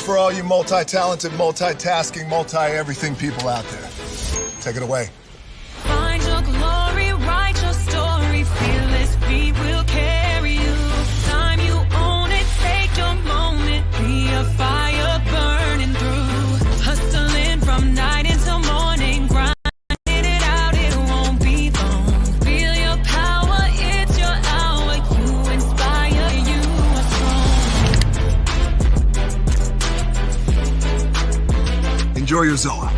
for all you multi-talented, multitasking, multi-everything people out there. Take it away. Find your glory, write your story, fearless feet will carry you. Time you own it, take your moment, be a fire burning through. Hustling from night until morning, grinding it out, it won't be long. Feel your power, it's your hour, you inspire, you are strong. Enjoy your Zola.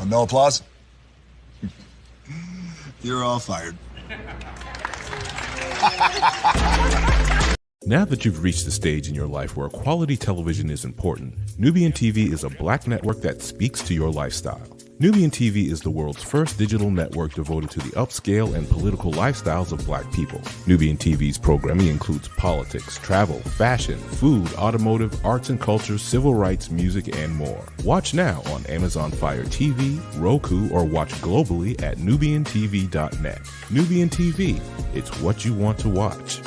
No applause? You're all fired. Now that you've reached the stage in your life where quality television is important, Nubian TV is a black network that speaks to your lifestyle. Nubian TV is the world's first digital network devoted to the upscale and political lifestyles of black people. Nubian TV's programming includes politics, travel, fashion, food, automotive, arts and culture, civil rights, music, and more. Watch now on Amazon Fire TV, Roku, or watch globally at nubiantv.net. Nubian TV, it's what you want to watch.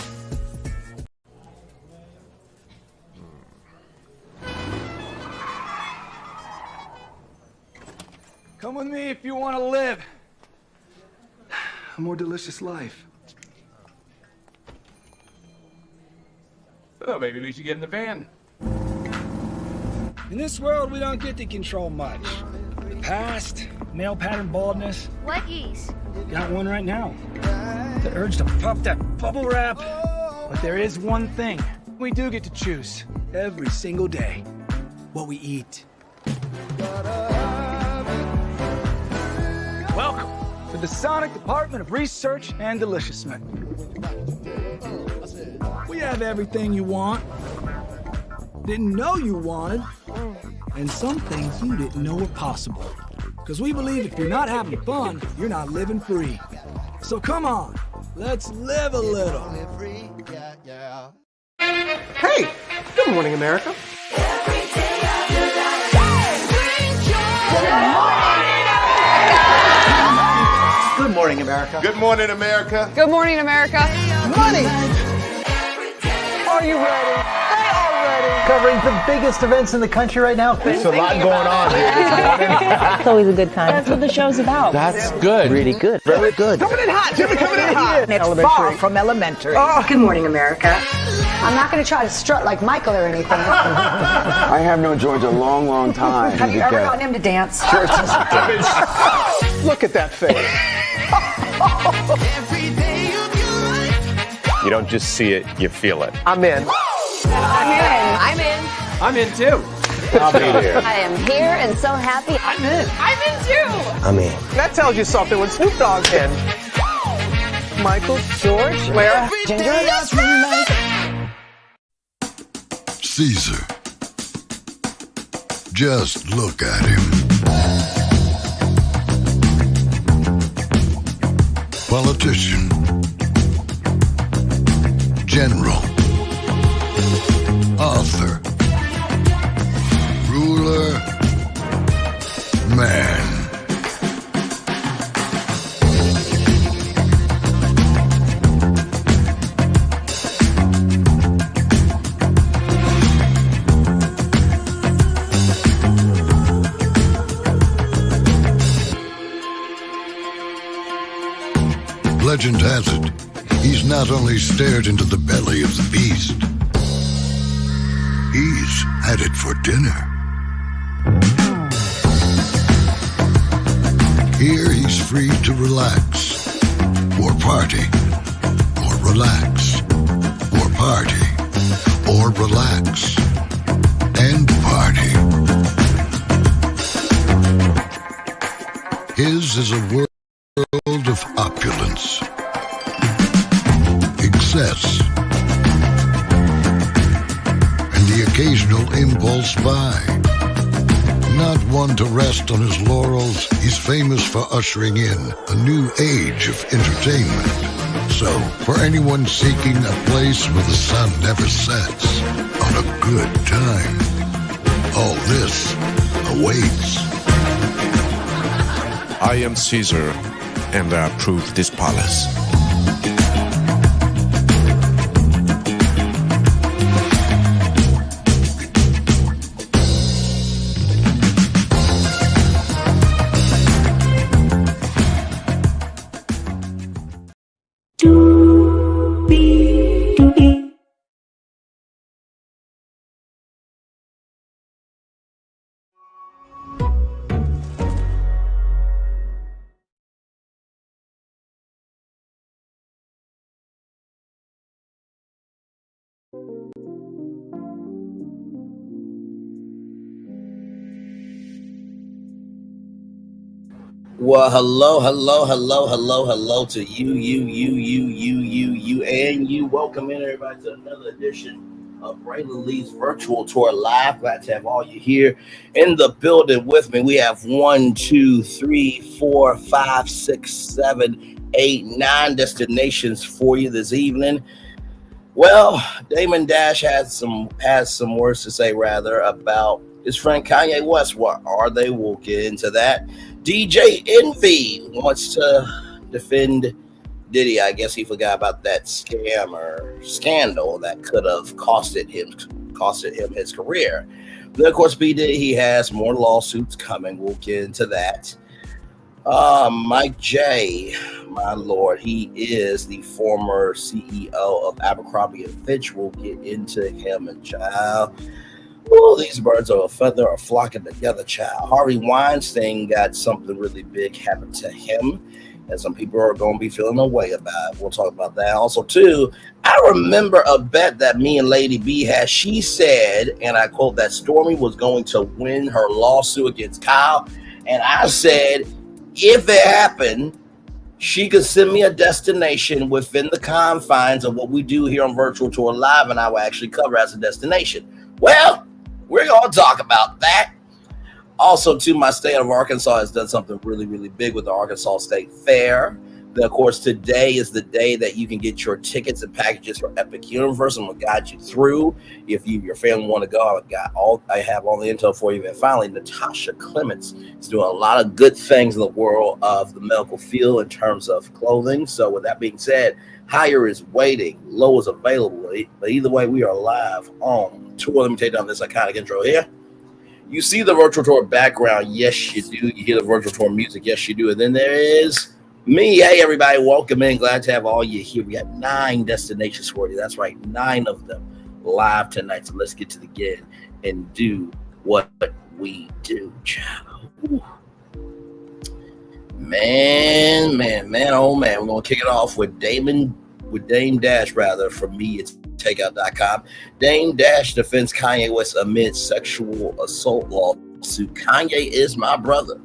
Come with me if you want to live a more delicious life. Oh, maybe we should get in the van. In this world, we don't get to control much. The past, male pattern baldness. What yeast? Got one right now. The urge to puff that bubble wrap. But there is one thing we do get to choose every single day: what we eat. Welcome to the Sonic Department of Research and Deliciousment. We have everything you want, didn't know you wanted, and some things you didn't know were possible. Because we believe if you're not having fun, you're not living free. So come on, let's live a little. Hey, good morning, America. Good morning, America. Good morning, America. Good morning, America. Money! Are you ready? They are ready. Covering the biggest events in the country right now. There's a lot going on here this morning. It's always a good time. That's what the show's about. That's good. Really good. Very good. Coming in hot, Jimmy, coming in hot. It's far from elementary. Oh. Good morning, America. I'm not going to try to strut like Michael or anything. I have known George a long, long time. Have you ever gotten him to dance? Look at that face. You don't just see it, you feel it. I'm in. I'm in. I'm in too. I'll be there. I am here and so happy. I'm in. I'm in too. I'm in. That tells you something when Snoop Dogg's in. Michael, George, Lara, Ginger. Caesar. Just look at him. Politician. General. Author. Ruler. Man. Legend has it, he's not only stared into the belly of the beast, he's had it for dinner. Here he's free to relax, or party, or relax, or party, or relax, and party. His is a world of opulence, excess, and the occasional impulse buy. Not one to rest on his laurels, he's famous for ushering in a new age of entertainment. So, for anyone seeking a place where the sun never sets on a good time, all this awaits. I am Caesar, and I approve this palace. Well, hello to you, and you. Welcome in, everybody, to another edition of Braylon Lee's Virtual Tour Live. Glad to have all you here in the building with me. We have 1, 2, 3, 4, 5, 6, 7, 8, 9 destinations for you this evening. Well, Damon Dash has some words to say, rather, about his friend Kanye West. What are they? We'll get into that. DJ Envy wants to defend Diddy. I guess he forgot about that scam or scandal that could have costed him his career. Then, of course, P Diddy, he has more lawsuits coming. We'll get into that. Mike J, my lord, he is the former CEO of Abercrombie Fitch. We'll get into him and child. Oh, these birds of a feather are flocking together, child. Harvey Weinstein got something really big happen to him, and some people are going to be feeling a way about it. We'll talk about that. Also, too, I remember a bet that me and Lady B had. She said, and I quote, that Stormi was going to win her lawsuit against Kyle. And I said, if it happened, she could send me a destination within the confines of what we do here on Virtual Tour Live, and I will actually cover as a destination. Well, we're going to talk about that. Also, too, my state of Arkansas has done something really, really big with the Arkansas State Fair. Then, of course, today is the day that you can get your tickets and packages for Epic Universe. I'm going to guide you through. If you your family want to go, I have all the intel for you. And finally, Natasha Clements is doing a lot of good things in the world of the medical field in terms of clothing. So with that being said, higher is waiting, low is available. But either way, we are live on tour. Let me take down this iconic intro here. You see the Virtual Tour background. Yes, you do. You hear the Virtual Tour music. Yes, you do. And then there is me. Hey, everybody. Welcome in. Glad to have all you here. We got 9 destinations for you. That's right. 9 of them live tonight. So let's get to the game and do what we do, child. Man, oh man. We're going to kick it off with Dame Dash, rather, from me. It's takeout.com. Dame Dash defends Kanye West amid sexual assault lawsuit. Kanye is my brother.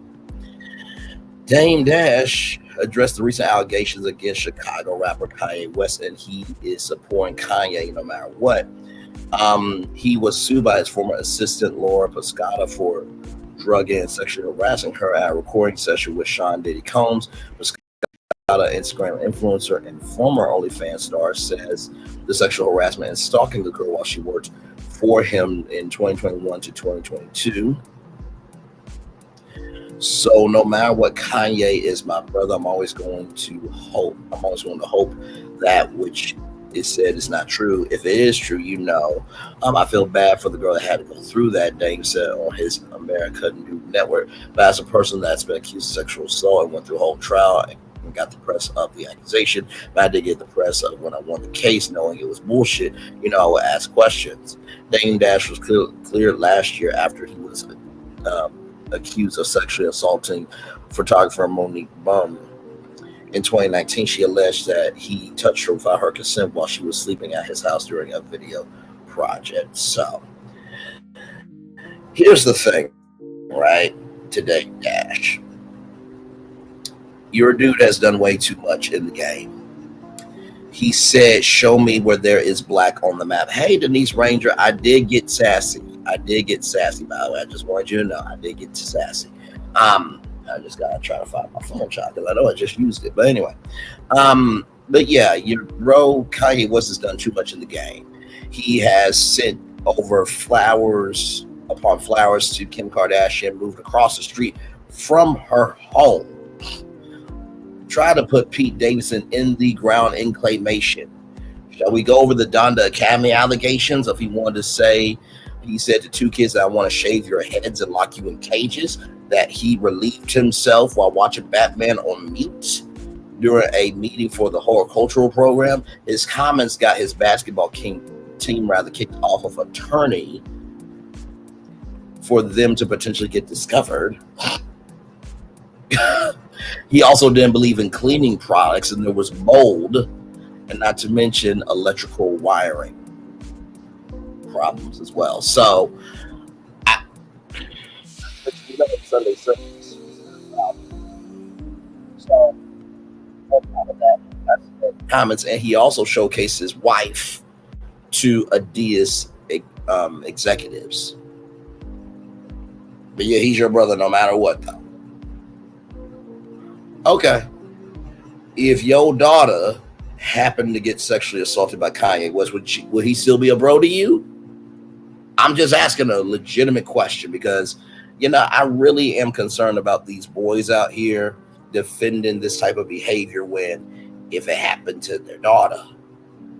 Dame Dash addressed the recent allegations against Chicago rapper Kanye West, and he is supporting Kanye no matter what. He was sued by his former assistant Laura Pescata for drugging and sexually harassing her at a recording session with Sean Diddy Combs. Instagram influencer and former OnlyFans star, says the sexual harassment and stalking occurred while she worked for him in 2021 to 2022. So no matter what, Kanye is my brother. I'm always going to hope that which is said is not true. If it is true, I feel bad for the girl that had to go through that. Dame said on his America News Network. But as a person that's been accused of sexual assault and went through a whole trial and got the press of the accusation, but I did get the press of when I won the case, knowing it was bullshit. I would ask questions. Dame Dash was cleared last year after he was accused of sexually assaulting photographer Monique Bum. In 2019, she alleged that he touched her without her consent while she was sleeping at his house during a video project. So here's the thing, right? Today, Dash, your dude has done way too much in the game. He said, show me where there is black on the map. Hey, Denise Ranger, I did get sassy. By the way. I just wanted you to know I did get sassy. I just gotta try to find my phone shot because I know I just used it. But anyway, but yeah, your bro Kanye West has done too much in the game. He has sent over flowers upon flowers to Kim Kardashian, moved across the street from her home. Try to put Pete Davidson in the ground in claymation. Shall we go over the Donda Academy allegations? If he wanted to say, he said to 2 kids that I want to shave your heads and lock you in cages, that he relieved himself while watching Batman on mute during a meeting for the horticultural program. His comments got his basketball team kicked off of attorney for them to potentially get discovered. He also didn't believe in cleaning products, and there was mold, and not to mention electrical wiring problems as well. So, Sunday service, So, on top of that, that's the comments, and he also showcased his wife to Adidas executives. But yeah, he's your brother no matter what, though. Okay. If your daughter happened to get sexually assaulted by Kanye West, would he still be a bro to you? I'm just asking a legitimate question because, I really am concerned about these boys out here defending this type of behavior when if it happened to their daughter,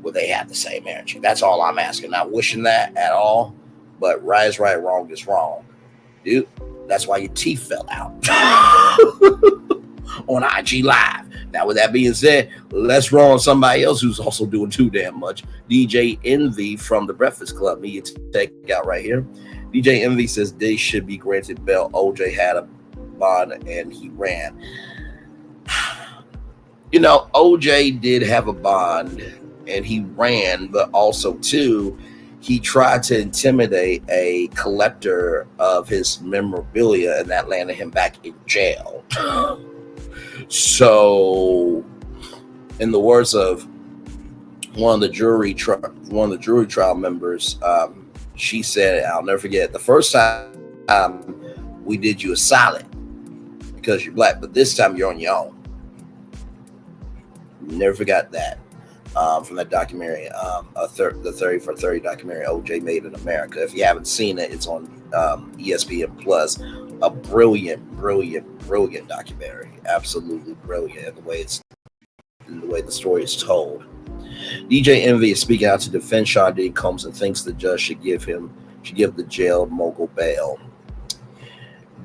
would they have the same energy? That's all I'm asking. Not wishing that at all, but right is right, wrong is wrong. Dude, that's why your teeth fell out on IG Live. Now, with that being said, let's roll on somebody else who's also doing too damn much. DJ Envy from The Breakfast Club. Me take out right here. DJ Envy says they should be granted bail. OJ had a bond and he ran. OJ did have a bond and he ran, but also too, he tried to intimidate a collector of his memorabilia, and that landed him back in jail. So, in the words of one of the jury trial members, she said, "I'll never forget the first time we did you a solid because you're black, but this time you're on your own." Never forgot that. From that documentary, the 30 for 30 documentary OJ Made in America. If you haven't seen it, it's on ESPN Plus. A brilliant documentary. Absolutely brilliant in the way the story is told. DJ Envy is speaking out to defend Sean Diddy Combs and thinks the judge should give the jail mogul bail.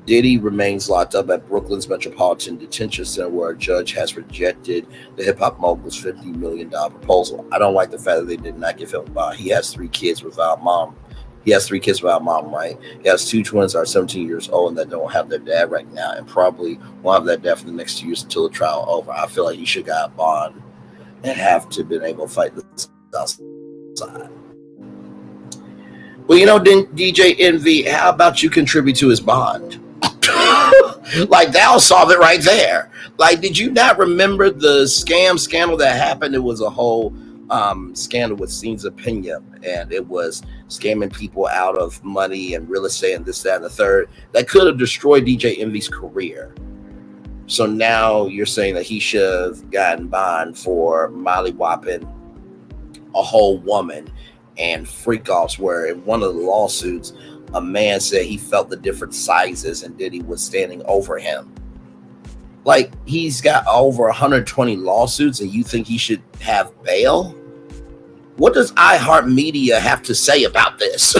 Diddy remains locked up at Brooklyn's Metropolitan Detention Center, where a judge has rejected the hip-hop mogul's $50 million proposal. I don't like the fact that they did not give him a bond. He has 3 kids without mom. He has 3 kids without mom, right? He has 2 twins that are 17 years old and that don't have their dad right now, and probably won't have their dad for the next 2 years until the trial is over. I feel like he should got a bond and have to been able to fight this outside. Well, DJ Envy, how about you contribute to his bond? Like, that'll solve it right there. Like, did you not remember the scandal that happened? It was a whole scandal with Scenes of Pena, and it was scamming people out of money and real estate and this, that, and the third. That could have destroyed DJ Envy's career. So now you're saying that he should have gotten bond for mollywopping a whole woman and freak-offs, where in one of the lawsuits, a man said he felt the different sizes and Diddy was standing over him. Like, he's got over 120 lawsuits and you think he should have bail? What does iHeartMedia have to say about this?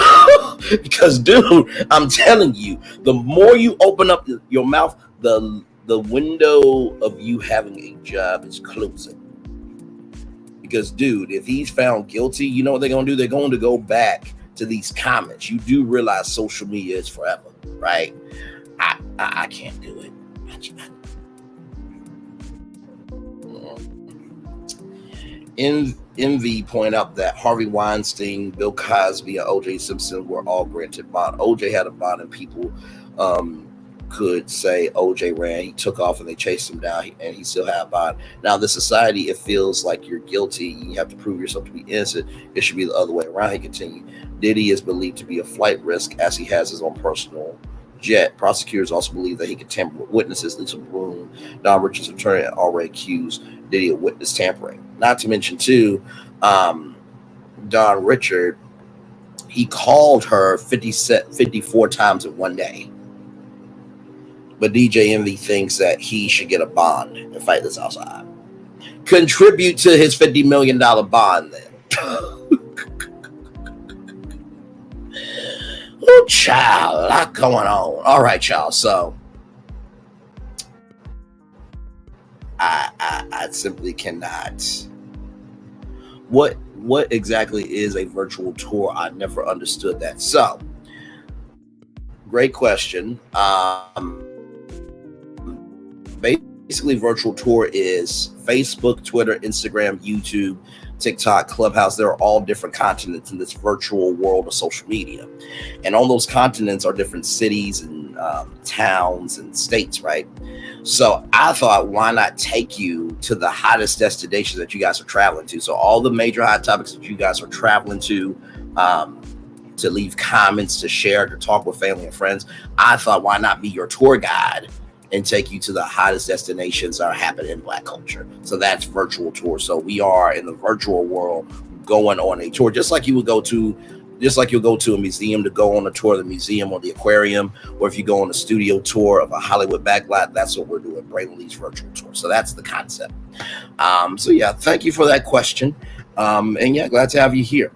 Because, dude, I'm telling you, the more you open up your mouth, the window of you having a job is closing. Because, dude, if he's found guilty, you know what they're going to do? They're going to go back to these comments. You do realize social media is forever, right? I can't do it. Envy point out that Harvey Weinstein, Bill Cosby, and O.J. Simpson were all granted bond. O.J. had a bond, and people could say O.J. ran, he took off, and they chased him down, and he still had a bond. Now, the society, it feels like you're guilty. You have to prove yourself to be innocent. It should be the other way around. He continued. Diddy is believed to be a flight risk, as he has his own personal jet. Prosecutors also believe that he could tamper with witnesses. Lisa Bloom, Don Richards' attorney, already accused Diddy of witness tampering. Not to mention, too, Don Richard, he called her 54 times in one day. But DJ Envy thinks that he should get a bond and fight this outside. Contribute to his $50 million bond, then. Oh, child, a lot going on. All right, y'all. So I simply cannot. What exactly is a virtual tour? I never understood that. So, great question. Basically, virtual tour is Facebook, Twitter, Instagram, YouTube, TikTok, Clubhouse. They're all different continents in this virtual world of social media. And on those continents are different cities and towns and states, right? So I thought, why not take you to the hottest destinations that you guys are traveling to? So all the major hot topics that you guys are traveling to leave comments, to share, to talk with family and friends. I thought, why not be your tour guide and take you to the hottest destinations that are happening in Black culture? So that's virtual tour. So we are in the virtual world going on a tour, just like you'll go to a museum to go on a tour of the museum or the aquarium, or if you go on a studio tour of a Hollywood backlot. That's what we're doing, Braylon Lee's virtual tour. So that's the concept. So yeah, thank you for that question. And yeah, glad to have you here.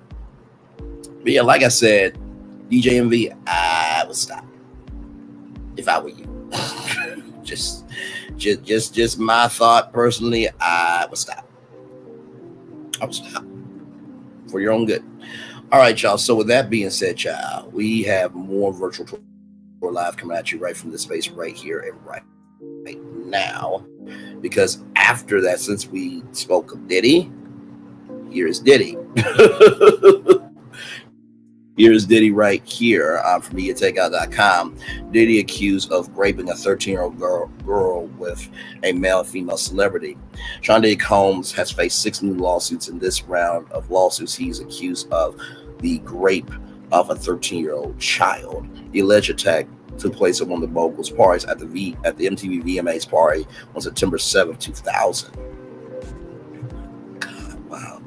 But yeah, like I said, DJ MV, I would stop if I were you. just my thought personally. I would stop. For your own good. All right, y'all. So with that being said, y'all, we have more virtual tour live coming at you right from this space right here and right now. Because after that, since we spoke of Diddy, here's Diddy. Here's Diddy right here from MediaTakeout.com. Diddy accused of raping a 13-year-old girl with a male and female celebrity. Shonda Combs has faced 6 new lawsuits in this round of lawsuits. He's accused of the rape of a 13-year-old child. The alleged attack took place at one of the moguls' parties at the MTV VMAs party on September 7th, 2000. God, wow.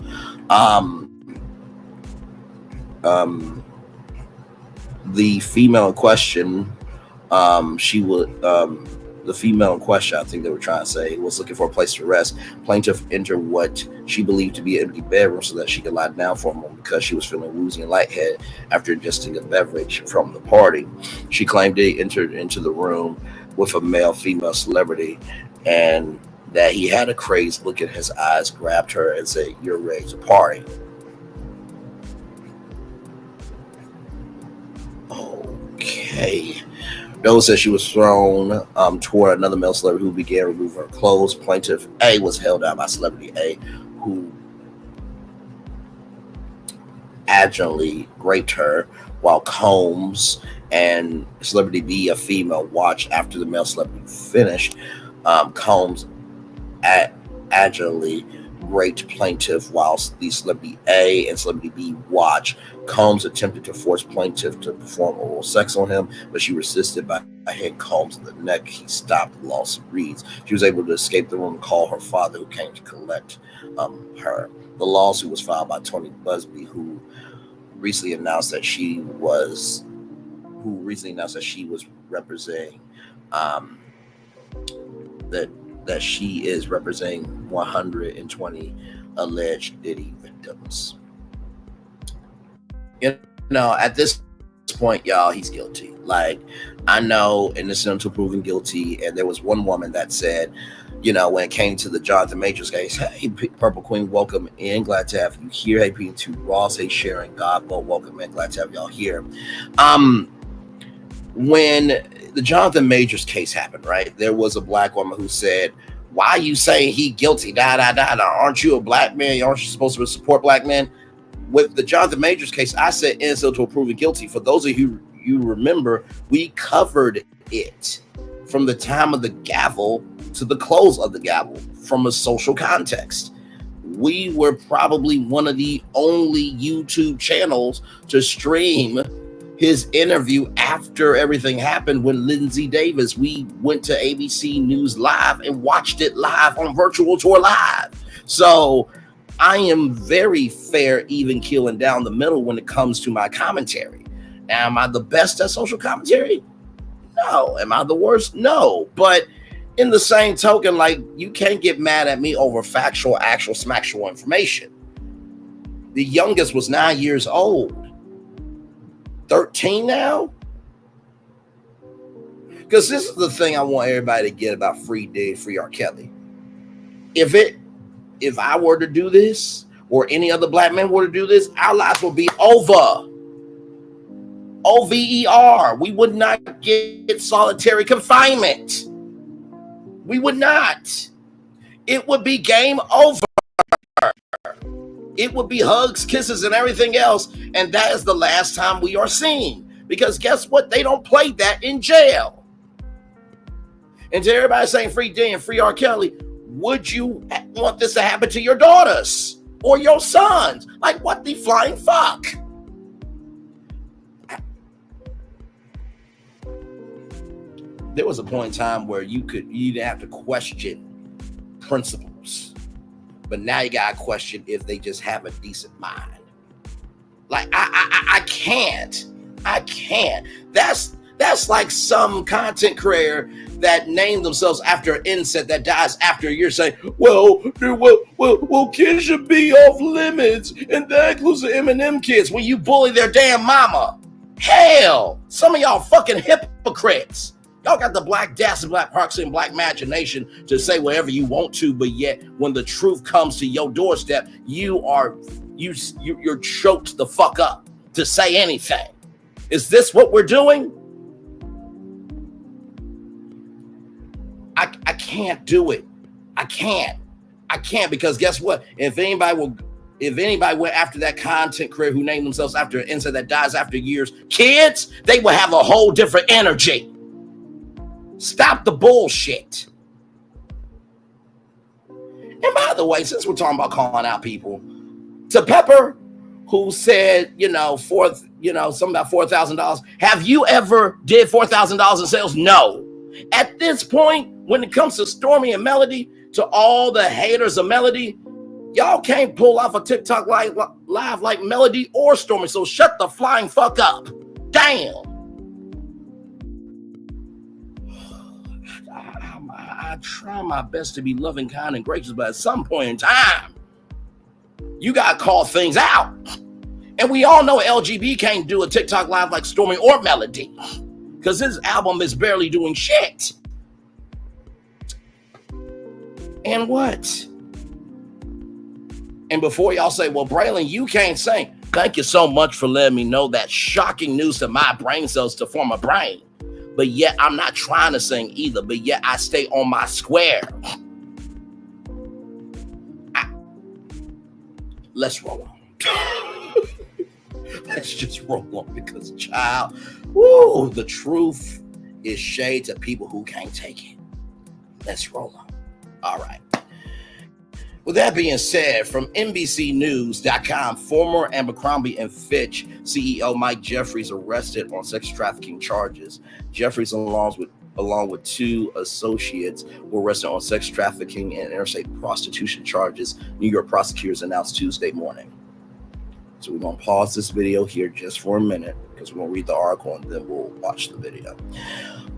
The female in question, I think they were trying to say, was looking for a place to rest. Plaintiff entered what she believed to be an empty bedroom so that she could lie down for a moment because she was feeling woozy and lightheaded after ingesting a beverage from the party. She claimed he entered into the room with a male-female celebrity and that he had a crazed look in his eyes, grabbed her and said, "You're ready to party." Okay. Doe said she was thrown toward another male celebrity who began removing her clothes. Plaintiff A was held down by celebrity A, who agilently raped her, while Combs and celebrity B, a female, watched after the male celebrity finished. Combs agilently raped plaintiff whilst the celebrity A and celebrity B watched. Combs attempted to force plaintiff to perform oral sex on him, but she resisted by hitting Combs in the neck. He stopped. The lawsuit reads. She was able to escape the room and call her father, who came to collect her. The lawsuit was filed by Tony Busby, who recently announced that she was representing that she is representing 120 alleged Diddy victims. You know, at this point, y'all, he's guilty. Like, I know innocent until proven guilty. And there was one woman that said, you know, when it came to the Jonathan Majors case, hey, Purple Queen, welcome in. Glad to have you here. Hey, P2 Ross, hey, Sharon Godwell, welcome in. Glad to have y'all here. When the Jonathan Majors case happened, right, there was a black woman who said, "Why are you saying he guilty? Aren't you a black man? Aren't you supposed to support black men?" With the Jonathan Majors case, I said innocent until proven guilty. For those of you remember, we covered it from the time of the gavel to the close of the gavel from a social context. We were probably one of the only YouTube channels to stream his interview after everything happened when Lindsay Davis, we went to ABC News Live and watched it live on Virtual Tour Live. So I am very fair, even keeling down the middle when it comes to my commentary. Now, am I the best at social commentary? No. Am I the worst? No. But in the same token, like, you can't get mad at me over factual, actual, smacktual information. The youngest was 9 years old. 13 now? Because this is the thing I want everybody to get about free Diddy, free R. Kelly. If I were to do this, or any other black man were to do this, our lives would be over. OVER. We would not get solitary confinement. We would not. It would be game over. It would be hugs, kisses, and everything else. And that is the last time we are seen. Because guess what? They don't play that in jail. And to everybody saying free Diddy and free R. Kelly, would you want this to happen to your daughters or your sons? Like, what the flying fuck? There was a point in time where you didn't have to question principles, but now you gotta question if they just have a decent mind. Like, I can't. That's like some content creator that named themselves after an insect that dies after a year saying, well, kids should be off limits, and that includes the M&M kids when you bully their damn mama. Hell, some of y'all fucking hypocrites. Y'all got the black gas and black proxy and black imagination to say whatever you want to, but yet when the truth comes to your doorstep, you're choked the fuck up to say anything. Is this what we're doing? I can't do it. I can't because guess what? If anybody went after that content creator who named themselves after an insect that dies after years, kids, they will have a whole different energy. Stop the bullshit. And by the way, since we're talking about calling out people, to Pepper, who said, something about $4,000. Have you ever did $4,000 in sales? No. At this point, when it comes to Stormi and Melody, to all the haters of Melody, y'all can't pull off a TikTok live like Melody or Stormi. So shut the flying fuck up. Damn. I try my best to be loving, kind, and gracious, but at some point in time, you gotta call things out. And we all know LGB can't do a TikTok live like Stormi or Melody because his album is barely doing shit. And what? And before y'all say, well, Braylon, you can't sing. Thank you so much for letting me know that shocking news to my brain cells to form a brain. But yet I'm not trying to sing either, but yet I stay on my square. Let's roll on. Let's just roll on because, child, the truth is shade to people who can't take it. Let's roll on. All right. With that being said, from NBCnews.com, former Abercrombie & Fitch CEO Mike Jeffries arrested on sex trafficking charges. Jeffries, along with two associates, were arrested on sex trafficking and interstate prostitution charges, New York prosecutors announced Tuesday morning. So we're going to pause this video here just for a minute because we're going to read the article and then we'll watch the video.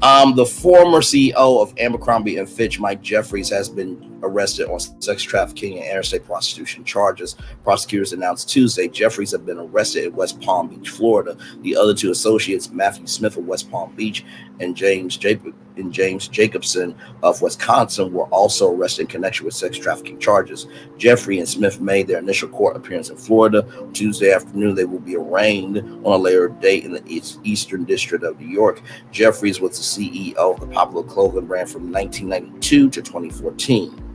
The former CEO of Abercrombie & Fitch, Mike Jeffries, has been arrested on sex trafficking and interstate prostitution charges. Prosecutors announced Tuesday Jeffries had been arrested in West Palm Beach, Florida. The other two associates, Matthew Smith of West Palm Beach and James Jacobson of Wisconsin, were also arrested in connection with sex trafficking charges. Jeffrey and Smith made their initial court appearance in Florida. Tuesday afternoon, they will be arraigned on a later date in the Eastern District of New York. Jeffries was the CEO of the popular clothing brand from 1992 to 2014.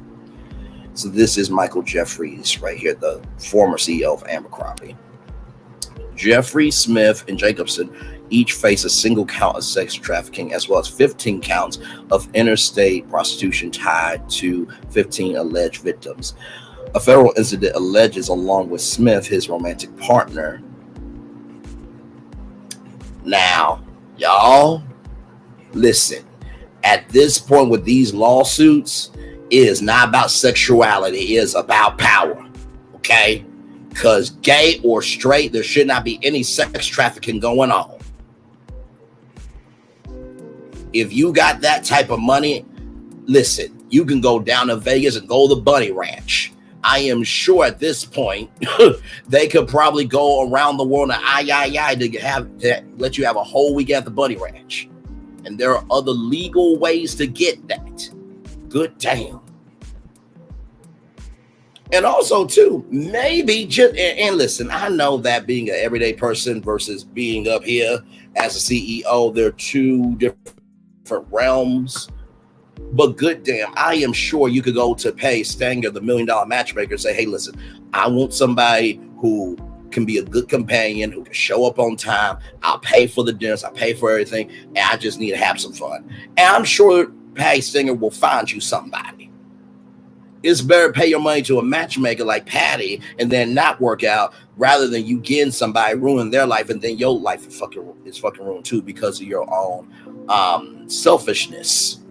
So this is Michael Jeffries right here, the former CEO of Abercrombie. Jeffrey, Smith, and Jacobson each face a single count of sex trafficking as well as 15 counts of interstate prostitution tied to 15 alleged victims. A federal incident alleges, along with Smith, his romantic partner. Now, y'all, listen. At this point with these lawsuits, it is not about sexuality. It is about power, okay? Because gay or straight, there should not be any sex trafficking going on. If you got that type of money, listen, you can go down to Vegas and go to the Bunny Ranch. I am sure at this point, they could probably go around the world to let you have a whole week at the Bunny Ranch. And there are other legal ways to get that. Good damn. And also, too, maybe just, and listen, I know that being an everyday person versus being up here as a CEO, they're two different realms. But good damn, I am sure you could go to pay Stanger, the $1 Million Matchmaker, and say, hey, listen, I want somebody who can be a good companion, who can show up on time. I'll pay for the dinners, I'll pay for everything, and I just need to have some fun. And I'm sure Patty Singer will find you somebody. It's better pay your money to a matchmaker like Patty and then not work out rather than you getting somebody ruin their life and then your life is fucking ruined too because of your own selfishness.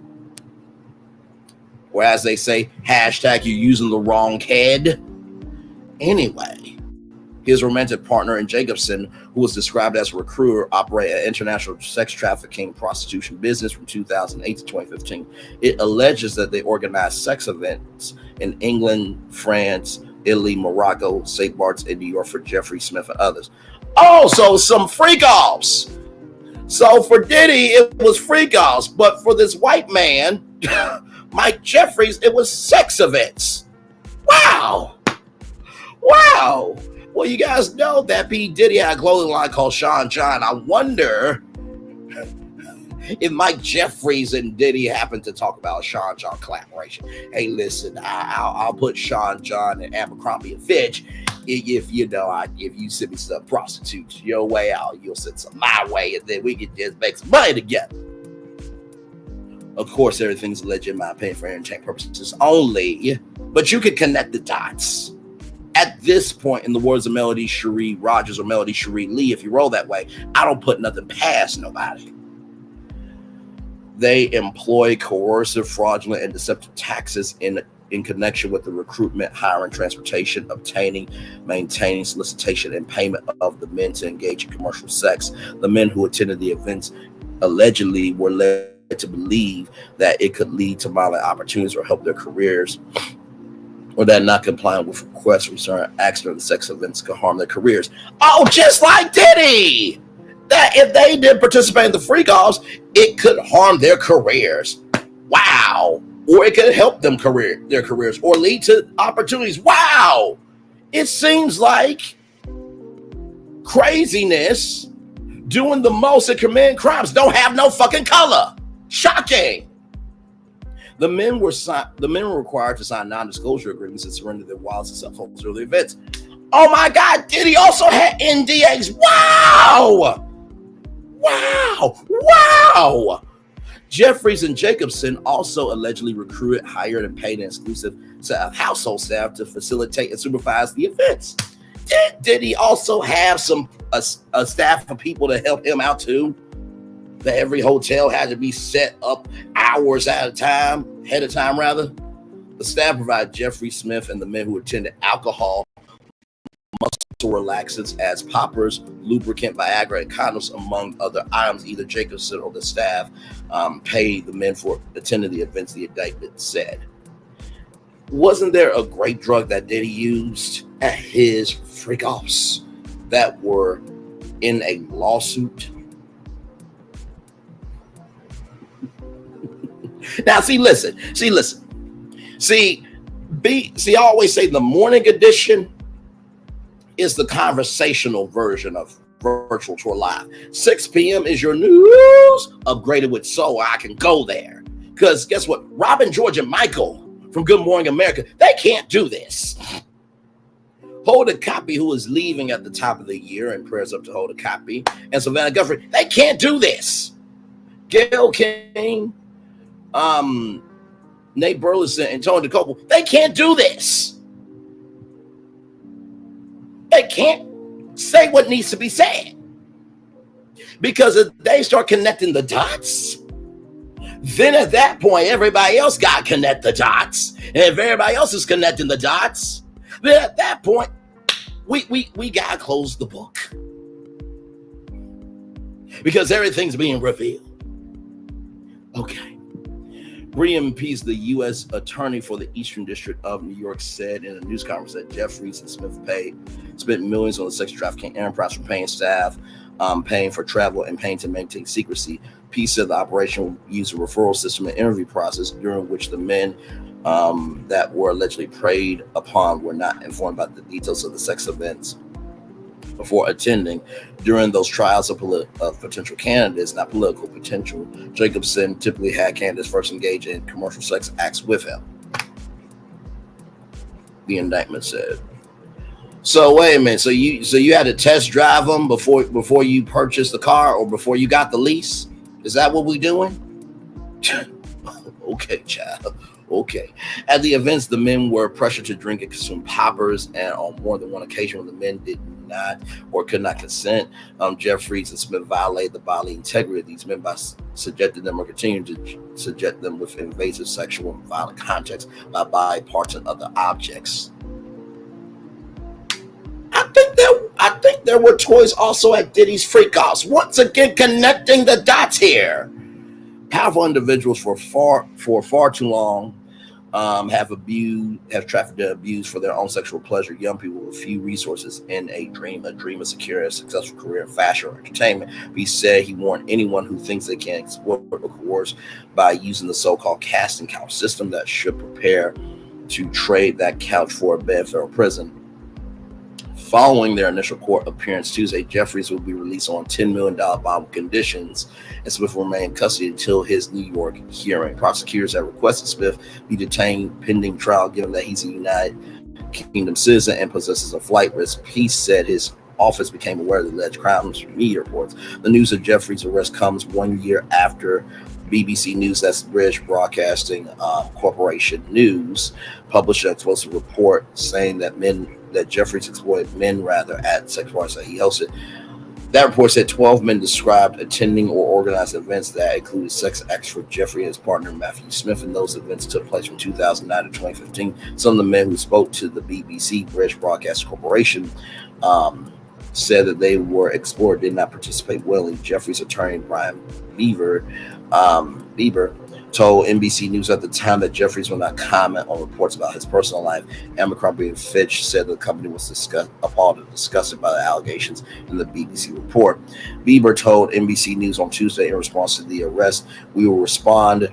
Or as they say, hashtag you're using the wrong head. Anyway, his romantic partner in Jacobson, who was described as a recruiter, operated an international sex trafficking prostitution business from 2008 to 2015. It alleges that they organized sex events in England, France, Italy, Morocco, St. Bart's, and New York for Jeffries, Smith, and others. Also, some freak-offs. So for Diddy, it was freak-offs, but for this white man, Mike Jeffries, it was sex events. Wow. Wow. Well, you guys know that P Diddy had a clothing line called Sean John. I wonder if Mike Jeffries and Diddy happened to talk about a Sean John collaboration. Hey, listen, I'll put Sean John and Abercrombie and Fitch. If you send me some prostitutes your way out, you'll send some my way, and then we can just make some money together. Of course, everything's alleged in my opinion for entertainment purposes only, but you can connect the dots. At this point, in the words of Melody Cherie Rogers or Melody Cherie Lee, if you roll that way, I don't put nothing past nobody. They employ coercive, fraudulent, and deceptive taxes in connection with the recruitment, hiring, transportation, obtaining, maintaining, solicitation, and payment of the men to engage in commercial sex. The men who attended the events allegedly were led to believe that it could lead to violent opportunities or help their careers, or that not complying with requests from certain acts during the sex events could harm their careers. Oh, just like Diddy! That if they did participate in the freak-offs, it could harm their careers. Wow. Or it could help them their careers or lead to opportunities. Wow. It seems like craziness doing the most and committing crimes don't have no fucking color. Shocking. The men were required to sign non-disclosure agreements and surrender their wallets and cell phones during the events. Oh my God, Diddy also had NDAs. Wow! Wow! Wow! Jeffries and Jacobson also allegedly recruited, hired, and paid an exclusive set of household staff to facilitate and supervise the events. Did he also have a staff of people to help him out too? That every hotel had to be set up hours ahead of time. The staff provided Jeffrey Smith and the men who attended alcohol, muscle relaxants as poppers, lubricant, Viagra, and condoms, among other items. Either Jacobson or the staff paid the men for attending the events, the indictment said. Wasn't there a great drug that Diddy used at his freak-offs that were in a lawsuit? Now, listen. I always say the morning edition is the conversational version of Virtual Tour Live. 6 p.m. is your news upgraded with soul. I can go there. Because guess what? Robin, George, and Michael from Good Morning America, they can't do this. Hoda Kotb, who is leaving at the top of the year, and prayers up to Hoda Kotb, and Savannah Guthrie, they can't do this. Gayle King, Nate Burleson, and Tony DeCoppel, they can't do this. They can't say what needs to be said. Because if they start connecting the dots, then at that point, everybody else got to connect the dots. And if everybody else is connecting the dots, then at that point, we got to close the book. Because everything's being revealed. Okay. Brian Pease, the U.S. attorney for the Eastern District of New York, said in a news conference that Jeffries and Smith spent millions on the sex trafficking enterprise from paying staff, paying for travel, and paying to maintain secrecy. Pease said the operation used a referral system and interview process during which the men that were allegedly preyed upon were not informed about the details of the sex events before attending. During those trials of potential candidates, not political potential, Jacobson typically had candidates first engage in commercial sex acts with him, the indictment said. So wait a minute. So you had to test drive them before you purchased the car or before you got the lease? Is that what we doing? Okay, child. Okay. At the events, the men were pressured to drink and consume poppers, and on more than one occasion when the men did not or could not consent, Jeffries and Smith violated the bodily integrity of these men by subjecting them or continuing to subject them with invasive sexual and violent contacts by body parts and other objects. I think there were toys also at Diddy's freak-offs. Once again, connecting the dots here. Powerful individuals for far too long have trafficked and abused for their own sexual pleasure young people with few resources and a dream of secure and successful career in fashion or entertainment. He said he warned anyone who thinks they can exploit or coerce by using the so-called casting couch system that should prepare to trade that couch for a bed for a prison. Following their initial court appearance Tuesday, Jeffries will be released on $10 million bond conditions, and Smith will remain in custody until his New York hearing. Prosecutors have requested Smith be detained pending trial, given that he's a United Kingdom citizen and possesses a flight risk. He said his office became aware of the alleged crimes from media reports. The news of Jeffries' arrest comes 1 year after BBC News, that's British Broadcasting Corporation News, published an explosive report saying that Jeffries exploited men at sex parties that he hosted. That report said 12 men described attending or organized events that included sex acts for Jeffrey and his partner Matthew Smith, and those events took place from 2009 to 2015. Some of the men who spoke to the BBC, British Broadcasting Corporation, said that they were explored, did not participate willingly. Jeffrey's attorney, Brian Bieber, told NBC News at the time that Jeffries will not comment on reports about his personal life. Abercrombie Fitch said the company was appalled and disgusted by the allegations in the BBC report. Bieber told NBC News on Tuesday in response to the arrest, "We will respond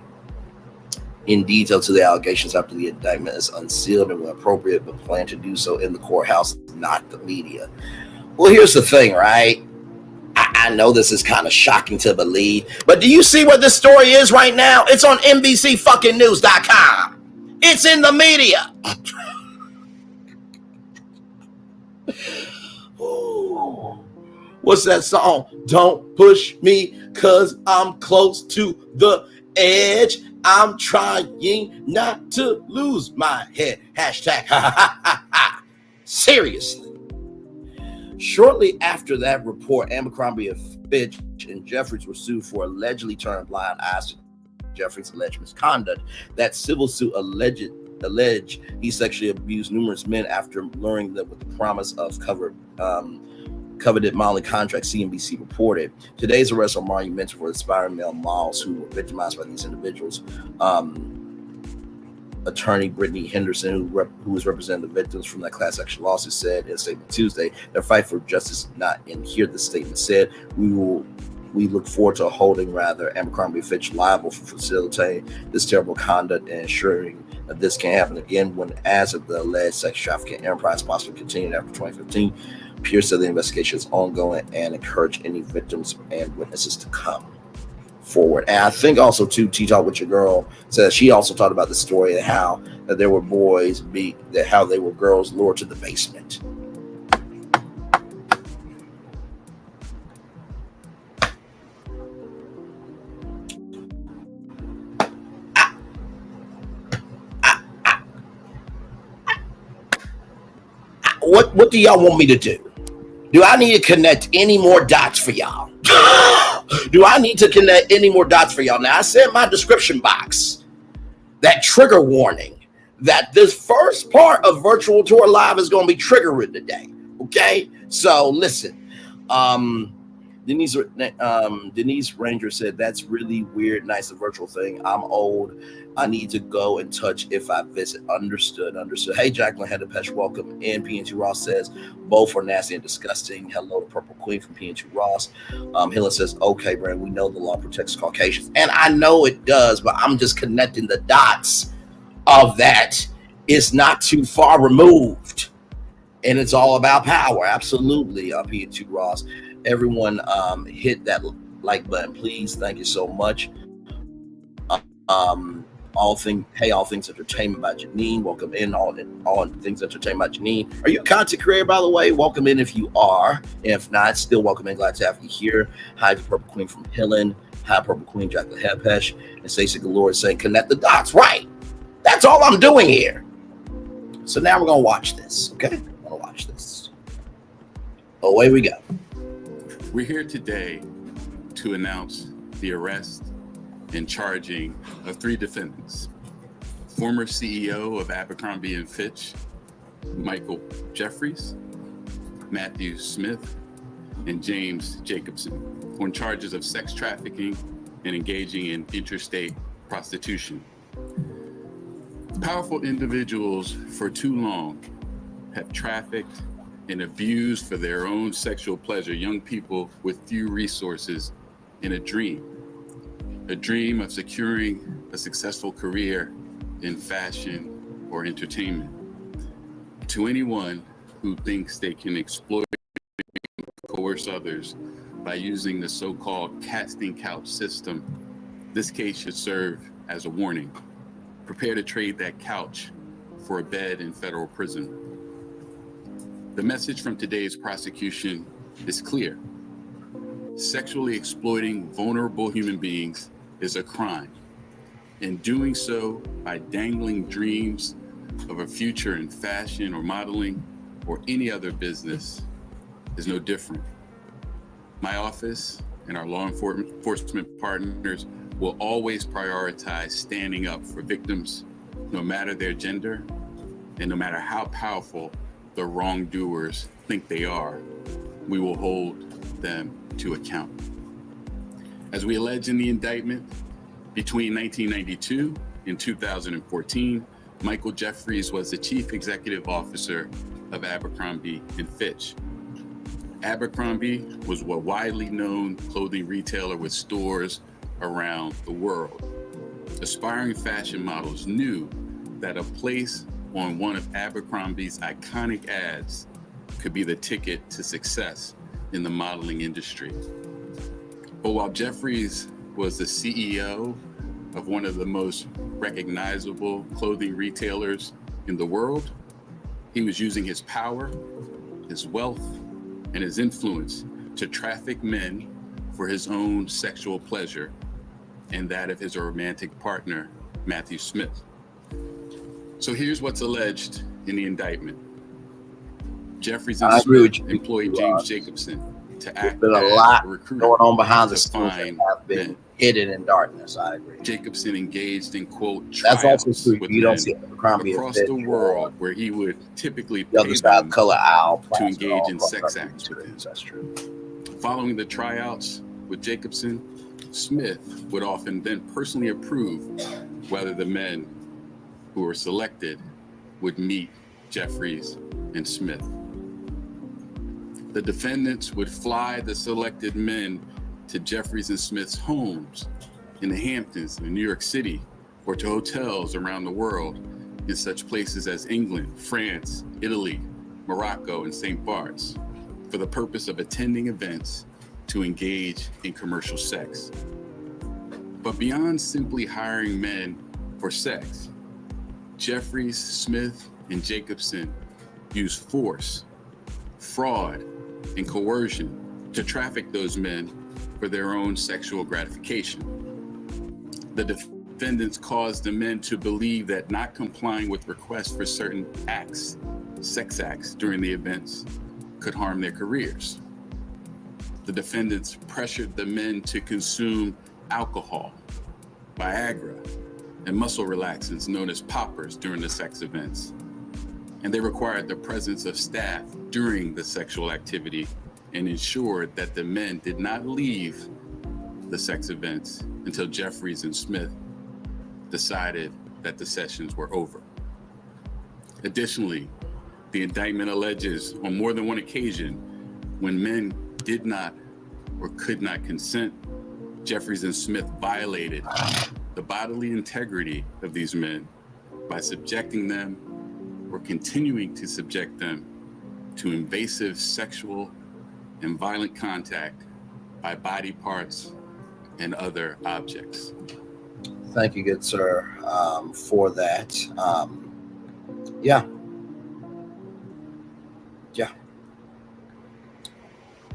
in detail to the allegations after the indictment is unsealed and when appropriate, but plan to do so in the courthouse, not the media." Well, here's the thing, right? I know this is kind of shocking to believe, but do you see what this story is right now? It's on NBCfuckingnews.com. It's in the media. Ooh. What's that song? Don't push me, cause I'm close to the edge. I'm trying not to lose my head. Hashtag ha ha ha ha. Seriously. Shortly after that report, Abercrombie Fitch and Jeffries were sued for allegedly turning blind eyes to Jeffries' alleged misconduct. That civil suit alleged he sexually abused numerous men after luring them with the promise of coveted modeling contracts, CNBC reported. Today's arrests are monumental for aspiring male models who were victimized by these individuals. Attorney Brittany Henderson, who was representing the victims from that class action lawsuit, said in a statement Tuesday, their fight for justice is not in here. The statement said, we look forward to holding Abercrombie Fitch liable for facilitating this terrible conduct and ensuring that this can't happen again when, as of the alleged sex trafficking enterprise possibly continued after 2015. Pierce said the investigation is ongoing and encouraged any victims and witnesses to come forward. And I think also too, Tea Talk with Your Girl says she also talked about the story of how that there were how they were girls lured to the basement. What do y'all want me to do? Do I need to connect any more dots for y'all? Do I need to connect any more dots for y'all? Now, I said in my description box, that trigger warning, that this first part of Virtual Tour Live is going to be triggering today. Okay? So, listen. Denise Ranger said, that's really weird. Nice, a virtual thing. I'm old. I need to go and touch if I visit. Understood. Hey, Jacqueline Hedepesh, welcome in. PN2 Ross says, both are nasty and disgusting. Hello to Purple Queen from PN2 Ross. Hilla says, okay, Brand, we know the law protects Caucasians. And I know it does, but I'm just connecting the dots of that. It's not too far removed. And it's all about power. Absolutely, PN2 Ross. Everyone hit that like button, please. Thank you so much. All Things Entertainment by Janine. Welcome in, all Things Entertainment by Janine. Are you a content creator, by the way? Welcome in if you are. If not, still welcome in. Glad to have you here. Hi, the Purple Queen from Hillen. Hi, Purple Queen Jacqueline Hepesh. And Stacey Galore saying, connect the dots. Right. That's all I'm doing here. So now we're going to watch this. Okay? We're going to watch this. Away we go. We're here today to announce the arrest and charging of 3 defendants. Former CEO of Abercrombie Fitch, Michael Jeffries, Matthew Smith, and James Jacobson on charges of sex trafficking and engaging in interstate prostitution. Powerful individuals for too long have trafficked and abused for their own sexual pleasure young people with few resources in a dream of securing a successful career in fashion or entertainment. To anyone who thinks they can exploit and coerce others by using the so-called casting couch system, this case should serve as a warning. Prepare to trade that couch for a bed in federal prison. The message from today's prosecution is clear. Sexually exploiting vulnerable human beings is a crime. And doing so by dangling dreams of a future in fashion or modeling or any other business is no different. My office and our law enforcement partners will always prioritize standing up for victims, no matter their gender and no matter how powerful the wrongdoers think they are. We will hold them to account. As we allege in the indictment, between 1992 and 2014, Michael Jeffries was the chief executive officer of Abercrombie Fitch. Abercrombie was a widely known clothing retailer with stores around the world. Aspiring fashion models knew that a place on one of Abercrombie's iconic ads could be the ticket to success in the modeling industry. But while Jeffries was the CEO of one of the most recognizable clothing retailers in the world, he was using his power, his wealth, and his influence to traffic men for his own sexual pleasure and that of his romantic partner, Matthew Smith. So here's what's alleged in the indictment. Jeffries and Smith employed James Jacobson to act as a recruiter going on behind the scenes that have been hidden in darkness. I agree. Jacobson engaged in, quote, trials with men across the world where he would typically pay them to engage in sex acts with him. That's true. Following the tryouts with Jacobson, Smith would often then personally approve whether the men who were selected would meet Jeffries and Smith. The defendants would fly the selected men to Jeffries and Smith's homes in the Hamptons, in New York City, or to hotels around the world in such places as England, France, Italy, Morocco, and St. Bart's for the purpose of attending events to engage in commercial sex. But beyond simply hiring men for sex, Jeffries, Smith, and Jacobson used force, fraud, and coercion to traffic those men for their own sexual gratification. The defendants caused the men to believe that not complying with requests for certain acts, sex acts during the events, could harm their careers. The defendants pressured the men to consume alcohol, Viagra, and muscle relaxants known as poppers during the sex events. And they required the presence of staff during the sexual activity and ensured that the men did not leave the sex events until Jeffries and Smith decided that the sessions were over. Additionally, the indictment alleges on more than one occasion when men did not or could not consent, Jeffries and Smith violated the bodily integrity of these men by subjecting them or continuing to subject them to invasive sexual and violent contact by body parts and other objects. Thank you, good sir, for that. Yeah.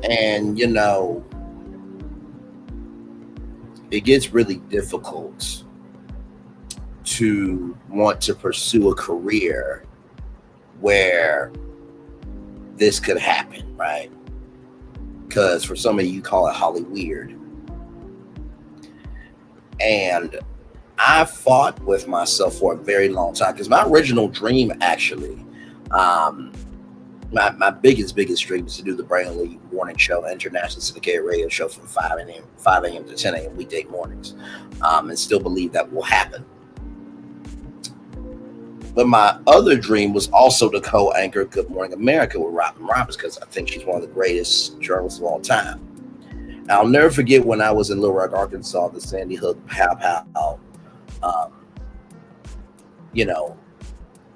And, you know, it gets really difficult to want to pursue a career where this could happen, right? Because for some of you call it Holly weird. And I fought with myself for a very long time because my original dream, actually, my biggest dream is to do the Brainly morning show, international syndicated radio show from 5 a.m. to 10 a.m. weekday mornings, and still believe that will happen. But my other dream was also to co-anchor Good Morning America with Robin Roberts, because I think she's one of the greatest journalists of all time. I'll never forget when I was in Little Rock, Arkansas, the Sandy Hook pow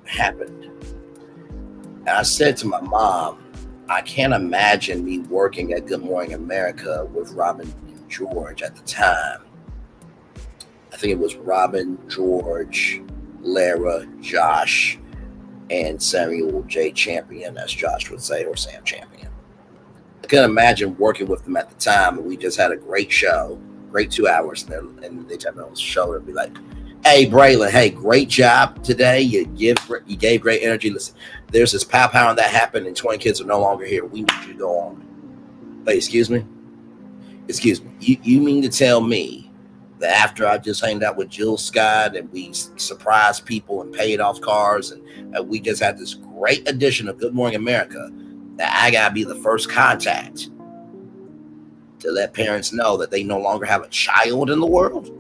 happened. And I said to my mom, I can't imagine me working at Good Morning America with Robin and George at the time. I think it was Robin, George, Lara, Josh, and Samuel J. Champion, as Josh would say, or Sam Champion. I couldn't imagine working with them at the time, and we just had a great show, great 2 hours, and they tell me on the show and be like, "Hey, Braylon, hey, great job today. You gave great energy. Listen, there's this pow that happened, and 20 kids are no longer here. We need you to go on." Hey, excuse me. You mean to tell me that after I just hanged out with Jill Scott and we surprised people and paid off cars and we just had this great edition of Good Morning America, that I gotta be the first contact to let parents know that they no longer have a child in the world?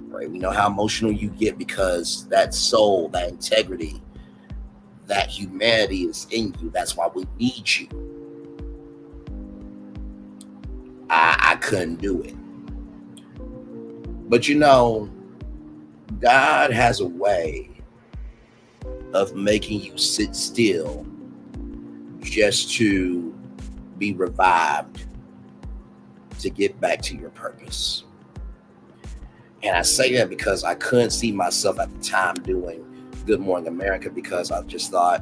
Right? We know how emotional you get because that soul, that integrity, that humanity is in you. That's why we need you. I couldn't do it. But you know, God has a way of making you sit still just to be revived, to get back to your purpose. And I say that because I couldn't see myself at the time doing Good Morning America, because I just thought,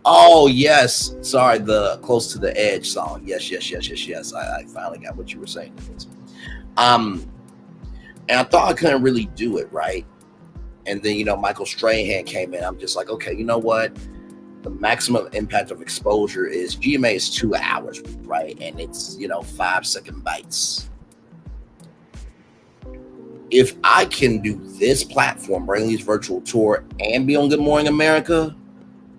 oh yes, sorry, the Close to the Edge song. Yes. I finally got what you were saying. And I thought I couldn't really do it, right? And then, Michael Strahan came in. I'm just like, okay, you know what? The maximum impact of exposure is GMA is 2 hours, right? And it's, 5-second bites. If I can do this platform, Brainley's virtual tour, and be on Good Morning America,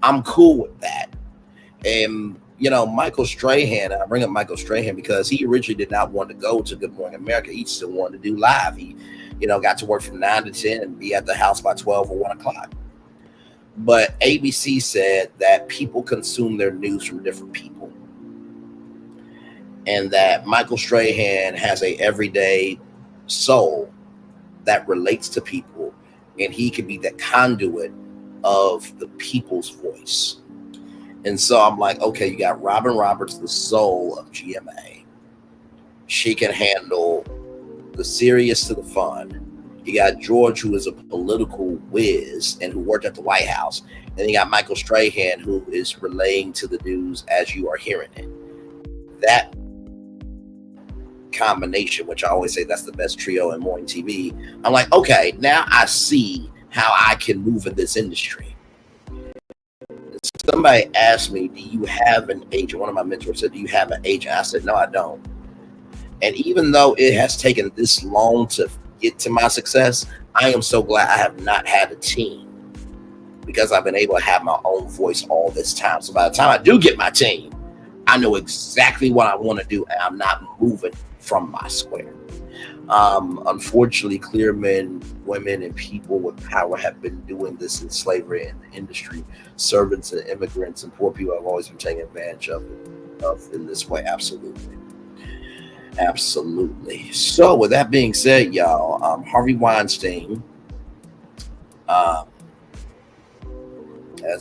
I'm cool with that. And, Michael Strahan, I bring up Michael Strahan because he originally did not want to go to Good Morning America. He still wanted to do live. He, got to work from 9 to 10 and be at the house by 12 or 1 o'clock. But ABC said that people consume their news from different people. And that Michael Strahan has a everyday soul that relates to people. And he can be the conduit of the people's voice. And so I'm like, okay, you got Robin Roberts, the soul of GMA. She can handle the serious to the fun. You got George, who is a political whiz and who worked at the White House. And then you got Michael Strahan, who is relaying to the news as you are hearing it. That combination, which I always say that's the best trio in morning TV. I'm like, okay, now I see how I can move in this industry. Somebody asked me, do you have an agent? One of my mentors said, do you have an agent? I said, no, I don't. And even though it has taken this long to get to my success, I am so glad I have not had a team, because I've been able to have my own voice all this time. So by the time I do get my team, I know exactly what I want to do, and I'm not moving from my square. Unfortunately, clear men, women, and people with power have been doing this in slavery in the industry. Servants and immigrants and poor people have always been taken advantage of in this way. Absolutely. So with that being said, y'all, Harvey Weinstein has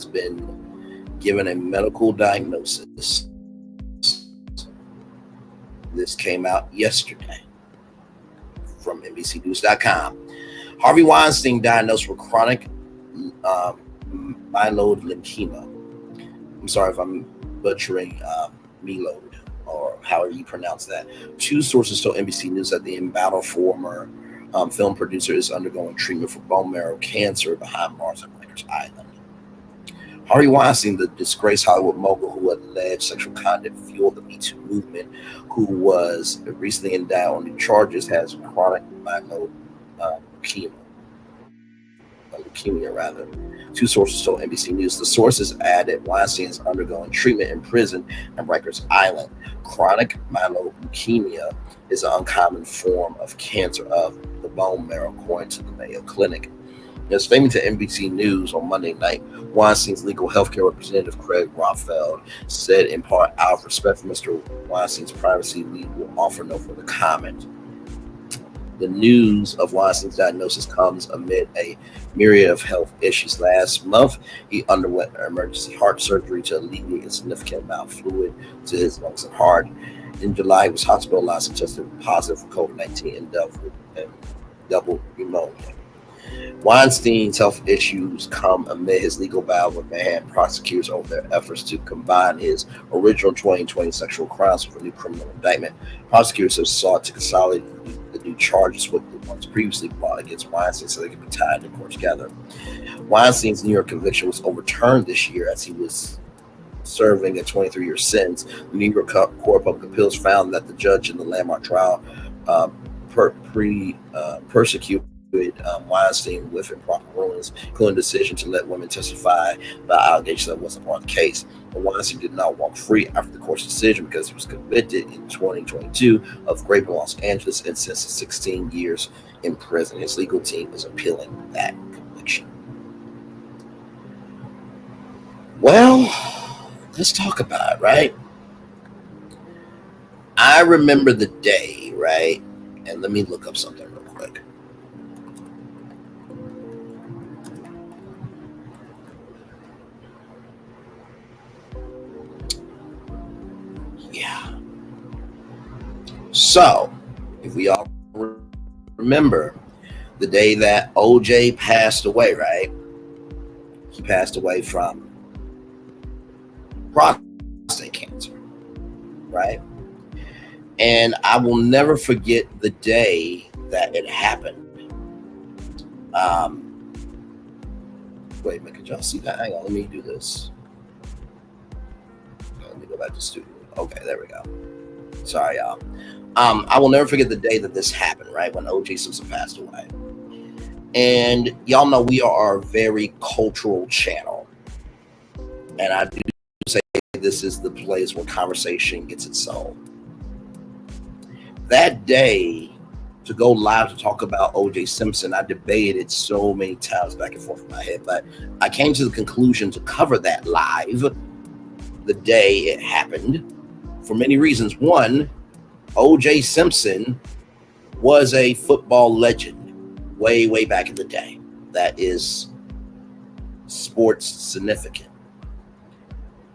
been given a medical diagnosis this came out yesterday from NBCnews.com. Harvey Weinstein diagnosed with chronic myeloid leukemia. I'm sorry if I'm butchering myeloid, or however you pronounce that. Two sources told NBC News that the embattled former film producer is undergoing treatment for bone marrow cancer behind bars at Rikers Island. Harvey Weinstein, the disgraced Hollywood mogul who alleged sexual conduct fueled the Me Too movement, who was recently indicted on new charges, has chronic myeloid leukemia rather. Two sources told NBC News. The sources added Weinstein is undergoing treatment in prison at Rikers Island. Chronic myeloid leukemia is an uncommon form of cancer of the bone marrow, according to the Mayo Clinic. In a statement to NBC News on Monday night, Weinstein's legal healthcare representative Craig Rothfeld said, in part, out of respect for Mr. Weinstein's privacy, we will offer no further comment. The news of Weinstein's diagnosis comes amid a myriad of health issues. Last month, he underwent emergency heart surgery to alleviate a significant amount of fluid to his lungs and heart. In July, he was hospitalized and tested positive for COVID-19 and double pneumonia. Weinstein's health issues come amid his legal battle with Manhattan prosecutors over their efforts to combine his original 2020 sexual crimes with a new criminal indictment. Prosecutors have sought to consolidate the new charges with the ones previously brought against Weinstein so they can be tied in court together. Weinstein's New York conviction was overturned this year as he was serving a 23-year sentence. The New York Court of Public Appeals found that the judge in the landmark trial persecuted Weinstein with improper rulings, including the decision to let women testify about allegations that wasn't part of the case. But Weinstein did not walk free after the court's decision because he was convicted in 2022 of rape in Los Angeles and sentenced to 16 years in prison. His legal team is appealing that conviction. Well, let's talk about it, right? I remember the day, right? And let me look up something real quick. Yeah. So, if we all remember the day that OJ passed away, right? He passed away from prostate cancer, right? And I will never forget the day that it happened. Wait a minute, could y'all see that? Hang on, let me do this. Let me go back to studio. Okay, there we go. Sorry, y'all. I will never forget the day that this happened, right? When O.J. Simpson passed away. And y'all know we are a very cultural channel. And I do say this is the place where conversation gets its soul. That day, to go live to talk about O.J. Simpson, I debated so many times back and forth in my head, but I came to the conclusion to cover that live the day it happened for many reasons. One, O.J. Simpson was a football legend way, way back in the day. That is sports significant.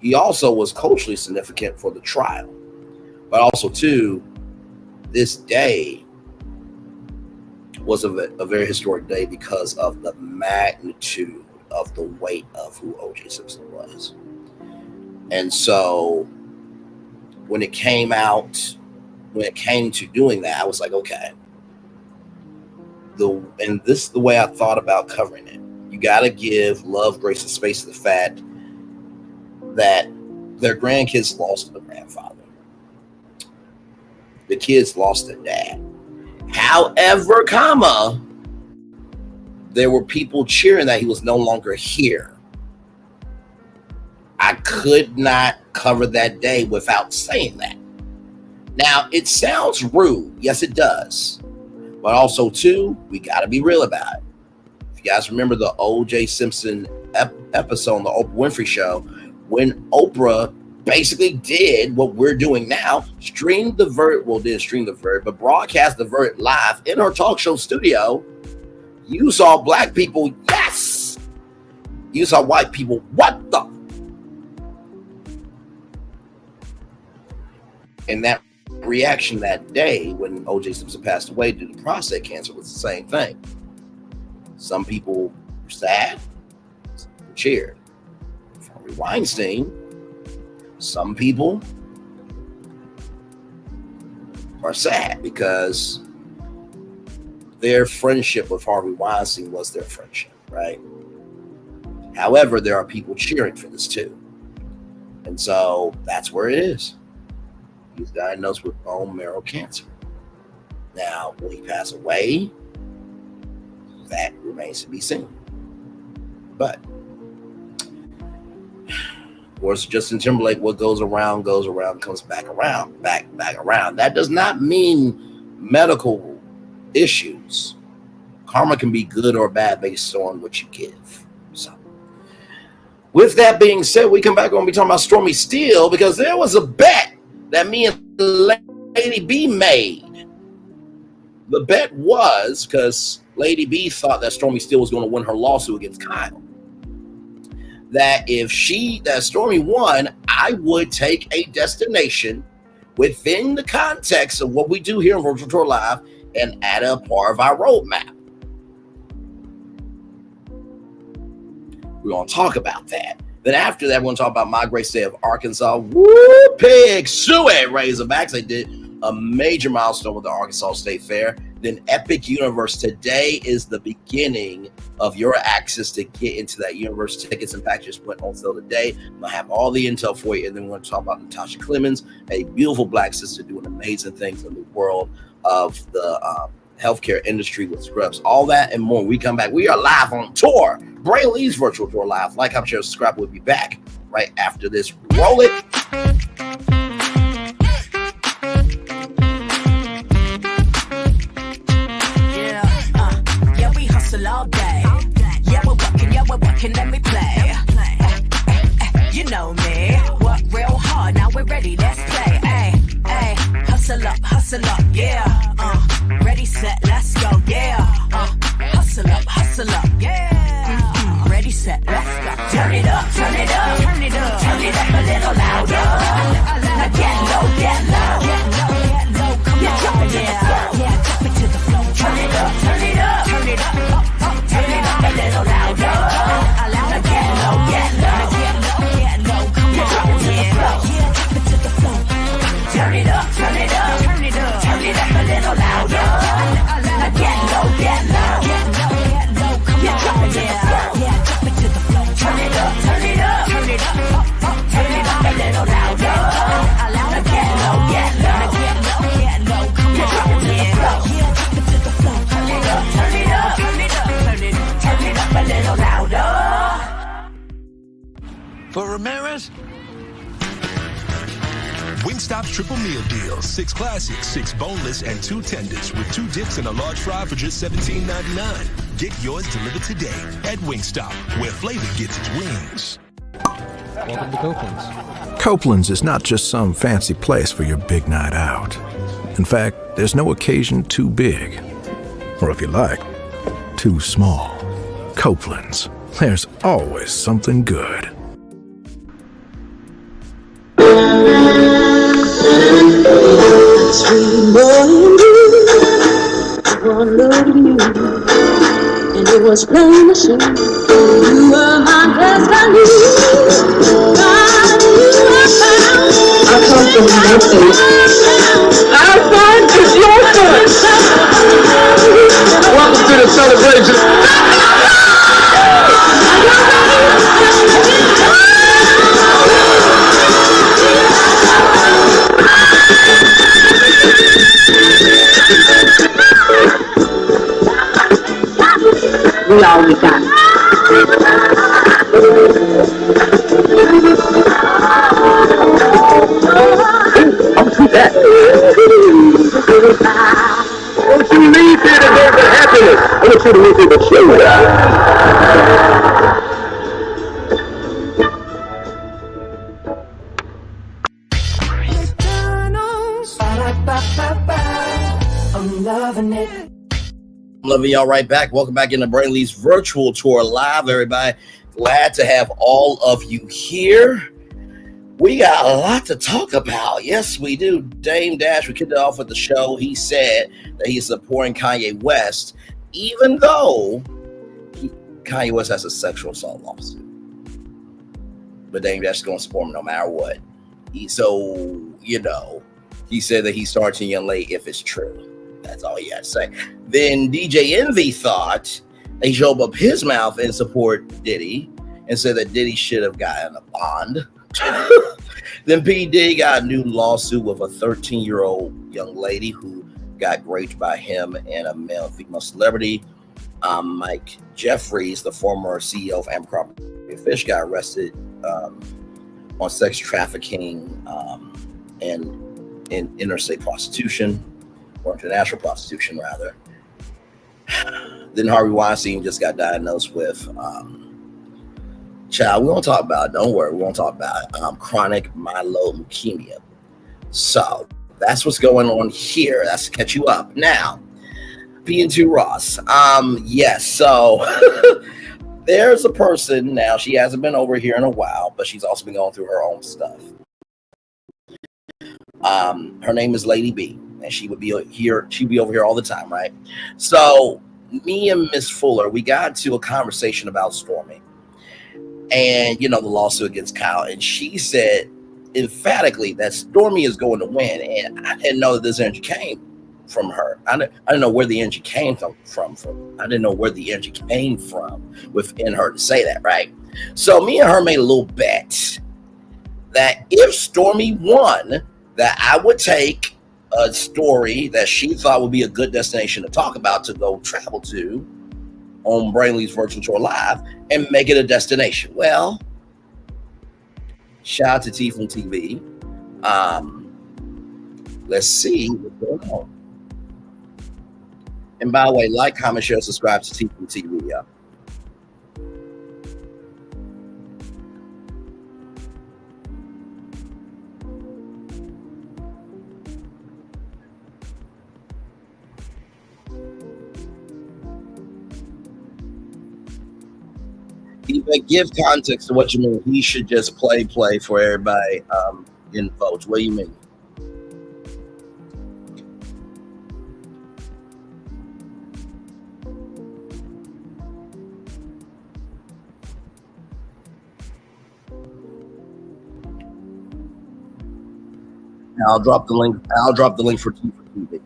He also was culturally significant for the trial. But also, too, this day was a very historic day because of the magnitude of the weight of who O.J. Simpson was. And so when it came to doing that, I was like, okay. And this is the way I thought about covering it. You got to give love, grace, and space to the fact that their grandkids lost their grandfather. The kids lost their dad. However, there were people cheering that he was no longer here. I could not cover that day without saying that. Now, it sounds rude. Yes, it does. But also, too, we got to be real about it. If you guys remember the O.J. Simpson episode on the Oprah Winfrey Show, when Oprah basically did what we're doing now, but broadcast the verdict live in her talk show studio, you saw black people, yes. You saw white people, what the? And that reaction that day when O.J. Simpson passed away due to prostate cancer was the same thing. Some people were sad, some people cheered. Harvey Weinstein, some people are sad because their friendship with Harvey Weinstein was their friendship, right? However, there are people cheering for this too. And so that's where it is. He's diagnosed with bone marrow cancer. Now, will he pass away? That remains to be seen. But, of course, Justin Timberlake, what goes around, comes back around, back around. That does not mean medical issues. Karma can be good or bad based on what you give. So, with that being said, we come back and be talking about Stormi Steele because there was a bet that me and Lady B made. The bet was because Lady B thought that Stormi Steele was going to win her lawsuit against Kyle. That if Stormi won, I would take a destination within the context of what we do here on Virtual Tour Live and add a part of our roadmap. We're going to talk about that. Then after that, we're going to talk about my great state of Arkansas. Woo, pig, sue it, Razorbacks. They did a major milestone with the Arkansas State Fair. Then Epic Universe. Today is the beginning of your access to get into that universe. Tickets and packages went on sale today. I'm going to have all the intel for you. And then we're going to talk about Natasha Clements, a beautiful black sister doing amazing things in the world of the healthcare industry with Scrubs. All that and more. We come back. We are live on tour. Brain Lee's Virtual Tour Live. Like, comment, share, subscribe. We'll be back right after this. Roll it. Yeah, we hustle all day. Yeah, we're working, let me play. You know me. Work real hard, now we're ready, let's play. Hey, hustle up, yeah. Ready, set, let's go, yeah. Hustle up, yeah. Ready, set, let's go. Turn it up, turn it up, turn it up, turn it up a little louder. Now get low, come on, yeah. Drop it to the floor. Turn it up, turn it up, turn it up, turn it up a little louder. Now get low, come on, drop it to the floor. Drop it to the floor. Turn it up, turn it up, turn it up, turn it up a little louder. Now get low, come on, drop it to the floor. Drop it to the floor. Turn it up, turn it up, turn it up, turn it up a little louder. Now get low, come on, drop it to the floor. Drop it to the floor. Turn it up, turn it up, turn it up, turn it up a little louder. For Ramirez? Wingstop's triple meal deal. 6 classics, 6 boneless, and 2 tenders with 2 dips and a large fry for just $17.99. Get yours delivered today at Wingstop, where flavor gets its wings. Welcome to Copeland's. Copeland's is not just some fancy place for your big night out. In fact, there's no occasion too big, or if you like, too small. Copeland's. There's always something good. Sweet morning dew, one look at you, and it was plain to see you were my destiny. God, you were found. I come from Memphis. Our son is your son. Welcome to the celebration. We all we got. I'll see that. Don't you leave here today with happiness. I want you to leave here with show. I'm loving it. I'm loving y'all right back. Welcome back into Brain Lee's Virtual Tour Live, everybody. Glad to have all of you here. We got a lot to talk about. Yes, we do. Dame Dash, we kicked it off with the show. He said that he's supporting Kanye West, even though Kanye West has a sexual assault lawsuit. But Dame Dash is going to support him no matter what. He said that he's starting young late if it's true. That's all he had to say. Then DJ Envy thought he showed up his mouth and support Diddy and said that Diddy should have gotten a bond. Then P Diddy got a new lawsuit with a 13-year-old young lady who got raped by him and a male female celebrity. Mike Jeffries, the former CEO of Abercrombie Fitch, got arrested on sex trafficking and in interstate prostitution, or international prostitution rather. Then Harvey Weinstein just got diagnosed with we won't talk about it, don't worry, we won't talk about it, chronic myeloid leukemia. So that's what's going on here. That's to catch you up. Now, P&2 Ross. Yes, so there's a person now, she hasn't been over here in a while, but she's also been going through her own stuff. Her name is Lady B, and she would be here, she'd be over here all the time, right? So me and Miss Fuller, we got into a conversation about Stormi and the lawsuit against Kyle, and she said emphatically that Stormi is going to win, and I didn't know that this energy came from her. I didn't know where the energy came from. I didn't know where the energy came from within her to say that, right? So me and her made a little bet that if Stormi won, that I would take a story that she thought would be a good destination to talk about to go travel to on Brainley's Virtual Tour Live and make it a destination. Well, shout out to T from TV. Let's see what's going on. And by the way, like, comment, share, subscribe to T from TV, y'all. Give context to what you mean. He should just play for everybody in votes. What do you mean? Now I'll drop the link. I'll drop the link for TV.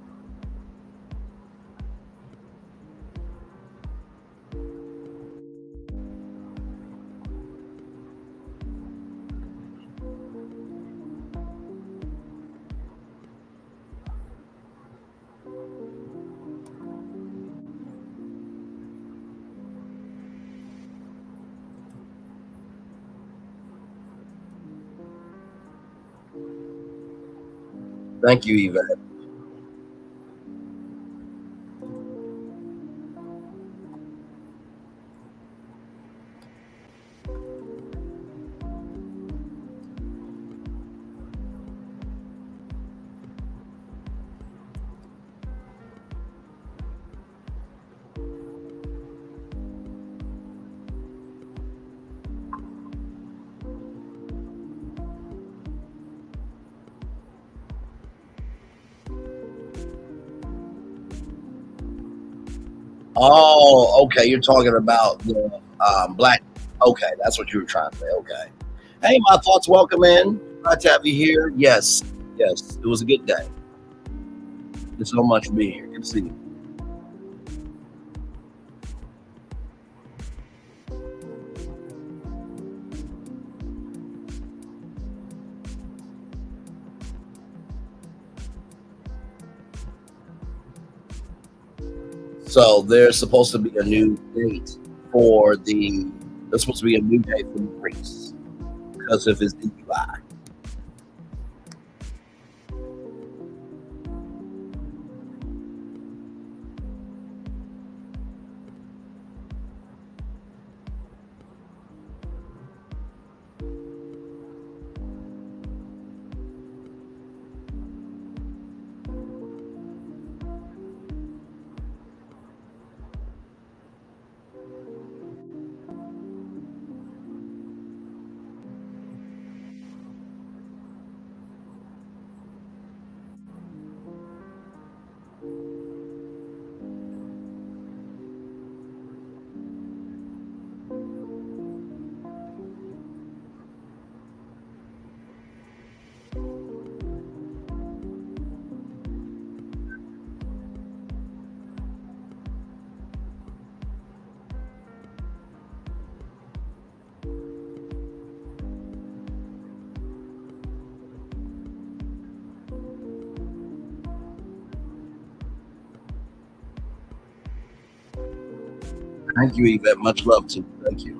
Thank you, Yvette. Oh, okay. You're talking about the black. Okay, that's what you were trying to say. Okay. Hey, my thoughts. Welcome in. Glad to have you here. Yes, it was a good day. Thanks so much for being here. Good to see you. So there's supposed to be a new date for there's supposed to be a new date for the race because of his DUI. Thank you, Yvette. Much love to you. Thank you.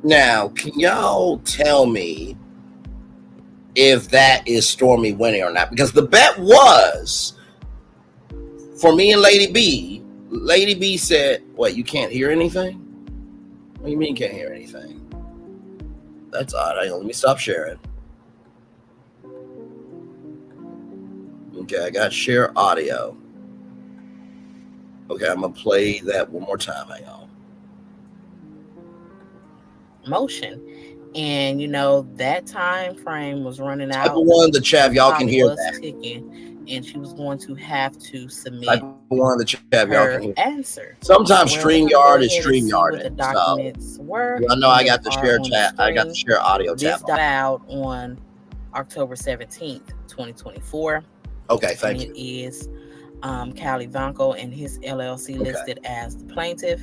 Now, can y'all tell me if that is Stormi winning or not? Because the bet was for me and Lady B. Lady B said, "What? You can't hear anything? What do you mean you can't hear anything? That's odd. Let me stop sharing." Okay, I got share audio. Okay, I'm gonna play that one more time. Hang on. Motion, and that time frame was running out. Type of one in the chat, y'all can hear that. Ticking, and she was going to have to submit Type of one in the chat, y'all can hear. Answer. Sometimes StreamYard is StreamYard. StreamYard. The documents were. I know I got the share chat. I got the share audio tab. This out on October 17th, 2024. Okay, thank you. It is Cal Ivanko and his LLC listed as the plaintiff.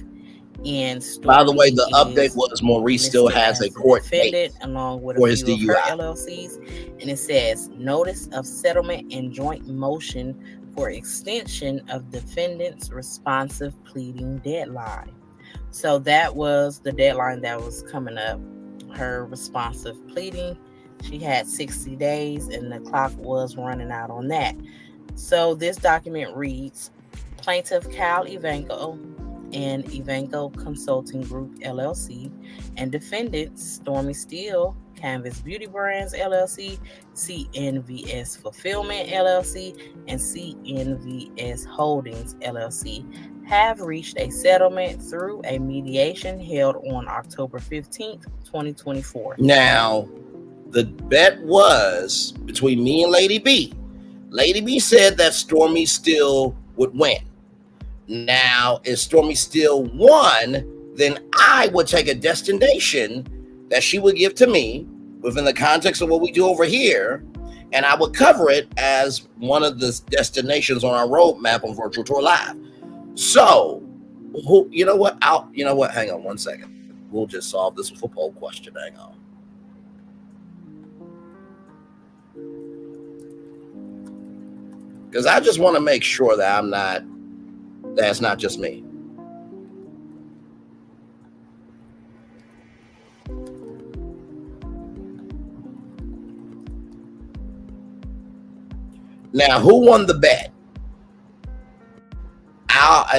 And by the way, the update was Maurice still has a court date along with for a his few of her DUI. LLCs, and it says notice of settlement and joint motion for extension of defendant's responsive pleading deadline. So that was the deadline that was coming up. Her responsive pleading, she had 60 days, and the clock was running out on that. So this document reads: Plaintiff Cal Ivanko and Ivanko Consulting Group LLC and defendants Stormi Steele, Canvas Beauty Brands LLC, CNVS Fulfillment LLC, and CNVS Holdings LLC have reached a settlement through a mediation held on October 15th, 2024. Now, the bet was between me and Lady B. Lady B said that Stormi Steele would win. Now, if Stormi Steele won, then I would take a destination that she would give to me within the context of what we do over here, and I would cover it as one of the destinations on our roadmap on Virtual Tour Live. So, you know what? Hang on one second. We'll just solve this with a poll question. Hang on. Because I just want to make sure that that's not just me. Now, who won the bet?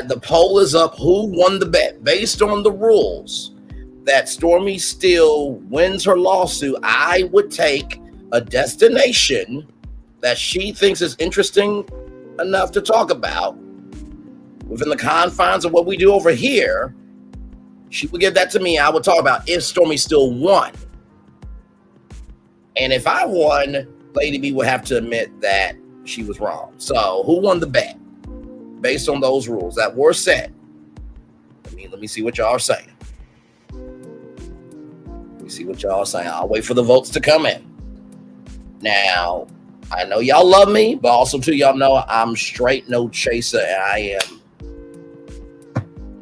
The poll is up. Who won the bet? Based on the rules that Stormi Steele wins her lawsuit, I would take a destination that she thinks is interesting enough to talk about within the confines of what we do over here. She would give that to me. I would talk about if Stormi Steele won. And if I won, Lady B would have to admit that she was wrong. So who won the bet? Based on those rules that were set. Let me see what y'all are saying. Let me see what y'all are saying. I'll wait for the votes to come in. Now, I know y'all love me, but also too, y'all know I'm straight no chaser, and I am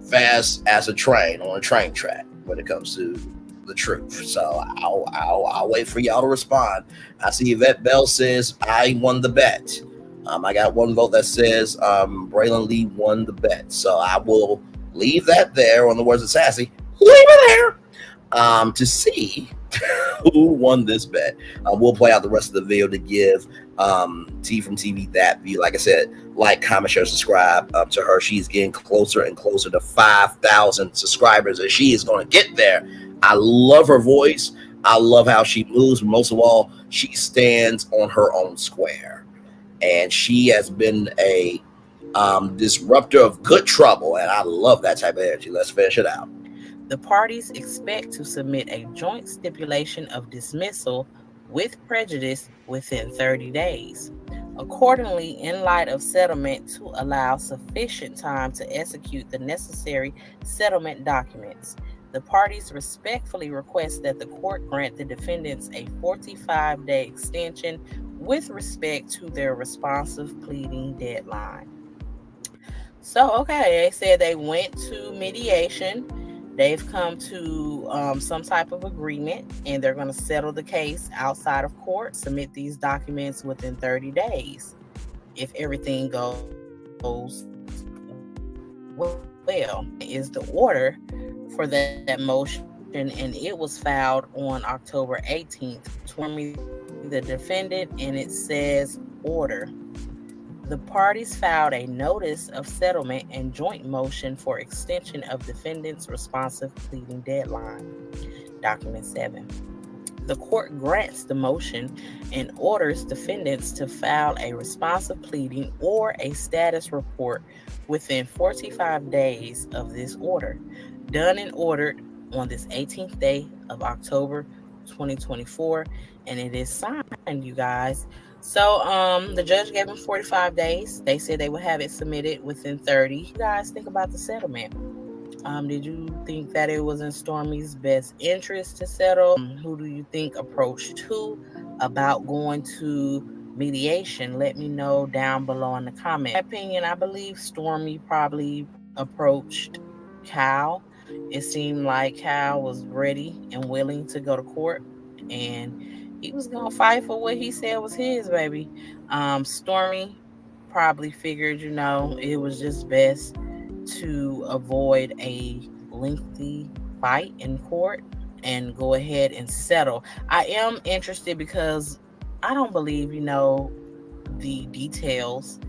fast as a train on a train track when it comes to the truth. So I'll wait for y'all to respond. I see Yvette Bell says I won the bet. I got one vote that says Braylon Lee won the bet. So I will leave that there. On the words of Sassy, leave it there to see who won this bet. We'll play out the rest of the video to give T from TV that view. Like I said, like, comment, share, subscribe to her. She's getting closer and closer to 5,000 subscribers, and she is going to get there. I love her voice. I love how she moves. But most of all, she stands on her own square, and she has been a disruptor of good trouble, and I love that type of energy. Let's finish it out. The parties expect to submit a joint stipulation of dismissal with prejudice within 30 days. Accordingly, in light of settlement to allow sufficient time to execute the necessary settlement documents, the parties respectfully request that the court grant the defendants a 45-day extension with respect to their responsive pleading deadline. So, okay, they said they went to mediation. They've come to some type of agreement, and they're going to settle the case outside of court, submit these documents within 30 days. If everything goes well, is the order for that motion, and it was filed on October 18th. Stormi, the defendant, and it says order. The parties filed a notice of settlement and joint motion for extension of defendant's responsive pleading deadline. Document 7. The court grants the motion and orders defendants to file a responsive pleading or a status report within 45 days of this order, done and ordered on this 18th day of October 2024, and it is signed, you guys. So the judge gave them 45 days. They said they would have it submitted within 30. You guys think about the settlement. Did you think that it was in Stormi's best interest to settle? Who do you think approached who about going to mediation? Let me know down below in the comment. In my opinion, I believe Stormi probably approached Cal. It seemed like Cal was ready and willing to go to court, and he was gonna fight for what he said was his, baby. Stormi probably figured, it was just best to avoid a lengthy fight in court and go ahead and settle. I am interested because I don't believe, the details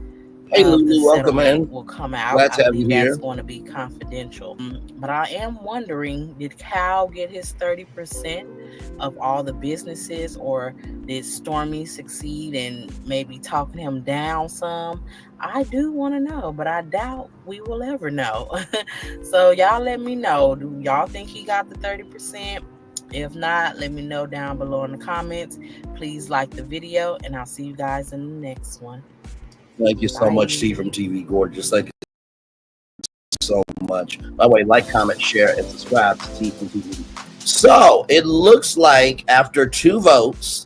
Hey, of the Lulu, welcome settlement in. will come out. Glad to I have you believe here. that's going to be confidential. But I am wondering, did Cal get his 30% of all the businesses, or did Stormi succeed in maybe talking him down some? I do want to know, but I doubt we will ever know. So y'all let me know. Do y'all think he got the 30%? If not, let me know down below in the comments. Please like the video, and I'll see you guys in the next one. Thank you so much, T from TV Gorgeous. Thank you so much. By the way, like, comment, share, and subscribe to T from TV. So it looks like after 2 votes,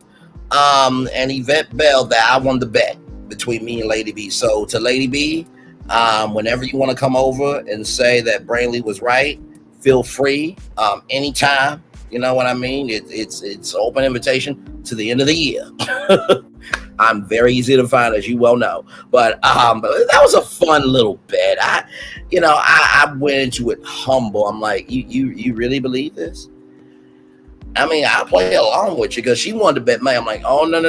and Yvette Bell, that I won the bet between me and Lady B. So to Lady B, whenever you want to come over and say that Brainley was right, feel free anytime. You know what I mean? It's an open invitation to the end of the year. I'm very easy to find, as you well know. But that was a fun little bet. I went into it humble. I'm like, you really believe this? I mean, I'll play along with you because she wanted to bet me. I'm like, oh no.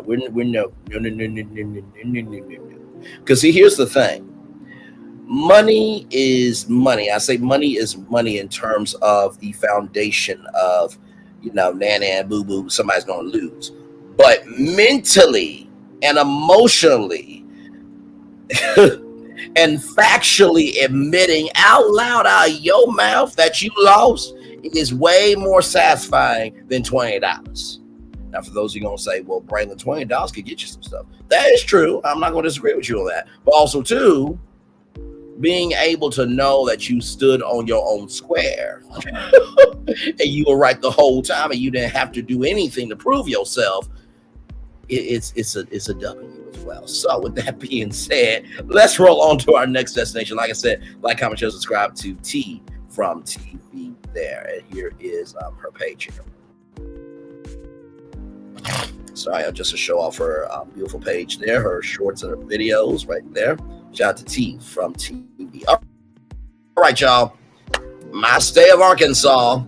We're no. Because see, here's the thing. Money is money. I say money is money in terms of the foundation of, nana and boo boo, somebody's gonna lose. But mentally and emotionally and factually admitting out loud out of your mouth that you lost, it is way more satisfying than $20. Now, for those of you going to say, well, Braylon, $20 could get you some stuff. That is true. I'm not going to disagree with you on that. But also, too, being able to know that you stood on your own square and you were right the whole time and you didn't have to do anything to prove yourself, it's a W as well. So with that being said, let's roll on to our next destination. Like I said, like, comment, share, subscribe to T from TV there. And here is her page here. Sorry, just to show off her beautiful page there, her shorts and her videos right there. Shout out to T from TV. All right, y'all. My state of Arkansas,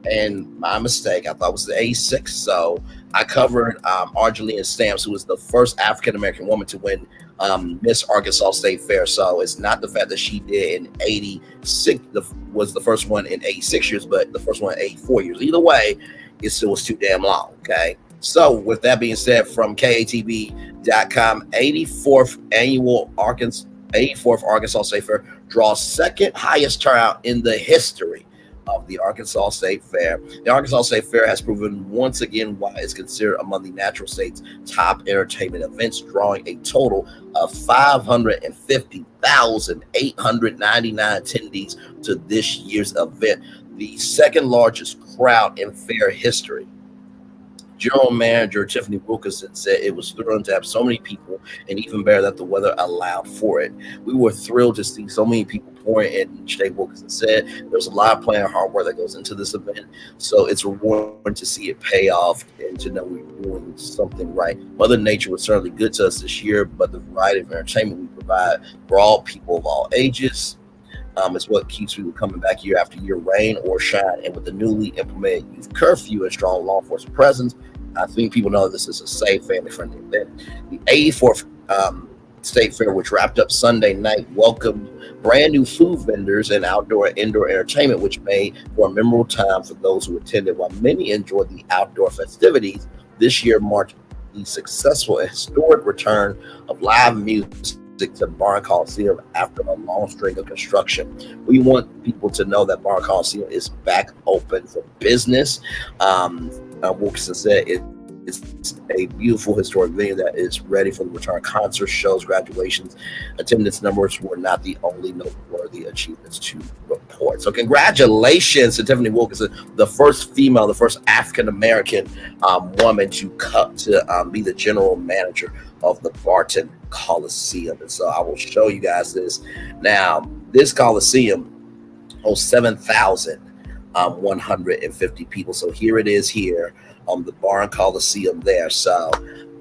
and my mistake, I thought it was the A6. So I covered Argelina Stamps, who was the first African-American woman to win Miss Arkansas State Fair. So it's not the fact that she did in 86, was the first one in 86 years, but the first one in 84 years. Either way, it still was too damn long, okay? So with that being said, from KATV.com, 84th Arkansas State Fair draws second highest turnout in the history of the Arkansas State Fair. The Arkansas State Fair has proven once again why it's considered among the natural state's top entertainment events, drawing a total of 550,899 attendees to this year's event, the second largest crowd in fair history. General Manager Tiffany Wilkinson said it was thrilling to have so many people, and even better that the weather allowed for it. We were thrilled to see so many people pouring in each day. Wilkinson said there's a lot of planning and hard work that goes into this event, so it's rewarding to see it pay off and to know we're doing something right. Mother Nature was certainly good to us this year, but the variety of entertainment we provide for all people of all ages is what keeps people coming back year after year, rain or shine. And with the newly implemented youth curfew and strong law enforcement presence, I think people know this is a safe, family-friendly event. The 84th State Fair, which wrapped up Sunday night, welcomed brand new food vendors and outdoor and indoor entertainment, which made for a memorable time for those who attended. While many enjoyed the outdoor festivities, this year marked the successful and historic return of live music to Barn Coliseum after a long string of construction. We want people to know that Barn Coliseum is back open for business. Wilkinson said it's a beautiful historic venue that is ready for the return. Concerts, shows, graduations. Attendance numbers were not the only noteworthy achievements to report. So congratulations to Tiffany Wilkinson, the first female, the first African-American woman to be the general manager of the Barton Coliseum. And so I will show you guys this. Now, this Coliseum hosts 7,150 people. So here it is here on the Barn Coliseum there. So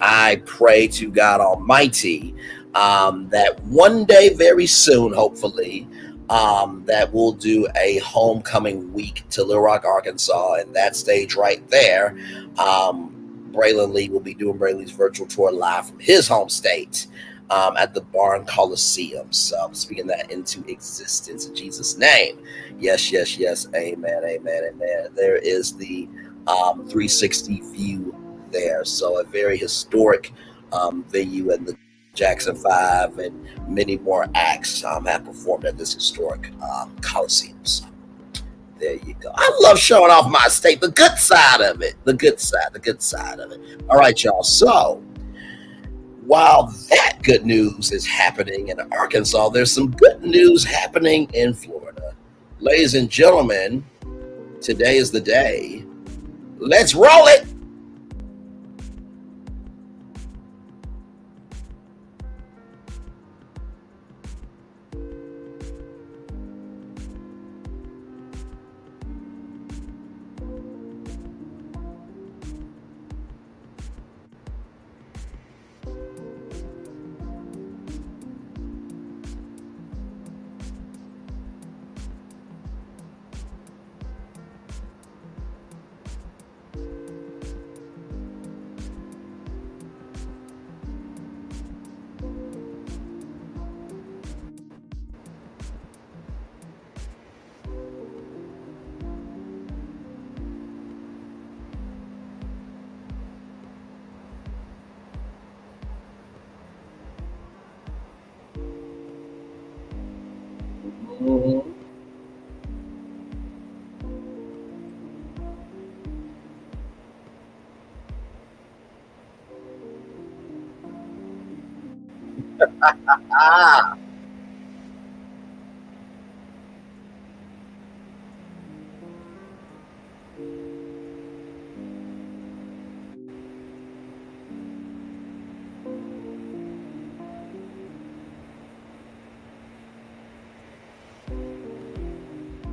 I pray to God Almighty that one day, very soon, hopefully, that we'll do a homecoming week to Little Rock, Arkansas, and that stage right there. Braylon Lee will be doing Braylon Lee's virtual tour live from his home state at the Barn Coliseum. So I'm speaking that into existence in Jesus' name. Yes, yes, yes. Amen, amen, amen. There is the 360 view there. So a very historic venue, and the Jackson 5 and many more acts have performed at this historic Coliseum. So there you go. I love showing off my state, the good side of it. The good side of it. All right, y'all. So while that good news is happening in Arkansas, there's some good news happening in Florida. Ladies and gentlemen, today is the day. Let's roll it.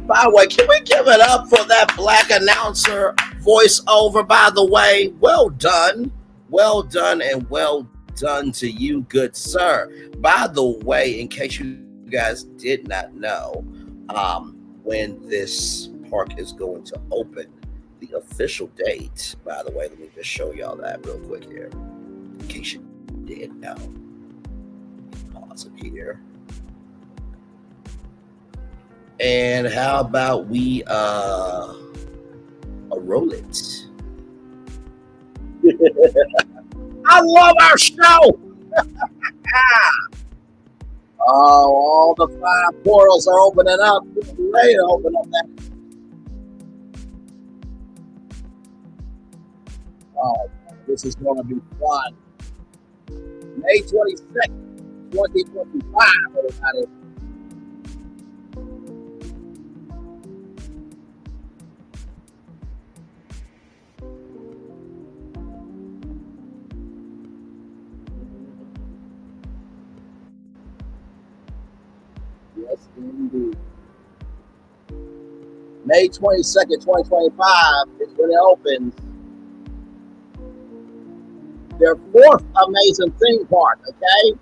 By the way, can we give it up for that black announcer voiceover, by the way? Well done, and well done to you, good sir. By the way, in case you guys did not know, when this park is going to open, the official date, by the way, let me just show y'all that real quick here, in case you did know. Pause it here. And how about we roll it? I love our show. Oh, all the 5 portals are opening up. Get ready to open up that. Oh, this is going to be fun. May 22nd, 2025, everybody. Yes, indeed. May 22nd, 2025 is when it opens. Their 4th amazing theme park, okay?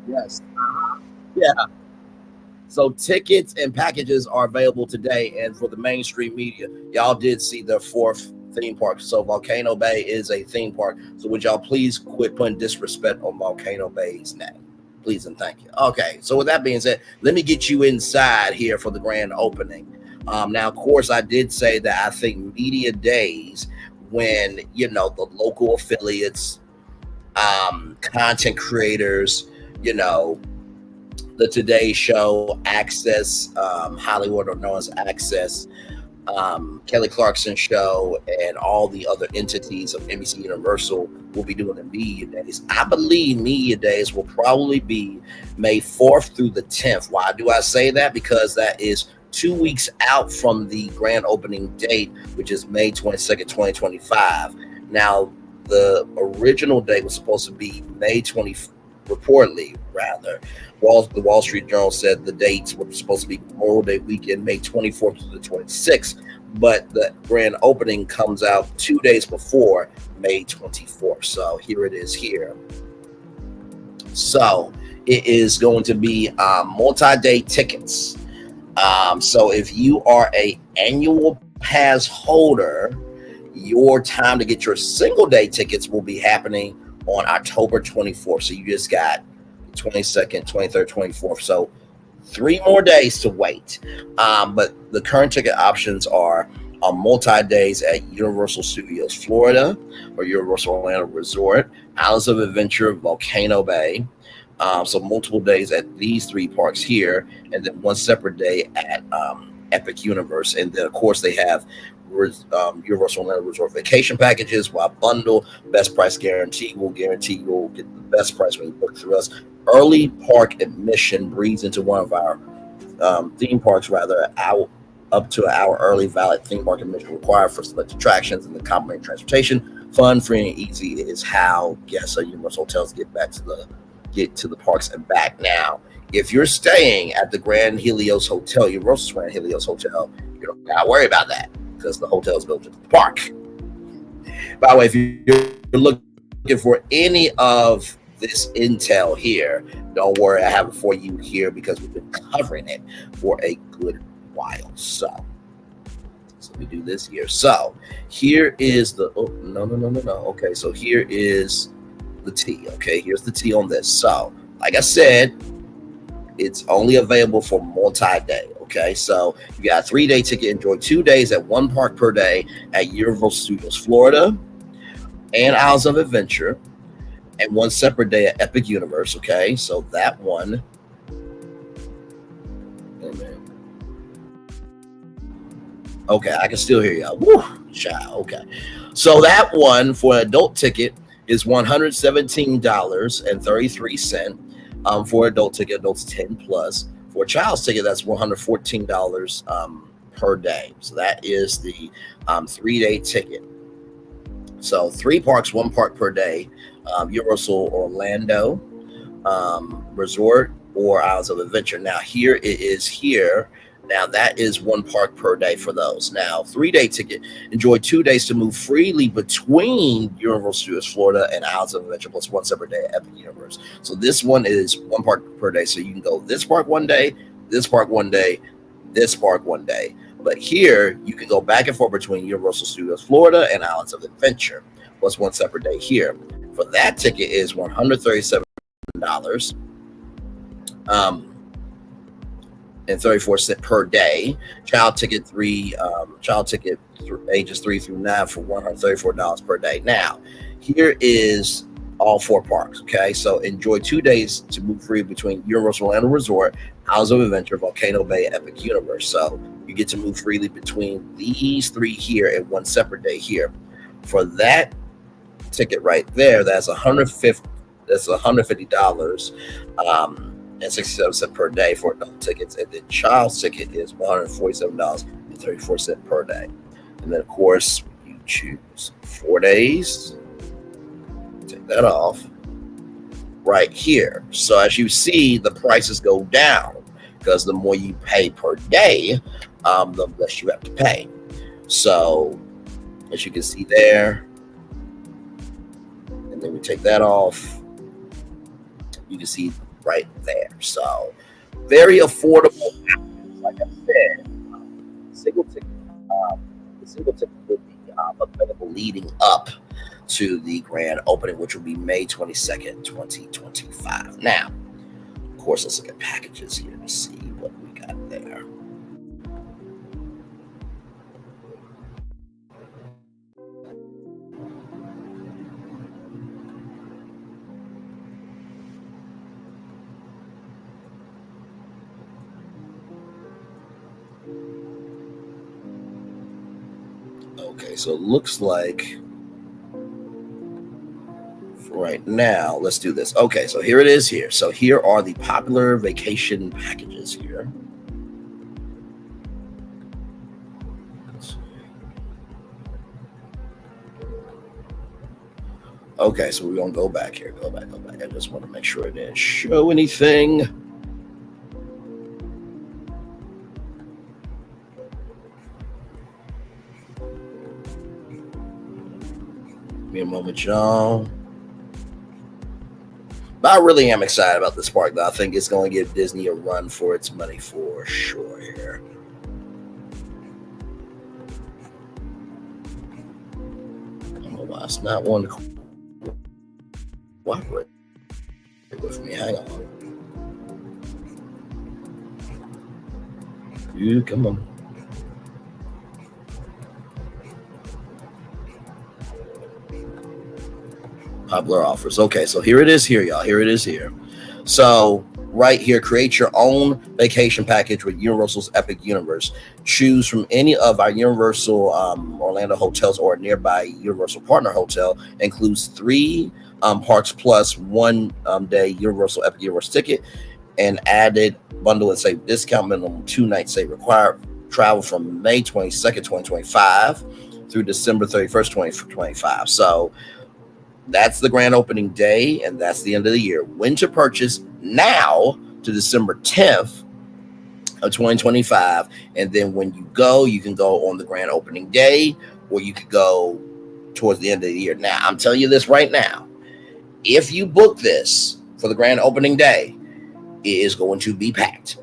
Yes. Yeah. So tickets and packages are available today, and for the mainstream media, y'all did see the 4th theme park. So Volcano Bay is a theme park. So would y'all please quit putting disrespect on Volcano Bay's name? Please and thank you. Okay, so with that being said, let me get you inside here for the grand opening. Now, of course, I did say that I think media days, when, you know, the local affiliates, content creators, you know, the Today Show, Access, Hollywood, or known as Access, Kelly Clarkson Show, and all the other entities of NBC Universal will be doing the media days. I believe media days will probably be May 4th through the 10th. Why do I say that? Because that is 2 weeks out from the grand opening date, which is May 22nd, 2025. Now, the original date was supposed to be May 20th, reportedly, rather. The Wall Street Journal said the dates were supposed to be Memorial Day weekend, May 24th to the 26th, but the grand opening comes out 2 days before May 24th. So here it is here. So it is going to be multi-day tickets. So if you are a annual pass holder, your time to get your single day tickets will be happening on October 24th. So you just got 22nd, 23rd, 24th. So 3 more days to wait. But the current ticket options are multi-days at Universal Studios Florida or Universal Orlando Resort, Islands of Adventure, Volcano Bay. So multiple days at these 3 parks here, and then 1 separate day at Epic Universe. And then, of course, they have Universal Orlando Resort vacation packages, while bundle, best price guarantee. We'll guarantee you'll get the best price when you book through us. Early park admission breeds into one of our theme parks, rather, up to an hour early. Valid theme park admission required for select attractions and the complimentary transportation. Fun, free, and easy is how guests at Universal hotels get to the parks and back. Now, if you're staying at the Grand Helios Hotel, Universal's Grand Helios Hotel, you don't gotta worry about that because the hotel is built into the park. By the way, if you're looking for any of this intel here, don't worry, I have it for you here because we've been covering it for a good while. So let me do this here. So here is the no. Okay, so here is the T. Okay, here's the T on this. So like I said, it's only available for multi-day. Okay, so you got a 3-day ticket. Enjoy 2 days at 1 park per day at Universal Studios Florida and Islands of Adventure, and 1 separate day at Epic Universe. Okay, so that one. Okay, I can still hear y'all. Woo, child. Okay, so that one for an adult ticket is $117.33. For adult ticket, adults 10 plus. For a child's ticket, that's $114 per day. So that is the 3-day ticket. So 3 parks, 1 park per day. Universal Orlando Resort or Islands of Adventure. Now here it is here. Now that is 1 park per day for those. Now 3-day ticket, enjoy 2 days to move freely between Universal Studios Florida and Islands of Adventure, plus 1 separate day at Epic Universe. So this one is 1 park per day. So you can go this park 1 day, this park 1 day, this park 1 day. But here you can go back and forth between Universal Studios Florida and Islands of Adventure, plus 1 separate day here. For that ticket is $137. $134 per day. Child ticket ages 3 through 9 for $134 per day. Now, here is all 4 parks. Okay, so enjoy 2 days to move free between Universal Orlando Resort, Islands of Adventure, Volcano Bay, and Epic Universe. So you get to move freely between these 3 here and 1 separate day here. For that ticket right there, that's $150. That's $150 and 67 cents per day for adult tickets, and the child's ticket is $147.34 per day. And then, of course, you choose 4 days. Take that off right here. So as you see, the prices go down because the more you pay per day, the less you have to pay. So as you can see there, and then we take that off. You can see right there. So very affordable. Like I said, the single ticket will be available leading up to the grand opening, which will be May 22nd, 2025. Now, of course, let's look at packages here to see what we got there. Okay, so it looks like right now, let's do this. Okay, so here it is here. So here are the popular vacation packages here. Okay, so we're gonna go back here. Go back. I just want to make sure it didn't show anything. Give me a moment, y'all. But I really am excited about this park, though. I think it's going to give Disney a run for its money for sure here. I don't know why it's not one to cooperate with me. Hang on. You come on. Popular offers. Okay, so here it is here, y'all. Here it is here. So right here, create your own vacation package with Universal's Epic Universe. Choose from any of our Universal Orlando hotels or nearby Universal Partner Hotel. Includes 3 parks plus 1 day Universal Epic Universe ticket and added bundle and save discount. Minimum 2 nights stay required. Travel from May 22nd, 2025 through December 31st, 2025. So that's the grand opening day, and that's the end of the year. When to purchase now to December 10th of 2025, and then when you can go on the grand opening day, or you could go towards the end of the year. Now, I'm telling you this right now. If you book this for the grand opening day, it is going to be packed.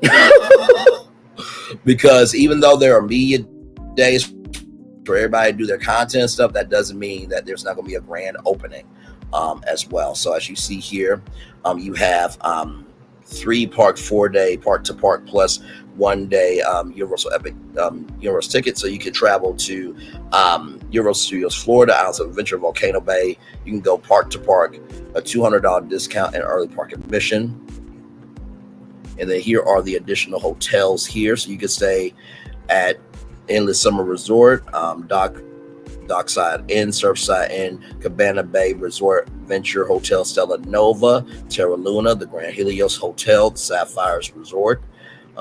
Because even though there are media days for everybody to do their content and stuff, that doesn't mean that there's not going to be a grand opening as well. So as you see here, you have 3 park, 4-day park to park plus 1 day Universal Epic Universe ticket. So you can travel to Universal Studios Florida, Islands of Adventure, Volcano Bay. You can go park to park, a $200 discount and early park admission. And then here are the additional hotels here. So you can stay at Endless Summer Resort, Dockside Inn, Surfside Inn, Cabana Bay Resort, Venture Hotel, Stella Nova, Terra Luna, the Grand Helios Hotel, the Sapphires Resort,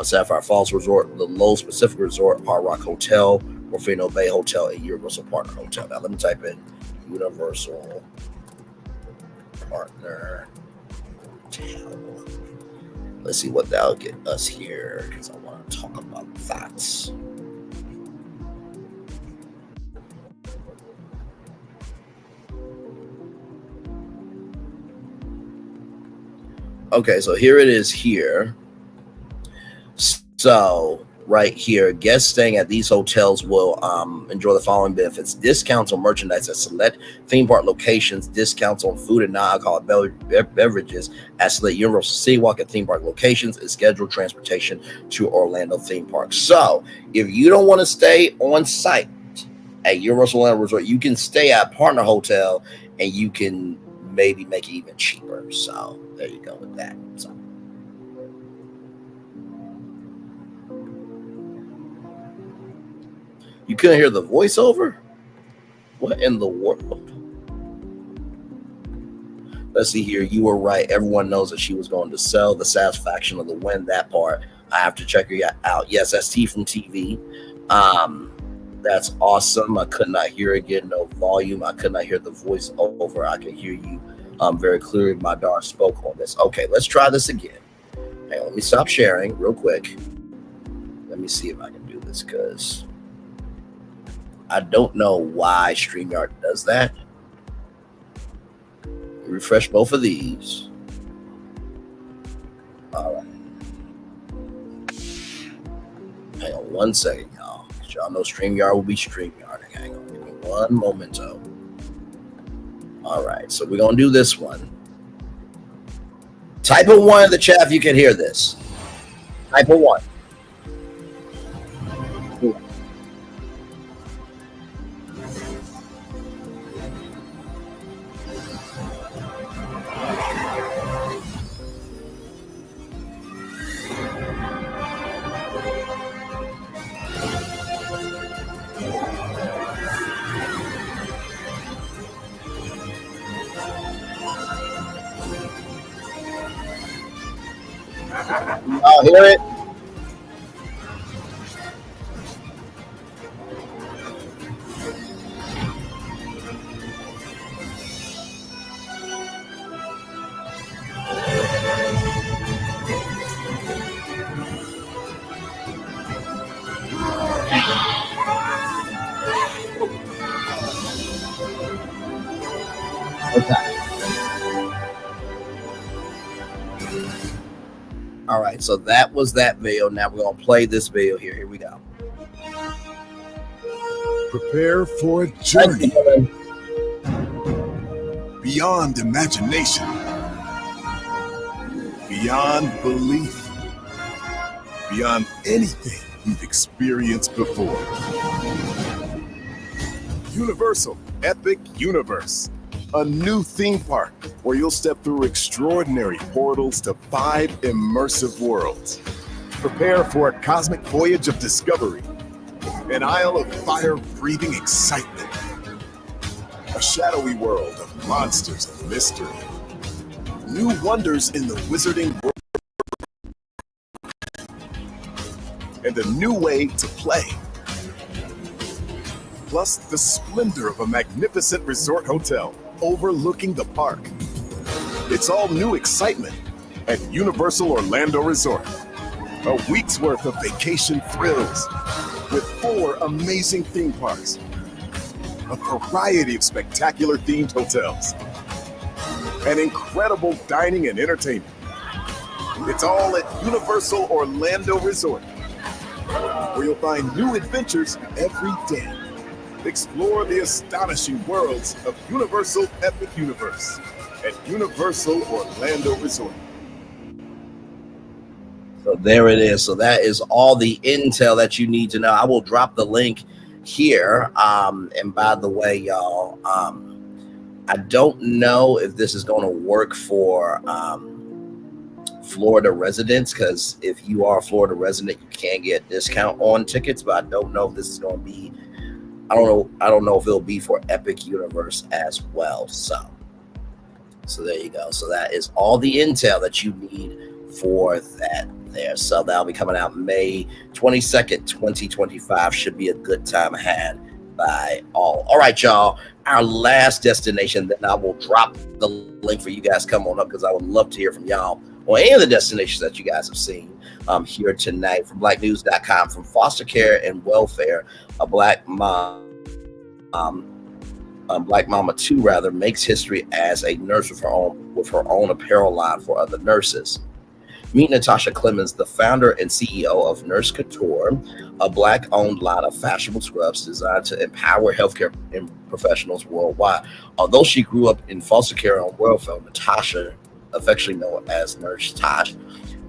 Sapphire Falls Resort, the Lowe's Pacific Resort, Hard Rock Hotel, Morfino Bay Hotel, and Universal Partner Hotel. Now let me type in Universal Partner Hotel. Let's see what that'll get us here, because I want to talk about that. Okay, so here it is here. So right here. Guests staying at these hotels will enjoy the following benefits: discounts on merchandise at select theme park locations, discounts on food and non-alcoholic beverages at select Universal City Walk and theme park locations, and scheduled transportation to Orlando theme park. So if you don't want to stay on site at Universal Orlando Resort, you can stay at partner hotel and you can maybe make it even cheaper. So there you go with that. So you couldn't hear the voiceover? What in the world? Let's see here. You were right. Everyone knows that she was going to sell. The satisfaction of the win. That part, I have to check her out. Yes, that's T from TV. That's awesome. I could not hear again. No volume. I could not hear the voiceover. I can hear you very clearly. My daughter spoke on this. Okay, let's try this again. Hey, let me stop sharing real quick. Let me see if I can do this because I don't know why StreamYard does that. Refresh both of these. All right. Hang on one second, y'all. Y'all know StreamYard will be StreamYard. Hang on. Give me one momento. All right. So we're going to do this one. Type of 1 in the chat if you can hear this. Type of 1. Y'all hear it? All right, so that was that video. Now we're going to play this video here. Here we go. Prepare for a journey beyond imagination, beyond belief, beyond anything you've experienced before. Universal Epic Universe, a new theme park where you'll step through extraordinary portals to 5 immersive worlds. Prepare for a cosmic voyage of discovery, an isle of fire-breathing excitement, a shadowy world of monsters and mystery, new wonders in the wizarding world, and a new way to play. Plus the splendor of a magnificent resort hotel overlooking the park. It's all new excitement at Universal Orlando Resort. A week's worth of vacation thrills with 4 amazing theme parks, a variety of spectacular themed hotels, and incredible dining and entertainment. It's all at Universal Orlando Resort, where you'll find new adventures every day. Explore the astonishing worlds of Universal Epic Universe at Universal Orlando Resort. So there it is. So that is all the intel that you need to know. I will drop the link here. And by the way, y'all, I don't know if this is going to work for Florida residents, because if you are a Florida resident, you can get a discount on tickets, but I don't know if this is going to be, I don't know if it'll be for Epic Universe as well. So there you go. So that is all the intel that you need for that there. So that'll be coming out May 22nd, 2025. Should be a good time had by all. All right, y'all. Our last destination, then I will drop the link for you guys. Come on up, because I would love to hear from y'all on any of the destinations that you guys have seen here tonight. From blacknews.com, from foster care and welfare, a black mom, Black Mama 2 rather, makes history as a nurse with her own apparel line for other nurses. Meet Natasha Clements, the founder and CEO of Nurse Couture, a Black-owned line of fashionable scrubs designed to empower healthcare professionals worldwide. Although she grew up in foster care on welfare, Natasha, affectionately known as Nurse Tosh,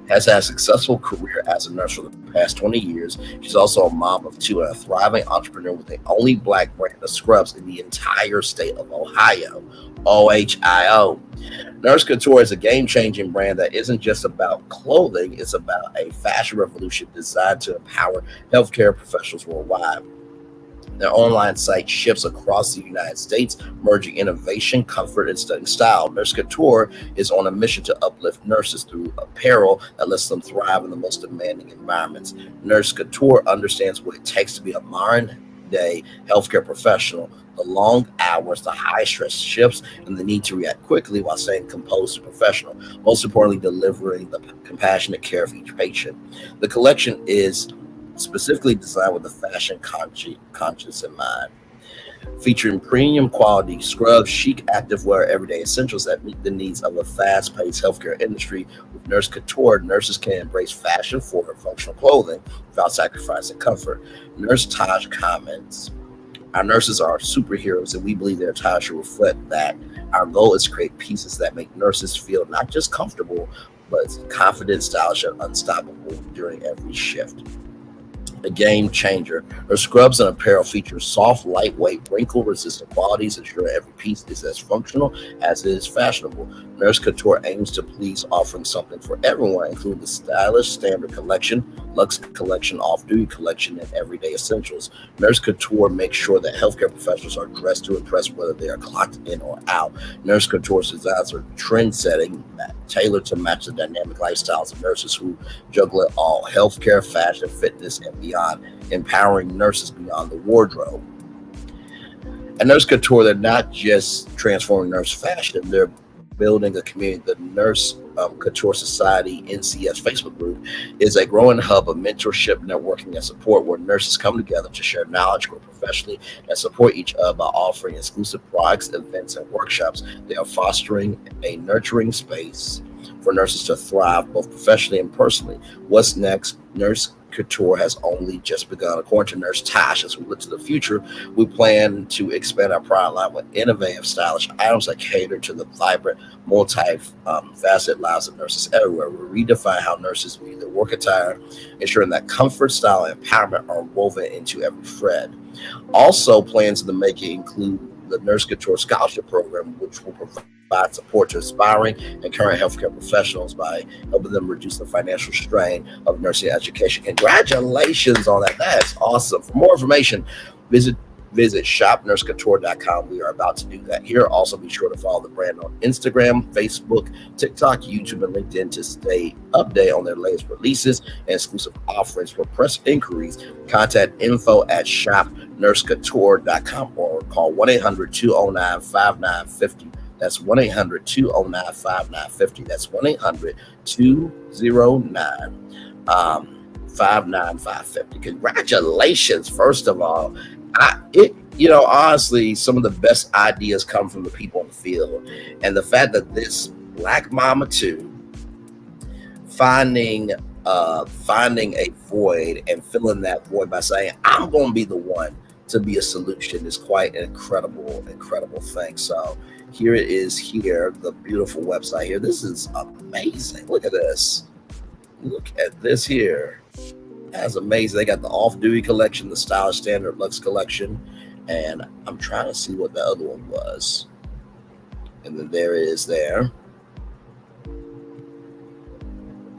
has had a successful career as a nurse for the past 20 years. She's also a mom of two and a thriving entrepreneur with the only Black brand of scrubs in the entire state of Ohio, OHIO. Nurse Couture is a game-changing brand that isn't just about clothing, it's about a fashion revolution designed to empower healthcare professionals worldwide. Their online site ships across the United States, merging innovation, comfort, and stunning style. Nurse Couture is on a mission to uplift nurses through apparel that lets them thrive in the most demanding environments. Nurse Couture understands what it takes to be a modern-day healthcare professional: the long hours, the high-stress shifts, and the need to react quickly while staying composed and professional. Most importantly, delivering the compassionate care of each patient. The collection is specifically designed with the fashion conscious in mind, featuring premium quality scrubs, chic activewear, everyday essentials that meet the needs of a fast-paced healthcare industry. With Nurse Couture, nurses can embrace fashion-forward functional clothing without sacrificing comfort. Nurse Taj comments, "Our nurses are superheroes, and we believe their attire should reflect that. Our goal is to create pieces that make nurses feel not just comfortable, but confident, stylish, and unstoppable during every shift." A game changer. Her scrubs and apparel feature soft, lightweight, wrinkle-resistant qualities, ensuring every piece is as functional as it is fashionable. Nurse Couture aims to please, offering something for everyone, including the stylish standard collection, luxe collection, off-duty collection, and everyday essentials. Nurse Couture makes sure that healthcare professionals are dressed to impress, whether they are clocked in or out. Nurse Couture's designs are trend-setting, tailored to match the dynamic lifestyles of nurses who juggle it all: healthcare, fashion, fitness, and beyond, empowering nurses beyond the wardrobe. At Nurse Couture, they're not just transforming nurse fashion, they're building a community. The Nurse Couture Society NCS Facebook group is a growing hub of mentorship, networking, and support where nurses come together to share knowledge, grow professionally, and support each other by offering exclusive products, events, and workshops. They are fostering a nurturing space for nurses to thrive both professionally and personally. What's next? Nurse Couture has only just begun. According to Nurse Tosh, as we look to the future, we plan to expand our product line with innovative, stylish items that cater to the vibrant, multi-faceted lives of nurses everywhere. We redefine how nurses view their work attire, ensuring that comfort, style, and empowerment are woven into every thread. Also, plans in the making include the Nurse Couture Scholarship Program, which will provide support to aspiring and current healthcare professionals by helping them reduce the financial strain of nursing education. Congratulations on that. That's awesome. For more information, visit shopnursecouture.com. We are about to do that here. Also, be sure to follow the brand on Instagram, Facebook, TikTok, YouTube, and LinkedIn to stay updated on their latest releases and exclusive offerings. For press inquiries, contact info@shopnursecouture.com or call 1-800-209-5950. That's 1-800-209-5950. That's 1-800-209-5950. Congratulations, first of all. Honestly, some of the best ideas come from the people in the field. And the fact that this Black mama too, finding a void and filling that void by saying, I'm going to be the one to be a solution, is quite an incredible thing. So here it is here, the beautiful website here. This is amazing. Look at this. Look at this here. That's amazing. They got the off-duty collection, the stylish standard luxe collection, and I'm trying to see what the other one was. And then there it is there.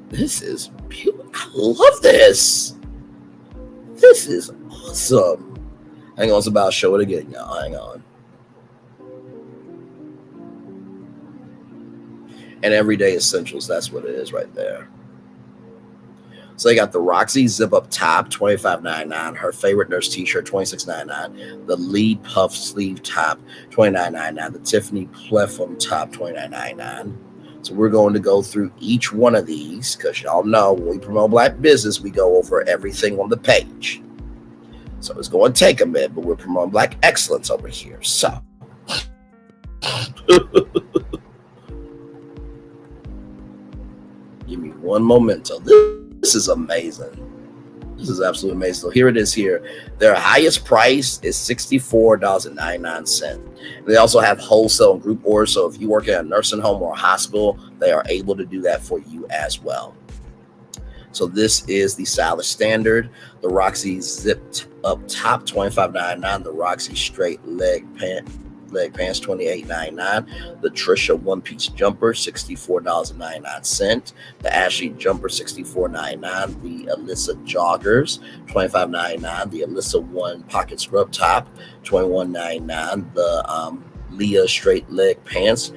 This is beautiful. I love this. This is awesome. Hang on, it's about to show it again, y'all. Hang on. And everyday essentials, that's what it is right there. So they got the Roxy zip-up top, $25.99. Her favorite nurse t-shirt, $26.99. The lead puff sleeve top, $29.99. The Tiffany Plethrum top, $29.99. So we're going to go through each one of these because y'all know when we promote Black business, we go over everything on the page. So it's going to take a minute, but we're promoting Black excellence over here. So give me One memento. This is amazing. This is absolutely amazing. So here it is here. Their highest price is $64.99. They also have wholesale and group orders. So if you work at a nursing home or a hospital, they are able to do that for you as well. So this is the Stylish Standard. The Roxy zipped up top, $25.99. The Roxy straight leg pants, $28.99. The Trisha one-piece jumper, $64.99. The Ashley jumper, $64.99. The Alyssa joggers, $25.99. The Alyssa one pocket scrub top, $21.99. The Leah straight leg pants,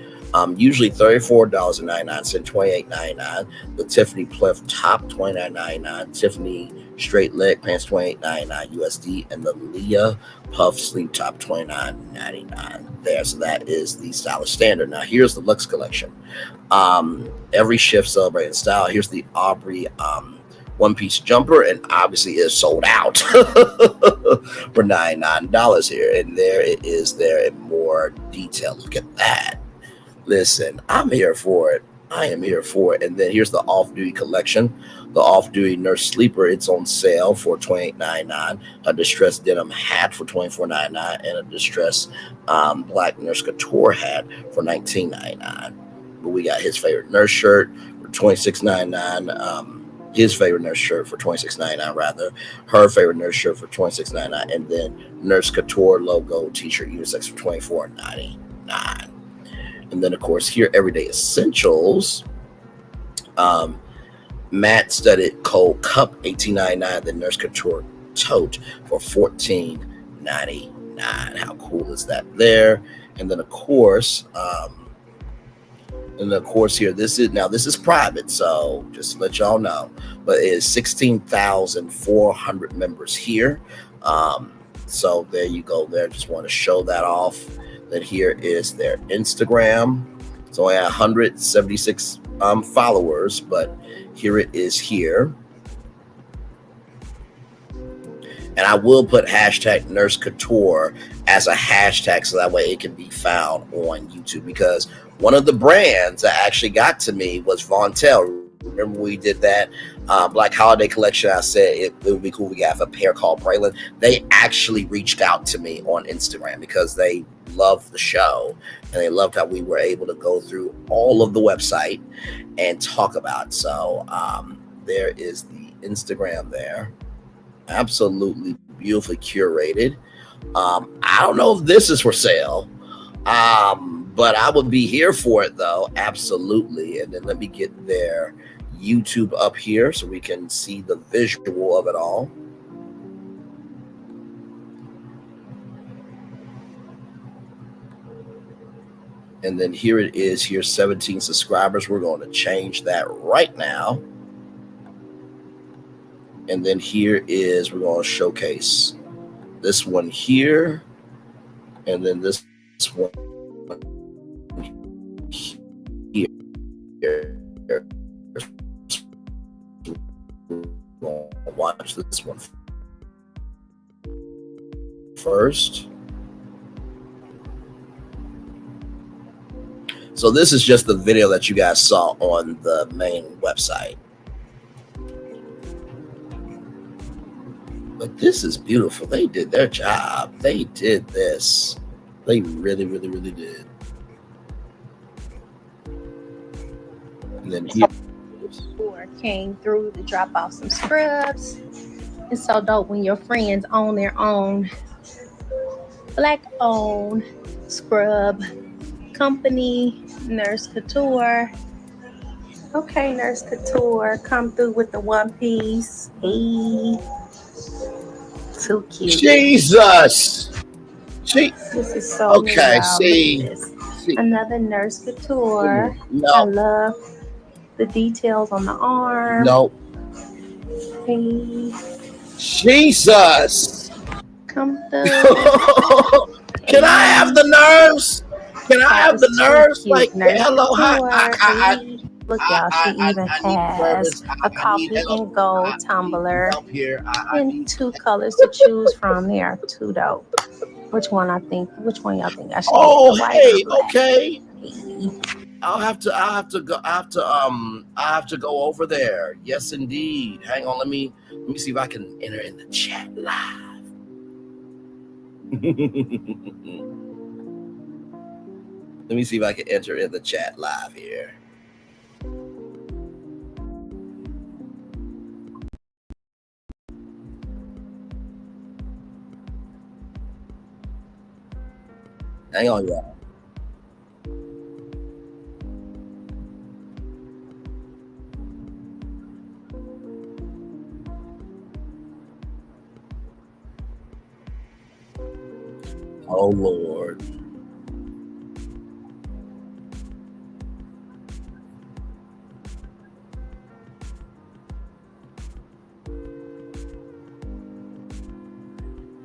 usually $34.99, $28.99. The Tiffany Pliff top, $29.99. Tiffany straight leg pants, $28.99 USD, and the Leah puff sleeve top, $29.99 there. So that is the Stylish Standard. Now here's the Luxe collection. Every shift celebrating style. Here's the Aubrey one-piece jumper, and obviously is sold out for $99 here. And there it is there in more detail. Look at that. Listen, I'm here for it. I am here for it. And then here's the off-duty collection. The off-duty nurse sleeper, it's on sale for $28.99. A distressed denim hat for $24.99, and a distressed black nurse couture hat for $19.99. But we got his favorite nurse shirt for $26.99. His favorite nurse shirt for $26.99 rather. Her favorite nurse shirt for $26.99, and then nurse couture logo t-shirt unisex for $24.99. And then, of course, here, everyday essentials. Matte studded cold cup, $18.99. The Nurse Couture tote for $14.99. How cool is that there? And then, of course, here, this is private, so just to let y'all know. But it is 16,400 members here. So there you go there. Just want to show that off. Then here is their Instagram. It's only 176 followers, but here it is here. And I will put hashtag Nurse Couture as a hashtag so that way it can be found on YouTube, because one of the brands that actually got to me was Martel. Remember we did that Black Holiday collection? I said it would be cool. We got a pair called Braylon. They actually reached out to me on Instagram because they loved the show and they loved how we were able to go through all of the website and talk about it. So there is the Instagram there. Absolutely beautifully curated. I don't know if this is for sale, but I would be here for it though. Absolutely. And then let me get their YouTube up here so we can see the visual of it all. And then here it is, here's 17 subscribers. We're going to change that right now. And then here is, we're going to showcase this one here. And then this one here. We're going to watch this one first. So this is just the video that you guys saw on the main website. But this is beautiful. They did their job. They did this. They really, really, really did. And then here came through to drop off some scrubs. It's so dope when your friends own their own black-owned scrub company. Nurse Couture. Okay, Nurse Couture, come through with the one piece. Hey, too cute. Jesus. This is so okay. See, another Nurse Couture. No. I love the details on the arm. Nope. Hey. Jesus. Come through. Can I have the nerves? Can I have the nerves? Like, hello, hi. Look, y'all, she even has a coffee and gold tumbler and two colors to choose from. They are too dope. Which one y'all think I should get? Oh, hey, okay. I'll have to go over there. Yes, indeed. Hang on, let me see if I can enter in the chat live. Let me see if I can enter in the chat live here. Hang on, y'all. Oh, Lord.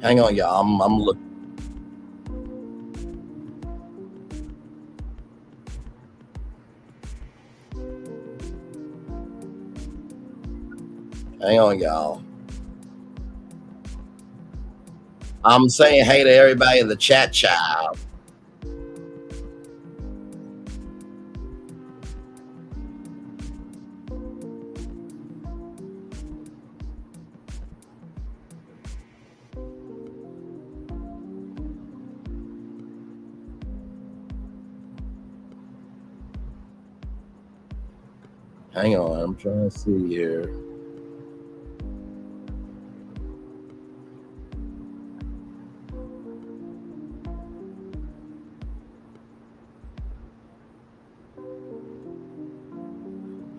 Hang on, y'all. I'm looking. Hang on, y'all. I'm saying hey to everybody in the chat, child. Hang on, I'm trying to see here.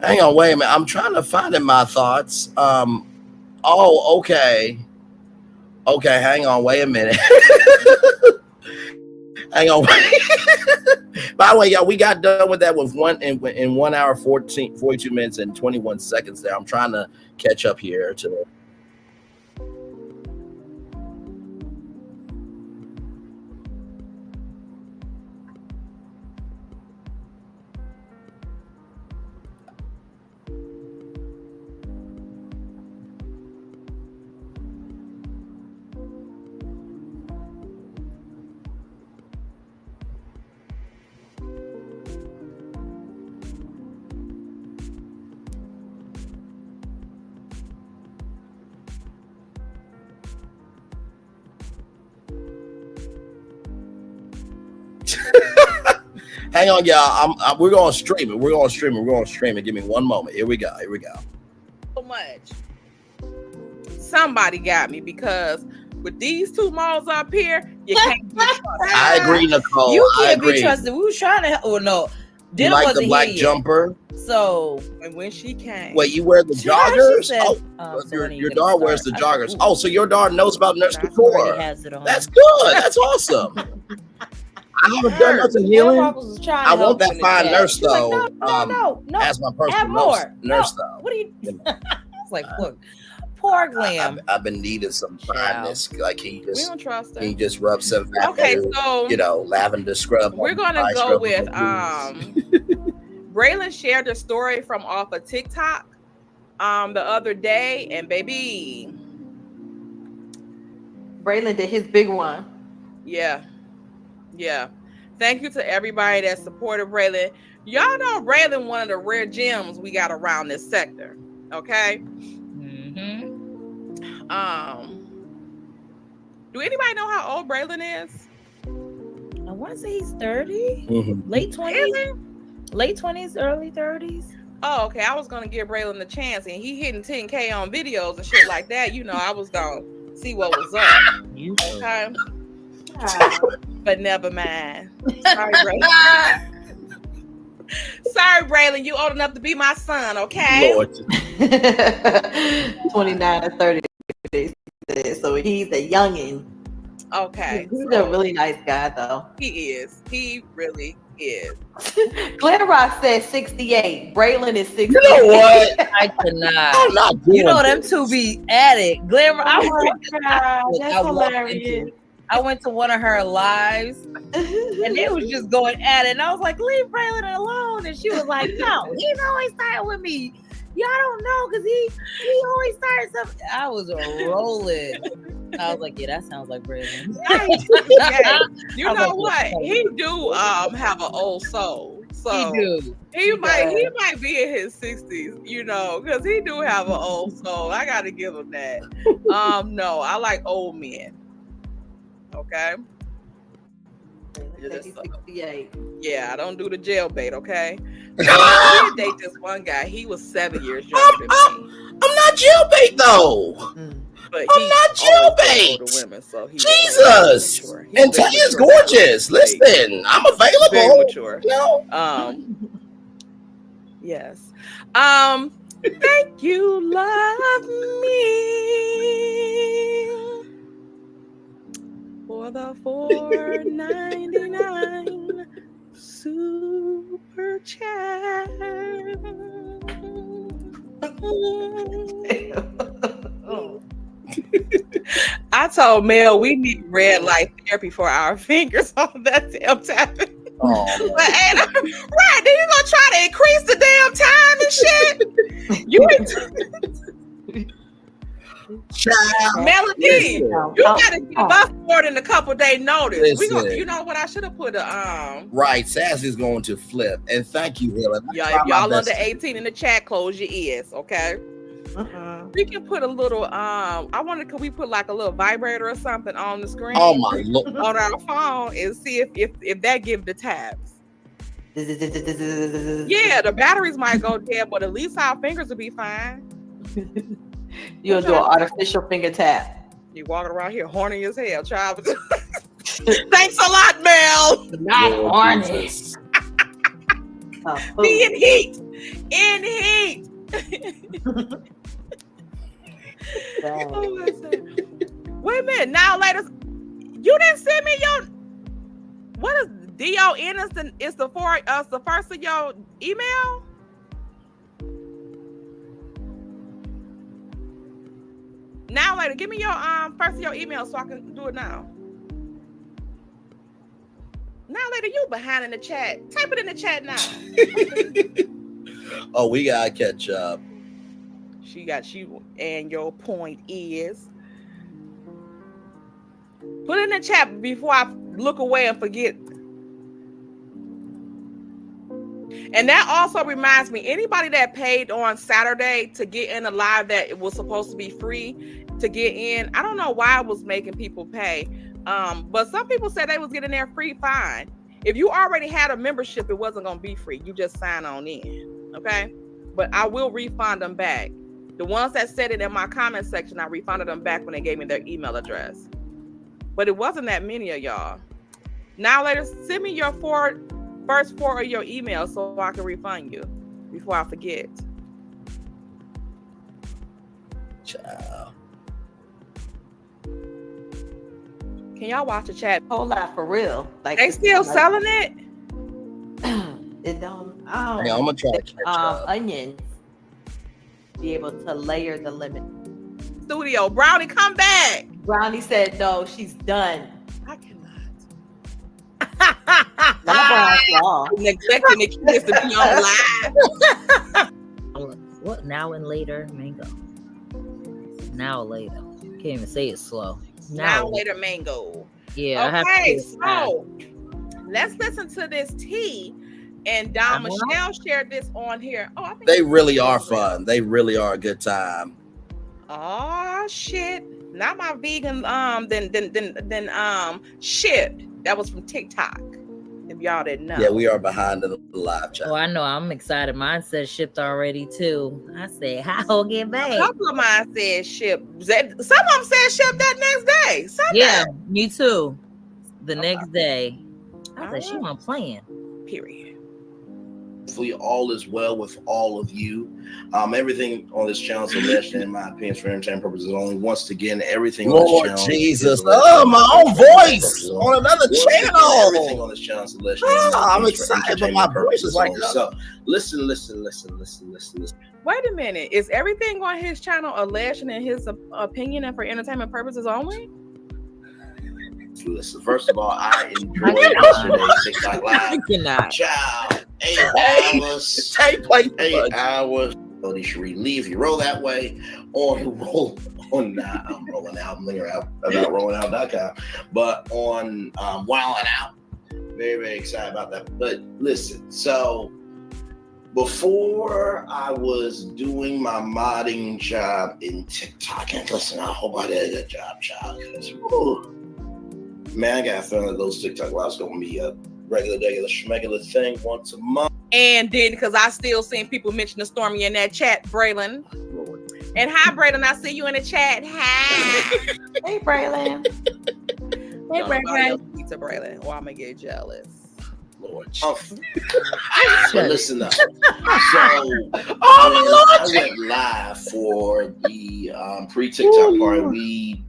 Hang on, wait a minute. I'm trying to find in my thoughts. Oh, okay. Okay, hang on, wait a minute. Hang on. By the way, y'all, we got done with that with in 1 hour, 42 minutes and 21 seconds there. I'm trying to catch up here to hang on, y'all. We're going to stream it. We're going to stream it. Give me one moment. Here we go. So much. Somebody got me because with these two malls up here, you can't be trusted. I agree, Nicole. You can't be trusted. We was trying to. Oh no, you like the black jumper? So and when she came, wait, you wear the joggers? Said, your daughter wears the joggers. Oh, so your daughter knows about Nurse Couture. That's good. That's awesome. I haven't done nothing healing. I want that fine nurse though. No. As my personal nurse though. What are you? It's like, look, poor Glam. I've been needing some fineness. Like we don't trust her. He just rubs some. Okay, so lavender scrub. We're gonna go with Braylon shared a story from off of TikTok the other day, and baby, Braylon did his big one. Yeah. Thank you to everybody that supported Braylon. Y'all know Braylon one of the rare gems we got around this sector. Okay. Mm-hmm. Do anybody know how old Braylon is? I want to say he's 30, Mm-hmm. late 20s, early 30s. Oh, okay. I was gonna give Braylon a chance, and he hitting 10K on videos and shit like that. You know, I was gonna see what was up. Okay. But never mind. Sorry, Braylon. Sorry, Braylon. You old enough to be my son, okay? Lord. 29 or 30. So he's a youngin'. Okay. He's a really nice guy, though. He is. He really is. Glen Rock said 68. Braylon is 68. You know what? I cannot. I'm not doing You know them this. two be at it. Glam. God, that's hilarious. I went to one of her lives and they was just going at it. And I was like, leave Braylon alone. And she was like, no, he's always starting with me. Y'all don't know because he always starts something. I was rolling. I was like, yeah, that sounds like Braylon. You know what? He do have an old soul. So he might be in his 60s, you know, because he do have an old soul. I gotta give him that. No, I like old men. Okay. 68. Yeah, I don't do the jailbait, okay? I did date this one guy. He was 7 years younger than me. I'm not jailbait though. But I'm not jailbait. Women, so Jesus. And Tanya's gorgeous. Listen, I'm available. Very mature. No. Yes. Thank you, love me for the $4.99 super chat. I told Mel we need red light therapy for our fingers on that damn tapping. Oh, but right, then you gonna try to increase the damn time and shit. You Melody, you gotta give us more than a couple day notice. You know what? I should have put a Right, Sassy's going to flip, and thank you, Helen. Yeah, if y'all under 18 in the chat, close your ears, okay? We can put a little could we put like a little vibrator or something on the screen? Oh my Lord. On our phone and see if that give the taps. Yeah, the batteries might go dead, but at least our fingers will be fine. You'll do an artificial finger tap. You walking around here horny as hell, child. Thanks a lot, Mel. Not horny. Be in heat. In heat. Wait a minute. Now later, you didn't send me your what is DON is the first of your email? Now later, give me your first of your email so I can do it now. Now later, you behind in the chat. Type it in the chat now. Oh, we gotta catch up. She got you, and your point is put it in the chat before I look away and forget. And that also reminds me, anybody that paid on Saturday to get in a live that it was supposed to be free to get in, I don't know why it was making people pay. But some people said they was getting there free, fine. If you already had a membership, it wasn't going to be free. You just sign on in, okay? But I will refund them back. The ones that said it in my comment section, I refunded them back when they gave me their email address. But it wasn't that many of y'all. Now later, send me your first four of your emails so I can refund you before I forget. Ciao. Can y'all watch the chat? Whole lot for real. Like they still selling it? It don't. Yeah, I'm gonna try to catch up. Onions. Be able to layer the lemon. Studio Brownie, come back. Brownie said no, she's done. I cannot. Neglecting the kids to be on live. What now and later, mango? Now later. Can't even say it slow. Now later, mango. Yeah. Okay, so let's listen to this tea. And Don Michelle shared this on here. Oh, I think they really are fun. They really are a good time. Oh shit! Not my vegan. Shit. That was from TikTok. If y'all didn't know. Yeah, we are behind in the live chat. Oh, I know. I'm excited. Mine said shipped already too. I said, how get back? A couple of mine said shipped. Some of them said shipped that next day. Sunday. Yeah, me too. The next day. I said, she wasn't playing. Period. Hopefully all is well with all of you. Everything on this channel is alleged, in my opinion, for entertainment purposes only. Once again, everything on this channel. Jesus. Oh, my own voice on another channel. Everything on this channel is alleged. I'm excited, but my voice is like this. So listen. Wait a minute. Is everything on his channel alleged in his opinion and for entertainment purposes only? Listen, first of all, I enjoyed yesterday's TikTok live. Child, 8 hours. 8 hours. Oh, you should leave. You roll that way, or you roll on. I'm rolling out. I'm thinking about rollingout.com, but on Wild and Out. Very, very excited about that. But listen, so before I was doing my modding job in TikTok, and listen, I hope I did a good job, child. Man, I got a feeling that those TikTok lives gonna be a regular schmegular thing once a month. And then, because I still seen people mention the Stormi in that chat, Braylon. And hi, Braylon. I see you in the chat. Hi. Hey, Braylon. Hey, Braylon. Pizza Braylon. Or I'm gonna get jealous. Lord. But listen up. So I went live for the pre-TikTok party. We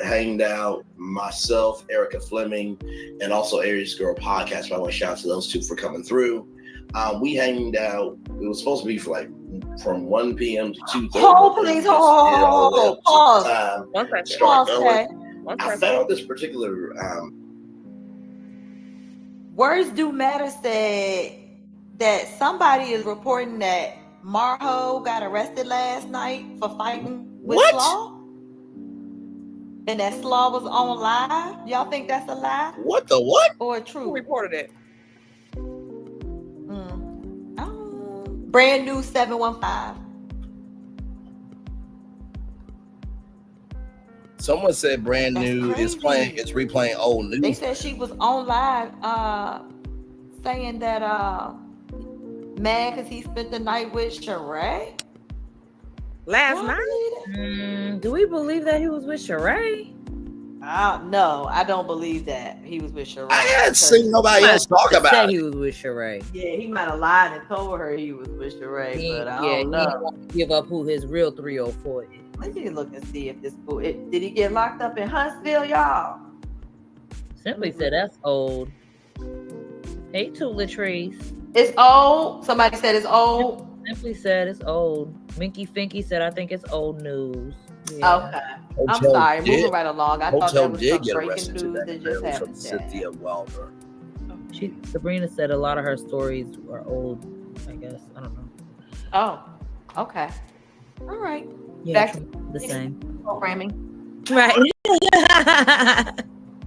hanged out, myself, Erica Fleming, and also Aries Girl Podcast. By the way, shout out to those two for coming through. We hanged out. It was supposed to be for like from 1 p.m. to 2:30. Pause. I found this particular Words Do Matter said that somebody is reporting that Marho got arrested last night for fighting with Slaw. And that Slaw was on live. Y'all think that's a lie? What the what? Or true? Who reported it? Brand New 715. Someone said Brand New is replaying old news. They said she was on live saying that mad because he spent the night with Sheree. Last night? Do we believe that he was with Sheree? No, I don't believe that he was with Sheree. I hadn't seen nobody else talk about it. He was with Sheree. Yeah, he might have lied and told her he was with Sheree, but I don't know. He didn't want to give up who his real 304 is. Let me look and see if this fool. Did he get locked up in Huntsville, y'all? Simply said that's old. Hey, two Latrice. It's old. Somebody said it's old. Simply said it's old. Minky Finky said I think it's old news. Yeah. Okay. I'm sorry. Moving right along. I thought that was some breaking news that just happened. From Cynthia Wilder. Sabrina said a lot of her stories are old. I guess I don't know. Oh, okay. All right. Yeah, the same programming. Right.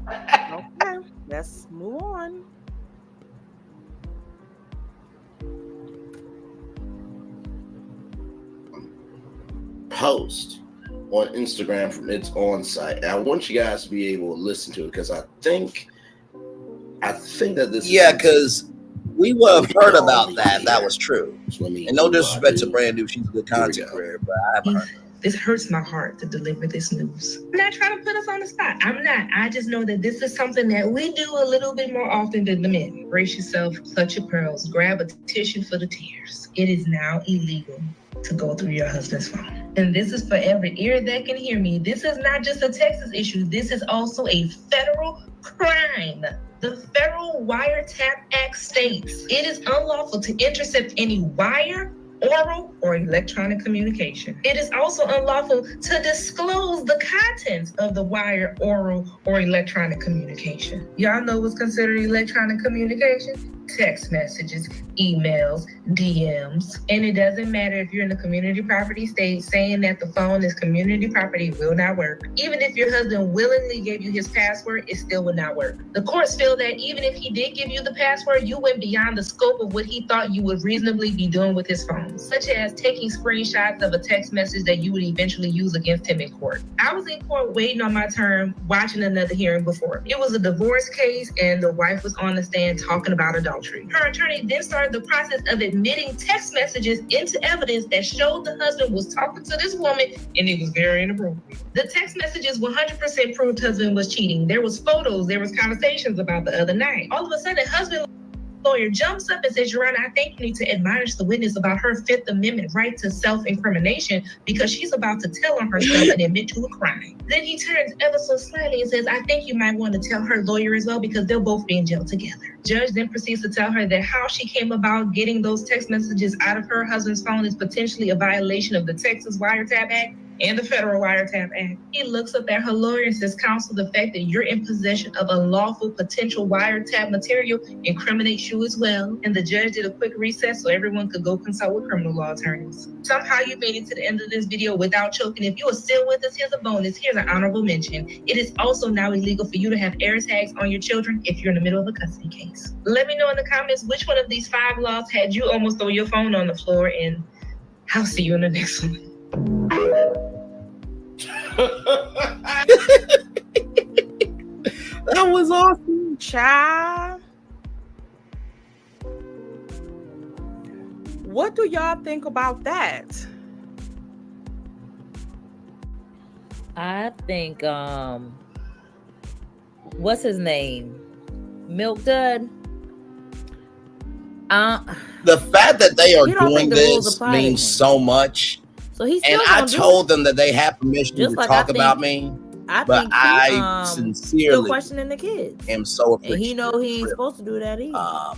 Okay, let's move on. Post on Instagram from its on site. And I want you guys to be able to listen to it because I think that this is because we would have heard about that. That was true. And no disrespect to Brand New, she's a good content creator, but I haven't heard. This hurts my heart to deliver this news. I'm not trying to put us on the spot. I'm not. I just know that this is something that we do a little bit more often than the men. Brace yourself, clutch your pearls, grab a tissue for the tears. It is now illegal to go through your husband's phone. And this is for every ear that can hear me. This is not just a Texas issue. This is also a federal crime. The Federal Wiretap Act states it is unlawful to intercept any wire, oral, or electronic communication. It is also unlawful to disclose the contents of the wire, oral, or electronic communication. Y'all know what's considered electronic communication? Text messages, emails, DMs. And it doesn't matter if you're in the community property state, saying that the phone is community property will not work. Even if your husband willingly gave you his password, it still would not work. The courts feel that even if he did give you the password, you went beyond the scope of what he thought you would reasonably be doing with his phone, such as taking screenshots of a text message that you would eventually use against him in court. I was in court waiting on my turn, watching another hearing before. It was a divorce case and the wife was on the stand talking about adultery. Her attorney then started the process of admitting text messages into evidence that showed the husband was talking to this woman and it was very inappropriate. The text messages 100% proved husband was cheating. There was photos, there was conversations about the other night. All of a sudden, husband lawyer jumps up and says, Your Honor, I think you need to admonish the witness about her Fifth Amendment right to self-incrimination because she's about to tell on herself and admit to a crime. Then he turns ever so slightly and says, I think you might want to tell her lawyer as well because they'll both be in jail together. Judge then proceeds to tell her that how she came about getting those text messages out of her husband's phone is potentially a violation of the Texas Wiretap Act and the Federal Wiretap Act. He looks up at her lawyer and says, counsel, the fact that you're in possession of unlawful potential wiretap material incriminates you as well. And the judge did a quick recess so everyone could go consult with criminal law attorneys. Somehow you made it to the end of this video without choking. If you are still with us, here's a bonus. Here's an honorable mention. It is also now illegal for you to have air tags on your children if you're in the middle of a custody case. Let me know in the comments which one of these 5 laws had you almost throw your phone on the floor, and I'll see you in the next one. That was awesome, child. What do y'all think about that? I think what's his name? Milk Dud. The fact that they are doing this means so much. So he's and I told them that they have permission to talk about me. But I sincerely still questioning the kids. Am so appreciative. And he know he ain't supposed to do that either.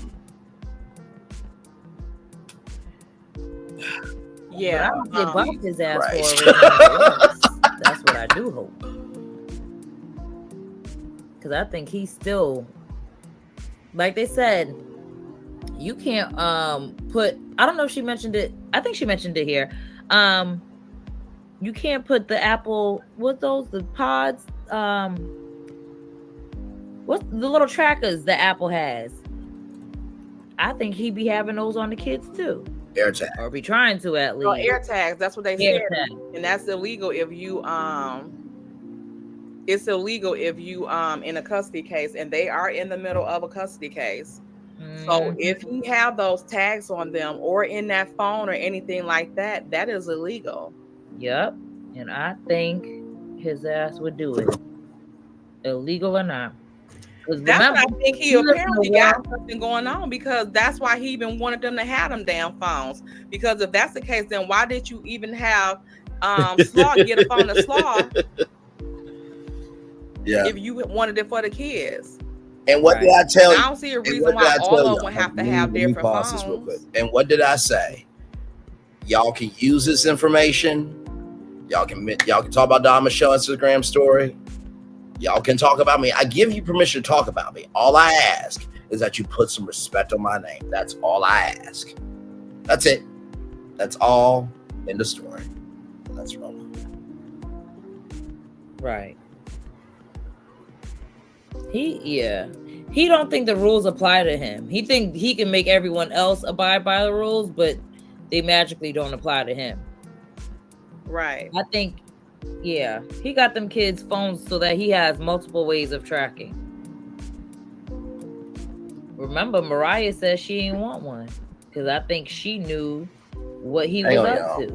Yeah, I don't get bumped his ass right. for it. That's what I do hope. Because I think he's still, like they said, you can't put. I don't know if she mentioned it. I think she mentioned it here. You can't put the Apple. What those? The pods. What's the little trackers that Apple has? I think he be having those on the kids too. AirTag. Or be trying to at least. Oh, AirTags. That's what they said, AirTag. and that's illegal if you It's illegal if you in a custody case, and they are in the middle of a custody case. So if you have those tags on them or in that phone or anything like that, that is illegal. Yep. And I think his ass would do it. Illegal or not. That's what I think he apparently got something going on, because that's why he even wanted them to have them damn phones. Because if that's the case, then why did you even have Slaw get a phone to Slaw? Yeah. If you wanted it for the kids. And what did I tell you? I don't see a reason why all of them would have to have different phones. This real quick. And what did I say? Y'all can use this information. Y'all can talk about Don Michelle's Instagram story. Y'all can talk about me. I give you permission to talk about me. All I ask is that you put some respect on my name. That's all I ask. That's it. That's all in the story. That's wrong. Right. He don't think the rules apply to him. He think he can make everyone else abide by the rules, but they magically don't apply to him. Right. I think, he got them kids' phones so that he has multiple ways of tracking. Remember, Mariah said she ain't want one because I think she knew what he was up to,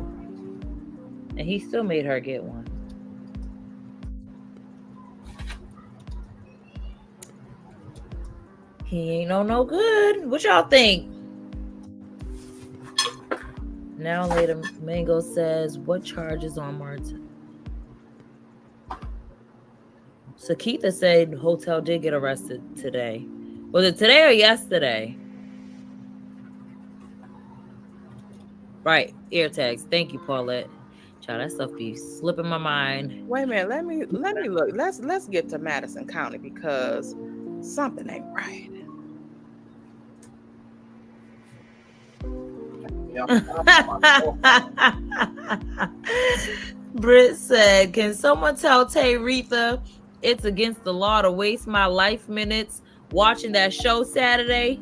and he still made her get one. He ain't no good. What y'all think? Now later, Mango says, what charges on Martel? Sakitha said hotel did get arrested today. Was it today or yesterday? Right, ear tags. Thank you, Paulette. Child, that stuff be slipping my mind. Wait a minute, let me look. Let's get to Madison County because something ain't right. Britt said, can someone tell Tay Retha it's against the law to waste my life minutes watching that show Saturday,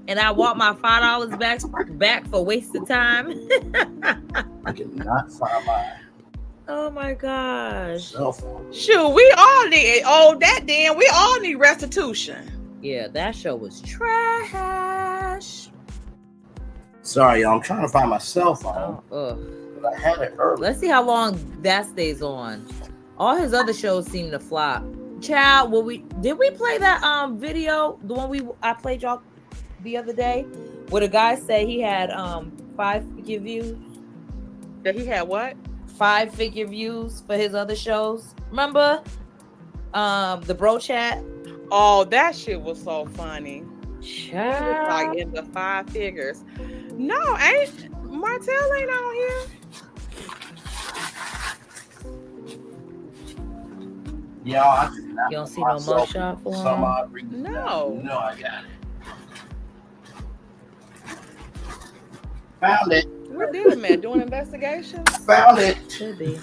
and I want my $5 back for wasted time? I cannot find mine. Oh my gosh. Shoot, we all need we all need restitution. Yeah, that show was trash. Sorry, y'all. I'm trying to find my cell phone. I had it earlier. Let's see how long that stays on. All his other shows seem to flop. Child, did we play that video? The one I played y'all the other day, where the guy said he had 5-figure views. That he had what? 5-figure views for his other shows. Remember the bro chat? Oh, that shit was so funny. Child. Like in the 5 figures. No, Martel ain't on here. Y'all, I did not. You don't see no mugshot for him? No. No, I got it. Found it. Where did him at? Doing investigations? Found it. Should be.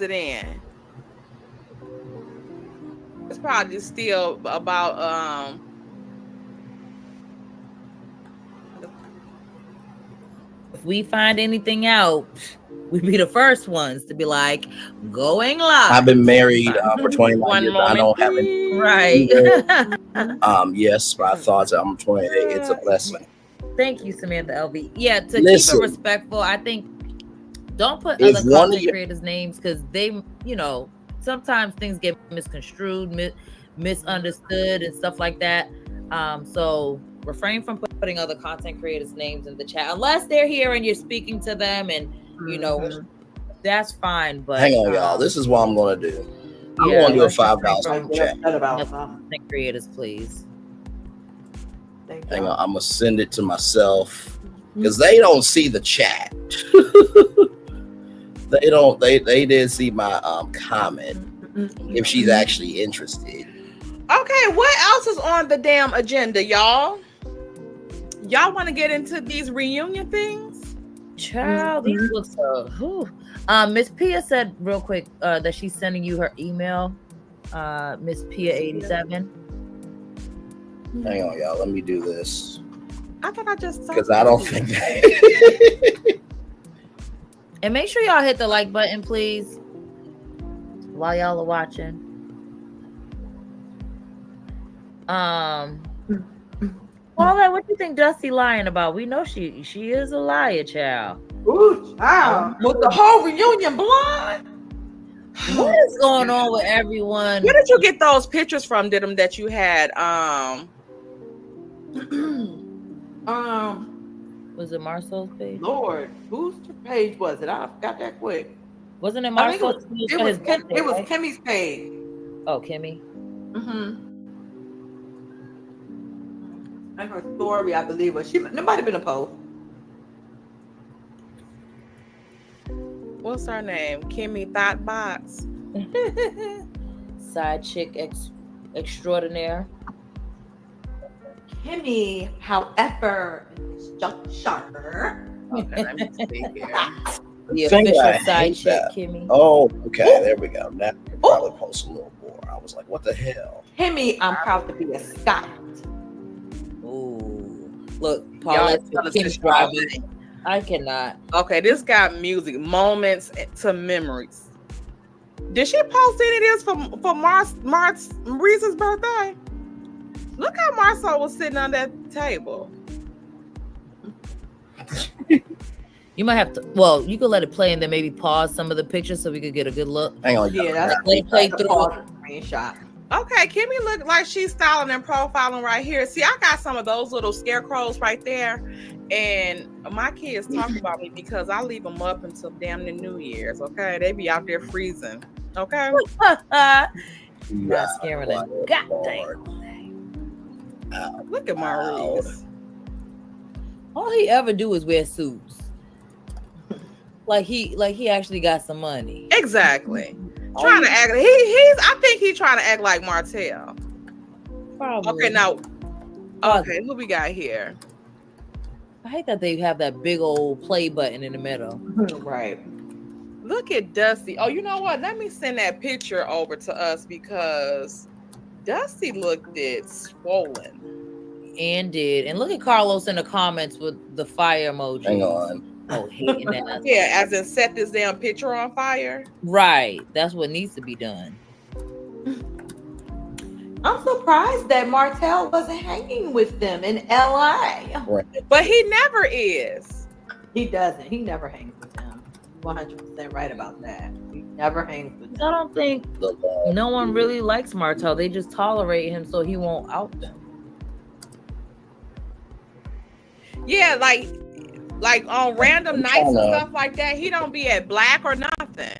It in. It's probably just still about if we find anything out, we'd be the first ones to be like, going live. I've been married for 21 years. I don't have any. Right. Yes, my thoughts. I'm 28. It's a blessing. Thank you, Samantha LV. Yeah, to Listen, keep it respectful, I think don't put if other one of content you- creators' names because they, sometimes things get misconstrued, misunderstood, and stuff like that. So refrain from putting other content creators' names in the chat unless they're here and you're speaking to them, and that's fine. But hang on, y'all. This is what I'm gonna do. I'm gonna do a $5 super chat. Content creators, please. Hang on, I'm gonna send it to myself because they don't see the chat. They don't. They did see my comment. If she's actually interested. Okay, what else is on the damn agenda, y'all? Y'all want to get into these reunion things? Child, these look so. Miss Pia said real quick that she's sending you her email. Miss Pia 87. Hang on, y'all. Let me do this I thought I just saw because I don't think. And make sure y'all hit the like button, please, while y'all are watching. Paula, what do you think Dusty lying about? We know she is a liar, child. Ooh, child. With the whole reunion blonde. What is going on with everyone? Where did you get those pictures from, Didum, that you had? Was it Marcel's page? Lord, whose page was it? I got that quick. Wasn't it I think Marcel's? it was Kimmy's page. Oh, Kimmy. And her story, I believe, was it might have been a post. What's her name? Kimmy Thoughtbox. Side chick extraordinaire. Kimmy, however, structure. Okay, let me see here. The Thing official I side hate chick, that. Kimmy. Oh, okay. There we go. Now probably post a little more. I was like, what the hell? Kimmy, I'm proud to be a Scot. Ooh, look, Paulette, Kim's driving. I cannot. Okay, this got music, moments to memories. Did she post any of this for Maurice's birthday? Look how Marcel was sitting on that table. You might have to. Well, you could let it play and then maybe pause some of the pictures so we could get a good look. Hang on. Yeah, that's let it play through. Screenshot. Okay, Kimmy look like she's styling and profiling right here. See, I got some of those little scarecrows right there, and my kids talk about me because I leave them up until damn the New Year's. Okay, they be out there freezing. Okay, not scaring them. God dang. Look at Maurice. All he ever do is wear suits. Like he actually got some money. Exactly. Trying to act. I think he's trying to act like Martel. Probably. Okay, now. Okay, who we got here? I hate that they have that big old play button in the middle. Right. Look at Dusty. Oh, you know what? Let me send that picture over to us because Dusty looked swollen. And look at Carlos in the comments with the fire emoji. Hang on. Oh, hating that. Yeah, as in set this damn picture on fire. Right. That's what needs to be done. I'm surprised that Martel wasn't hanging with them in LA. Right. But he never is. He doesn't. He never hangs with them. 100% right about that. He never hangs with them. I don't think no one really likes Martel. They just tolerate him so he won't out them. Yeah, like on random nights and stuff like that, he don't be at Black or nothing.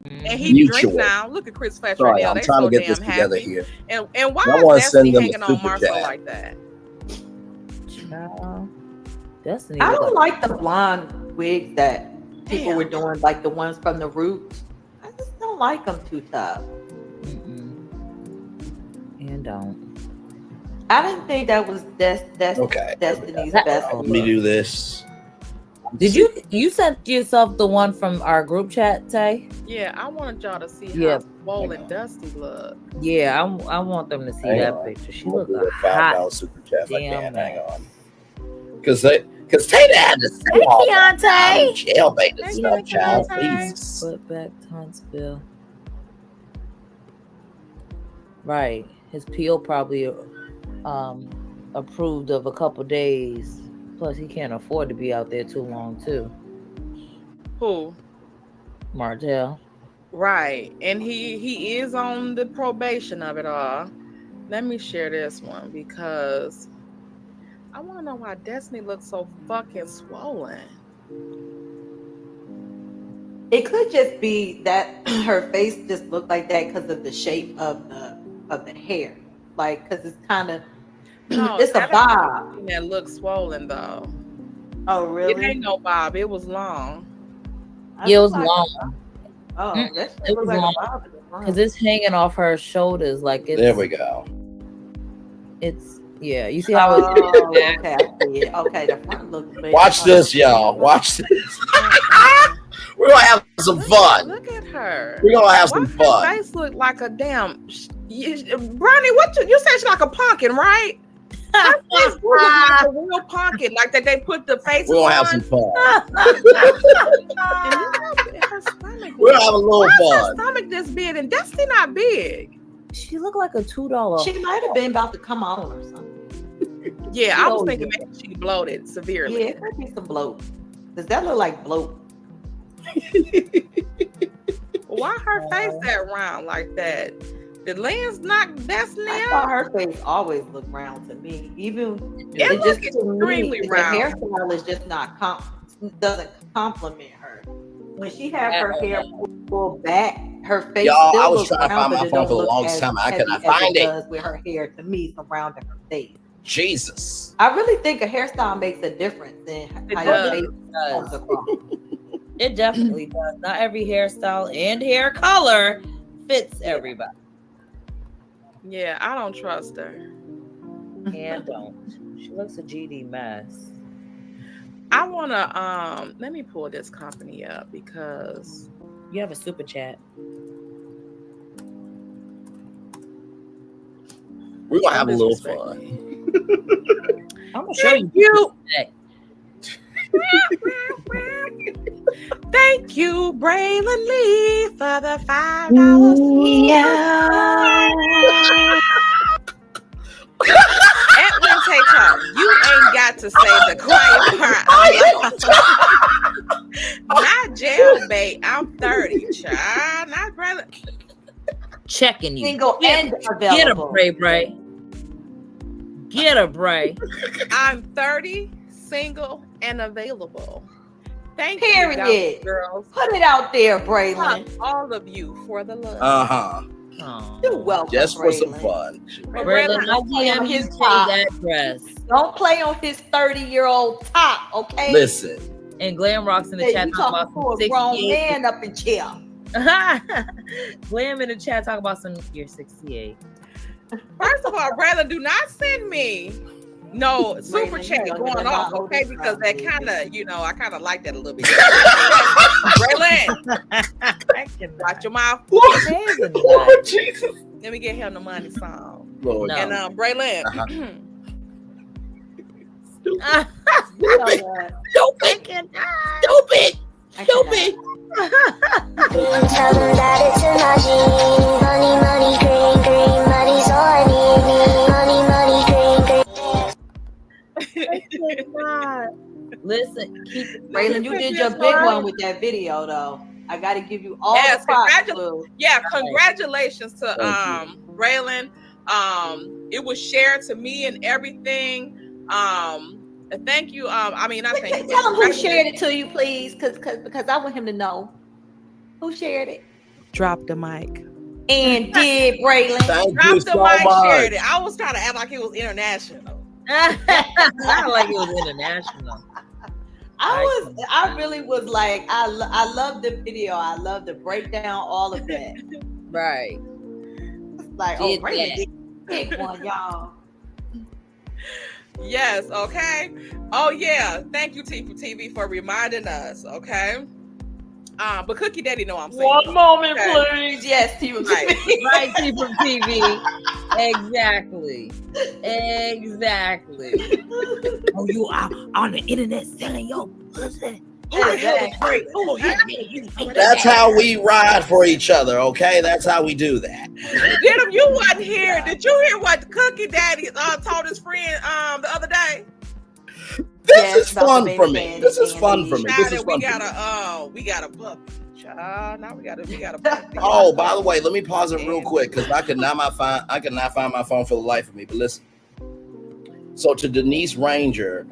And he drink now. Look at Chris Fletcher. Sorry, I'm trying to get this together here. And why is Destiny hanging on Marcel like that? Destiny. I don't like the blonde wigs that people were doing like the ones from the Roots. I just don't like them too tough. And don't. I didn't think that was Okay. Destiny's best. Let me do this. Did you sent yourself the one from our group chat, Tay? Yeah, I wanted y'all to see Yeah. how swollen Dusty look. Yeah, I want them to see Hang that on. picture. She I'm gonna look do a hot. $5 super chat if I Damn can. Hang on. Because Tata had to say Hey, all that. Keontae. Jailbait and stuff, child. Keontae. Jesus. Put back Huntsville. Right. His PO probably approved of a couple days. Plus, he can't afford to be out there too long, too. Who? Martel. Right. And he is on the probation of it all. Let me share this one because I want to know why Destiny looks so fucking swollen. It could just be that her face just looked like that because of the shape of the hair, like because it's kind of it's a bob. That looks swollen though. Oh really? It ain't no bob. It was long. Yeah, it was long. Oh, that shit It looks was like long. a bob. Because it's hanging off her shoulders like it's. There we go. It's yeah. You see how Oh, it's. okay, I see it. Okay, the front looks big. Watch this, y'all. Watch this. We're gonna have some fun. Look at her. We're gonna have some Her fun. face look like a damn. Brownie, what you said? She's like a pumpkin, right? Her face look like a real pumpkin, like that they put the faces We're gonna on. have some fun. Her stomach. We're gonna have a little Why is her fun. stomach this big and Dusty not big? She looked like a $2. She might have been about to come on or something. Yeah, I was Oh, thinking yeah. maybe she bloated severely. Yeah, it could be some bloat. Does that look like bloat? Why her face that round like that? The lens knock Destiny I thought out. her face always looked round to me. Even It look to me, extremely the round. hairstyle is just not doesn't compliment her. When she had her hair pulled back, her face Y'all, still I was looks trying to round, find but my it phone don't for the look longest as time. I could heavy not as find it. does with her hair to me surrounding her face. Jesus. I really think a hairstyle makes a difference in how your face comes across. It definitely does. Not every hairstyle and hair color fits everybody. Yeah, I don't trust her. And don't. She looks a GD mess. I wanna let me pull this company up because you have a super chat. We're gonna have a little fun. I'm gonna show Thank you. you. Thank you, Braylon Lee, for the $5. Edwin Tatum, you ain't got to say the quiet part. Not jailbait. I'm 30, child. Not Braylon. Checking you. Single and Get a available. Bray. Get a Bray. I'm 30, single, and available. Thank Period. you, girls. Put it out there, Braylon. All of you for the love. You're welcome. Just for some Braylon. fun. Braylon, I'll DM his address. Don't play on his 30-year-old top, okay? Listen. And Glam Rocks in the Yeah, chat you talking talking about to a grown 68. man up in chair. Glam in the chat talking about some. You're 68. First of all, Braylon, do not send me no super Braylon, chat you going don't off, know okay? this Because about that kind of, I kind of like that a little bit. Braylon, watch your mouth. Lord Jesus. Let me get him the money song. Lord. And Braylon. Stupid. Tell them that it's in my genes. Money, money, green, green. Money's all I need. Money, money, green, green. Listen, Braylon, you did your big one with that video, though. I got to give you all the props. Congratulations to Braylon. It was shared to me and everything. Thank you. I think Tell him who shared it to you, please, because I want him to know who shared it. Drop the mic. And did Braylon. Drop the mic, shared it. I was trying to act like it was international. I like it was international. I really was like, I love the video. I love the breakdown, all of that. Right. Like, oh, Raymond did pick one, y'all. Yes, okay. Oh yeah, thank you T for TV for reminding us, okay. But Cookie Daddy know I'm saying. One moment, please. Yes, T from Right. TV. Right, T from TV. Exactly. Oh, you are on the internet selling your pussy. Exactly. That's how we ride for each other, okay? That's how we do that. Did you wasn't here? Did you hear what Cookie Daddy told his friend the other day? This is fun for me. This is fun for me. This is fun we for me. we got a puppy. Now we got a puppy. Oh, by the way, let me pause it real quick because I could not find my phone for the life of me. But listen. So to Denise Ranger,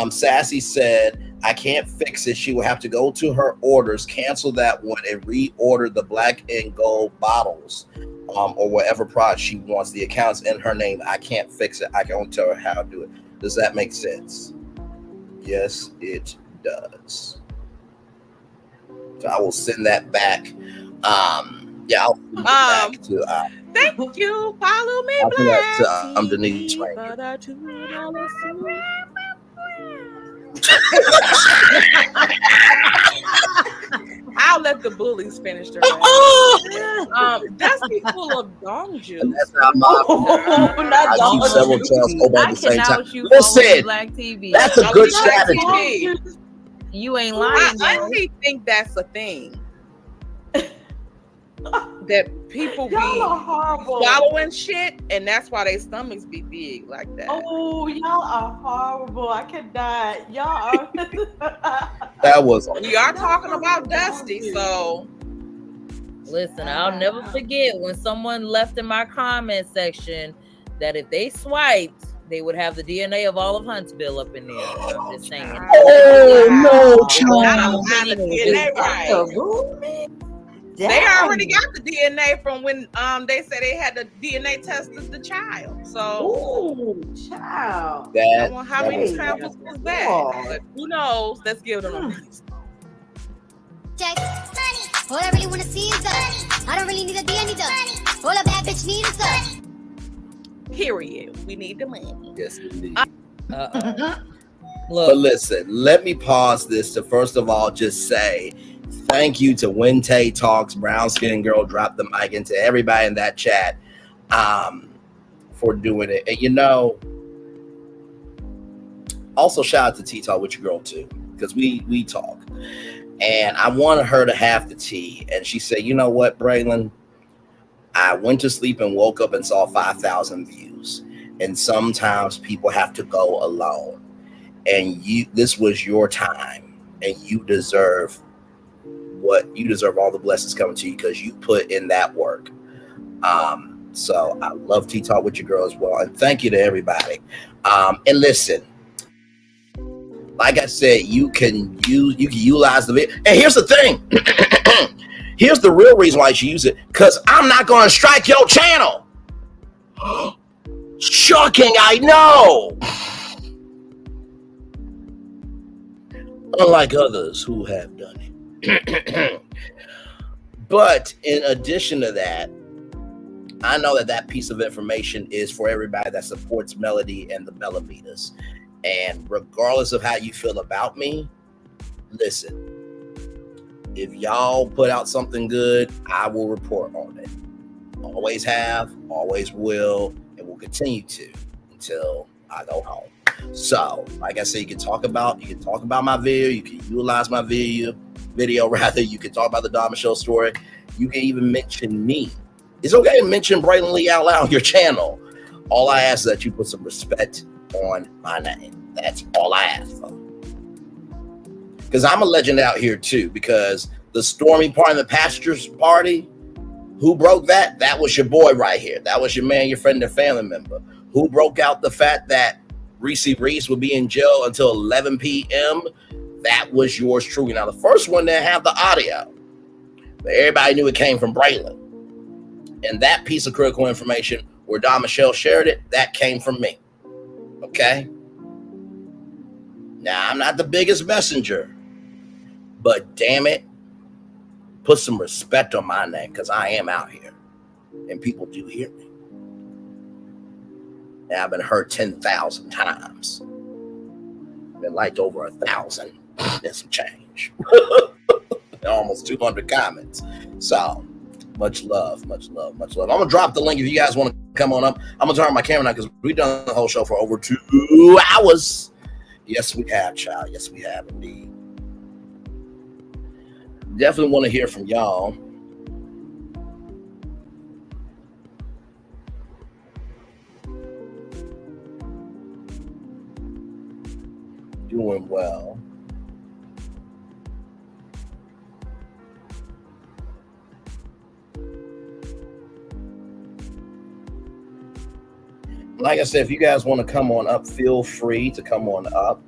Sassy said, I can't fix it. She will have to go to her orders, cancel that one, and reorder the black and gold bottles or whatever product she wants. The account's in her name. I can't fix it. I can't tell her how to do it. Does that make sense? Yes, it does. So I will send that back. I'll send it back to thank you. Follow me, I'll send that Black. to Denise Ranger. I'll let the bullies finish their rant. Dusty full of dong juice. That's not my I keep several tails open at the same time. Listen, Black TV. That's a good strategy. You ain't lying. I honestly think that's a thing. That people be swallowing shit, and that's why their stomachs be big like that. Oh, y'all are horrible. I cannot. Y'all are. That was. We are talking about Dusty, so. Listen, I'll never forget when someone left in my comment section that if they swiped, they would have the DNA of all of Huntsville up in there. I'm just saying. Oh no, child! They already got the DNA from when they said they had the DNA tested the child. So, child. I don't know how many samples was that, but who knows? Let's give them a piece. Check. All I really want to see is that. I don't really need a DNA done. All a bad bitch need is that. Period. We need the money. Yes, indeed. Look. But listen, let me pause this to first of all just say thank you to When Tay Talks, Brown Skin Girl, Drop the Mic, and to everybody in that chat for doing it. And you know, also shout out to Tea Talk with your girl too, because we talk. And I wanted her to have the tea. And she said, you know what, Braylon? I went to sleep and woke up and saw 5,000 views. And sometimes people have to go alone. And this was your time. And you deserve all the blessings coming to you because you put in that work. So I love Tea Talk with your girl as well. And thank you to everybody. And listen, like I said, you can utilize the video. And here's the thing. Here's the real reason why you should use it. Because I'm not going to strike your channel. Shocking, I know. Unlike others who have done it. But in addition to that, I know that piece of information is for everybody that supports Melody and the Melometers. And regardless of how you feel about me, listen, if y'all put out something good, I will report on it. Always have, always will, and will continue to until I go home. So, like I said, you can talk about my video, you can utilize my video rather, you can talk about the Don Michelle story, you can even mention me. It's okay to mention Braylon Lee out loud on your channel. All I ask is that you put some respect on my name. That's all I ask for. Because I'm a legend out here too, because the Stormi part of the Pastures Party, who broke that? That was your boy right here. That was your man, your friend, and family member. Who broke out the fact that Reese would be in jail until 11 p.m.? That was yours truly. Now, the first one didn't have the audio, but everybody knew it came from Braylon. And that piece of critical information where Don Michelle shared it, that came from me. Okay? Now, I'm not the biggest messenger, but damn it, put some respect on my name because I am out here and people do hear me. And I've been heard 10,000 times. Been liked over 1,000 and some change. Almost 200 comments. So, much love, much love, much love. I'm going to drop the link if you guys want to come on up. I'm going to turn my camera now because we've done the whole show for over 2 hours. Yes, we have, child. Yes, we have indeed. Definitely want to hear from y'all. Doing well. Like I said, if you guys want to come on up, feel free to come on up.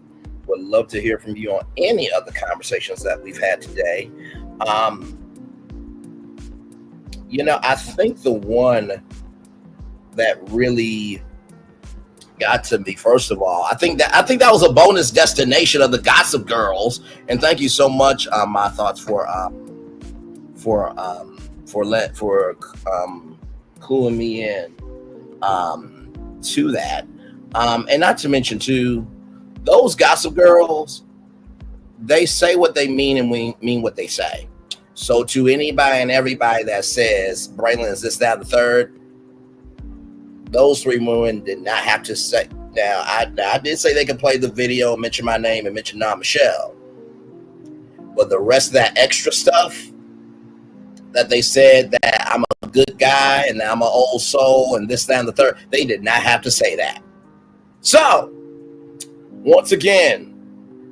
Would love to hear from you on any of the conversations that we've had today. I think the one that really got to me, first of all, I think that was a bonus destination of the Gossip Girls. And thank you so much, my thoughts for cluing me in to that. And not to mention too, those Gossip Girls, they say what they mean and we mean what they say. So to anybody and everybody that says Braylon is this, that, and the third, those 3 women did not have to say. Now, I did say they could play the video and mention my name and mention Michelle. But the rest of that extra stuff that they said that I'm a good guy and I'm an old soul and this, that, and the third, they did not have to say that. So, once again,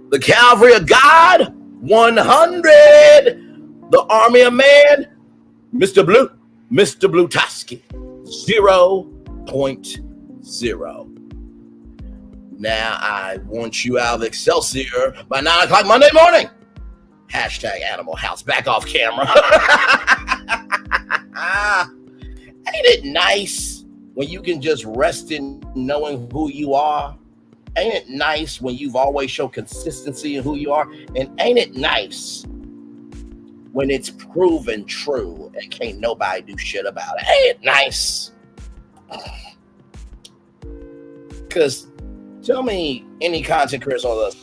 the Cavalry of God, 100. The Army of Man, Mr. Blue-Toski, 0.0. Now I want you out of Excelsior by 9 o'clock Monday morning. Hashtag Animal House. Back off camera. Ain't it nice when you can just rest in knowing who you are? Ain't it nice when you've always shown consistency in who you are? And ain't it nice when it's proven true and can't nobody do shit about it? Ain't it nice? Because tell me any content creators on the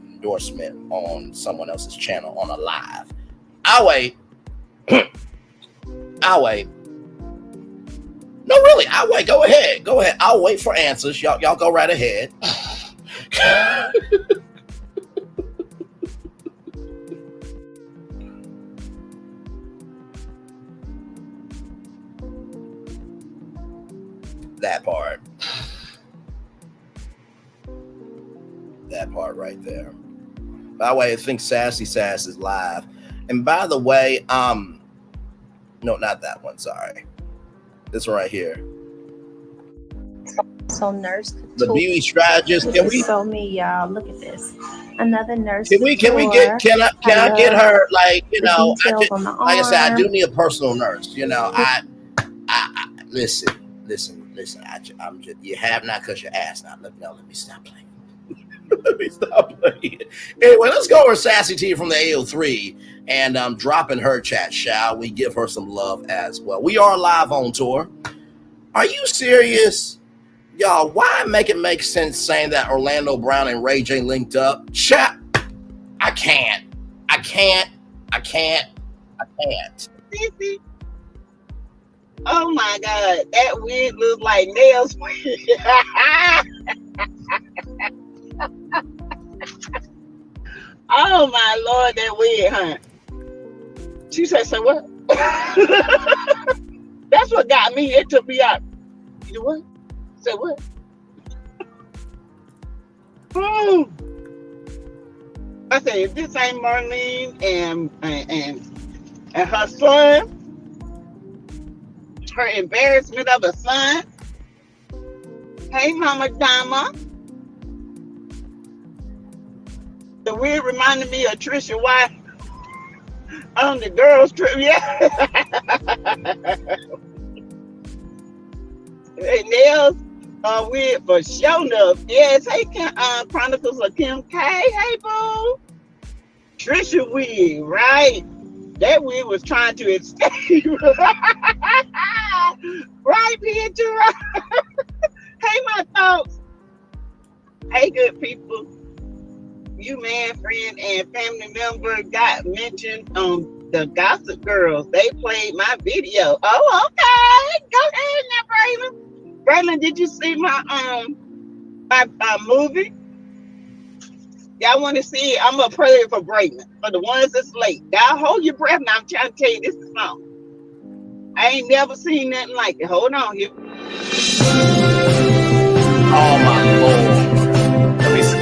endorsement on someone else's channel on a live. I'll wait. I'll wait. No, really, I'll wait. Go ahead. Go ahead. I'll wait for answers. Y'all go right ahead. That part. That part right there. By the way, I think Sassy Sass is live. And by the way, no, not that one, sorry. This one right here. So nurse the beauty strategist. Can we show me, y'all? Look at this. Another nurse. Can I get her, like, you know, like I said, I do need a personal nurse. You know, I listen. I'm just, you have not because your ass not. Let me stop playing. Let me stop playing. Anyway, let's go over Sassy T from the AO3 and drop in her chat, shall we? Give her some love as well. We are live on tour. Are you serious? Y'all, why make it make sense saying that Orlando Brown and Ray J linked up? Chat, I can't. Oh my God, that wig looks like nails. Oh my Lord, that wig, huh? She said, "So what?" That's what got me. It took me out. You know what? Say what? I say, if this ain't Marlene and her son, her embarrassment of a son. Hey, Mama Dama. The wig reminded me of Trisha White on the girls' trip. Yeah. Hey, nails. Weird for showing up. Yes, hey, Chronicles of Kim K. Hey, boo. Trisha wig, right? That wig was trying to escape. Right, Peter? Hey, my thoughts. Hey, good people. You, man, friend, and family member got mentioned on the Gossip Girls. They played my video. Oh, okay. Go ahead now, Braylon. Braylon, did you see my movie? Y'all want to see it? I'm gonna pray for Braylon. For the ones that's late, y'all hold your breath. Now I'm trying to tell you this is something. I ain't never seen nothing like it. Hold on here. Oh my Lord. Let me see.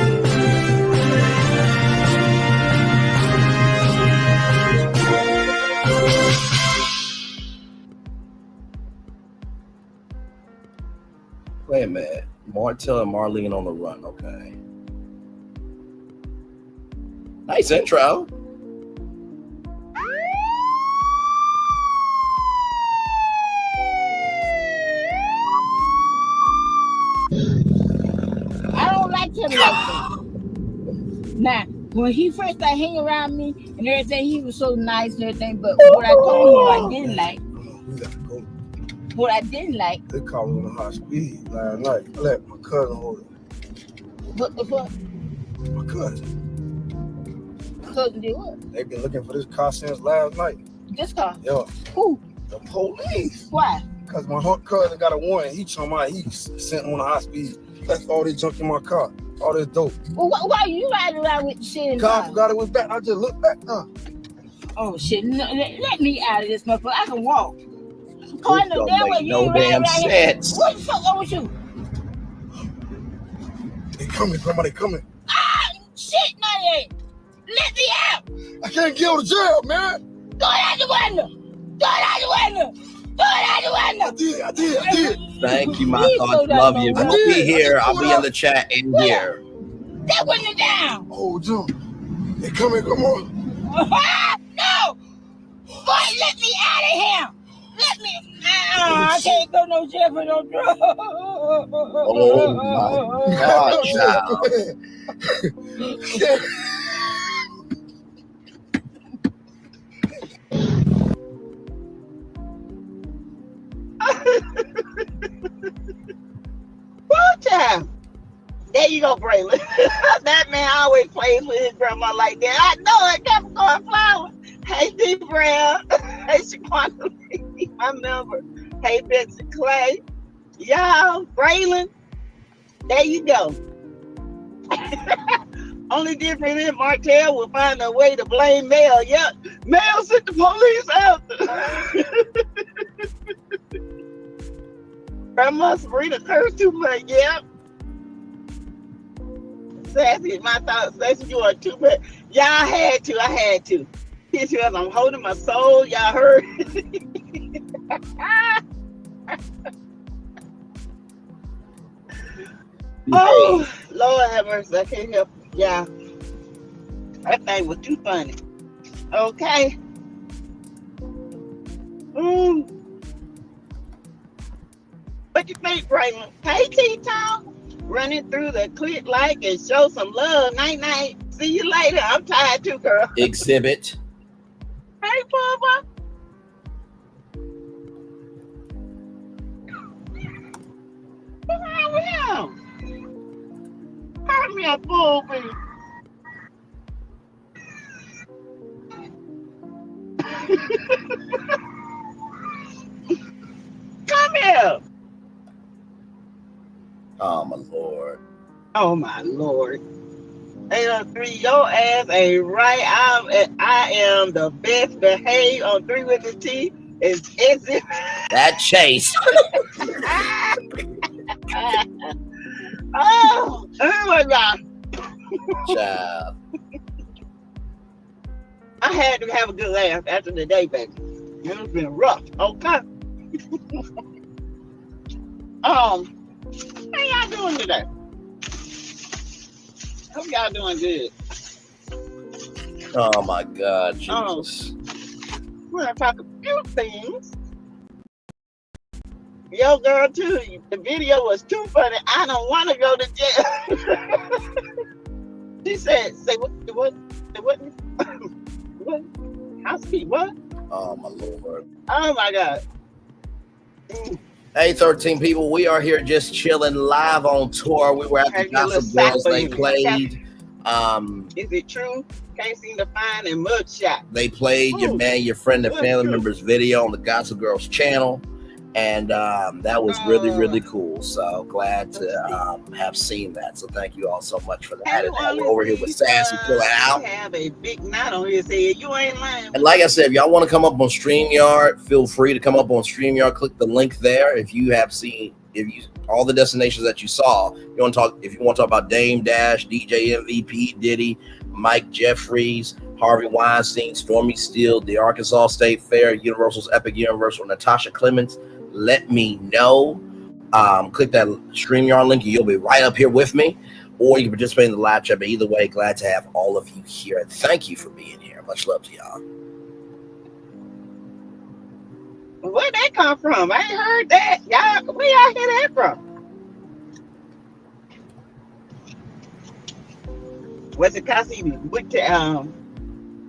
Wait a minute. Martel and Marlene on the run, okay. Nice intro. I don't like him like that. Now, when he first started hanging around me and everything, he was so nice and everything, but what I told him I didn't like, what I didn't like. They called me on the high speed last night. I let my cousin hold it. What the fuck? My cousin. Cousin did what? They been looking for this car since last night. This car? Yeah. Who? The police. Why? Because my cousin got a warrant. He told me he sent on the high speed. That's all they junk in my car. All this dope. Well, why you riding around with shit in the car? car? Forgot it was back. I just looked back. Oh shit! No, let me out of this motherfucker. I can walk. Oh, I know damn well you ain't damn right here. sense. What the fuck wrong with you? They coming, Grandma. They coming. Ah, shit, no, they ain't. Let me out. I can't get out of jail, man. Throw it out the window. Throw it out the window. Throw it out the window. I did. Thank you, my thoughts. Love you. We'll be here. I'll be in the chat in here. That window down. Oh, John. They coming. Come on. No. Boy, let me out of here. Let me. I can't go no jail for no drugs. Oh my God, child. Well, child. There you go, Braylon. That man always plays with his grandma like that. I know it. Capricorn Flower. Hey, D Brown. Hey, Shaquana Lee, my member. Hey, Betsy Clay. Y'all, Braylon. There you go. Only difference is Martel will find a way to blame Mel. Yep. Mel sent the police after. Grandma Sabrina cursed too much. Yep. Sassy, my thoughts. Sassy, you are too much. Y'all had to. I had to. Because I'm holding my soul. Y'all heard. Oh, Lord have mercy. I can't help it. Yeah. That thing was too funny. Okay. What you think, Braylon? Hey, T-Tom. Running through the click like and show some love. Night night. See you later. I'm tired too, girl. Exhibit. Hey, Bubba. What's wrong with him? Hurt me a fool, baby. Come here. Oh my Lord. Oh my Lord. 803, your ass ain't right. I am the best behaved on 3 with the T. It's exit. That chase. Oh my God. Child. I had to have a good laugh after the day, baby. It's been rough. Okay. How y'all doing today? Hope y'all doing good. Oh my God, Jesus. We're gonna talk a few things. Your girl too. The video was too funny. I don't want to go to jail. She said, "Say what? What? What? House key? What? Oh my Lord! Oh my God!" Hey, 13 people, we are here just chilling live on tour. We were at the Gossip Girls. They played. Is it true? Can't seem to find a mugshot. They played your man, your friend, and family members video on the Gossip Girls channel. And that was really, really cool. So glad to have seen that. So thank you all so much for that. And we're over here with Sassy filling out. Have a big knot on his head. You ain't lying. And like I said, if y'all want to come up on StreamYard, feel free to come up on StreamYard. Click the link there. If you have seen, all the destinations that you saw, if you want to talk about Dame Dash, DJ MVP, Diddy, Mike Jeffries, Harvey Weinstein, Stormi Steele, the Arkansas State Fair, Universal's Epic Universal, Natasha Clements, let me know. Click that StreamYard link and you'll be right up here with me, or you can participate in the live chat. But either way, glad to have all of you here. And thank you for being here. Much love to y'all. Where'd that come from? I ain't heard that. Y'all, where y'all hear that from? Was it because he went to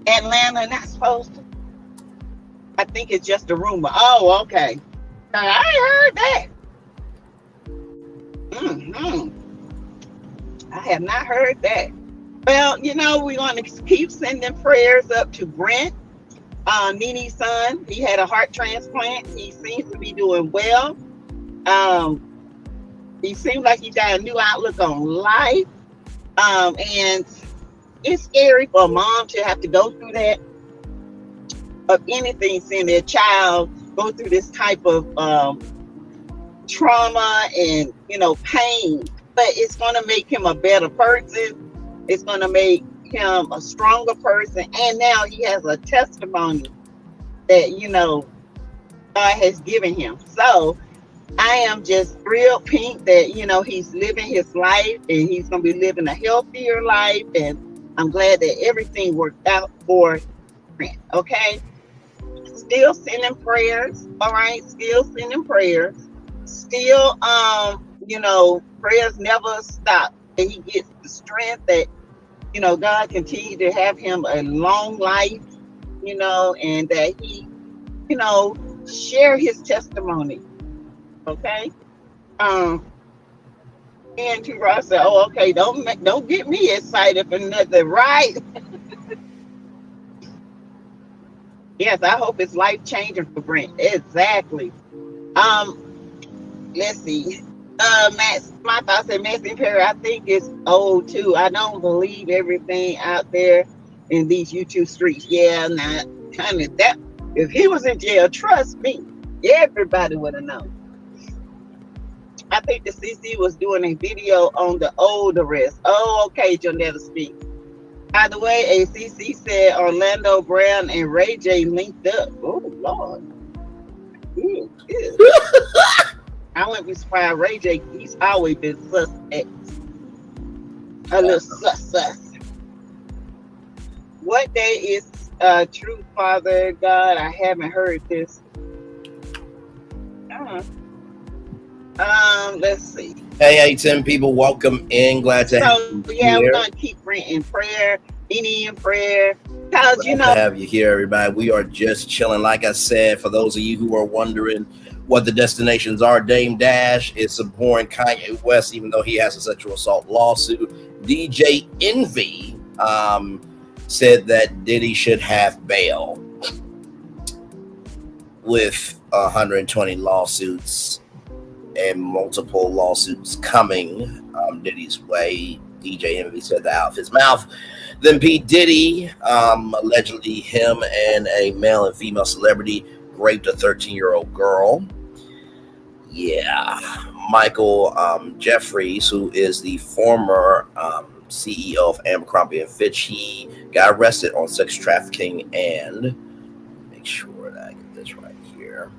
Atlanta not supposed to? I think it's just a rumor. Oh, okay. I ain't heard that. I have not heard that. Well, we want to keep sending prayers up to Brent, Nene's son. He had a heart transplant. He seems to be doing well. He seems like he got a new outlook on life. And it's scary for a mom to have to go through that, of anything, seeing their child go through this type of trauma and pain. But it's going to make him a better person. It's going to make him a stronger person. And now he has a testimony that God has given him. So I am just real pink that he's living his life and he's going to be living a healthier life. And I'm glad that everything worked out for him. Okay. Still sending prayers. All right. Still sending prayers. Still, prayers never stop. And he gets the strength that, God continue to have him a long life, and that he, share his testimony. Okay. And to Ross said, "Oh, okay, don't get me excited for nothing, right?" Yes, I hope it's life changing for Brent. Exactly. Let's see. My thoughts said Maxine Perry, I think it's old too. I don't believe everything out there in these YouTube streets. Yeah, now kind of that. If he was in jail, trust me, everybody would have known. I think the CC was doing a video on the old arrest. Oh, okay, Jonetta speak. By the way, ACC said Orlando Brown and Ray J linked up. Oh, Lord. I wouldn't be surprised. Ray J, he's always been suspect. A little sus. What day is true, Father God? I haven't heard this. Let's see. Hey, 10 people, welcome in. Glad to have you here. We're gonna keep Brent in prayer, Nene in prayer. Cause to have you here, everybody. We are just chilling. Like I said, for those of you who are wondering what the destinations are, Dame Dash is supporting Kanye West, even though he has a sexual assault lawsuit. DJ Envy said that Diddy should have bail with 120 lawsuits and multiple lawsuits coming Diddy's way. DJ Envy said that out of his mouth. Then P Diddy, allegedly him and a male and female celebrity raped a 13-year-old girl. Yeah. Michael Jeffries, who is the former CEO of Abercrombie Fitch, he got arrested on sex trafficking and make sure that I get this right here.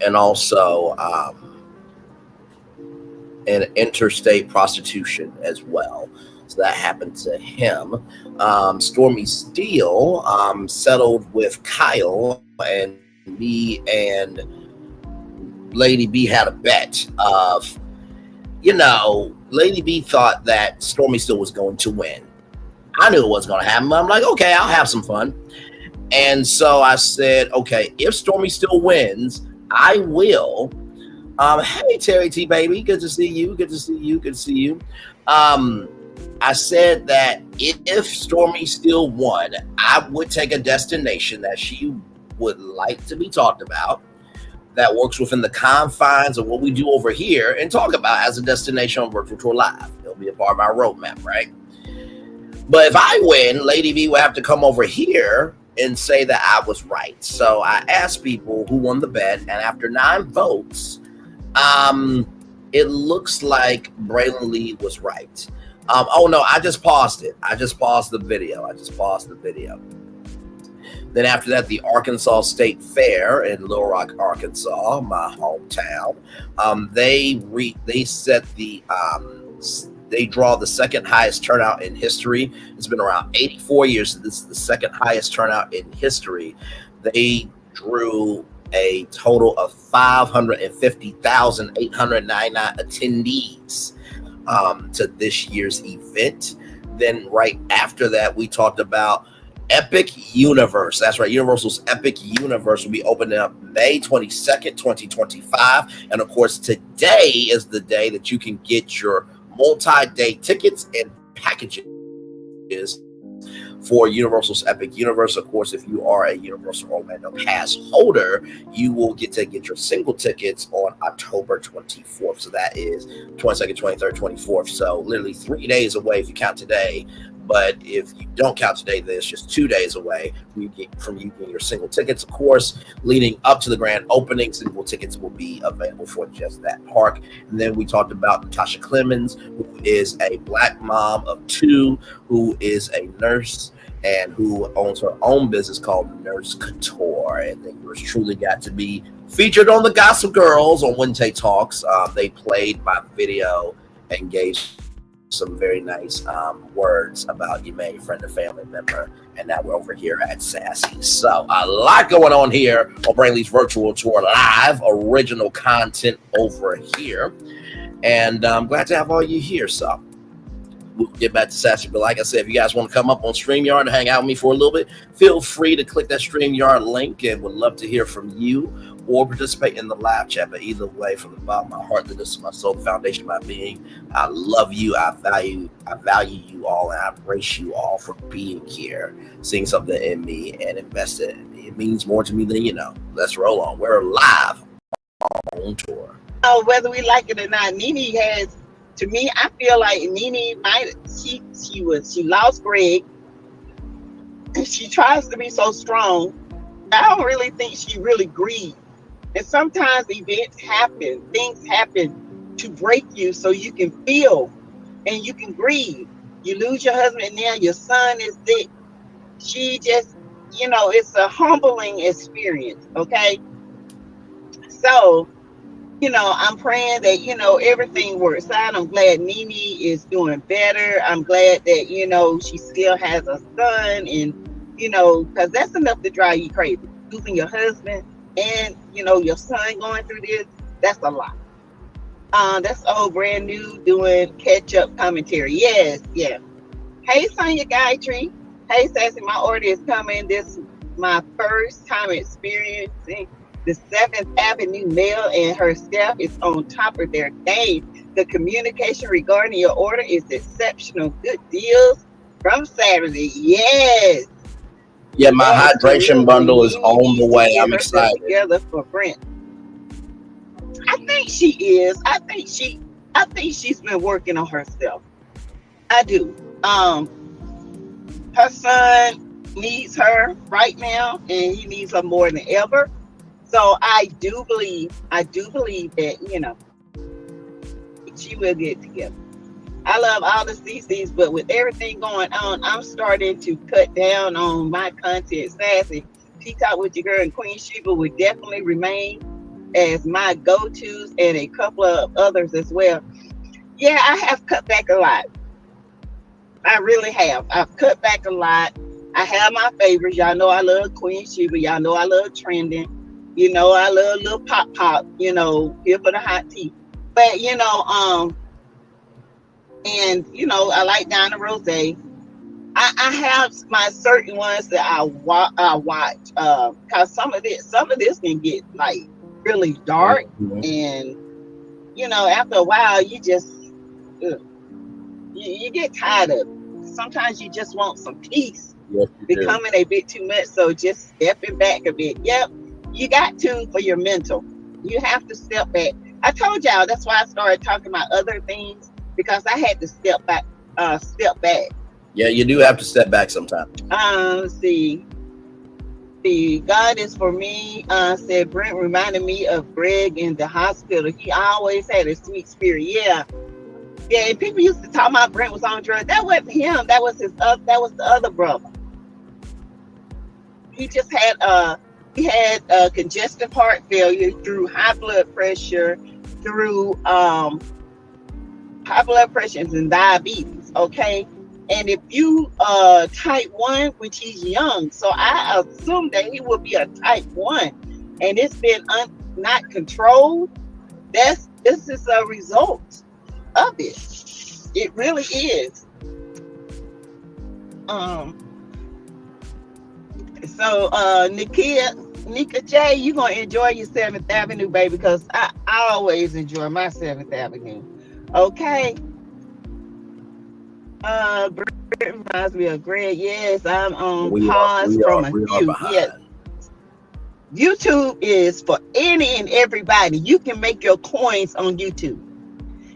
And also an interstate prostitution as well. So that happened to him. Stormi Steele settled with Kyle and me and Lady B had a bet of, you know, Lady B thought that Stormi Steele was going to win. I knew it wasn't going to happen. I'm like, okay, I'll have some fun. And so I said, okay, if Stormi Steele wins, I will. Hey, Terry T, baby. Good to see you. Good to see you. Good to see you. I said that if Stormi Steele won, I would take a destination that she would like to be talked about that works within the confines of what we do over here and talk about as a destination on Virtual Tour Live. It'll be a part of our roadmap, right? But if I win, Lady B will have to come over here and say that I was right. So I asked people who won the bet, and after 9 votes, it looks like Braylon Lee was right. Oh no, I just paused it. I just paused the video. Then after that, the Arkansas State Fair in Little Rock, Arkansas, my hometown, they set the they draw the second highest turnout in history. It's been around 84 years. So this is the second highest turnout in history. They drew a total of 550,899 attendees to this year's event. Then right after that, we talked about Epic Universe. That's right. Universal's Epic Universe will be opening up May 22nd, 2025. And of course, today is the day that you can get your multi-day tickets and packages for Universal's Epic Universe. Of course, if you are a Universal Orlando Pass holder, you will get to get your single tickets on October 24th. So that is 22nd, 23rd, 24th. So literally 3 days away if you count today. But if you don't count today, then it's just 2 days away from you getting your single tickets. Of course, leading up to the grand opening, single tickets will be available for just that park. And then we talked about Natasha Clements, who is a Black mom of 2, who is a nurse, and who owns her own business called Nurse Couture. And then yours truly got to be featured on the Gossip Girls on Wednesday Talks. They played my video and gave some very nice words about you, man, your friend or family member, and now we're over here at Sassy. So a lot going on here on Brainley's Virtual Tour Live, original content over here, and I'm glad to have all you here. So we'll get back to Sassy, but like I said, if you guys want to come up on StreamYard and hang out with me for a little bit, feel free to click that StreamYard link, and would love to hear from you or participate in the live chat. But either way, from the bottom of my heart, this is my soul, the foundation of my being, I love you, I value you all, and I embrace you all for being here, seeing something in me and investing in me. It means more to me than you know. Let's roll on. We're live on tour. Oh, whether we like it or not, Nene has, to me, I feel like Nene she lost Greg, and she tries to be so strong. I don't really think she really grieved. And sometimes events happen, things happen to break you so you can feel and you can grieve. You lose your husband and now your son is dead. She just, it's a humbling experience, okay? So, I'm praying that, everything works out. I'm glad Nene is doing better. I'm glad that, she still has a son, and, because that's enough to drive you crazy. Losing your husband and, your son going through this, that's a lot. That's old brand new doing catch-up commentary. Yes, yeah. Hey, Sonya Gayatri. Hey, Sassy, my order is coming. This is my first time experiencing the 7th Avenue Mail, and her staff is on top of their game. The communication regarding your order is exceptional. Good deals from Saturday. Yes. Yeah, my hydration bundle is on the way. I'm excited. Together for Brent. I think she is. I think she's been working on herself. I do. Her son needs her right now, and he needs her more than ever. So I do believe that, she will get together. I love all the CCs, but with everything going on, I'm starting to cut down on my content. Sassy, Talk with your girl, and Queen Sheba would definitely remain as my go-tos, and a couple of others as well. Yeah, I have cut back a lot. I really have. I've cut back a lot. I have my favorites. Y'all know I love Queen Sheba. Y'all know I love trending. You know, I love a little pop, you know, here for the hot tea. But, you know, and, you know, I like Donna Rose. I have my certain ones that I watch, cause some of this can get like really dark, and you know, after a while, you just you get tired of it. Sometimes you just want some peace. Yes, becoming a bit too much, so just stepping back a bit. Yep, you got to for your mental. You have to step back. I told y'all that's why I started talking about other things, because I had to step back. Yeah, you do have to step back sometimes. See, God is for me. Said Brent reminded me of Greg in the hospital. He always had a sweet spirit. Yeah. And people used to talk about Brent was on drugs. That wasn't him. That was that was the other brother. He just had congestive heart failure through high blood pressure, through high blood pressure and diabetes. Okay. And if you type 1, which he's young, so I assume that he will be a type 1, and it's been not controlled. This is a result of it. It really is. So Nika J, you're gonna enjoy your 7th Avenue, baby, because I always enjoy my 7th Avenue. Okay. Brent reminds me of Greg. Yes, I'm on pause from a few. Yes. YouTube is for any and everybody. You can make your coins on YouTube.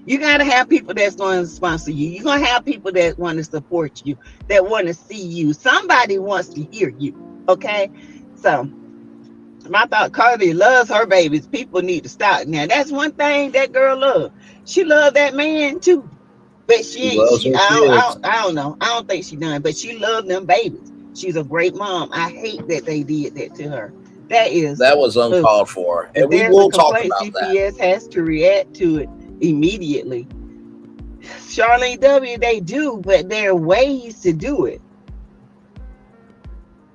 You gotta have people that's going to sponsor you. You're gonna have people that want to support you, that want to see you. Somebody wants to hear you. Okay, so my thought, Carly loves her babies. People need to stop. Now that's one thing that girl loves. She loved that man too. But I don't know. I don't think she done, but she loved them babies. She's a great mom. I hate that they did that to her. That was uncalled for. And we will talk about CPS has to react to it immediately. Charlene W, they do, but there are ways to do it.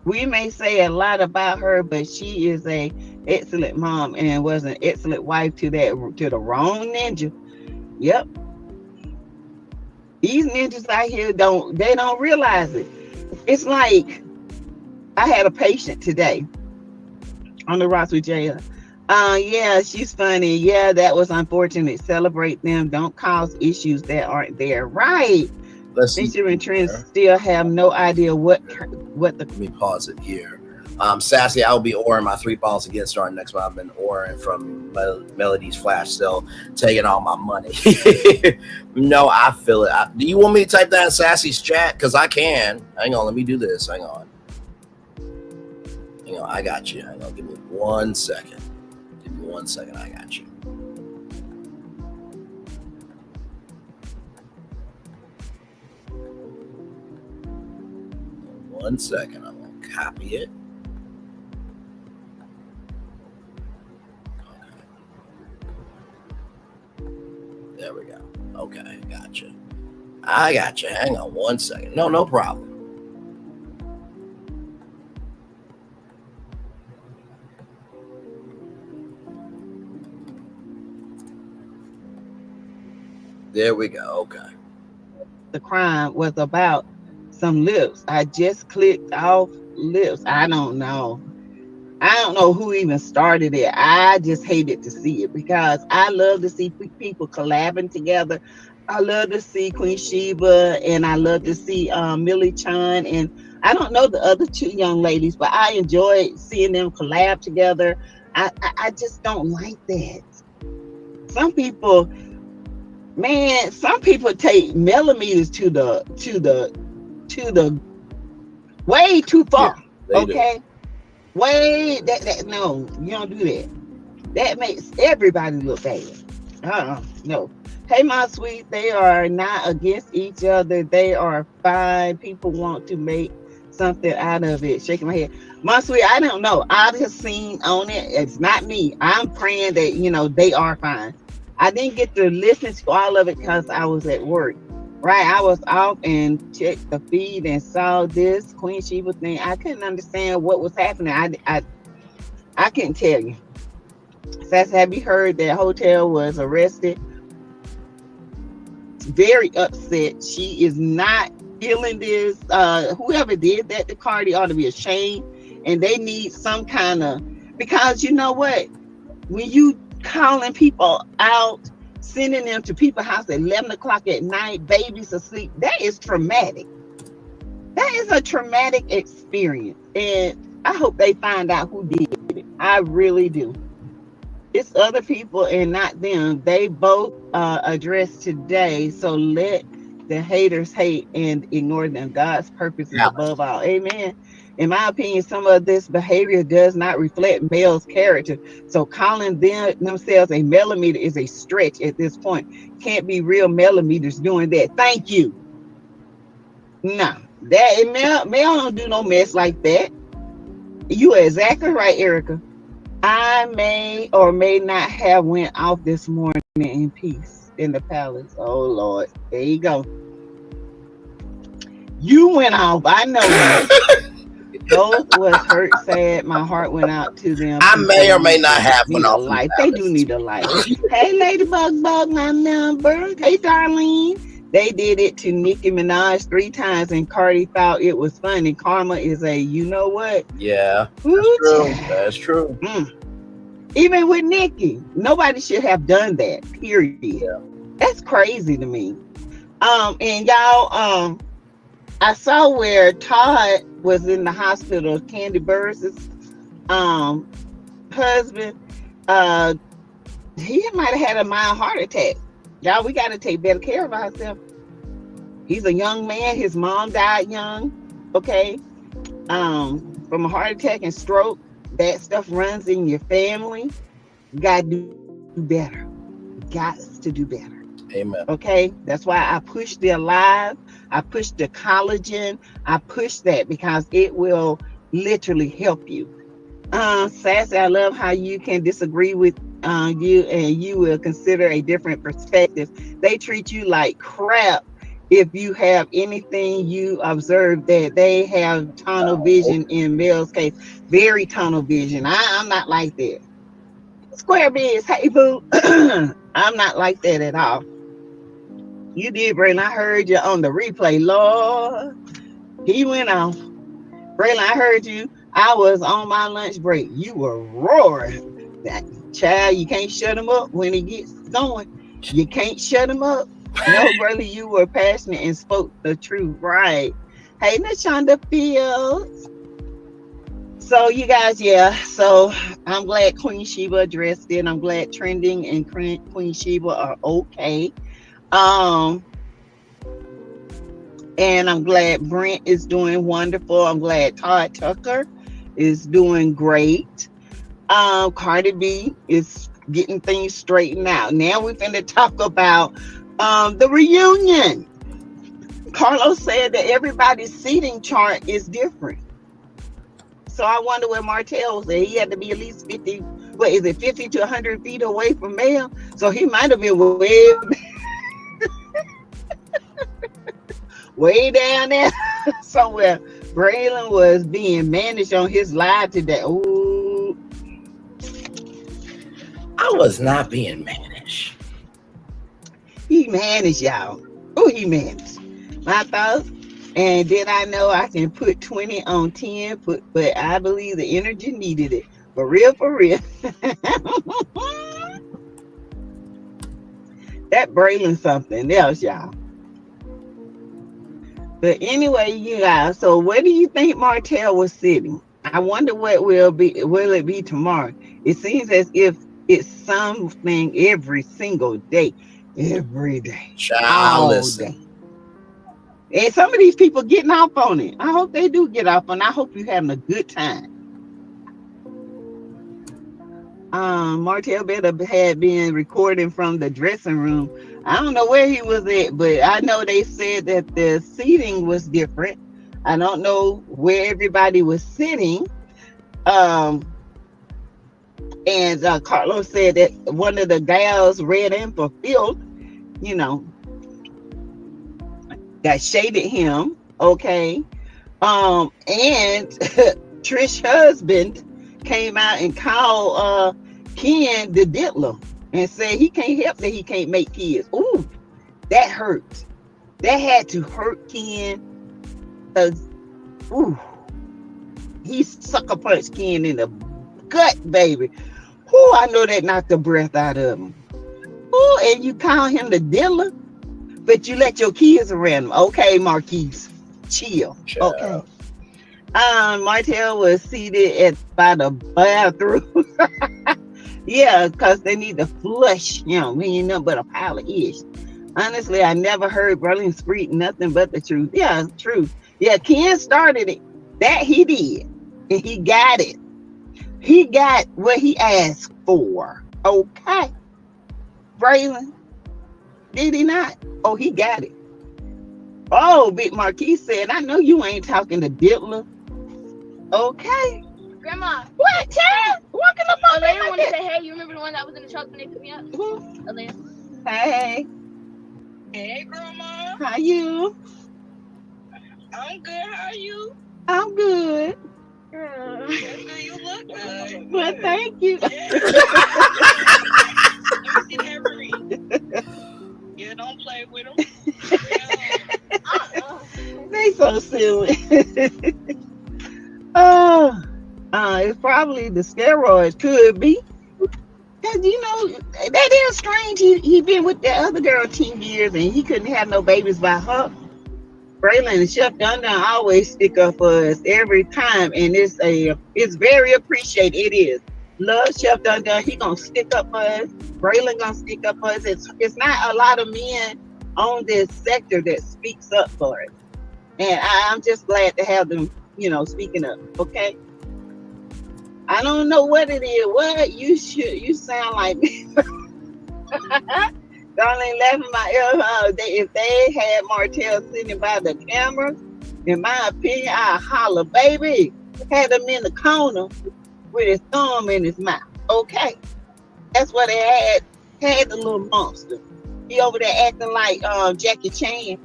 We may say a lot about her, but she is a excellent mom and was an excellent wife to the wrong ninja. Yep. These ninjas out here don't realize it. It's like I had a patient today on the Ross with Jaya. Yeah, she's funny. Yeah, that was unfortunate. Celebrate them. Don't cause issues that aren't there. Right. Mainstream trends still have no idea what the. Let me pause it here. Sassy, I'll be oring my 3 balls again starting next month. I've been oring from Melody's Flash sale, taking all my money. No, I feel it. Do you want me to type that in Sassy's chat? Because I can. Hang on, let me do this. Hang on, I got you. Hang on, give me 1 second. I got you. 1 second. I'm going to copy it. There we go. Okay, gotcha. I got you. Hang on 1 second. No problem. There we go. Okay. The crime was about some lips. I just clicked off lips. I don't know who even started it. I just hated to see it because I love to see people collabing together. I love to see Queen Sheba and I love to see Millie Chan, and I don't know the other 2 young ladies, but I enjoy seeing them collab together. I just don't like that. Some people take millimeters to the way too far. Yeah, okay. Way no, you don't do that. That makes everybody look bad. No. Hey, my sweet, they are not against each other. They are fine. People want to make something out of it. Shaking my head. My sweet, I don't know. I just seen on it. It's not me. I'm praying that, they are fine. I didn't get to listen to all of it because I was at work. Right, I was off and checked the feed and saw this Queen Sheba thing. I couldn't understand what was happening. I can tell you. Sass, have you heard that Hotel was arrested? Very upset. She is not feeling this. Whoever did that to Cardi ought to be ashamed, and they need some kind of, because you know what? When you calling people out, sending them to people's house at 11 o'clock at night, babies asleep, that is traumatic. That is a traumatic experience, and I hope they find out who did it. I really do. It's other people and not them. They both addressed today. So let the haters hate and ignore them. God's purpose is above all. Amen. In my opinion, some of this behavior does not reflect male's character. So calling themselves a millimeter is a stretch at this point. Can't be real millimeters doing that. Thank you. No, that male don't do no mess like that. You are exactly right, Erica. I may or may not have went off this morning in peace in the palace. Oh Lord, there you go. You went off. I know you. Both was hurt, sad. My heart went out to them. I may or may not have went off. Life. They do need a life. Hey, Ladybug, my number. Hey, Darlene. They did it to Nicki Minaj 3 times, and Cardi thought it was funny. Karma is a, you know what? Yeah, that's true. That's true. Even with Nicki, nobody should have done that. Period. Yeah. That's crazy to me. And y'all, I saw where Todd was in the hospital. Candy Burris' husband. He might have had a mild heart attack. Y'all, we got to take better care of ourselves. He's a young man. His mom died young. Okay. From a heart attack and stroke. That stuff runs in your family. You got to do better. Got to do better. Amen. Okay. That's why I push the Alive. I push the collagen. I push that because it will literally help you. Sassy, I love how you can disagree with you and you will consider a different perspective. They treat you like crap if you have anything you observe that they have tunnel vision in Mel's case. Very tunnel vision. I'm not like that. Square biz, hey boo. I'm not like that at all. You did, Braylon. I heard you on the replay. Lord, he went off. Braylon, I heard you. I was on my lunch break. You were roaring. That child, you can't shut him up when he gets going. You can't shut him up. No, brother, you were passionate and spoke the truth. Right. Hey, Nashonda Fields. So you guys, yeah. So I'm glad Queen Sheba addressed it. I'm glad Trending and Queen Sheba are okay. And I'm glad Brent is doing wonderful. I'm glad Todd Tucker is doing great. Cardi B is getting things straightened out. Now we're going to talk about the reunion. Carlos said that everybody's seating chart is different. So I wonder where Martel said he had to be at least 50, what is it, 50 to 100 feet away from Mel? So he might have been way down there somewhere. Braylon was being managed on his live today. Ooh. I was not being managed. He managed, y'all. Oh, he managed. My thoughts. And then I know I can put 20 on 10, but I believe the energy needed it. For real, for real. That Braylon something else, y'all. But anyway, you guys, so where do you think Martel was sitting? I wonder what will it be tomorrow? It seems as if it's something every single day. Every day. Child, listen. And some of these people getting off on it. I hope they do get off on it. I hope you're having a good time. Martel better had been recording from the dressing room. I don't know where he was at, but I know they said that the seating was different. I don't know where everybody was sitting. And Carlos said that one of the gals read in for filth, you know, that shaded him. Okay. And Trish's husband came out and called Ken the diddler and said he can't help that he can't make kids. Ooh, that hurt. That had to hurt Ken. Ooh, he sucker punched Ken in the gut, baby. Ooh, I know that knocked the breath out of him. Ooh, and you call him the diddler, but you let your kids around him. Okay, Marquise, chill. Okay. Martel was seated by the bathroom. Yeah, because they need to flush him. He ain't nothing but a pile of ish. Honestly, I never heard Berlin Street nothing but the truth. Yeah, truth. Yeah, Ken started it. That he did. And he got it. He got what he asked for. Okay. Braylon, did he not? Oh, he got it. Oh, Big Marquis said, I know you ain't talking to Diddler. Okay. Grandma. What, child? Walking up on Alea wanted to say, hey, you remember the one that was in the truck when they picked me up? Alea. Hey. Hey, Grandma. How you? I'm good. How are you? I'm good. You look good. Well, thank you. Let me see that ring. Yeah, don't play with them. They so silly. It's probably the steroids. Could be. Cause you know that is strange. He been with that other girl 10 years and he couldn't have no babies by her. Braylon and Chef Dun always stick up for us every time, and it's very appreciated. It is. Love Chef Dun. He gonna stick up for us. Braylon gonna stick up for us. It's not a lot of men on this sector that speaks up for it, and I'm just glad to have them, speaking up. Okay. I don't know what it is. What you sound like me. Darling laughing my ear. If they had Martel sitting by the camera, in my opinion, I holler, baby. Had him in the corner with his thumb in his mouth. Okay. That's what they had the little monster. He over there acting like Jackie Chan.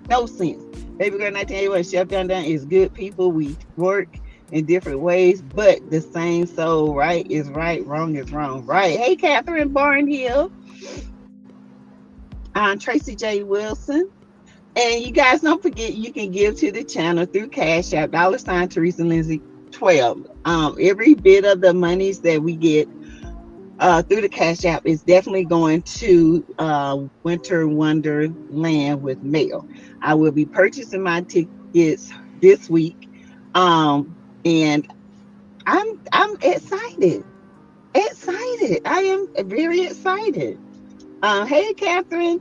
No sense. Baby girl, 1981, Chef Dun is good people. We work in different ways, but the same soul. Right is right, wrong is wrong. Right. Hey, Catherine Barnhill. Tracy J. Wilson. And you guys don't forget you can give to the channel through Cash App, $ Teresa Lindsay 12. Every bit of the monies that we get through the Cash App is definitely going to Winter Wonderland with Mail. I will be purchasing my tickets this week. And I'm excited. I am very excited. Hey, Catherine.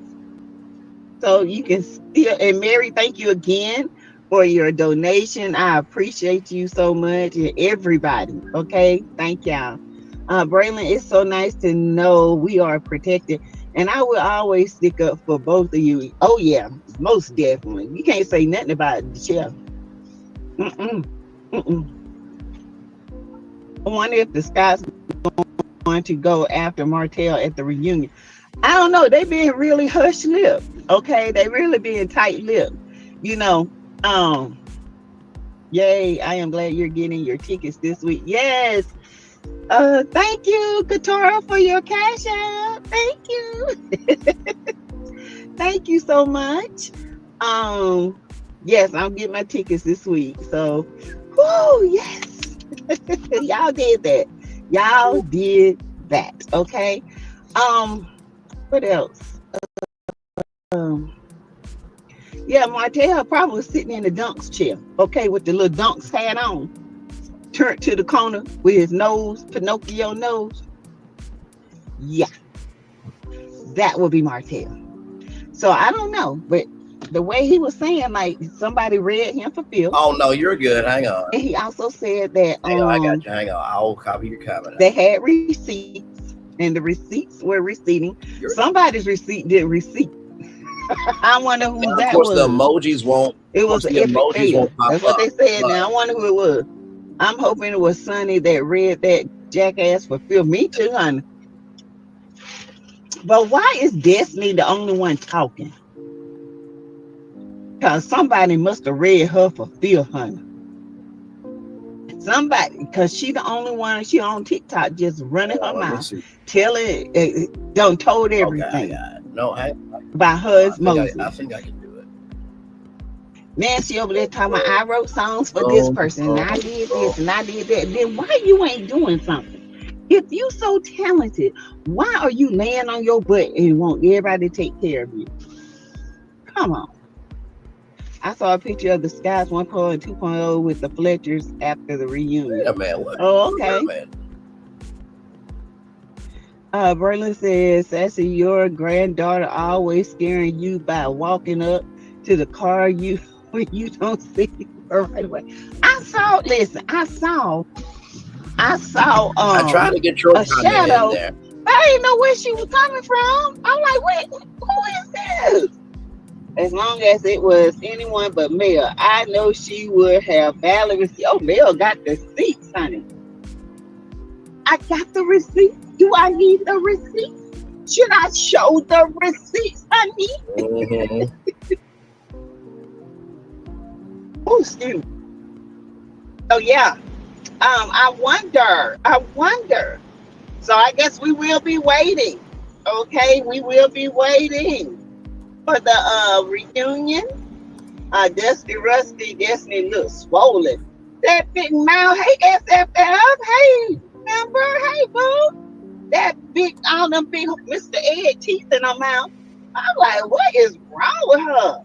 So you can still, and Mary, thank you again for your donation. I appreciate you so much, and everybody. Okay, thank y'all. Braylon, it's so nice to know we are protected, and I will always stick up for both of you. Oh yeah, most definitely. You can't say nothing about the chef. I wonder if the Scots going to go after Martel at the reunion. I don't know. They being really hush lip. Okay, they really being tight lip. Yay! I am glad you're getting your tickets this week. Yes. Thank you, Couture, for your cash out. Thank you. Thank you so much. Yes, I'll get my tickets this week. So, whoo, yes. Y'all did that. Y'all did that. Okay. What else? Yeah, Martel probably was sitting in the dunks chair, okay, with the little dunks hat on, turned to the corner with his nose, Pinocchio nose. Yeah, that would be Martel. So I don't know, but the way he was saying, like somebody read him for Phil. Oh no, you're good. Hang on. And he also said that Hang on, I got you. Hang on. I'll copy your comment. They had receipts, and the receipts were receipting. Somebody's receipt did receipt. I wonder who that was. Of course, the emojis won't. It was the emojis won't pop. That's what they said. Now I wonder who it was. I'm hoping it was Sonny that read that jackass for Phil. Me too, honey. But why is Destiny the only one talking? Because somebody must have read her for Phil, honey. Somebody, because she the only one, she on TikTok just running her mouth, telling, don't told everything. No, about her Moses. I think I can do it. Nancy over there talking about I wrote songs for this person, and I did this, and I did that. Then why you ain't doing something? If you so talented, why are you laying on your butt and want everybody to take care of you? Come on. I saw a picture of the Skies 1.0 and 2.0 with the Fletchers after the reunion. Yeah, man. What? Oh, okay. Berlin says, Sassy, your granddaughter always scaring you by walking up to the car when you don't see her right away. I saw I tried to get your a shadow. In there. I didn't know where she was coming from. I'm like, wait, who is this? As long as it was anyone but Mel, I know she would have valid receipt. Oh, Mel got the receipts, honey. I got the receipt. Do I need the receipt? Should I show the receipts, honey? Oh, excuse me. Oh, yeah. I wonder. So I guess we will be waiting. Okay, we will be waiting for the reunion. Dusty Rusty Destiny looks swollen. That big mouth. Hey, SFF. Hey, remember? Hey, boo. That big, all them big Mr. Ed teeth in her mouth. I'm like, what is wrong with her?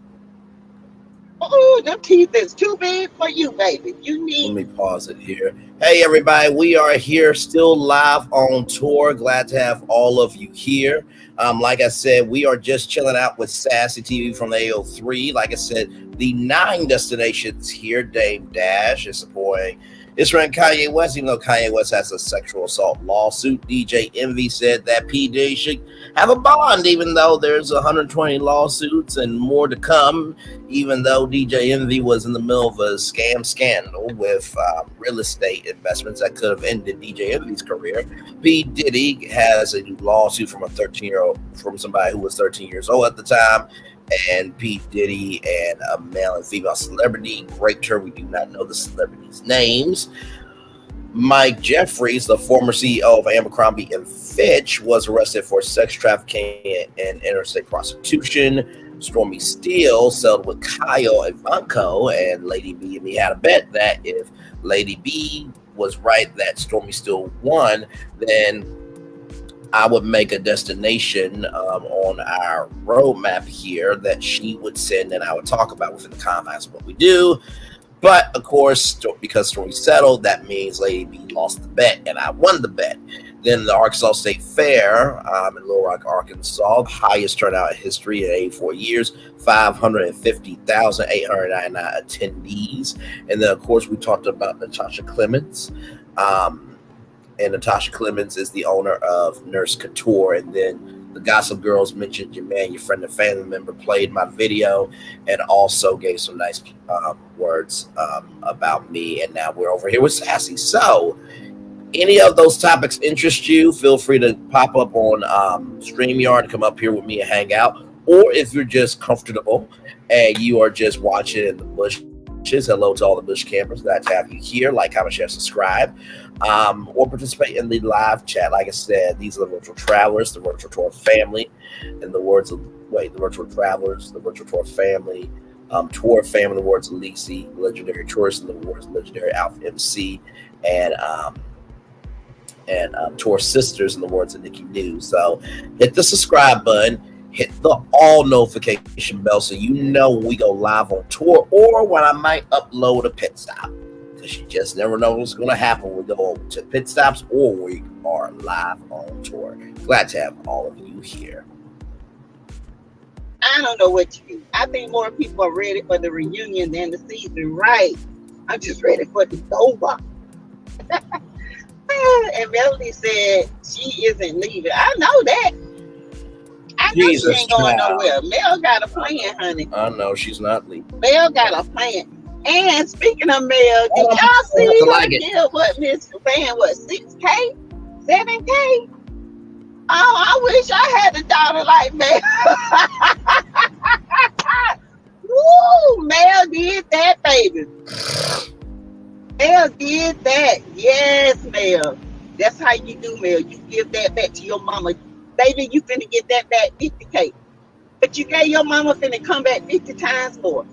Oh, them teeth is too big for you, baby. You need. Let me pause it here. Hey, everybody, we are here still live on tour. Glad to have all of you here. Like I said, we are just chilling out with Sassy TV from the AO3. Like I said, the 9 destinations here. Dame Dash is supporting Israel and Kanye West, even though Kanye West has a sexual assault lawsuit. DJ Envy said that P Diddy should have a bond, even though there's 120 lawsuits and more to come, even though DJ Envy was in the middle of a scandal with real estate investments that could have ended DJ Envy's career. P Diddy has a lawsuit from from somebody who was 13 years old at the time. And P Diddy and a male and female celebrity raped her. We do not know the celebrities' names. Mike Jeffries, the former CEO of Abercrombie and Fitch, was arrested for sex trafficking and interstate prostitution. Stormi Steele settled with Kyle Ivanko, and Lady B and me had a bet that if Lady B was right that Stormi Steele won, then I would make a destination on our roadmap here that she would send and I would talk about within the confines of what we do. But of course, because Stormi settled, that means Lady B lost the bet and I won the bet. Then the Arkansas State Fair in Little Rock, Arkansas, highest turnout in history in 84 years, 550,899 attendees. And then, of course, we talked about Natasha Clements. And Natasha Clements is the owner of Nurse Couture. And then the Gossip Girls mentioned your man, your friend, and family member, played my video and also gave some nice words about me. And now we're over here with Sassy. So any of those topics interest you, feel free to pop up on StreamYard, come up here with me and hang out. Or if you're just comfortable and you are just watching in the bushes, hello to all the bush campers. Glad to have you here. Like, comment, share, subscribe. Or participate in the live chat. Like I said, these are the virtual travelers, the virtual tour family, and the words of the virtual travelers, the virtual tour family, tour family, the words of Lisi, legendary tourist, and the words of legendary Alpha MC, and tour sisters, and the words of Nikki News. So hit the subscribe button, hit the all notification bell so you know when we go live on tour or when I might upload a pit stop. Because you just never know what's going to happen when we go to pit stops or we are live on tour. Glad to have all of you here. I don't know what you do. I think more people are ready for the reunion than the season, right? I'm just ready for it to go over. And Melody said she isn't leaving. I know that. I know she ain't going nowhere. Mel got a plan, honey. I know she's not leaving. Mel got a plan. And speaking of Mel, did y'all see her deal what Miss Van, what, 6K? 7K? Oh, I wish I had a daughter like Mel. Woo, Mel did that, baby. Mel did that. Yes, Mel. That's how you do, Mel. You give that back to your mama. Baby, you finna get that back 50K. But you gave your mama finna come back 50 times more.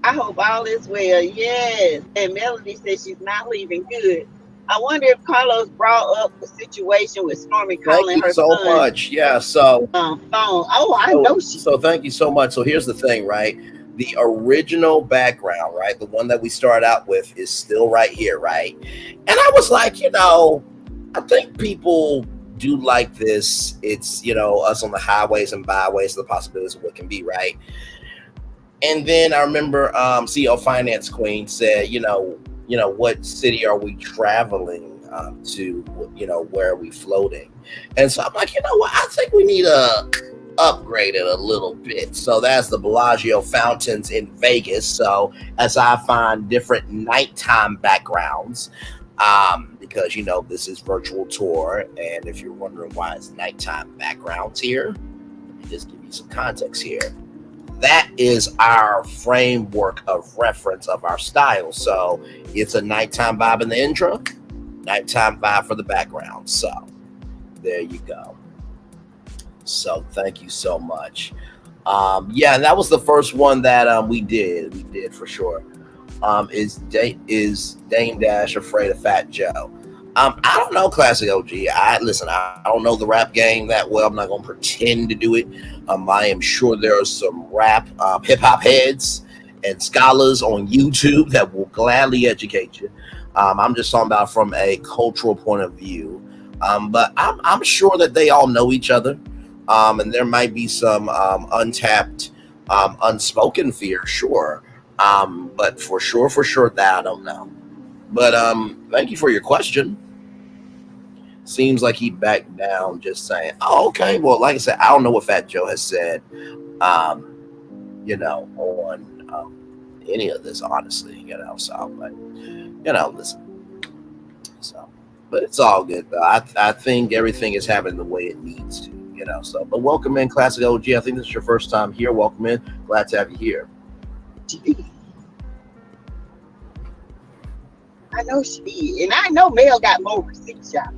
I hope all is well. Yes. And Melody says she's not leaving. Good. I wonder if Carlos brought up the situation with Stormi Thank calling you her so son much. Yeah. So, phone. Oh, I know she. So thank you so much. So here's the thing, right? The original background, right? The one that we start out with is still right here, right? And I was like, I think people do like this. It's, us on the highways and byways, the possibilities of what can be, right? And then I remember CEO Finance Queen said, what city are we traveling to? Where are we floating? And so I'm like, you know what? I think we need to upgrade it a little bit. So that's the Bellagio fountains in Vegas. So as I find different nighttime backgrounds, because this is virtual tour, and if you're wondering why it's nighttime backgrounds here, let me just give you some context here. That is our framework of reference of our style. So it's a nighttime vibe in the intro, nighttime vibe for the background. So there you go. So thank you so much. That was the first one that we did. We did for sure. Is Dame Dash afraid of Fat Joe? I don't know, Classic OG. I don't know the rap game that well. I'm not gonna pretend to do it. I am sure there are some rap hip hop heads and scholars on YouTube that will gladly educate you. I'm just talking about from a cultural point of view. But I'm sure that they all know each other. And there might be some untapped, unspoken fear, sure. But for sure that I don't know. But thank you for your question. Seems like he backed down, just saying, oh, okay. Well, like I said, I don't know what Fat Joe has said, on any of this, honestly, so, but, listen. So, but it's all good, though. I think everything is happening the way it needs to, so, but welcome in, Classic OG. I think this is your first time here. Welcome in. Glad to have you here. I know she did. And I know Mel got more receipts, y'all.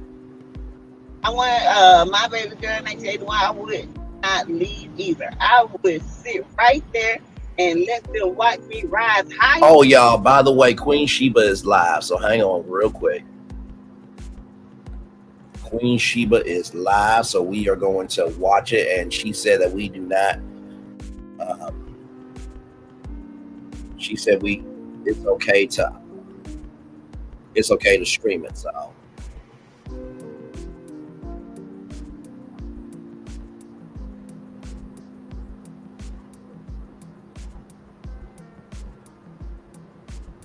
I want my baby girl 1981. I would not leave either. I would sit right there and let them watch me rise high. Oh, y'all, by the way, Queen Sheba is live, so hang on real quick. Queen Sheba is live, so we are going to watch it, and she said that we do not she said it's okay to stream it, so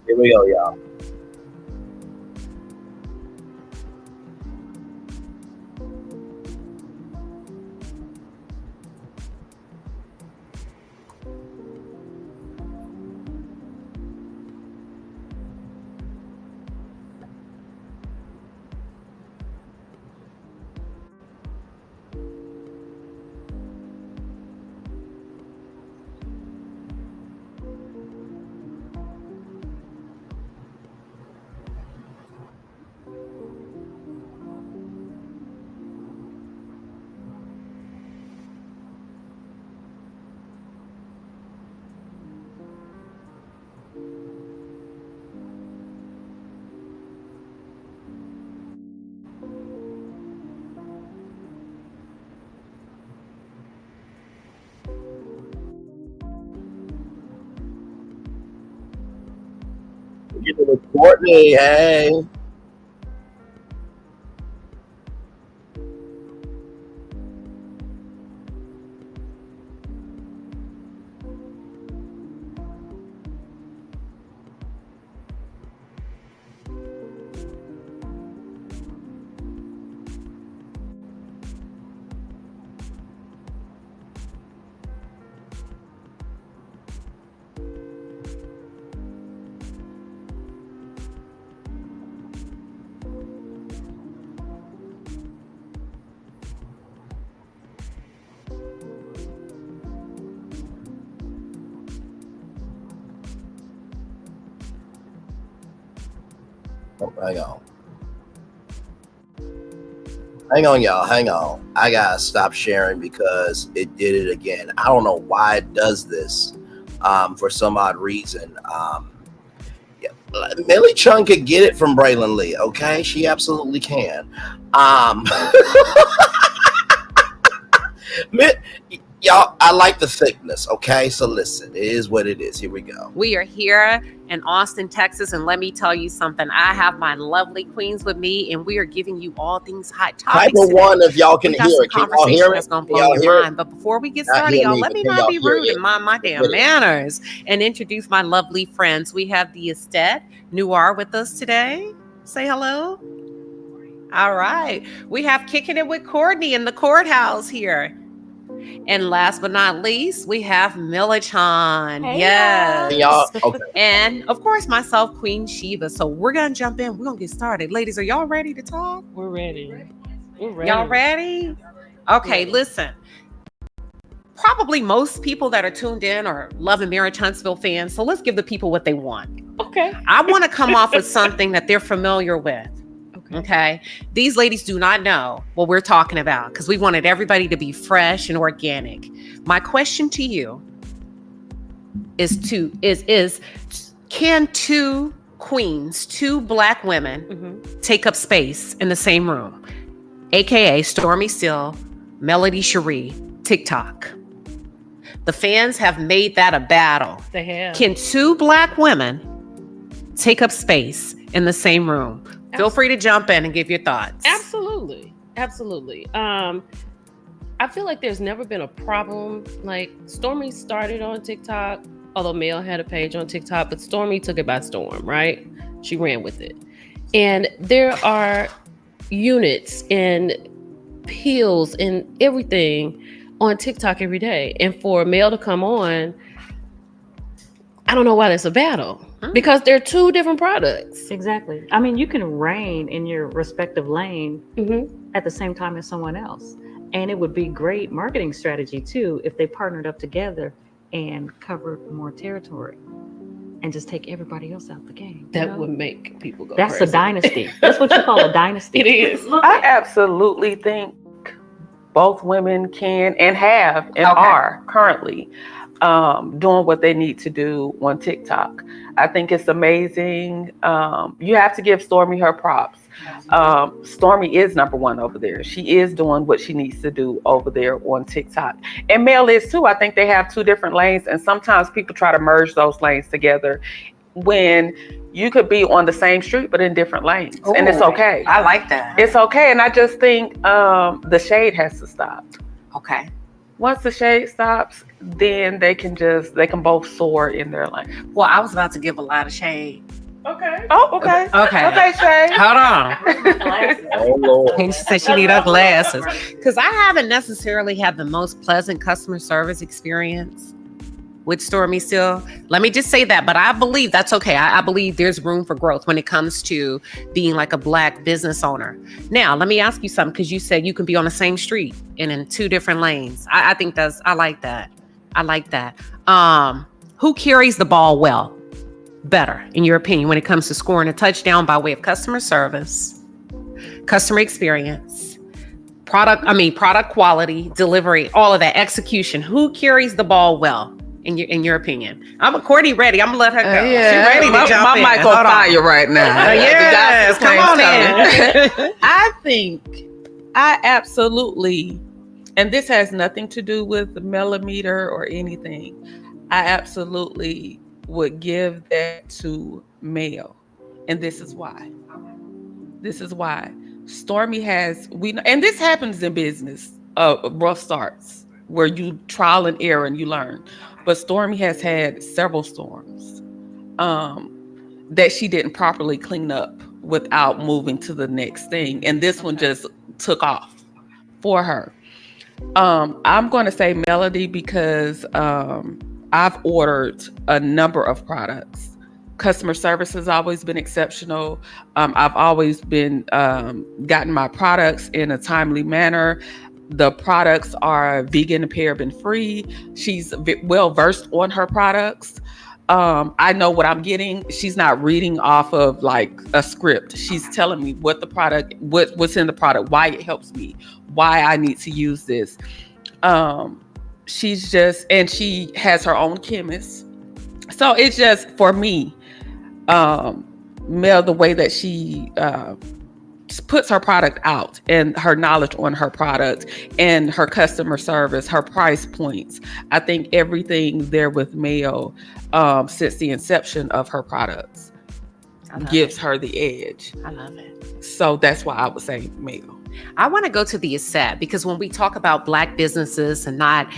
here we go, y'all. Get to Courtney, hey. Oh, hang on, y'all. Hang on. I gotta stop sharing because it did it again. I don't know why it does this. For some odd reason. Yeah, Millie Chung could get it from Braylon Lee. Okay, she absolutely can. Y'all, I like the thickness. Okay, so listen, it is what it is. Here we go. We are here in Austin, Texas, and let me tell you something. I have my lovely queens with me, and we are giving you all things hot topics. Type of one if y'all can hear it. Can y'all hear it? That's gonna blow your mind. But before we get started, y'all, let me not be rude and mind my damn manners and introduce my lovely friends. We have the Estet Noir with us today. Say hello. All right. We have Kicking It with Courtney in the courthouse here. And last but not least, we have Millichan. Hey, yes. Y'all. Okay. And of course, myself, Queen Sheba. So we're going to jump in. We're going to get started. Ladies, are y'all ready to talk? We're ready. We're ready. Y'all ready? Okay, listen. Probably most people that are tuned in are Love and Marriage Huntsville fans. So let's give the people what they want. Okay. I want to come off with something that they're familiar with. Okay. These ladies do not know what we're talking about because we wanted everybody to be fresh and organic. My question to you is can two queens, two black women take up space in the same room? AKA Stormi Steele, Melody Cherie, TikTok. The fans have made that a battle. They have. Can two black women take up space in the same room? Feel free to jump in and give your thoughts. Absolutely. I feel like there's never been a problem. Like Stormi started on TikTok, although Mel had a page on TikTok, but Stormi took it by storm, right? She ran with it. And there are units and pills and everything on TikTok every day. And for Mel to come on, I don't know why that's a battle. Because they're two different products. Exactly. I mean, you can reign in your respective lane at the same time as someone else. And it would be great marketing strategy too if they partnered up together and covered more territory and just take everybody else out the game. That would make people go That's crazy. A dynasty. That's what you call a dynasty. It is. I absolutely think both women can and have and are currently doing what they need to do on TikTok. I think it's amazing. You have to give Stormi her props. Stormi is number one over there. She is doing what she needs to do over there on TikTok. And Mel is too. I think they have two different lanes. And sometimes people try to merge those lanes together when you could be on the same street, but in different lanes. Ooh, and it's okay. I like that. It's okay. And I just think the shade has to stop. Okay. Once the shade stops, then they can both soar in their lane. Well, I was about to give a lot of shade. Okay. Oh, okay. Okay. Okay, Shay. Hold on. Oh, Lord. And she said she need her glasses. Because I haven't necessarily had the most pleasant customer service experience with Stormi Steele. Let me just say that, but I believe that's okay. I believe there's room for growth when it comes to being like a black business owner. Now, let me ask you something, because you said you can be on the same street and in two different lanes. I think I like that. I like that. Who carries the ball better, in your opinion, when it comes to scoring a touchdown by way of customer service, customer experience, product quality, delivery, all of that, execution? Who carries the ball well? In your opinion? Courtney ready. I'm gonna let her go. Yeah. She's ready to jump in. My mic on fire right now. Yes, come on in. I absolutely, and this has nothing to do with the millimeter or anything. I absolutely would give that to Mel, and this is why. Stormi has, and this happens in business. Rough starts where you trial and error and you learn. But Stormi has had several storms that she didn't properly clean up without moving to the next thing. And this one just took off for her. I'm going to say Melody because I've ordered a number of products. Customer service has always been exceptional. I've always been gotten my products in a timely manner. The products are vegan and paraben free. She's well versed on her products. I know what I'm getting. She's not reading off of like a script. She's telling me what the product, what's in the product, why it helps me, why I need to use this. She's just, and she has her own chemist. So it's just, for me, Mel, the way that she puts her product out and her knowledge on her product and her customer service, her price points. I think everything there with Mel, since the inception of her products, gives her the edge. I love it. So that's why I would say Mel. I want to go to the asset, because when we talk about Black businesses and not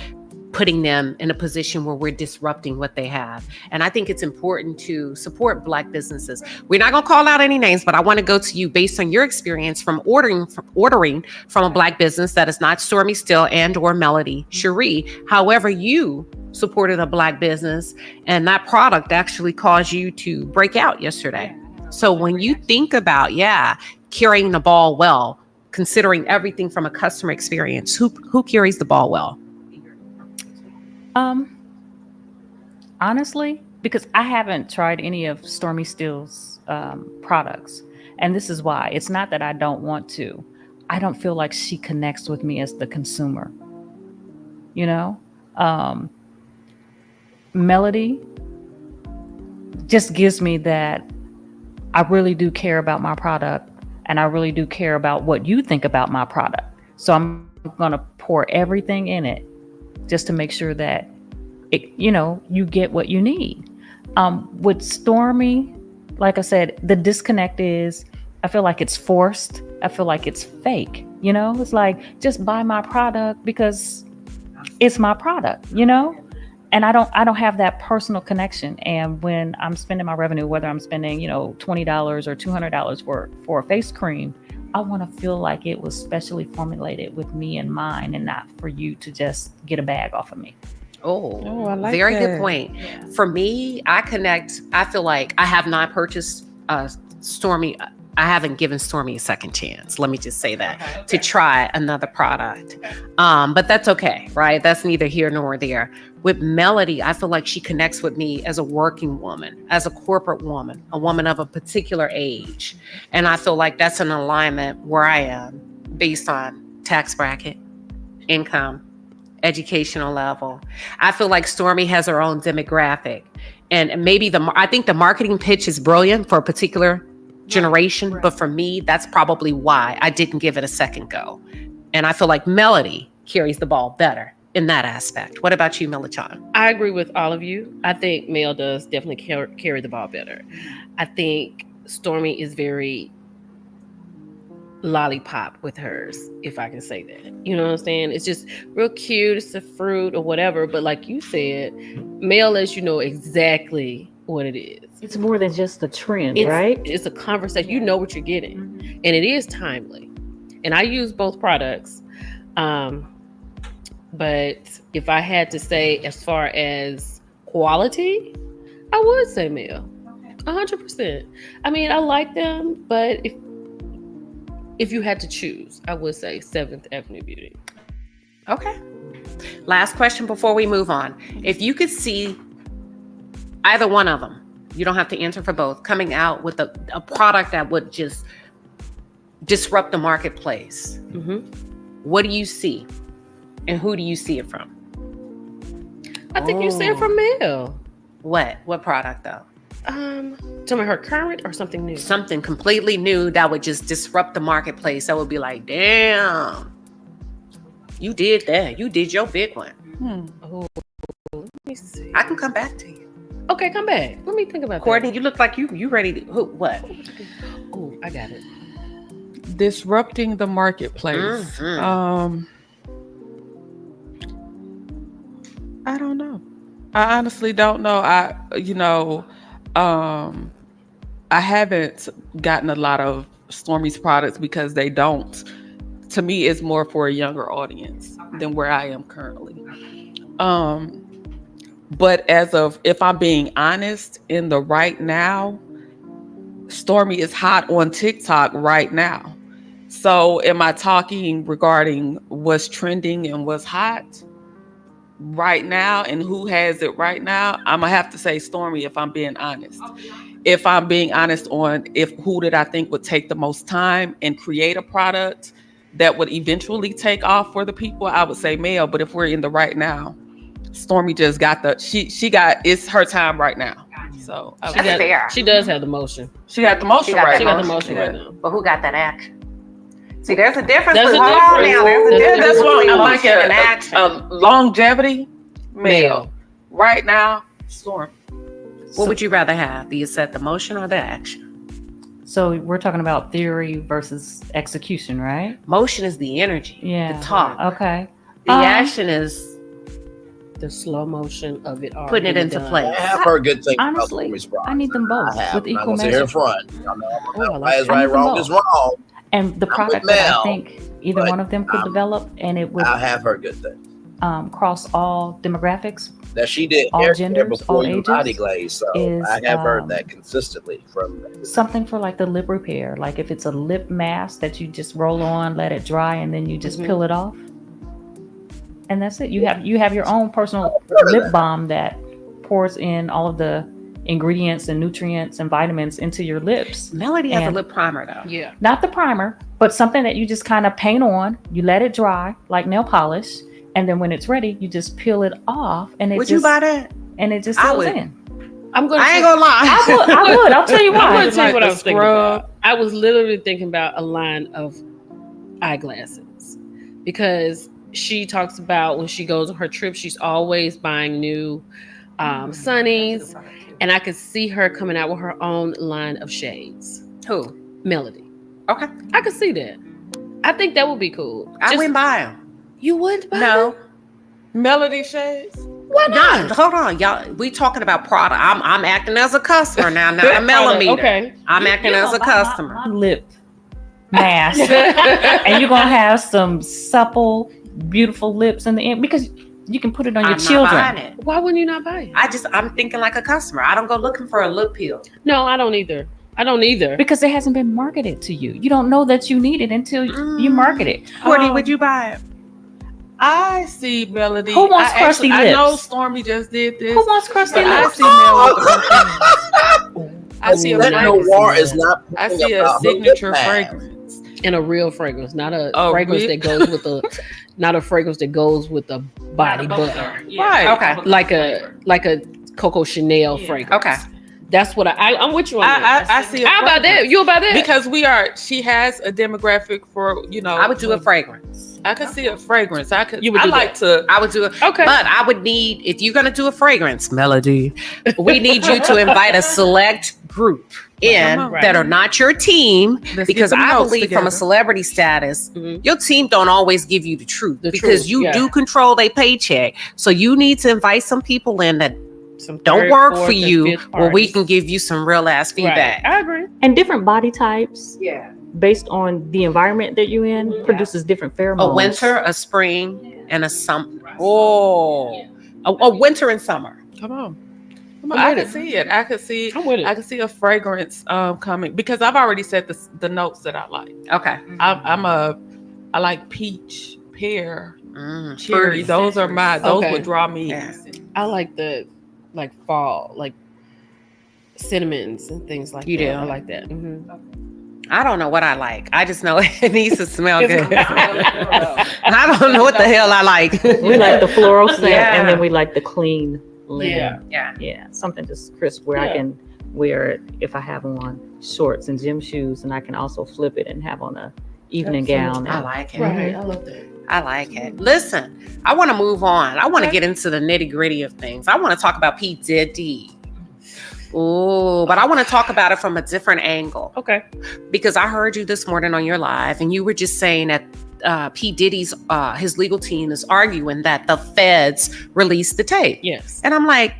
putting them in a position where we're disrupting what they have, and I think it's important to support Black businesses. We're not going to call out any names, but I want to go to you based on your experience from ordering from a Black business that is not Stormi Steele and or Melody Cherie. However, you supported a Black business and that product actually caused you to break out yesterday. So when you think about, carrying the ball well, considering everything from a customer experience, who carries the ball well? Honestly, because I haven't tried any of Stormi Steele's products. And this is why. It's not that I don't want to. I don't feel like she connects with me as the consumer. You know? Melody just gives me that I really do care about my product, and I really do care about what you think about my product. So I'm going to pour everything in it just to make sure that you get what you need. With Stormi, like I said, the disconnect is, I feel like it's forced. I feel like it's fake. It's like, just buy my product because it's my product, and I don't have that personal connection. And when I'm spending my revenue, whether I'm spending, $20 or $200 for a face cream, I want to feel like it was specially formulated with me in mind, and not for you to just get a bag off of me. Oh, I like very that. good point. Yeah. For me, I feel like I have not purchased Stormi. I haven't given Stormi a second chance. Let me just say that, to try another product. But that's okay, right? That's neither here nor there. With Melody, I feel like she connects with me as a working woman, as a corporate woman, a woman of a particular age. And I feel like that's an alignment where I am based on tax bracket, income, educational level. I feel like Stormi has her own demographic. And maybe I think the marketing pitch is brilliant for a particular generation, right. But for me, that's probably why I didn't give it a second go. And I feel like Melody carries the ball better in that aspect. What about you, Melachon? I agree with all of you. I think Mel does definitely carry the ball better. I think Stormi is very lollipop with hers, if I can say that. You know what I'm saying? It's just real cute. It's a fruit or whatever. But like you said, Mel lets you know exactly what it is. It's more than just a trend, right? It's a conversation. You know what you're getting. Mm-hmm. And it is timely. And I use both products. But if I had to say, as far as quality, I would say Mel. 100%. I mean, I like them, but if you had to choose, I would say 7th Avenue Beauty. Okay. Last question before we move on. If you could see either one of them, you don't have to answer for both, coming out with a product that would just disrupt the marketplace, what do you see? And who do you see it from? I think you see it from Mel. What product though? Tell me, her current or something new? Something completely new that would just disrupt the marketplace. That would be like, damn, you did that. You did your big one. Oh, let me see. I can come back to you. Okay, come back. Let me think about Courtney, that. you look like you ready to, what? Oh, I got it. Disrupting the marketplace. I don't know. I honestly don't know. I haven't gotten a lot of Stormi's products because they don't. To me, it's more for a younger audience than where I am currently. But if I'm being honest, in the right now, Stormi is hot on TikTok right now. So am I talking regarding what's trending and what's hot? right now and who has it right now, I'm gonna have to say Stormi if I'm being honest. If I'm being honest on who did I think would take the most time and create a product that would eventually take off for the people, I would say Mel. But if we're in the right now, Stormi just got it's her time right now. So she does have the motion. She got the motion right now. She got the motion right now. But who got that action? See, there's a difference. There's a Hold on difference. now. There's a difference That's what between I'm like motion and action. a longevity male. Right now, Storm. What would you rather have? Do you set the motion or the action? So we're talking about theory versus execution, right? Motion is the energy, Yeah. the talk. Okay. The action is the slow motion of it all. putting it into place. I have heard good things Honestly, about Stormi's product. I need them both I have. with I'm not equal gonna sit here in measure. front. Y'all know I right is right, need them wrong both. is wrong. And the I'm product with that I Mel, think either one of them could develop, and it would I have heard good things. Cross all demographics, That she did all hair care genders, before all you ages, body glaze, so is, I have heard that consistently from something for like the lip repair. Like if it's a lip mask that you just roll on, let it dry, and then you just peel it off, and that's it. You have your own personal lip balm that pours in all of the ingredients and nutrients and vitamins into your lips. Melody has a And lip primer though. Yeah. not the primer, but something that you just kind of paint on. You let it dry like nail polish, and then when it's ready, you just peel it off. And it Would just, you buy that? And it just I seals would. in. I ain't gonna lie. I would. I'll tell you I'm why. gonna tell you what I was thinking scrub. about. I was literally thinking about a line of eyeglasses because she talks about when she goes on her trip, she's always buying new sunnies, and I could see her coming out with her own line of shades. Who? Melody. Okay. I could see that. I think that would be cool. I wouldn't buy them. You wouldn't buy No. them? Melody shades. Why not? No, hold on, y'all. We talking about product. I'm acting as a customer now, not a millimeter. Okay. I'm acting as a customer. My lip mask, and you're gonna have some supple, beautiful lips in the end because you can put it on your I'm not children. buying it. Why wouldn't you not buy it? I'm thinking like a customer. I don't go looking for a lip peel. No, I don't either. Because it hasn't been marketed to you. You don't know that you need it until you market it. Courtney, would you buy it? I see Melody. Who wants crusty I know lips? Stormi just did this. Who wants crusty but lips? I see Mel with the I see a That fragrance. noir is not I putting see a about her signature lip mask. fragrance. And a real fragrance, not a Oh, fragrance really? that goes with the, not a fragrance that goes with the body butter. Right. Okay. Like a Coco Chanel fragrance. Okay. That's what I'm with you on that. I see. How about that? You about that? Because she has a demographic for, I would do a fragrance. I could see a fragrance. I would do like to. I would do it. Okay. But I would need, if you're gonna do a fragrance, Melody, we need you to invite a select group in Come on. that are not your team, Let's because get some I notes believe from together. a celebrity status, your team don't always give you the truth because truth, you yeah. do control their paycheck. So you need to invite some people in that Some don't third, work fourth, for and you, fifth where we parties. can give you some real ass feedback. Right. I agree. And different body types, Yeah. based on the environment that you're in, produces different pheromones. A winter, a spring, and a summer. Oh, a winter and summer. Come on. I'm I with can it. see it. I can see. I'm with it. I can see a fragrance coming because I've already said the notes that I like. Okay. I like peach, pear, cherry. Fruity. Those Okay. would draw me. Yeah. I like the fall, like cinnamons and things like You that. do? I like that. I don't know what I like. I just know it needs to smell good. I don't know what the hell I like. We like the floral scent, Yeah. and then we like the clean linen. Yeah. Something just crisp where I Yeah. can wear it if I have on shorts and gym shoes, and I can also flip it and have on a evening gown. I like it. Right. I love that. I like it. Listen, I want to move on. I want to get into the nitty gritty of things. I want to talk about P Diddy. Oh, but I want to talk about it from a different angle. Okay. Because I heard you this morning on your live, and you were just saying that P Diddy's his legal team is arguing that the feds released the tape. Yes. And I'm like,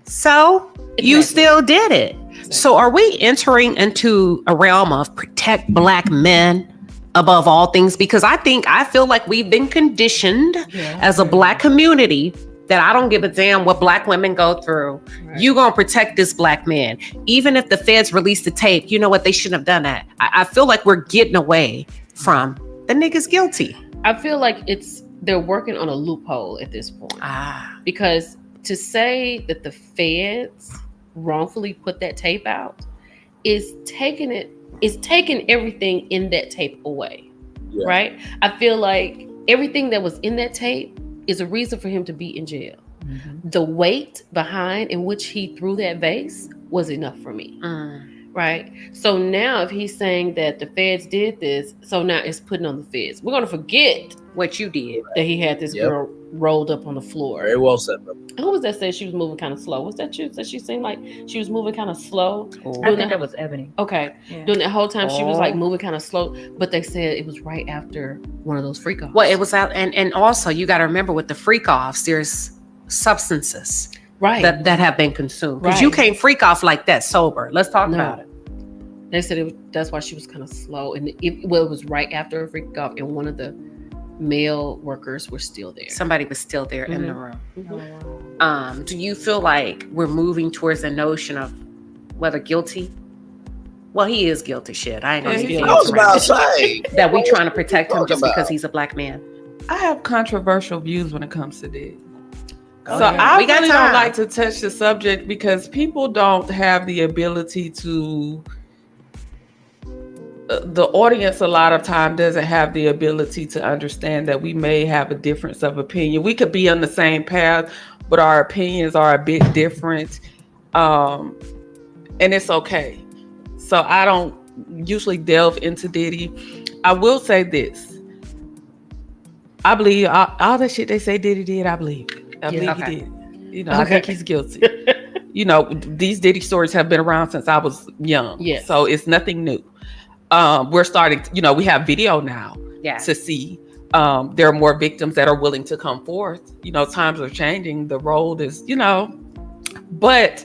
so you still did it. So are we entering into a realm of protect Black men above all things? Because I feel like we've been conditioned as a Black community that I don't give a damn what Black women go through. Right. You gonna protect this Black man. Even if the feds release the tape, you know what? They shouldn't have done that. I feel like we're getting away from the niggas guilty. I feel like it's they're working on a loophole at this point. Because to say that the feds wrongfully put that tape out is taking everything in that tape away. Yeah. Right? I feel like everything that was in that tape is a reason for him to be in jail. The weight behind in which he threw that vase was enough for me. Right? So now if he's saying that the feds did this, so now it's putting on the feds. We're going to forget what you did. That he had this girl rolled up on the floor. Very well said. Who was that said she was moving kind of slow? Was that you? That she seemed like she was moving kind of slow? I think that was Ebony. Okay. Yeah. During that whole time she was like moving kind of slow, but they said it was right after one of those freak offs. Well, it was out, and also you got to remember with the freak offs, there's substances that have been consumed. Because you can't freak off like that sober. Let's talk about it. They said that's why she was kind of slow, and it was right after a freak off, and one of the male workers were still there. Somebody was still there in the room. Do you feel like we're moving towards the notion of whether guilty? Well, he is guilty. Shit, I ain't gonna be that we trying to protect him just because he's a black man. I have controversial views when it comes to this. So I really don't like to touch the subject because people don't have the ability to. The audience a lot of time doesn't have the ability to understand that we may have a difference of opinion. We could be on the same path, but our opinions are a bit different. And it's okay. So I don't usually delve into Diddy. I will say this. I believe all the shit they say Diddy did, I believe it. I believe he did. You know, I think he's guilty. You know, these Diddy stories have been around since I was young. Yes. So it's nothing new. We're starting, we have video now to see. There are more victims that are willing to come forth. Times are changing. The road is, but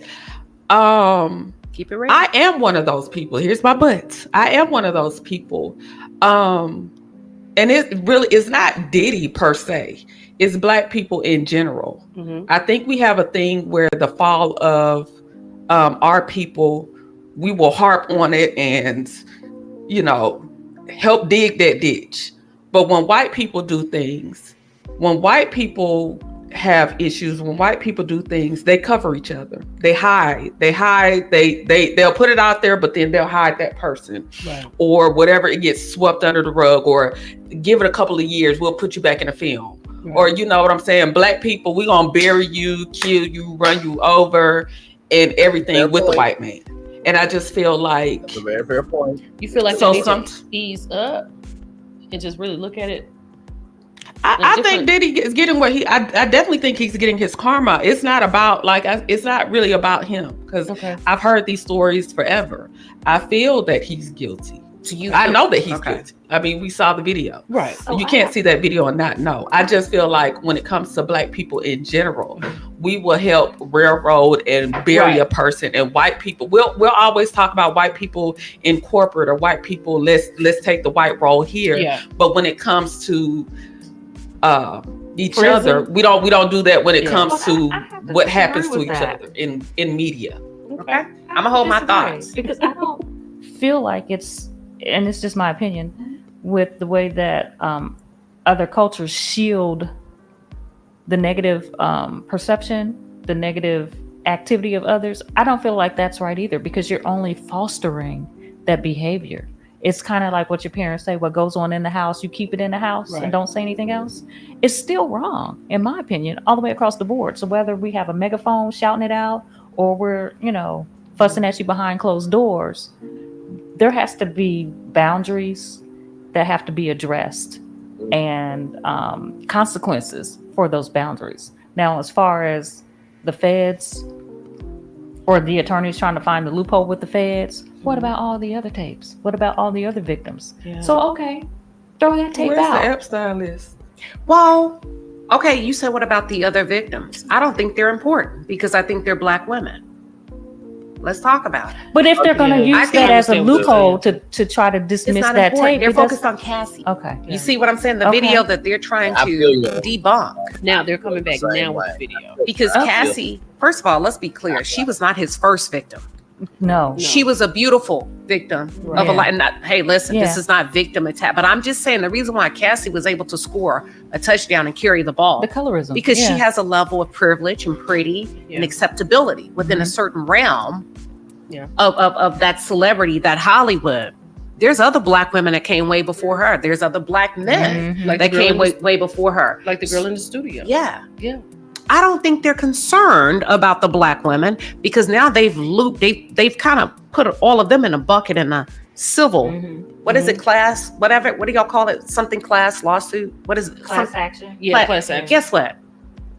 keep it real. I am one of those people. Here's my but. I am one of those people. And it really is not Diddy per se. It's Black people in general. I think we have a thing where the fall of our people, we will harp on it and help dig that ditch. But when white people do things, when white people have issues, when white people do things, they cover each other. They hide, they'll put it out there, but then they'll hide that person or whatever. It gets swept under the rug, or give it a couple of years, we'll put you back in a film. Or you know what I'm saying? Black people, we gonna bury you, kill you, run you over and everything with the white man. And I just feel like that's a very fair point. You feel like they need to ease up and just really look at it. I think Diddy is getting what I definitely think he's getting his karma. It's not about it's not really about him because I've heard these stories forever. I feel that he's guilty. I know that he's guilty. I mean, we saw the video. Right. You can't see that video and not know. I just feel like when it comes to Black people in general, we will help railroad and bury a person. And white people, we'll always talk about white people in corporate or white people. Let's take the white role here. Yeah. But when it comes to each other, we don't do that when it comes to what happens to each other in media. Okay. I'm gonna hold my thoughts because I don't feel like it's. And it's just my opinion, with the way that other cultures shield the negative perception, the negative activity of others. I don't feel like that's right either, because you're only fostering that behavior. It's kind of like what your parents say, what goes on in the house, you keep it in the house and don't say anything else. It's still wrong, in my opinion, all the way across the board. So whether we have a megaphone shouting it out or we're, fussing at you behind closed doors, there has to be boundaries that have to be addressed and consequences for those boundaries. Now, as far as the feds or the attorneys trying to find the loophole with the feds, what about all the other tapes? What about all the other victims? Yeah. So, okay, throw that tape out. Where's the Epstein list? Well, okay, you said what about the other victims? I don't think they're important because I think they're Black women. Let's talk about it. But if they're going to use that as a loophole to try to dismiss that tape, they're focused on Cassie. Okay. You see what I'm saying? The video that they're trying to debunk. Now they're coming back now with the video. Because Cassie, first of all, let's be clear. She was not his first victim. No. She was a beautiful victim of a lot. And hey, listen, this is not victim attack, but I'm just saying the reason why Cassie was able to score a touchdown and carry the ball, the colorism, because she has a level of privilege and pretty and acceptability within a certain realm of that celebrity, that Hollywood. There's other black women that came way before her. There's other black men that came way before her. Like the girl in the studio. Yeah. Yeah. I don't think they're concerned about the black women because now they've kind of put all of them in a bucket in a civil, what is it, class, whatever, what do y'all call it? Something class lawsuit? What is it? Class action. Yeah, class action. Guess what?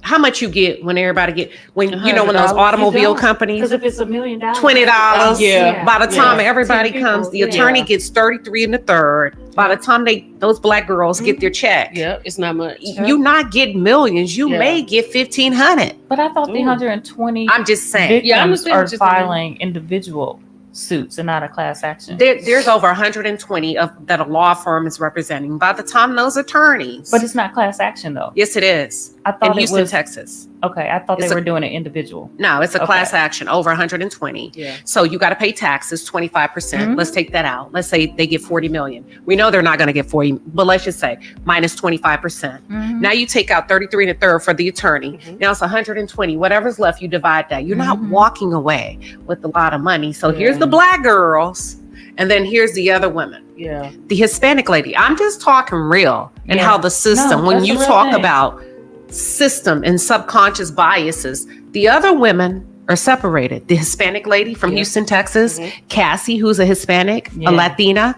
How much you get when everybody get, when you know, when those automobile companies, because if it's $1 million, $20, by the time everybody comes, the attorney gets 33 in the third. By the time those black girls get their check, it's not much. You not get millions. You may get 1,500. But I thought the 120. I'm just saying. Victims are filing individual suits and not a class action. There's over 120 that a law firm is representing. By the time those attorneys, but it's not class action though. Yes, it is. I thought in Houston, it was Texas. Okay, I thought they were doing it individual. No, it's a class action over 120. Yeah. So you got to pay taxes 25%. Let's take that out. Let's say they get 40 million. We know they're not going to get 40, but let's just say minus 25%. Now you take out 33 and a third for the attorney. Now it's 120. Whatever's left, you divide that. You're not walking away with a lot of money. So here's the black girls, and then here's the other women. Yeah. The Hispanic lady. I'm just talking real and how the system, when you talk about system and subconscious biases, the other women are separated. The Hispanic lady from Houston, Texas, Cassie, who's a Hispanic, a Latina,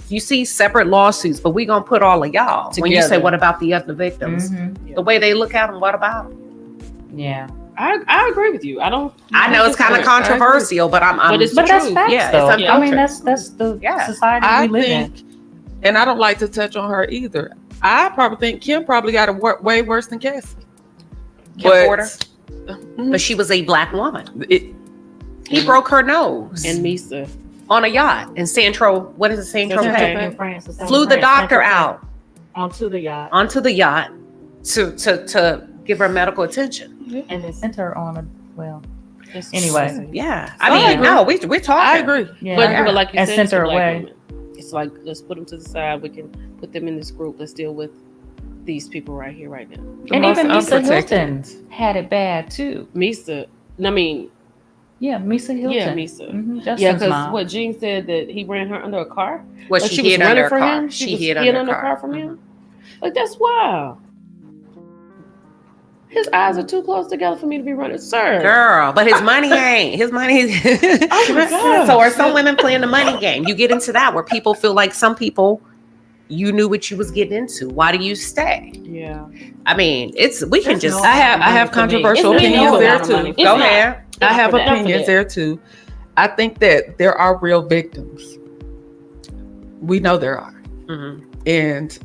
you see separate lawsuits, but we gonna put all of y'all together. When you say, what about the other victims? The way they look at them, what about them? Yeah. I agree with you. I know it's kind of controversial, but but that's facts, though. I mean, that's the society we live in. And I don't like to touch on her either. I probably think Kim probably got it way worse than Cassie. Kim Porter? But she was a black woman. He broke her nose. And Misa. On a yacht in Santro, what is it, Santro Bay? In France. Flew the doctor out. Onto the yacht. To give her medical attention. And they sent her on anyway. Yeah. I mean, no, we're talking. I agree. Yeah. But like you and said, sent her away. It's like, let's put them to the side. We can put them in this group. Let's deal with these people right here, right now. And even Misa Hilton had it bad too. Misa Hilton. Yeah, Misa. Yeah, because what Jean said that he ran her under a car. Well, she was running for him. She hid under a car from him. Like, that's wild. His eyes are too close together for me to be running, sir. Girl, but his money ain't. His money. Oh my God. So are some women playing the money game? You get into that where people feel like some people, you knew what you was getting into. Why do you stay? Yeah. I mean, we can just. I have controversial opinions there too. Go ahead. I have opinions there too. I think that there are real victims. We know there are. And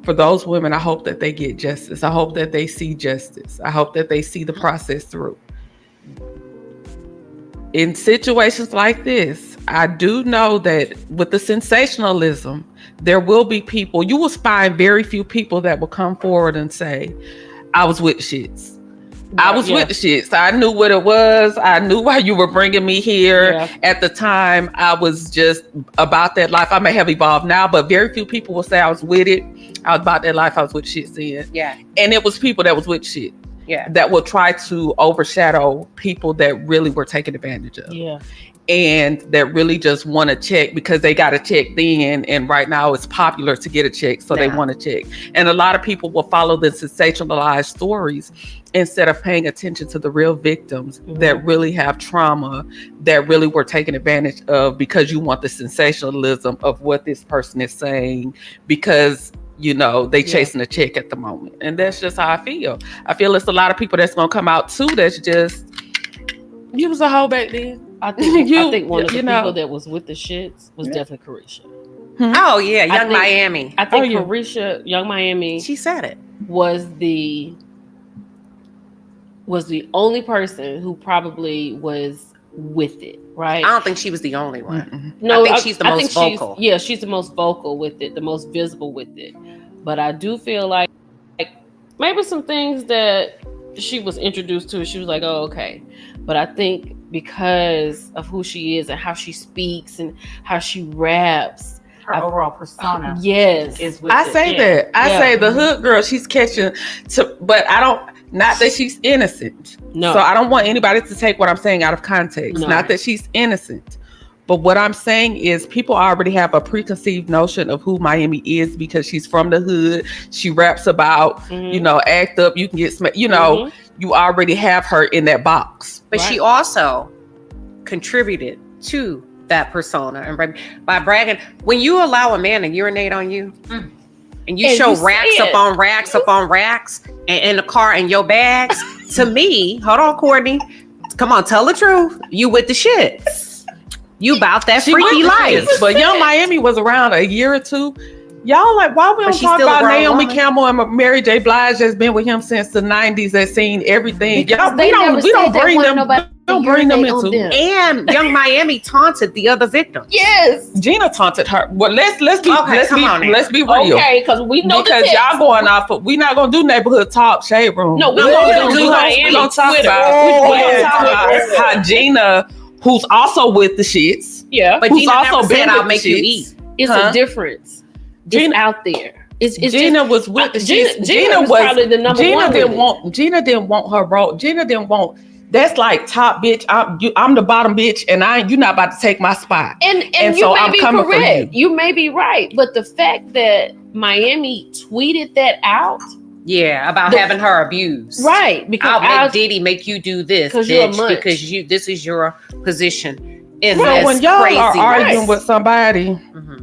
for those women, I hope that they get justice. I hope that they see justice. I hope that they see the process through. In situations like this, I do know that with the sensationalism, there will be people, you will find very few people that will come forward and say, I was with the shits. I was with the shits. I knew what it was. I knew why you were bringing me here. At the time, I was just about that life. I may have evolved now, but very few people will say I was with it. I was about that life. I was with shit then. Yeah. And it was people that was with shit. Yeah. That will try to overshadow people that really were taken advantage of. Yeah. And that really just want to check because they got a check then, and right now it's popular to get a check, so they want to check. And a lot of people will follow the sensationalized stories instead of paying attention to the real victims that really have trauma, that really were taken advantage of because you want the sensationalism of what this person is saying because they chasing a check at the moment. And that's just how I feel. I feel it's a lot of people that's gonna come out too that's just, you was a hoe back then. I think one of the people that was with the shits was definitely Carisha. Oh yeah, Young Miami. I think Carisha, Young Miami. She said it. Was the only person who probably was with it, right? I don't think she was the only one. No, I think she's the most vocal. She's the most vocal with it, the most visible with it. But I do feel like maybe some things that she was introduced to, she was like, oh, okay. But I think because of who she is and how she speaks and how she raps. Her overall persona. Yes. Is with I say that. I say the hood girl, she's catching but I don't, not that she's innocent. No. So I don't want anybody to take what I'm saying out of context. No. Not that she's innocent. But what I'm saying is people already have a preconceived notion of who Miami is because she's from the hood. She raps about, you know, act up, you can get you know, you already have her in that box. But she also contributed to that persona and by bragging. When you allow a man to urinate on you and you show racks upon racks and in the car and your bags, to me, hold on, Courtney, come on, tell the truth. You with the shits. You about that freaky life. But Young Miami was around a year or two. Y'all like, why we don't talk about Naomi Campbell and Mary J. Blige that's been with him since the 90s, that's seen everything. Y'all, we don't bring them. Don't bring them into them. And Young Miami taunted the other victim. Yes, Gina taunted her. Well, let's be real. Okay, because we know because y'all going off. We're not gonna do neighborhood talk, shade room. No, we're gonna talk about how Gina, who's also with the shits. Yeah, but Gina also said, "I'll make you eat." It's a difference. Gina out there. Gina was with the shits. Gina was probably the number one. Gina didn't want her role. Gina didn't want. That's like top bitch. I'm the bottom bitch, and you're not about to take my spot. And you so may I'm be coming correct. for you. You may be right, but the fact that Miami tweeted that out, about having her abused, right? Because I'll make Diddy make you do this, bitch, because this is your position. And so when y'all are arguing with somebody,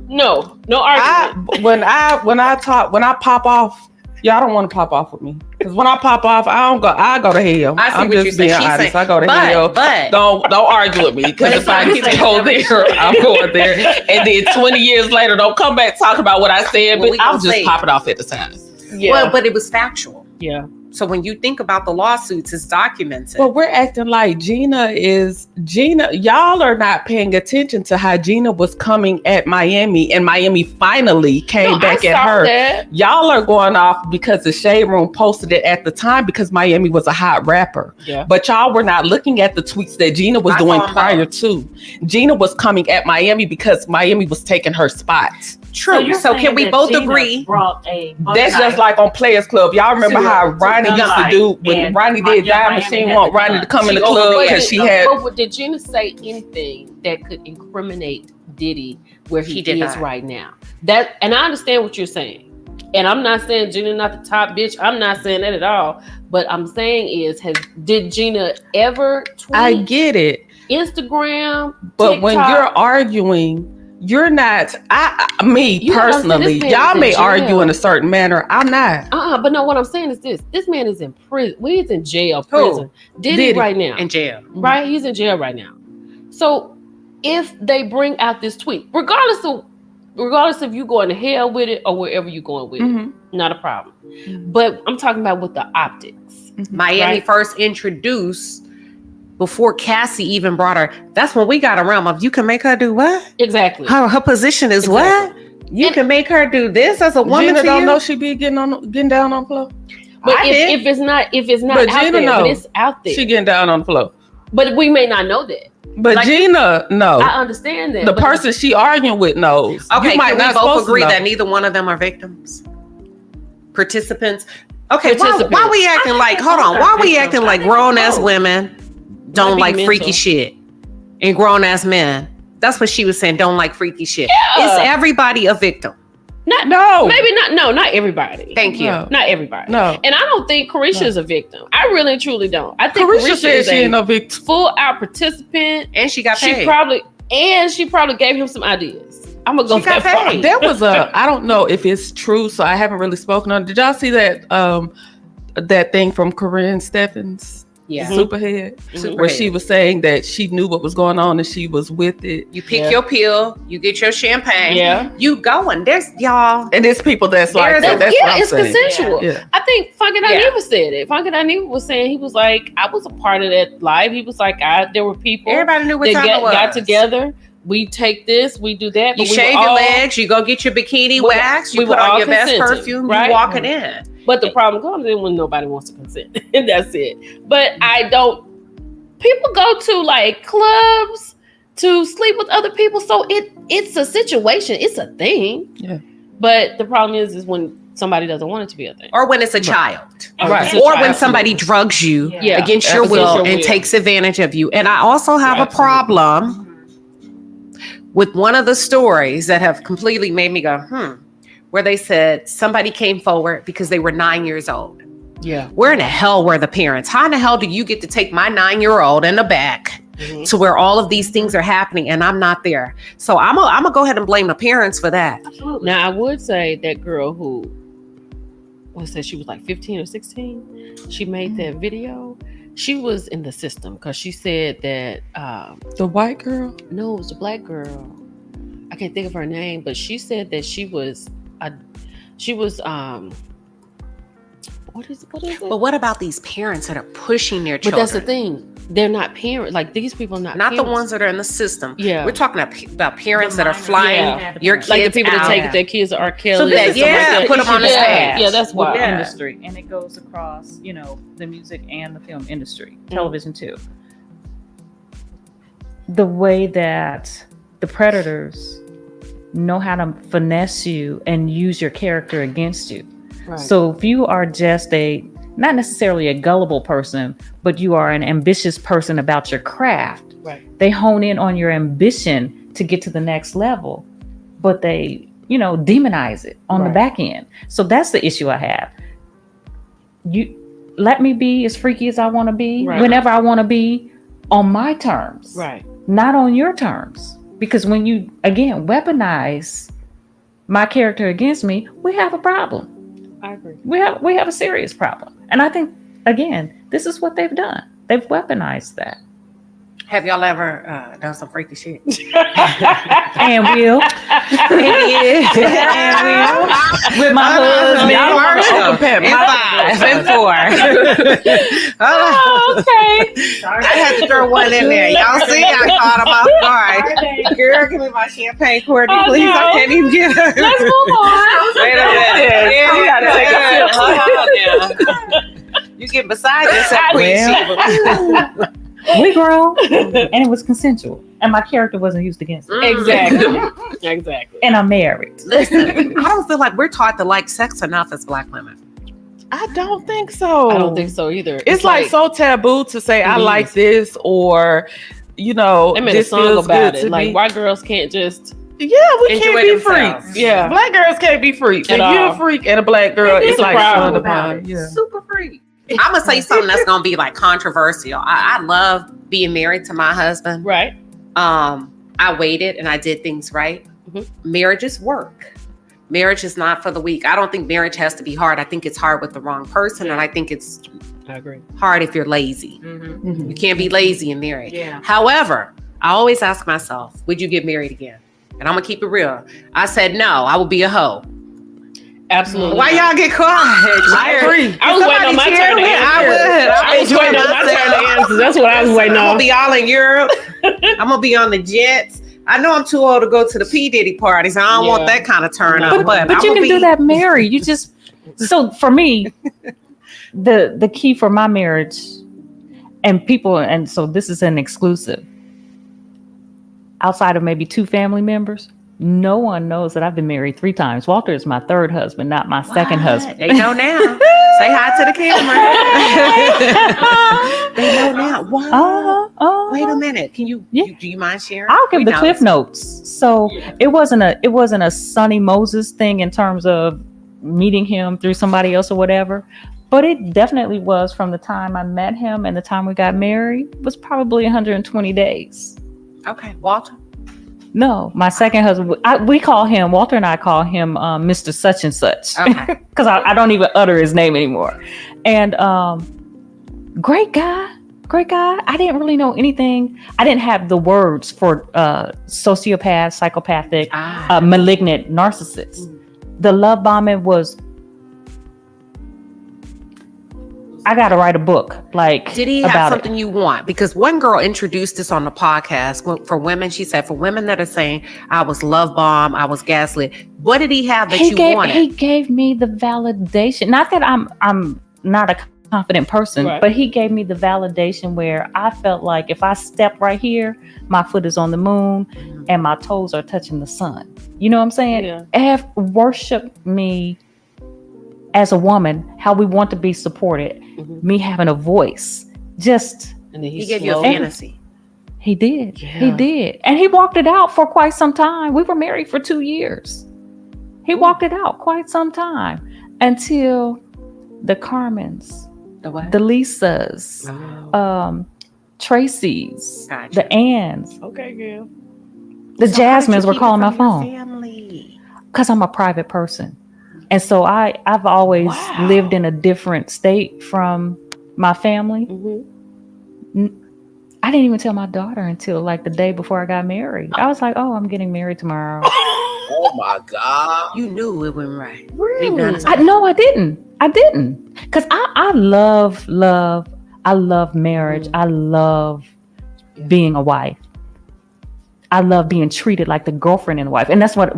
no argument. When I pop off. Y'all don't want to pop off with me because when I pop off, I go to hell. I'm just being honest. I go to hell. But don't argue with me because if I get to go there, I'm going there. And then 20 years later, don't come back talk about what I said. But I'll just pop it off at the time. Yeah. Well, but it was factual. Yeah. So when you think about the lawsuits, it's documented. But we're acting like Gina. Y'all are not paying attention to how Gina was coming at Miami, and Miami finally came back at her. That. Y'all are going off because the Shade Room posted it at the time because Miami was a hot rapper. Yeah. But y'all were not looking at the tweets that Gina was doing prior to. Gina was coming at Miami because Miami was taking her spots. True. So can we both agree? That's just like on Players Club. Y'all remember how Ronnie used to do when Ronnie did Diamond? She didn't want Ronnie to come in the club because she had. But did Gina say anything that could incriminate Diddy where he is right now? And I understand what you're saying. And I'm not saying Gina not the top bitch. I'm not saying that at all. But I'm saying did Gina ever tweet? I get it. Instagram, but TikTok? When you're arguing. You're not. Personally, y'all may argue in a certain manner. I'm not. But no, what I'm saying is this: this man is in prison. He's in jail, prison. Diddy right now in jail, right? He's in jail right now. So if they bring out this tweet, regardless of you going to hell with it or wherever you're going with it, not a problem. But I'm talking about with the optics. Miami first introduced. Before Cassie even brought her, that's when we got a realm of you can make her do what? Exactly. Her position is what? You can make her do this as a woman. Gina don't know she be getting down on the floor. But if it's not but out Gina there, know. but it's out there. She getting down on the floor. But we may not know that. But Gina, no. I understand that. The person she arguing with knows. Okay, you might can not we both agree know. that neither one of them are victims? Participants? Okay, why we acting like, hold on, why we acting like grown ass women don't like freaky shit and grown ass men? That's what she was saying. Don't like freaky shit. Yeah. Is everybody a victim? Not everybody. Thank you. No. Not everybody. No. And I don't think Carisha is a victim. I really truly don't. I think Carisha Carisha said is she ain't no victim. Full out participant. And she got paid. She probably gave him some ideas. I'm gonna go that far. There was I don't know if it's true, so I haven't really spoken on it. Did y'all see that that thing from Corinne Steffens? Yeah. Superhead, where she was saying that she knew what was going on and she was with it. You pick your pill, you get your champagne, you going. There's y'all. And there's people that's like that. That's what I'm it's saying. consensual. Yeah. I think Funky Dineva said it. Funky Dineva was saying, he was like, I was a part of that live. He was like, there were people. Everybody knew what time it was. Got together. We take this, we do that. You shave your legs, you go get your bikini wax, you put on your best perfume, you walking in. But the problem comes in when nobody wants to consent. And that's it. But I don't people go to like clubs to sleep with other people, so it's a situation, it's a thing. Yeah. But the problem is when somebody doesn't want it to be a thing, or when it's a child, right? Or when somebody drugs you against your will and takes advantage of you. And I also have a problem with one of the stories that have completely made me go, where they said somebody came forward because they were 9 years old. Yeah. Where in the hell were the parents? How in the hell do you get to take my 9-year-old in the back to where all of these things are happening and I'm not there? So I'm gonna go ahead and blame the parents for that. Absolutely. Now I would say that girl who said she was like 15 or 16, she made that video. She was in the system because she said that the white girl? No, it was a black girl. I can't think of her name, but she said that she was what is it? But what about these parents that are pushing their children? But that's the thing. They're not parents. Like these people are not parents. The ones that are in the system. Yeah. We're talking about parents that are flying your kids like the people out. that take their kids to R. Kelly. So that, put them on the stage. Yeah, that's why. Industry. And it goes across, the music and the film industry, television too. The way that the predators know how to finesse you and use your character against you. Right. So if you are just not necessarily a gullible person, but you are an ambitious person about your craft, right? They hone in on your ambition to get to the next level, but they, demonize it on the back end. So that's the issue I have. You let me be as freaky as I want to be, whenever I want to be, on my terms, right? Not on your terms. Because when you, again, weaponize my character against me, we have a problem. I agree. We have a serious problem. And I think, again, this is what they've done. They've weaponized that. Have y'all ever done some freaky shit? And will. With my husband. Y'all don't pimp. 5 and 4. Okay. I had to throw one in there. Y'all see, I caught him off guard. Girl, give me my champagne cordial, please. I can't even get her. Let's move on. Wait a minute. Yeah, you gotta take a sip. You get beside yourself. We grown, and it was consensual, and my character wasn't used against it. Exactly. And I'm married. Listen, I don't feel like we're taught to like sex enough as Black women. I don't think so. I don't think so either. It's like so taboo to say I like this, or they made a song about it. Like me. white girls can't just we can't be freaks. Yeah, Black girls can't be freaks. If you're a freak and a black girl, it's like problem about it. Yeah. Super freak. I'm gonna say something that's gonna be like controversial. I love being married to my husband. Right. I waited and I did things right. Marriage is work. Marriage is not for the weak. I don't think marriage has to be hard. I think it's hard with the wrong person, and I think it's hard if you're lazy. You can't be lazy in marriage. However, I always ask myself, would you get married again? And I'm gonna keep it real. I said no. I would be a hoe. Absolutely. Why y'all get quiet? I agree. I was waiting on my turn to answer. I was waiting on my turn to answer. That's what I was waiting on. I'm gonna be all in Europe. I'm gonna be on the jets. I know I'm too old to go to the P Diddy parties. I don't want that kind of turn up. But you can do that married. You just so for me, the key for my marriage and people, and so this is an exclusive. Outside of maybe 2 family members, no one knows that I've been married 3 times. Walter is my 3rd husband, not my 2nd husband. They know now. Say hi to the camera. They know now. Wow. Wait a minute. Can you? Do you mind sharing? I'll give the Cliff Notes. So it wasn't a Sonny Moses thing in terms of meeting him through somebody else or whatever, but it definitely was from the time I met him and the time we got married was probably 120 days. Okay, Walter. No, my 2nd husband. Walter and I call him Mr. Such and Such. Okay. Because I don't even utter his name anymore. And great guy. I didn't really know anything. I didn't have the words for sociopath, psychopathic, malignant narcissist. The love bombing was. I got to write a book. Like, did he have something you want? Because one girl introduced this on the podcast for women. She said, for women that are saying, I was love bombed, I was gaslit. What did he have that you wanted? He gave me the validation. Not that I'm not a confident person, Right. but he gave me the validation where I felt like if I step right here, my foot is on the moon and my toes are touching the sun. You know what I'm saying? Yeah. Have worshiped me as a woman, how we want to be supported, me having a voice. Just And then He gave you a And- fantasy. he did. He Yeah. did. And he walked it out for quite some time. We were married for 2 years. He walked it out quite some time until the Carmens, The what? the Lisas, Tracy's, Gotcha. the Anns, Okay, girl. the So how did you Jasmines were keep it calling my from your phone. family? Because I'm a private person. And so I've always lived in a different state from my family. I didn't even tell my daughter until like the day before I got married. I was like, oh, I'm getting married tomorrow. Oh my God. You knew it wasn't right. Really? No, I didn't. Because I love marriage. I love being a wife. I love being treated like the girlfriend and wife. And that's what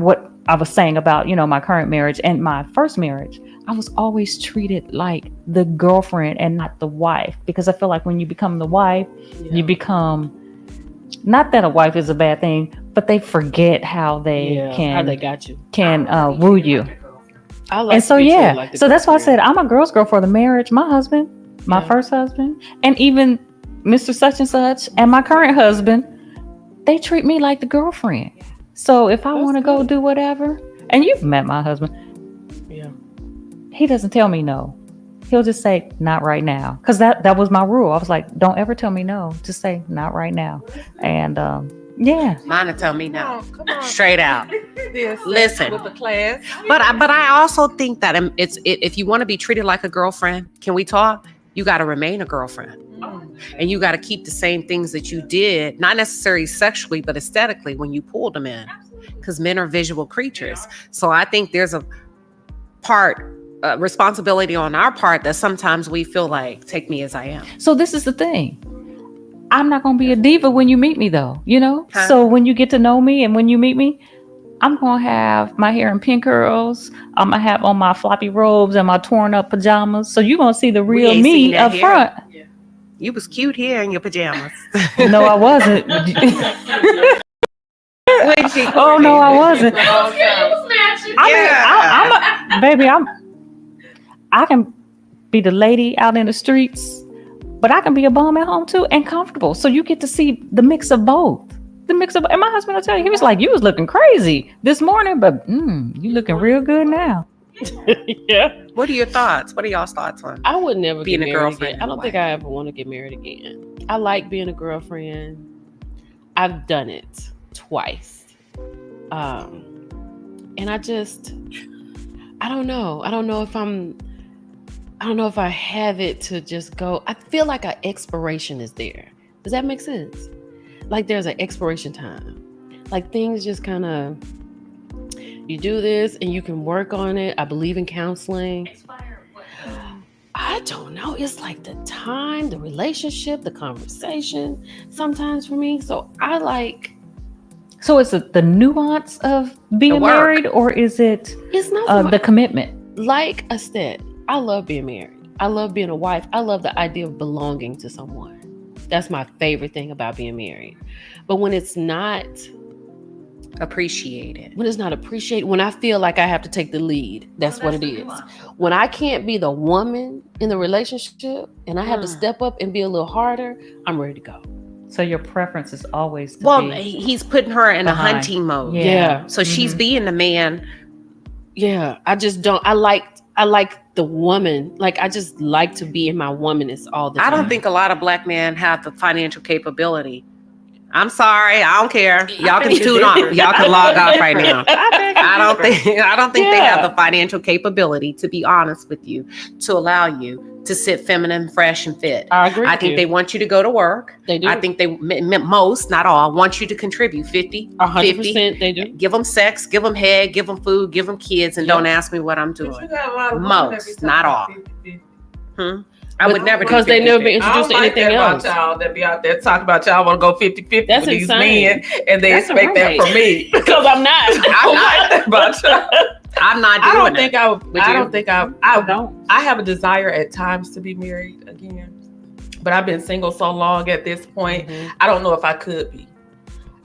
I was saying about, my current marriage and my first marriage. I was always treated like the girlfriend and not the wife, because I feel like when you become the wife, you become, not that a wife is a bad thing, but they forget how they how they got you. can woo you. I like And so, to be treated yeah. like the So that's why I girlfriend. said I'm a girl's girl for the marriage. My husband, my first husband, and even Mr. Such and Such and my current husband, they treat me like the girlfriend. So if I want to go do whatever, and you've met my husband, he doesn't tell me no. He'll just say, not right now. Because that was my rule. I was like, don't ever tell me no. Just say, not right now. And yeah. Mine will tell me no. Straight out. Listen. With the class. But I also think that if you want to be treated like a girlfriend, can we talk? You got to remain a girlfriend. And you got to keep the same things that you did, not necessarily sexually, but aesthetically when you pulled them in. Because men are visual creatures. So I think there's a responsibility on our part that sometimes we feel like, take me as I am. So this is the thing. I'm not going to be a diva when you meet me though, Huh? So when you get to know me and when you meet me, I'm going to have my hair in pin curls. I'm going to have on my floppy robes and my torn up pajamas. So you're going to see the real ain't seen me that up hair. front. You was cute here in your pajamas. No, I wasn't. Oh no, I wasn't. I can be the lady out in the streets, but I can be a bum at home too and comfortable. So you get to see the mix of both. And my husband will tell you, he was like, you was looking crazy this morning, but you looking real good now. Yeah. What are your thoughts? What are y'all's thoughts on? I would never being get a married girlfriend again. I don't think I ever want to get married again. I like being a girlfriend. I've done it twice. And I don't know. I don't know if I have it to just go. I feel like an expiration is there. Does that make sense? Like there's an expiration time. Like things just kind of, you do this and you can work on it. I believe in counseling. I don't know. It's like the time, the relationship, the conversation sometimes for me. So I like. So is it the nuance of being married, or is it It's not the commitment? Like I said, I love being married. I love being a wife. I love the idea of belonging to someone. That's my favorite thing about being married. But when it's not appreciated, when I feel like I have to take the lead, that's what it is. When I can't be the woman in the relationship and I have to step up and be a little harder, I'm ready to go. So your preference is always to be he's putting her in a behind. hunting mode. Yeah. So she's being the man. Yeah. I just don't. I like the woman. Like I just like to be in my womanness all the time. I don't think a lot of black men have the financial capability. I'm sorry, I don't care. Y'all can tune off. Y'all can log off right now. I don't think they have the financial capability, to be honest with you, to allow you to sit feminine, fresh, and fit. I agree. I think they want you to go to work. They do. I think most, not all, want you to contribute 50, 100%. They do. Give them sex, give them head, give them food, give them kids, and don't ask me what I'm doing. Most, not all. I would never, because they never been introduced to anything else. Y'all that be out there talking about y'all want to go 50-50 That's with these insane. men, and they expect that from me because I'm not. I like that about y'all. I'm not doing I don't it. think I would. Would I you? don't think I don't. I have a desire at times to be married again, but I've been single so long at this point. I don't know if I could be.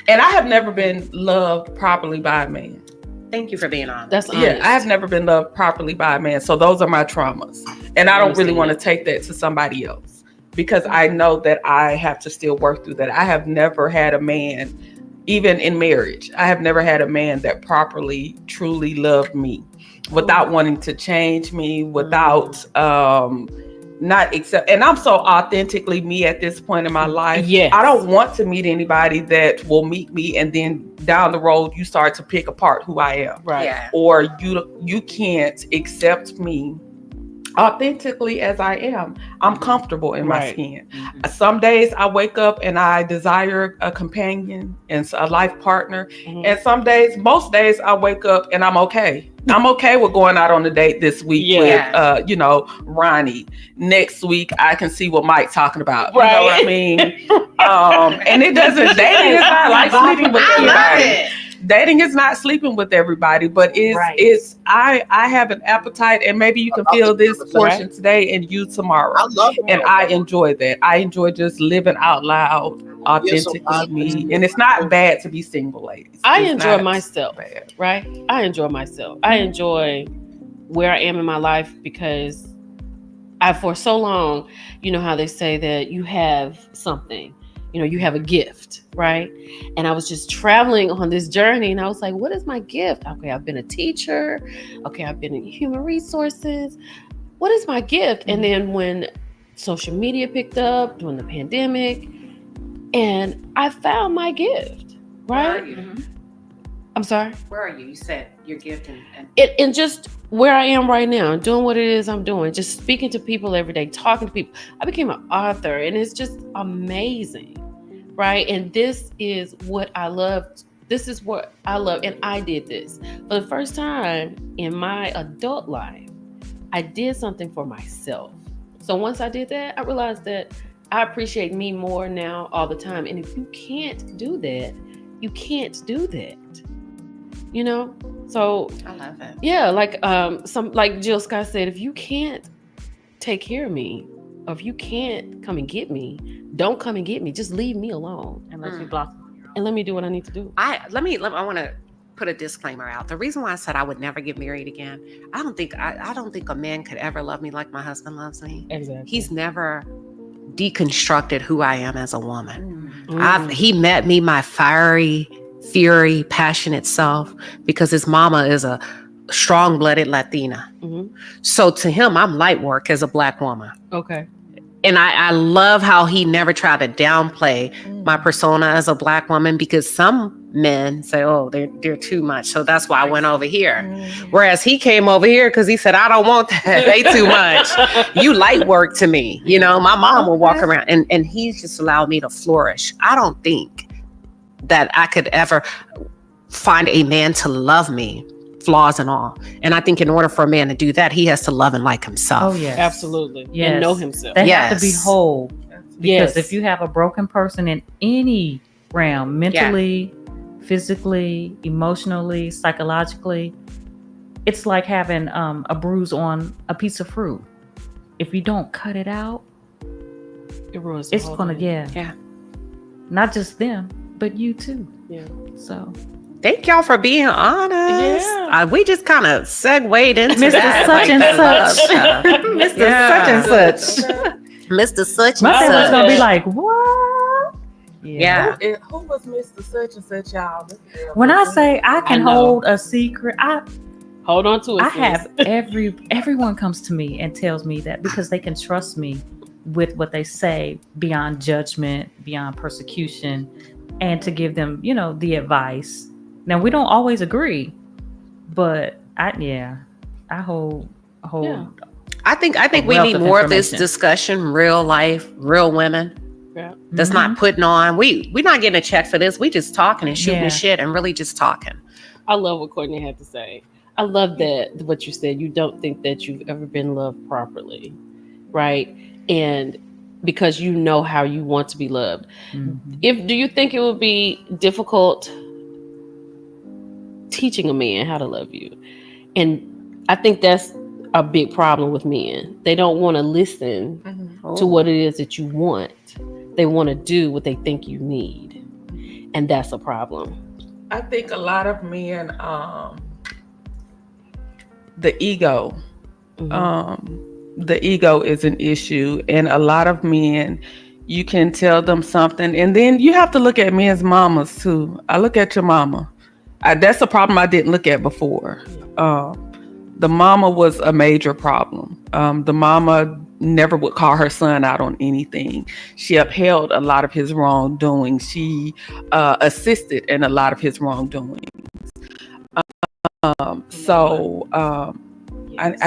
And I have never been loved properly by a man. Thank you for being honest. That's honest. Yeah, I have never been loved properly by a man. So those are my traumas. And I don't really want to take that to somebody else because I know that I have to still work through that. I have never had a man, even in marriage, I have never had a man that properly, truly loved me without wanting to change me, without not accept. And I'm so authentically me at this point in my life. Yes. I don't want to meet anybody that will meet me and then down the road you start to pick apart who I am. Right. Yeah. Or you can't accept me authentically as I am. I'm comfortable in my skin. Some days I wake up and I desire a companion and a life partner. And some days, most days I wake up and I'm okay. I'm okay with going out on a date this week with, Ronnie. Next week, I can see what Mike's talking about. You know what I mean? And it doesn't, dating is not like sleeping with everybody. Dating is not sleeping with everybody, but I have an appetite and maybe you can feel this portion today and you tomorrow. I love it. And I enjoy that. I enjoy just living out loud, authentically me. And it's not bad to be single, ladies. I enjoy myself, right? I enjoy myself. I enjoy where I am in my life because for so long, you know how they say that you have something, you have a gift, right? And I was just traveling on this journey and I was like, what is my gift? Okay, I've been a teacher. Okay, I've been in human resources. What is my gift? And then when social media picked up during the pandemic, and I found my gift, right? Where are you? I'm sorry? Where are you? You said your gift and just where I am right now, doing what it is I'm doing, just speaking to people every day, talking to people. I became an author and it's just amazing, right? And this is what I love. This is what I love. And I did this. For the first time in my adult life, I did something for myself. So once I did that, I realized that I appreciate me more now all the time. And if you can't do that, you can't do that. So I love it. Yeah, like Jill Scott said, if you can't take care of me, or if you can't come and get me, don't come and get me. Just leave me alone And let me blossom. And let me do what I need to do. I want to put a disclaimer out. The reason why I said I would never get married again, I don't think a man could ever love me like my husband loves me. Exactly. He's never deconstructed who I am as a woman. He met me my fiery, passionate self because his mama is a strong-blooded Latina. So to him, I'm light work as a Black woman. Okay. And I love how he never tried to downplay my persona as a Black woman because some men say, oh, they're too much. So that's why I went over here. Whereas he came over here because he said, I don't want that. They too much. You light work to me. My mom will walk around and he's just allowed me to flourish. I don't think that I could ever find a man to love me, flaws and all. And I think in order for a man to do that, he has to love and like himself. Oh, yes. Absolutely. Yes. And know himself. They have to be whole. Because Yes. if you have a broken person in any realm, mentally, physically, emotionally, psychologically, it's like having a bruise on a piece of fruit. If you don't cut it out, it ruins it's gonna, not just them, but you too. Yeah. So thank y'all for being honest. Yeah. We just kind of segued into Mr. that. Such and such. Mr. Such and such. Mr. Such My and family's such. gonna be like, what? Yeah. Who was Mr. Such and Such, y'all? When I say I can hold a secret, hold on to it. I have everyone comes to me and tells me that because they can trust me with what they say beyond judgment, beyond persecution, and to give them, the advice. Now we don't always agree, but I hold. Yeah. I think we need more of this discussion, real life, real women. Yeah. That's not putting on. We're not getting a check for this. We just talking and shooting shit and really just talking. I love what Courtney had to say. I love that what you said. You don't think that you've ever been loved properly, right? And because you know how you want to be loved. Do you think it would be difficult teaching a man how to love you? And I think that's a big problem with men. They don't want to listen to what it is that you want. They want to do what they think you need. And that's a problem. I think a lot of men, the ego is an issue. And a lot of men, you can tell them something. And then you have to look at men's mamas too. I look at your mama. That's a problem I didn't look at before. The mama was a major problem. The mama never would call her son out on anything. She upheld a lot of his wrongdoing. She assisted in a lot of his wrongdoing. I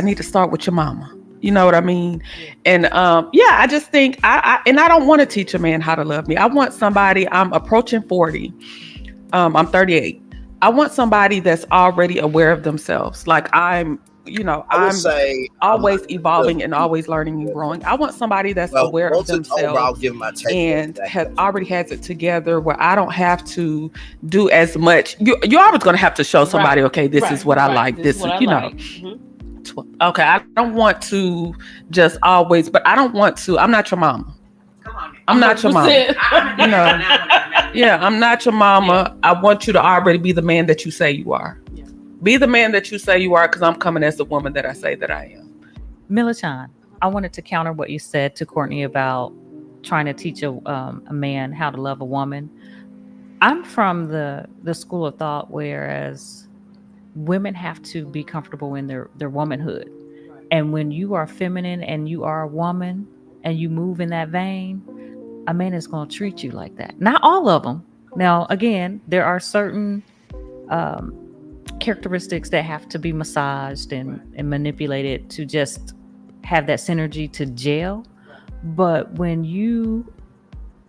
need to start with your mama. You know what I mean? And I just think I don't want to teach a man how to love me. I want somebody, I'm approaching 40. I'm 38. I want somebody that's already aware of themselves. Like I'm always evolving and always learning and growing. I want somebody that's aware of themselves and already has it together where I don't have to do as much. You're always going to have to show somebody, okay, this is what I like. This is, okay, I don't want to just always, but I don't want to, I'm not your mama. I'm not your mama. I'm not your mama. I want you to already be the man that you say you are. Yeah. Be the man that you say you are, because I'm coming as the woman that I say that I am. Millichan, I wanted to counter what you said to Courtney about trying to teach a man how to love a woman. I'm from the school of thought, whereas women have to be comfortable in their womanhood. And when you are feminine and you are a woman and you move in that vein, a man is going to treat you like that. Not all of them. Now, again, there are certain characteristics that have to be massaged and manipulated to just have that synergy to gel. But when you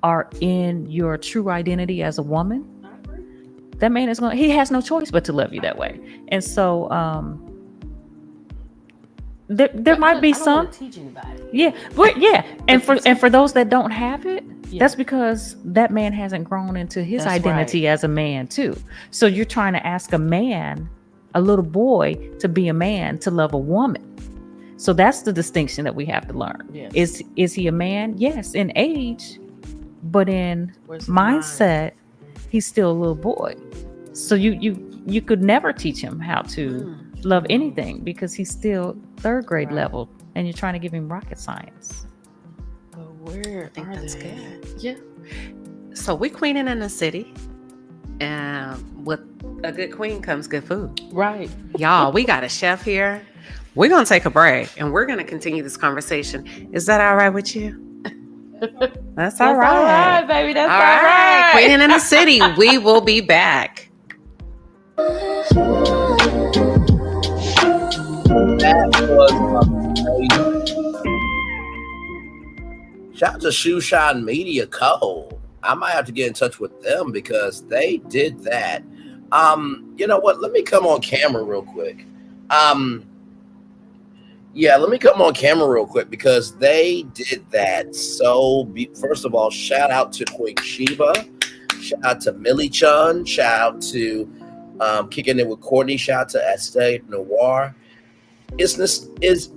are in your true identity as a woman, that man he has no choice but to love you that way. And so there might be some teach anybody. And for those that don't have it, that's because that man hasn't grown into his identity as a man too. So you're trying to ask a man, a little boy, to be a man, to love a woman. So that's the distinction that we have to learn. Yes. Is he a man? Yes, in age, but in mindset, he's still a little boy. So you could never teach him how to love anything because he's still third grade level, and you're trying to give him rocket science. But where are that's they? Good. Yeah. So we queening in the city, and with a good queen comes good food. Right. Y'all, we got a chef here. We're gonna take a break, and we're gonna continue this conversation. Is that all right with you? That's all right. All right, baby. That's all right. Queening in the city. We will be back. That was amazing. Shout out to Shoe Shine Media Co. I might have to get in touch with them because they did that. You know what? Let me come on camera real quick. Let me come on camera real quick because they did that. So, first of all, shout out to Queen Sheba. Shout out to Millie Chun. Shout out to Kicking It with Courtney. Shout out to Aesthetic Noir. Is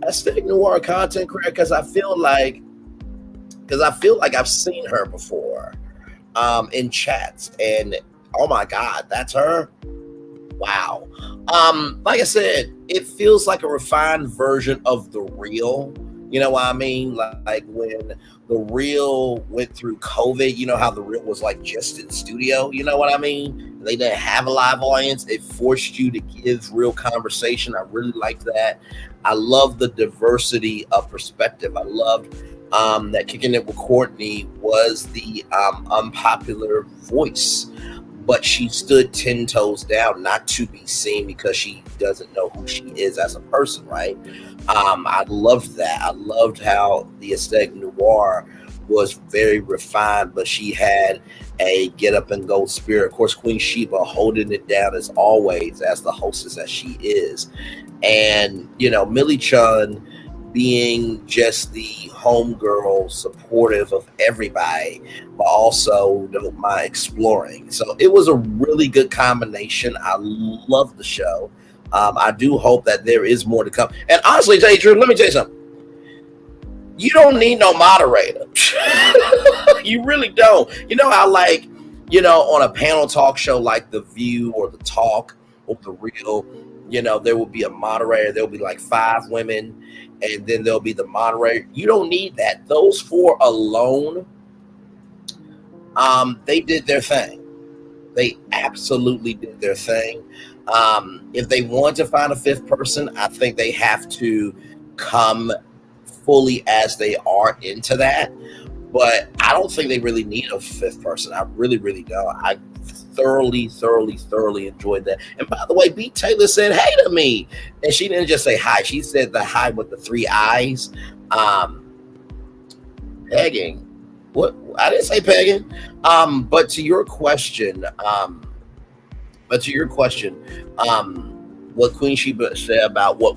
Aesthetic Noir content correct? Because I feel like I've seen her before in chats, and oh my God, that's her. Wow. Like I said, it feels like a refined version of The Real. You know what I mean? Like when The Real went through COVID, you know how The Real was like just in studio. You know what I mean? They didn't have a live audience. It forced you to give real conversation. I really liked that. I love the diversity of perspective. I loved that Kicking It with Courtney was the unpopular voice, but she stood 10 toes down, not to be seen because she doesn't know who she is as a person, right? I loved that. I loved how the Aesthetic Noir was very refined, but she had a get up and go spirit. Of course, Queen Sheba holding it down as always, as the hostess that she is. And, you know, Millie Chun being just the homegirl, supportive of everybody, but also don't mind exploring. So it was a really good combination. I love the show. I do hope that there is more to come. And honestly, tell you the truth, let me tell you something. You don't need no moderator. You really don't. You know how, like, you know, on a panel talk show like The View or The Talk or The Real, you know, there will be a moderator. There'll be like 5 women, and then there'll be the moderator. You don't need that. Those 4 alone, they did their thing. They absolutely did their thing. If they want to find a 5th person, I think they have to come fully as they are into that. But I don't think they really need a 5th person. I really, really don't. I thoroughly enjoyed that. And by the way, B. Taylor said hey to me. And she didn't just say hi. She said the hi with the 3 eyes. Pegging. What? I didn't say pegging. But to your question, what Queen Sheba said about what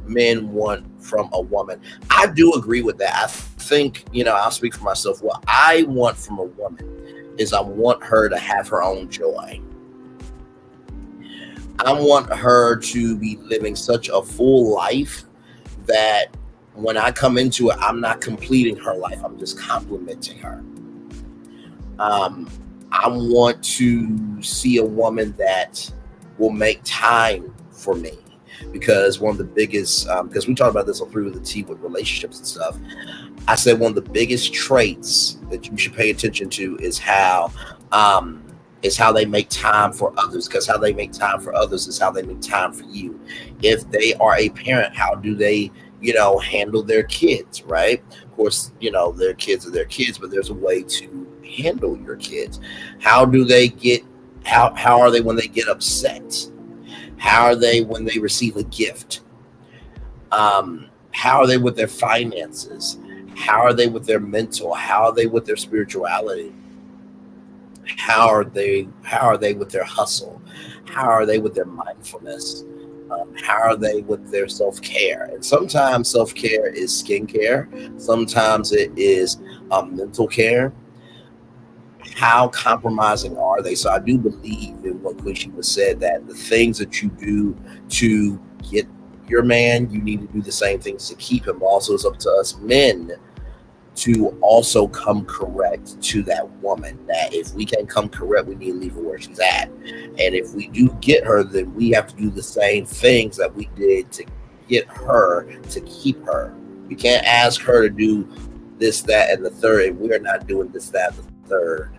men want from a woman, I do agree with that. I think, you know, I'll speak for myself. What I want from a woman is I want her to have her own joy. I want her to be living such a full life that when I come into it, I'm not completing her life. I'm just complimenting her. I want to see a woman that will make time for me, because one of the biggest, because we talked about this on Through the Tea with relationships and stuff. I said one of the biggest traits that you should pay attention to is how they make time for others, because how they make time for others is how they make time for you. If they are a parent, how do they, you know, handle their kids, right? Of course, you know, their kids are their kids, but there's a way to handle your kids. How do they get, how are they when they get upset? How are they when they receive a gift? How are they with their finances? How are they with their mental? How are they with their spirituality? How are they with their hustle? How are they with their mindfulness? How are they with their self-care? And sometimes self-care is skincare. Sometimes it is mental care. How compromising are they? So I do believe in what Queen Sheba said, that the things that you do to get your man, you need to do the same things to keep him. Also, it's up to us men to also come correct to that woman. That if we can't come correct, we need to leave her where she's at. And if we do get her, then we have to do the same things that we did to get her to keep her. We can't ask her to do this, that, and the third, and we're not doing this, that, and the third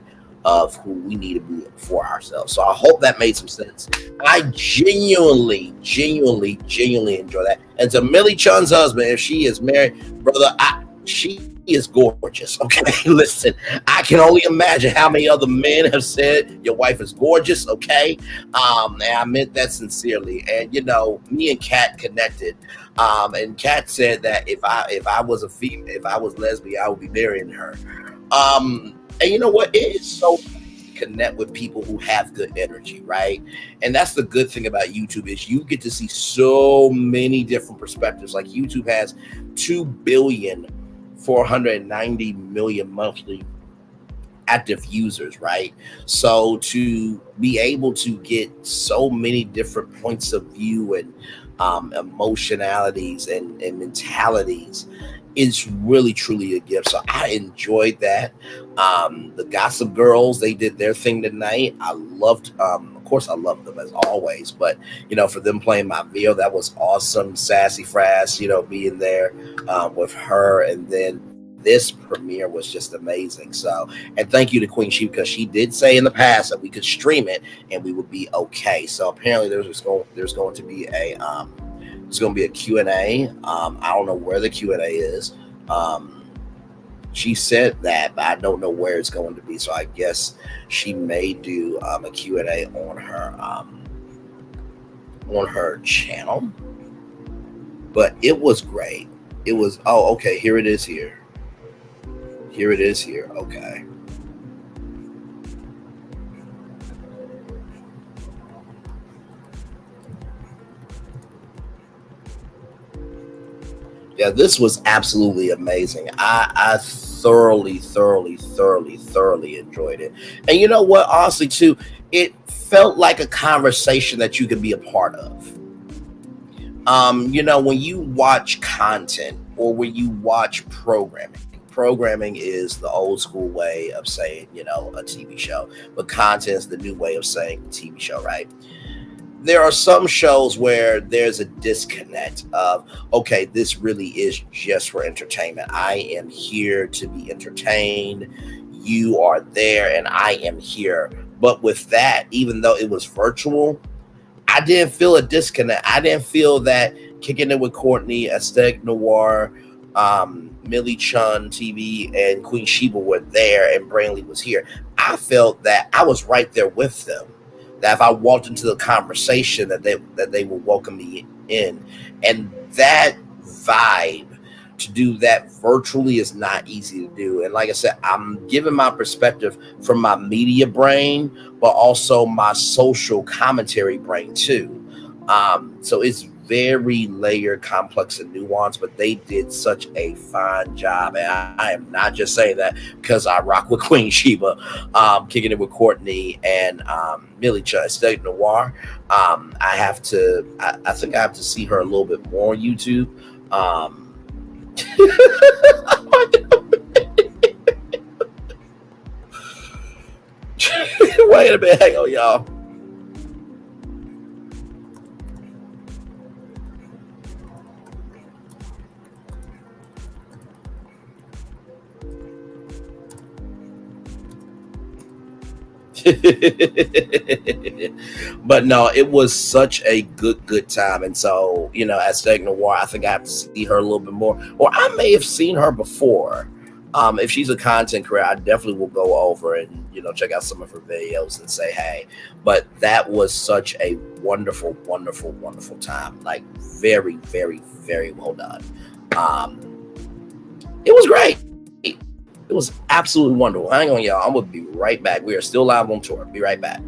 of who we need to be for ourselves. So I hope that made some sense. I genuinely enjoy that. And to Millie Chun's husband, if she is married, brother, she is gorgeous. Okay, listen, I can only imagine how many other men have said your wife is gorgeous. Okay, and I meant that sincerely. And you know, me and Kat connected. And Kat said that if I was a female, if I was lesbian, I would be marrying her. And you know what? It is so nice to connect with people who have good energy, right? And that's the good thing about YouTube, is you get to see so many different perspectives. Like YouTube has 2,490,000,000 monthly active users, right? So to be able to get so many different points of view and emotionalities and mentalities is really truly a gift. So I enjoyed that. The Gossip Girls, they did their thing tonight. I loved, of course I loved them as always, but you know, for them playing my video, that was awesome. Sassy Frass, you know, being there with her, and then this premiere was just amazing. So, and thank you to Queen Sheba, because she did say in the past that we could stream it and we would be okay. So apparently there's going to be a Q&A. I don't know where the Q&A is. She said that, but I don't know where it's going to be. So I guess she may do a Q&A on her channel. But it was great. It was, oh, okay, here it is here. Here it is here, okay. Yeah, this was absolutely amazing. I thoroughly enjoyed it. And you know what, honestly too, it felt like a conversation that you could be a part of. You know, when you watch content or when you watch programming is the old school way of saying, you know, a TV show, but content is the new way of saying TV show, right? There are some shows where there's a disconnect of, okay, this really is just for entertainment. I am here to be entertained. You are there and I am here. But with that, even though it was virtual, I didn't feel a disconnect. I didn't feel that Kicking It with Courtney, Aesthetic Noir, Millie Chun TV, and Queen Sheba were there and Brainley was here. I felt that I was right there with them. That if I walked into the conversation, that they would welcome me in. And that vibe, to do that virtually, is not easy to do. And like I said, I'm giving my perspective from my media brain, but also my social commentary brain too. So it's very layered, complex, and nuanced, but they did such a fine job. And I am not just saying that because I rock with Queen Sheba, Kicking It with Courtney, and Millie Chun, State Noir. I think I have to see her a little bit more on YouTube. Wait a minute, hang on, y'all. But no, it was such a good time. And so, you know, as Steg Noir, I think I have to see her a little bit more, or I may have seen her before. If she's a content creator, I definitely will go over and, you know, check out some of her videos and say hey. But that was such a wonderful time. Like very well done. It was great. It was absolutely wonderful. Hang on, y'all. I'm going to be right back. We are still live on tour. Be right back.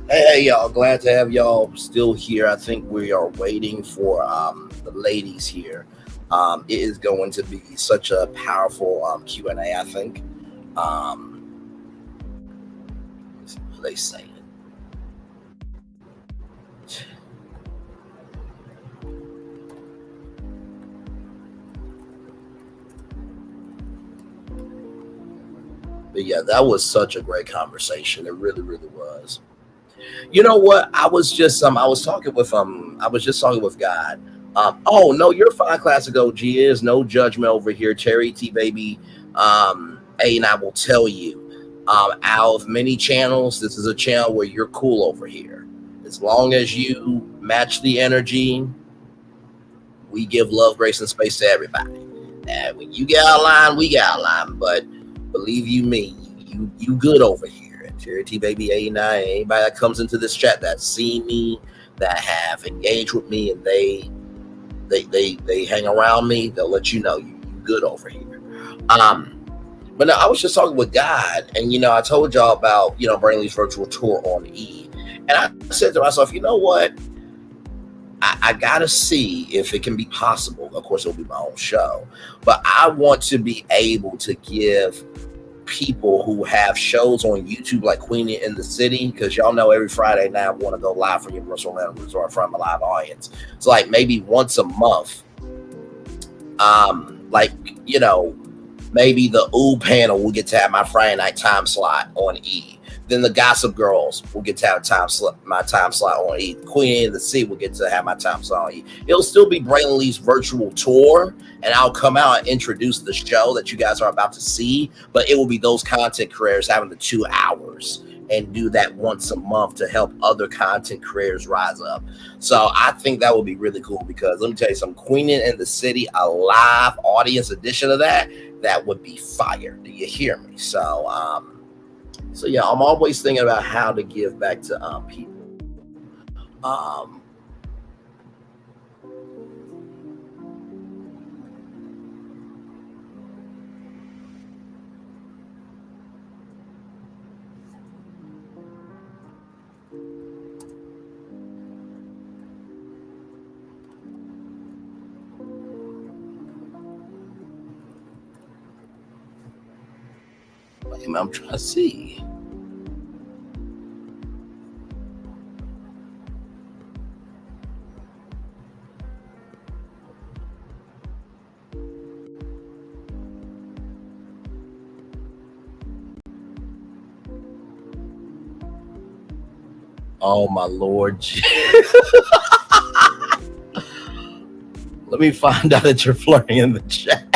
Hey, y'all, glad to have y'all still here. I think we are waiting for the ladies here. It is going to be such a powerful Q&A, I think. Let's see what they say. But yeah, that was such a great conversation. It really was. You know what? I was just talking with God. Oh no, you're fine, classic OG. Is no judgment over here. Terry T baby. A and I will tell you, out of many channels, this is a channel where you're cool over here. As long as you match the energy, we give love, grace, and space to everybody. And when you get out of line, we get out of line. But believe you me, you good over here. Charity Baby 89, anybody that comes into this chat that's seen me, that have engaged with me, and they hang around me, they'll let you know you good over here. But no, I was just talking with God, and I told y'all about Brainley's virtual tour on E, and I said to myself, you know what? I gotta see if it can be possible. Of course, it'll be my own show, but I want to be able to give people who have shows on YouTube like Queen in the City, because y'all know every Friday night I want to go live from Universal Orlando Resort from a live audience. It's like maybe once a month, maybe the OO panel will get to have my Friday night time slot on E. Then the Gossip Girls will get to have my time slot on E. Queen in the Sea will get to have my time slot on E. It'll still be Brainley's virtual tour, and I'll come out and introduce the show that you guys are about to see, but it will be those content creators having the 2 hours and do that once a month to help other content creators rise up. So I think that would be really cool, because let me tell you something, Queen in the City, a live audience edition of that would be fire. Do you hear me? So yeah, I'm always thinking about how to give back to people. I'm trying to see. Oh my Lord. Let me find out that you're flirting in the chat.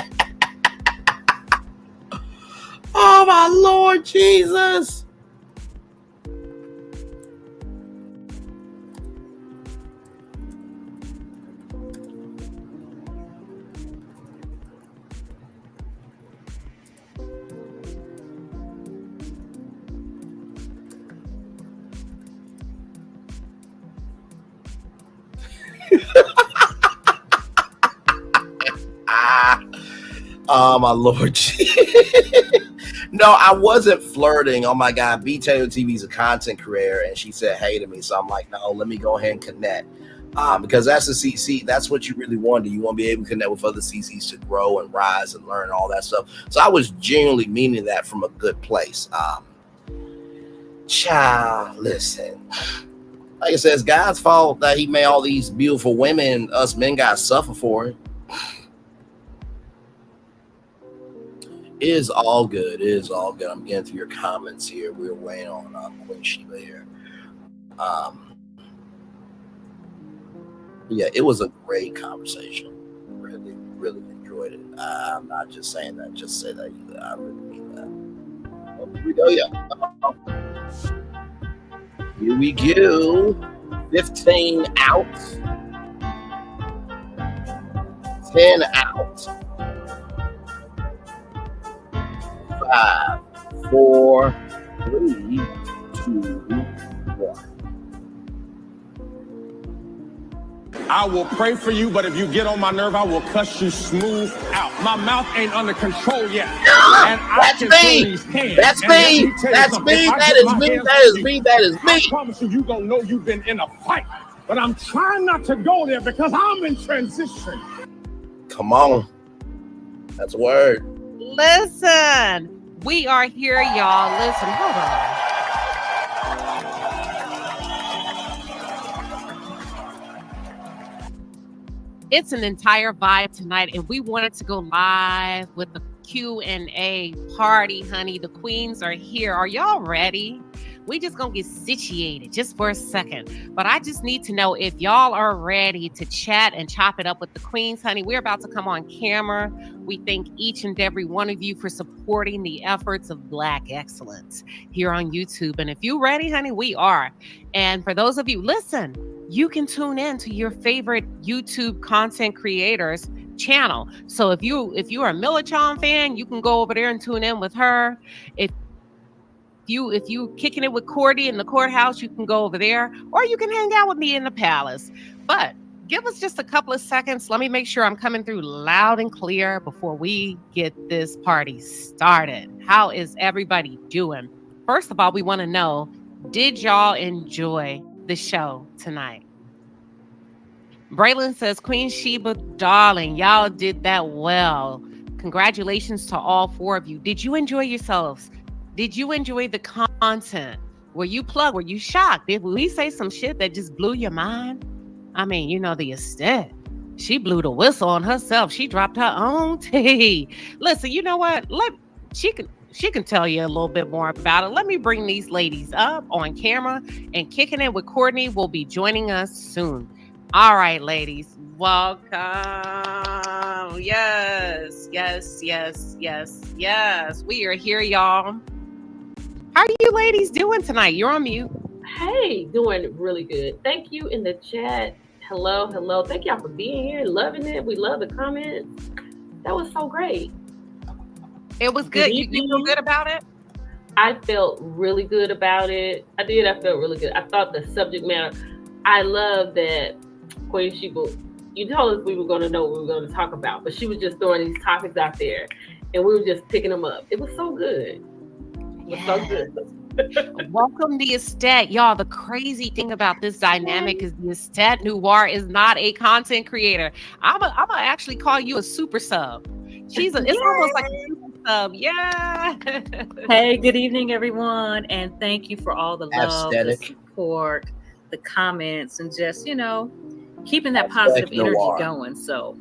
Oh my Lord Jesus. Oh my Lord. No, I wasn't flirting. Oh my God, B Taylor TV is a content creator, and she said hey to me. So I'm like, no, let me go ahead and connect. Because that's the CC. That's what you really want to do. You want to be able to connect with other CCs to grow and rise and learn all that stuff. So I was genuinely meaning that from a good place. Child, listen. Like I said, it's God's fault that he made all these beautiful women. Us men got to suffer for it. It is all good. It is all good. I'm getting through your comments here. We're waiting on Queen Sheba here. Yeah, it was a great conversation. Really, really enjoyed it. I'm not just saying that. Just say that. I really mean that. Oh, here we go. Yeah. Here we go. 15 out. 10 out. 5, 4, 3, 2, 1. I will pray for you, but if you get on my nerve, I will cuss you smooth out. My mouth ain't under control yet. And I can throw these hands. That's me. That's me. That is me. That is me. That is me. I promise you, you gonna know you've been in a fight. But I'm trying not to go there because I'm in transition. Come on. That's a word. Listen, we are here, y'all. Listen, hold on. It's an entire vibe tonight, and we wanted to go live with the Q&A party, honey. The queens are here. Are y'all ready? We just gonna get situated just for a second. But I just need to know if y'all are ready to chat and chop it up with the queens, honey. We're about to come on camera. We thank each and every one of you for supporting the efforts of Black excellence here on YouTube. And if you're ready, honey, we are. And for those of you, listen, you can tune in to your favorite YouTube content creators channel. So if you are a Millichan fan, you can go over there and tune in with her. If you kicking it with Cordy in the courthouse, you can go over there, or you can hang out with me in the palace. But give us just a couple of seconds. Let me make sure I'm coming through loud and clear before we get this party started. How is everybody doing? First of all, we want to know, did y'all enjoy the show tonight? Braylon says, Queen Sheba, darling, y'all did that well. Congratulations to all four of you. Did you enjoy yourselves? Did you enjoy the content? Were you plugged? Were you shocked? Did we say some shit that just blew your mind? I mean, you know, the aesthetic. She blew the whistle on herself. She dropped her own tea. Listen, you know what? She can tell you a little bit more about it. Let me bring these ladies up on camera, and Kicking It with Courtney will be joining us soon. All right, ladies, welcome. Yes. We are here, y'all. How are you ladies doing tonight? You're on mute. Hey, doing really good. Thank you in the chat. Hello. Thank y'all for being here. Loving it. We love the comments. That was so great. It was good. You feel good about it? I felt really good about it. I did. I felt really good. I thought the subject matter, I love that Queen Sheba, you told us we were going to know what we were going to talk about, but she was just throwing these topics out there and we were just picking them up. It was so good. It was so good. Welcome the Estet. Y'all, the crazy thing about this dynamic is the Estet Noir is not a content creator. I'm gonna actually call you a super sub. It's almost like a super sub. Yeah. Hey, good evening, everyone. And thank you for all the love, the support, the comments, and just, you know, keeping that positive energy going. So,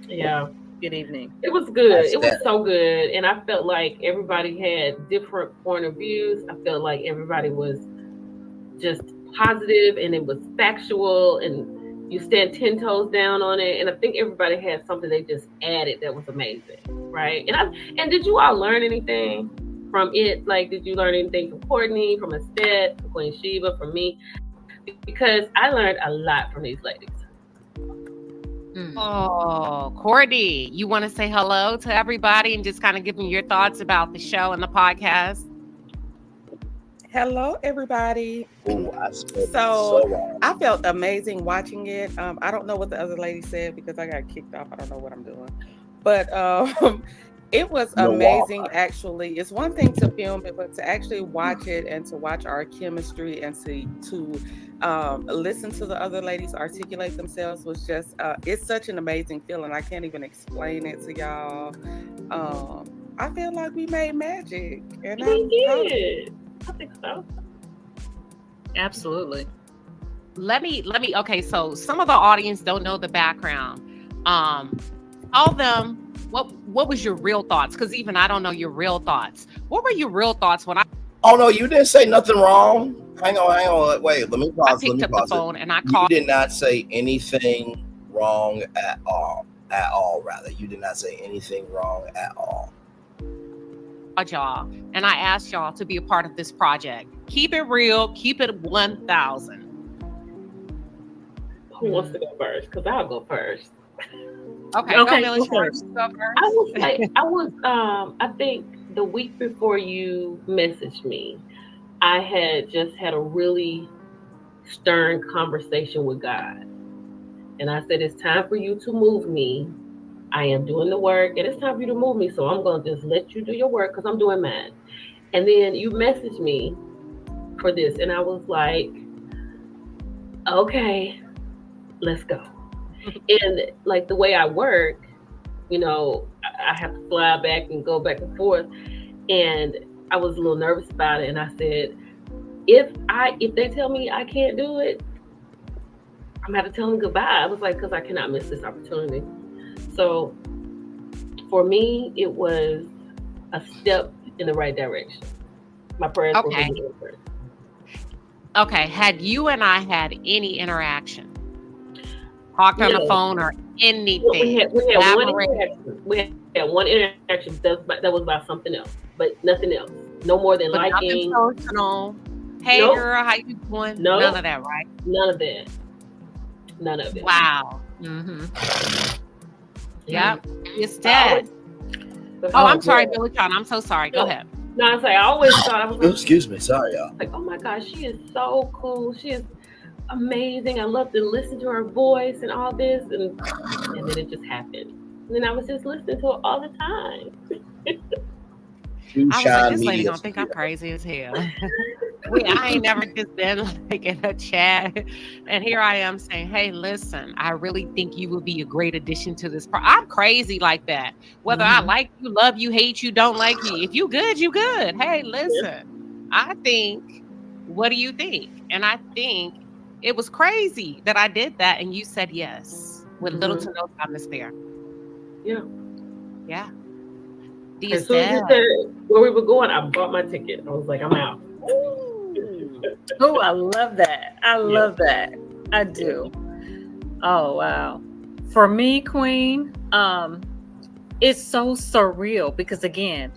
yeah. Good evening. It was good. It was so good. And I felt like everybody had different point of views. I felt like everybody was just positive and it was factual and you stand 10 toes down on it. And I think everybody had something they just added that was amazing. Right. And did you all learn anything from it? Like, did you learn anything from Courtney, from Estet, from Queen Sheba, from me? Because I learned a lot from these ladies. Oh, Courtney, you want to say hello to everybody and just kind of give me your thoughts about the show and the podcast? Hello, everybody. I felt amazing watching it. I don't know what the other lady said because I got kicked off. I don't know what I'm doing. But it was amazing, actually. It's one thing to film it, but to actually watch it and to watch our chemistry and to listen to the other ladies articulate themselves was just, it's such an amazing feeling. I can't even explain it to y'all. I feel like we made magic. And we did. I think so. Absolutely. Let me, okay, so some of the audience don't know the background. Tell them, what was your real thoughts? Because even I don't know your real thoughts. What were your real thoughts when I... Oh, no, you didn't say nothing wrong. Hang on. Wait, let me pause. I picked up the phone and I called. You did not say anything wrong at all. Rather. You did not say anything wrong at all. Y'all, and I asked y'all to be a part of this project. Keep it real. Keep it 1,000. Who wants to go first? Because I'll go first. Okay, go first. I think the week before you messaged me, I had just had a really stern conversation with God. And I said, it's time for you to move me. I am doing the work and it's time for you to move me. So I'm going to just let you do your work because I'm doing mine. And then you messaged me for this. And I was like, okay, let's go. And like the way I work, you know, I have to fly back and go back and forth. And I was a little nervous about it. And I said, if they tell me I can't do it, I'm gonna have to tell them goodbye. I was like, because I cannot miss this opportunity. So for me, it was a step in the right direction. My prayers were really good. Okay. Had you and I had any interaction? Talked on the phone or anything? We had one interaction that was about something else, but nothing else. No more than liking. Nothing personal. Hey, girl, how you doing? No. None of that, right? None of that. None of it. Wow. Mm-hmm. Yep. It's dead. I'm sorry, Billy John. I'm so sorry. Go ahead. No, I always thought I was like, excuse me. Sorry, y'all. Like, oh my gosh, she is so cool. She is amazing. I love to listen to her voice and all this. And then it just happened. And then I was just listening to it all the time. I was like, this lady gonna think I'm crazy as hell. I ain't never just been like in a chat, and here I am saying, "Hey, listen, I really think you would be a great addition to this." I'm crazy like that. Whether I like you, love you, hate you, don't like you. If you good, you good. Hey, listen, I think. What do you think? And I think it was crazy that I did that, and you said yes with little to no time to spare. Yeah. Yeah. As soon as you said where we were going, I bought my ticket. I was like, I'm out. Oh, I love that. I love that. I do. Oh, wow. For me, Queen, it's so surreal because, again,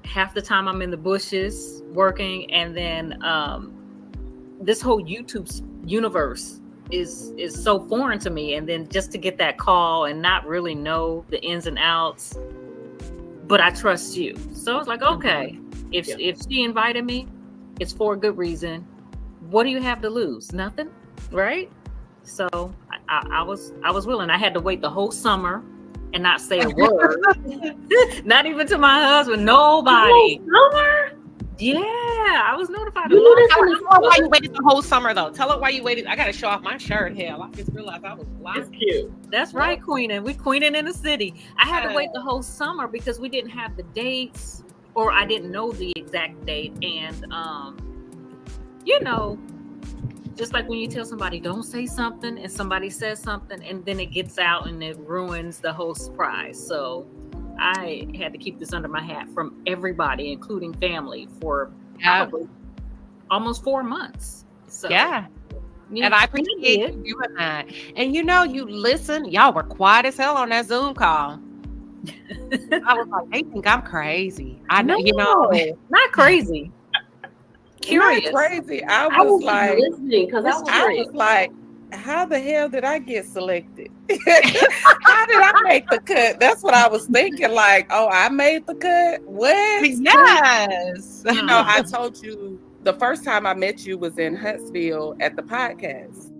half the time I'm in the bushes working, and then this whole YouTube universe is so foreign to me. And then just to get that call and not really know the ins and outs, but I trust you. So it's like, okay, if she invited me, it's for a good reason. What do you have to lose? Nothing, right? So I was willing. I had to wait the whole summer and not say a word, not even to my husband, nobody. Summer? Yeah, I was notified. Tell her why you waited the whole summer, though. Tell her why you waited. I got to show off my shirt. Hell, I just realized I was blind. It's cute. That's right, Queen. And we queening in the city. I had to wait the whole summer because we didn't have the dates, or I didn't know the exact date. And, just like when you tell somebody, don't say something, and somebody says something, and then it gets out and it ruins the whole surprise. So I had to keep this under my hat from everybody, including family, for probably almost 4 months. So Yeah. And I appreciate you doing that. And you listen, y'all were quiet as hell on that Zoom call. I was like, they think I'm crazy. I know, not crazy. Curious. Not crazy. I was like listening because I was like, how the hell did I get selected? How did I make the cut? That's what I was thinking. Like, oh, I made the cut. What? Yes. I told you the first time I met you was in Huntsville at the podcast,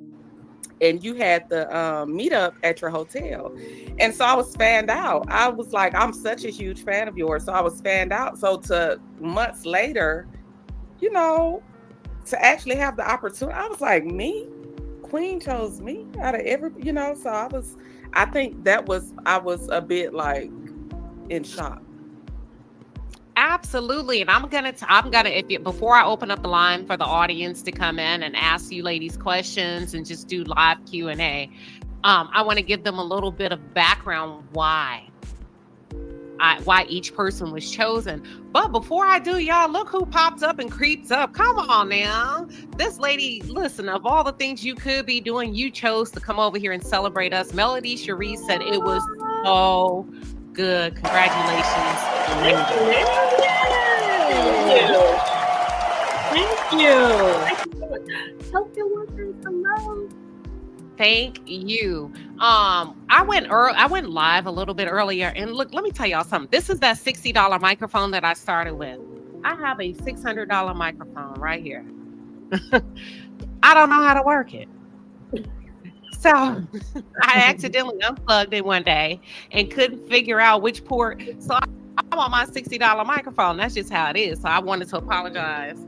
and you had the meetup at your hotel, and so I was fanned out. I was like, I'm such a huge fan of yours, so I was fanned out. So to months later, to actually have the opportunity, I was like, me. Queen chose me out of every, so I think I was a bit like in shock. Absolutely. And I'm gonna before I open up the line for the audience to come in and ask you ladies questions and just do live Q&A, I want to give them a little bit of background why each person was chosen. But before I do, y'all, look who popped up and creeps up. Come on now. This lady, listen, of all the things you could be doing, you chose to come over here and celebrate us. Melody Cherie said it was so good. Congratulations. Thank you. Healthcare workers, hello. Thank you. I went live a little bit earlier, and look, let me tell y'all something. This is that $60 microphone that I started with. I have a $600 microphone right here. I don't know how to work it. So I accidentally unplugged it one day and couldn't figure out which port. So I want my $60 microphone. That's just how it is. So I wanted to apologize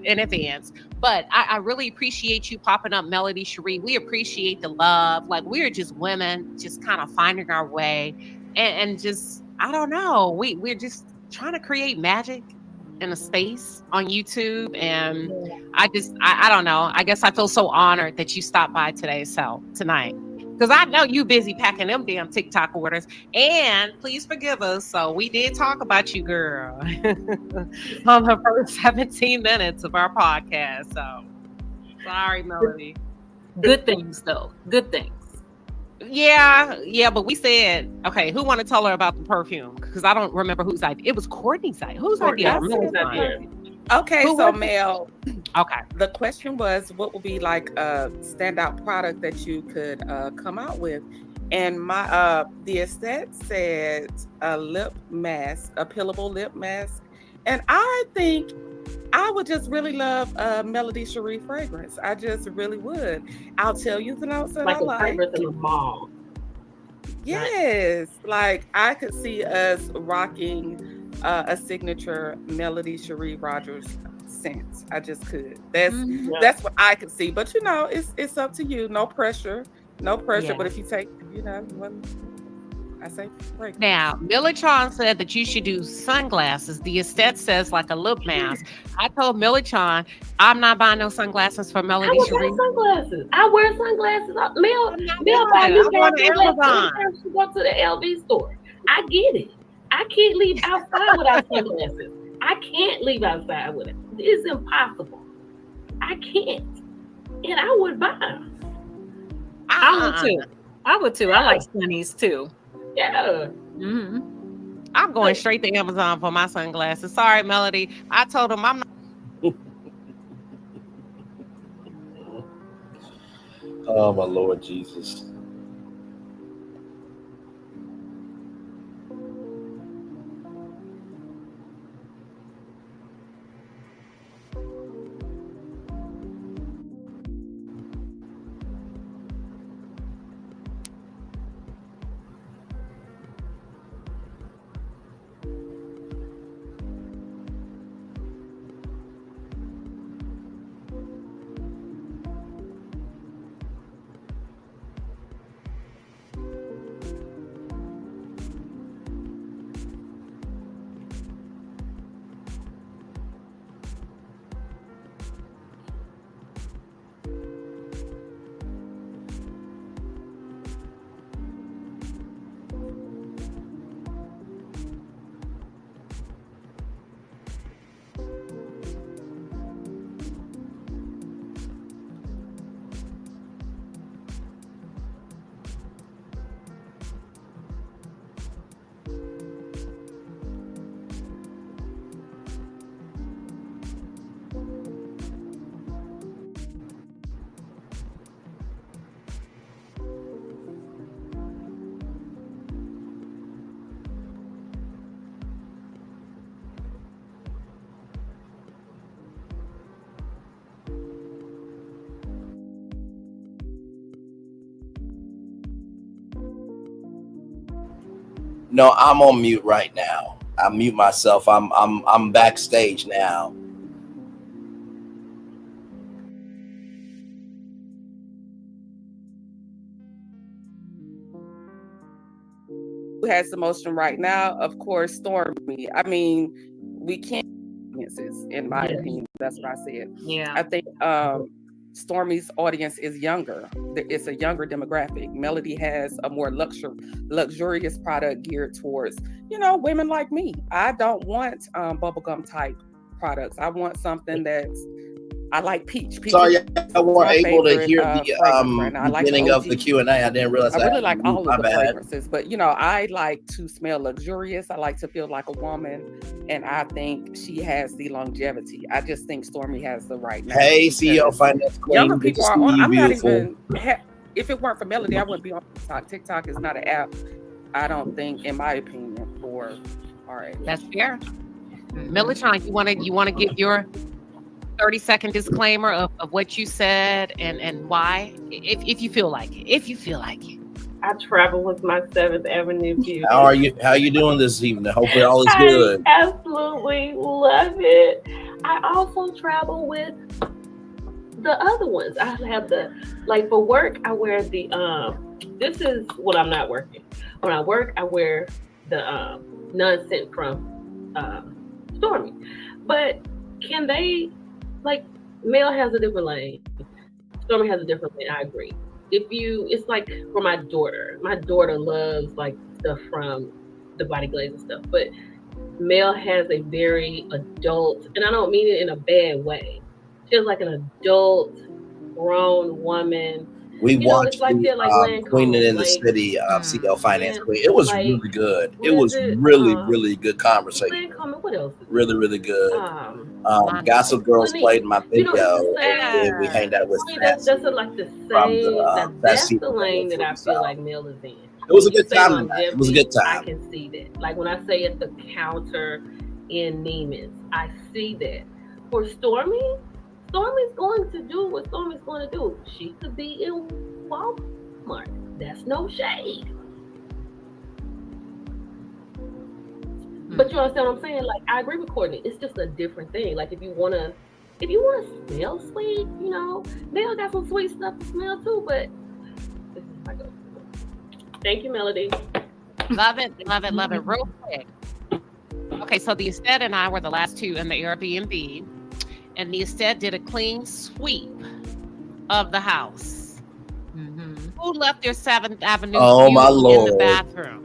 in advance. But I really appreciate you popping up, Melody Cherie. We appreciate the love. Like, we're just women just kind of finding our way and just, I don't know. We're just trying to create magic in a space on YouTube. And I don't know. I guess I feel so honored that you stopped by tonight. Because I know you busy packing them damn TikTok orders. And please forgive us. So we did talk about you, girl, on the first 17 minutes of our podcast. So sorry, Melody. Good things, though. Good things. Yeah, but we said, okay, who want to tell her about the perfume? Because I don't remember whose idea. It was Courtney's idea. Whose idea? Okay, Who so was it? Mel. Okay. The question was, what would be like a standout product that you could come out with? And my the aesthete said a lip mask, a pillable lip mask. And I think I would just really love Melody Cherie fragrance. I just really would. I'll tell you the notes that Like I a like. fragrance in the mall. Yes, like I could see us rocking a signature Melody Cherie Rogers scent. I just could. That's what I could see. But you know, it's up to you. No pressure. No pressure. Yeah. But if you take, you know, I say fragrance. Now, Millichan said that you should do sunglasses. The aesthete says like a lip mask. I told Millichan I'm not buying no sunglasses for Melody Cherie. Sunglasses. I wear sunglasses. Mel buy buying. new I'm going to sunglasses Amazon. every time she go to the LV store. I get it. I can't leave outside without sunglasses. I can't leave outside with it. It's impossible. I can't. And I would buy them. I would too. I would too. I like sunnies too. Yeah. I'm going straight to Amazon for my sunglasses. Sorry, Melody. I told him I'm not. Oh my Lord Jesus. No, I'm on mute right now. I mute myself. I'm backstage now. Who has the motion right now? Of course, Stormi. I mean, we can't in my opinion. That's what I said. Yeah. I think Stormi's audience is younger. It's a younger demographic. Melody has a more luxurious product geared towards, you know, women like me. I don't want bubblegum type products. I want something that's, I like peach. Peach Sorry, I wasn't able to favorite, hear the beginning of the Q&A. I didn't realize I really like all My of the bad. fragrances, but you know, I like to smell luxurious. I like to feel like a woman, and I think she has the longevity. I just think Stormi has the right now. Hey, CEO of Finance Queen. Younger Good to people are see on. you, I'm not beautiful. even. If it weren't for Melody, I wouldn't be on TikTok. TikTok is not an app. I don't think, in my opinion, for RA. That's fair. Millichan, you wanna give your 30-second disclaimer of what you said and why, if you feel like it. If you feel like it. I travel with my 7th Avenue beauty. How are you doing this evening? Hopefully all is good. I absolutely love it. I also travel with the other ones. I have for work, I wear the this is when I'm not working. When I work, I wear the nonsense from Stormi. But can they, like, Mel has a different lane. Stormi has a different lane. I agree. It's like for my daughter loves like stuff from the Body Glaze and stuff, but Mel has a very adult, and I don't mean it in a bad way. She's like an adult, grown woman. We watched like that, like Queen in the City, CEO Finance Queen. It was really good. It was really good conversation. What else? Really, really good. Gossip Girls played my video, and we hanged out with that's like the same. That's the lane that I feel like Mel is in. It was a good time tonight. It was a good time. I can see that. Like when I say at the counter in Neiman's, I see that. for Stormi's going to do what Stormi's going to do. She could be in Walmart. That's no shade. But you understand what I'm saying? Like, I agree with Courtney. It's just a different thing. Like, if you wanna smell sweet, you know, Mel got some sweet stuff to smell too. But this is my go. Thank you, Melody. Love it. Real quick. Okay, so the Estet and I were the last two in the Airbnb, and the Estet did a clean sweep of the house. Who left their 7th Avenue view in the bathroom?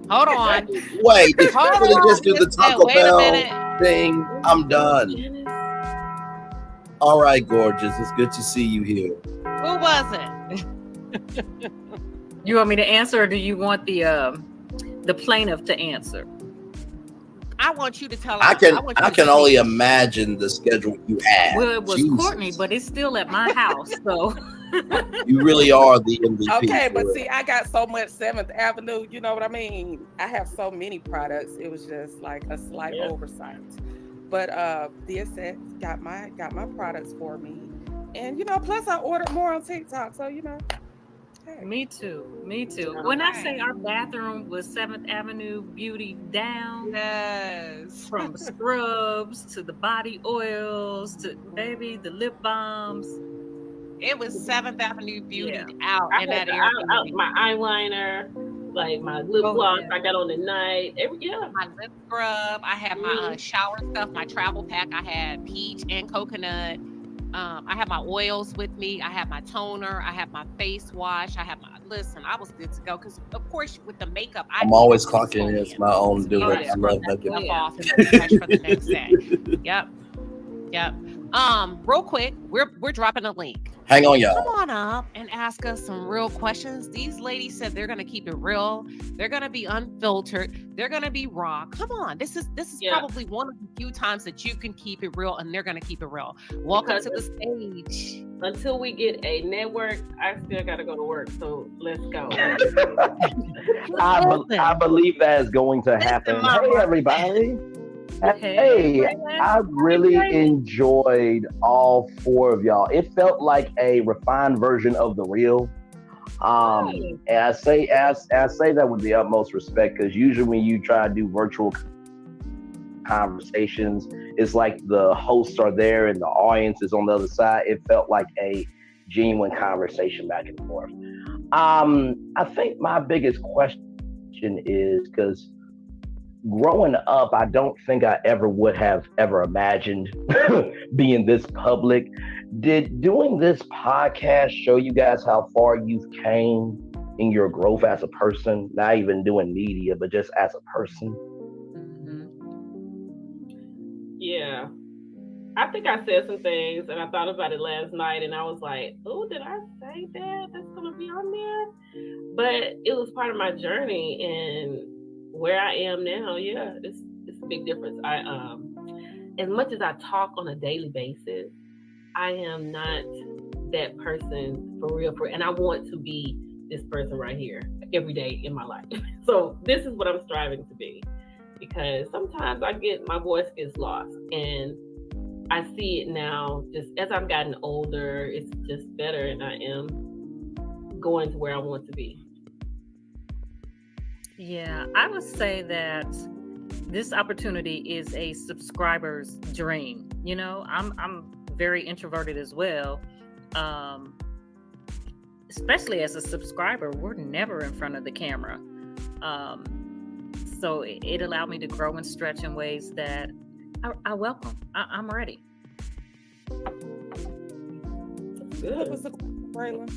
Hold on. Wait, did you really just do the Taco Bell thing? I'm done. All right, gorgeous. It's good to see you here. Who was it? You want me to answer, or do you want the plaintiff to answer? I want you to tell us. I can only imagine the schedule you had. Well, it was Courtney, but it's still at my house, so. You really are the MVP. Okay, but see, I got so much 7th Avenue, you know what I mean? I have so many products. It was just like a slight oversight. But the Estet got my products for me. And you know, plus I ordered more on TikTok, so you know. Hey. Me too. When I say our bathroom was 7th Avenue beauty down, yes, from scrubs to the body oils to baby the lip balms. It was 7th Avenue beauty out in that area. My eyeliner, like my lip gloss I got on tonight. My lip scrub. I had my shower stuff, my travel pack. I had peach and coconut. I had my oils with me. I had my toner. I had my face wash. I was good to go. Because of course, with the makeup, I'm always clocking in. It's my own doing. I love making off and be fresh for the next day. Yep. Real quick, we're dropping a link. Hang on, y'all. Come on up and ask us some real questions. These ladies said they're gonna keep it real. They're gonna be unfiltered. They're gonna be raw. Come on, this is probably one of the few times that you can keep it real, and they're gonna keep it real. Welcome to the stage. Until we get a network, I still gotta go to work. So let's go. I believe that is going to happen. Hey, everybody. Hey, I really enjoyed all 4 of y'all. It felt like a refined version of The Real. And I say that with the utmost respect, because usually when you try to do virtual conversations, it's like the hosts are there and the audience is on the other side. It felt like a genuine conversation back and forth. I think my biggest question is, because growing up, I don't think I would have imagined being this public. Did doing this podcast show you guys how far you've came in your growth as a person? Not even doing media, but just as a person. Yeah. I think I said some things and I thought about it last night and I was like, oh, did I say that? That's going to be on there? But it was part of my journey, and where I am now, it's a big difference. As much as I talk on a daily basis, I am not that person for real, and I want to be this person right here every day in my life. So this is what I'm striving to be, because sometimes my voice gets lost, and I see it now. Just as I've gotten older, it's just better, and I am going to where I want to be. Yeah, I would say that this opportunity is a subscriber's dream. You know, I'm very introverted as well. Especially as a subscriber, we're never in front of the camera. So it allowed me to grow and stretch in ways that I welcome. I'm ready. What was the question, Braylon?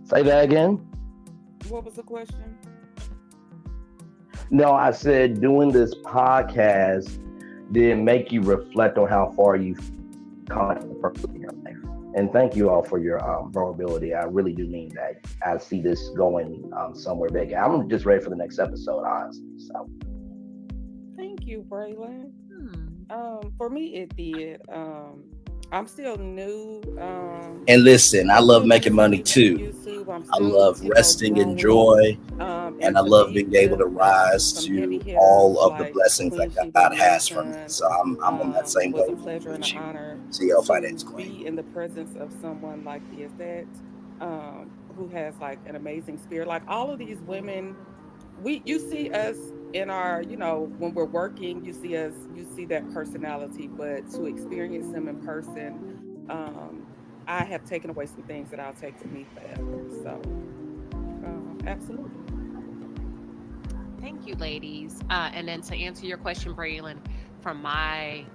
Say that again. What was the question? No, I said doing this podcast did make you reflect on how far you've come in your life. And thank you all for your vulnerability. I really do mean that. I see this going somewhere big. I'm just ready for the next episode, honestly. So. Thank you, Braylon. For me, it did. I'm still new. And listen, I love making money too. I love resting in joy. And I love being able to rise to all of the blessings that God has for me. So I'm on that same was a wave pleasure and with an you, honor CEO to Finance Queen. be in the presence of someone like Izette, who has like an amazing spirit. Like all of these women, you see us in our, when we're working, you see that personality, but to experience them in person, I have taken away some things that I'll take with me forever. So, absolutely. Thank you, ladies. And then to answer your question, Braylon, from my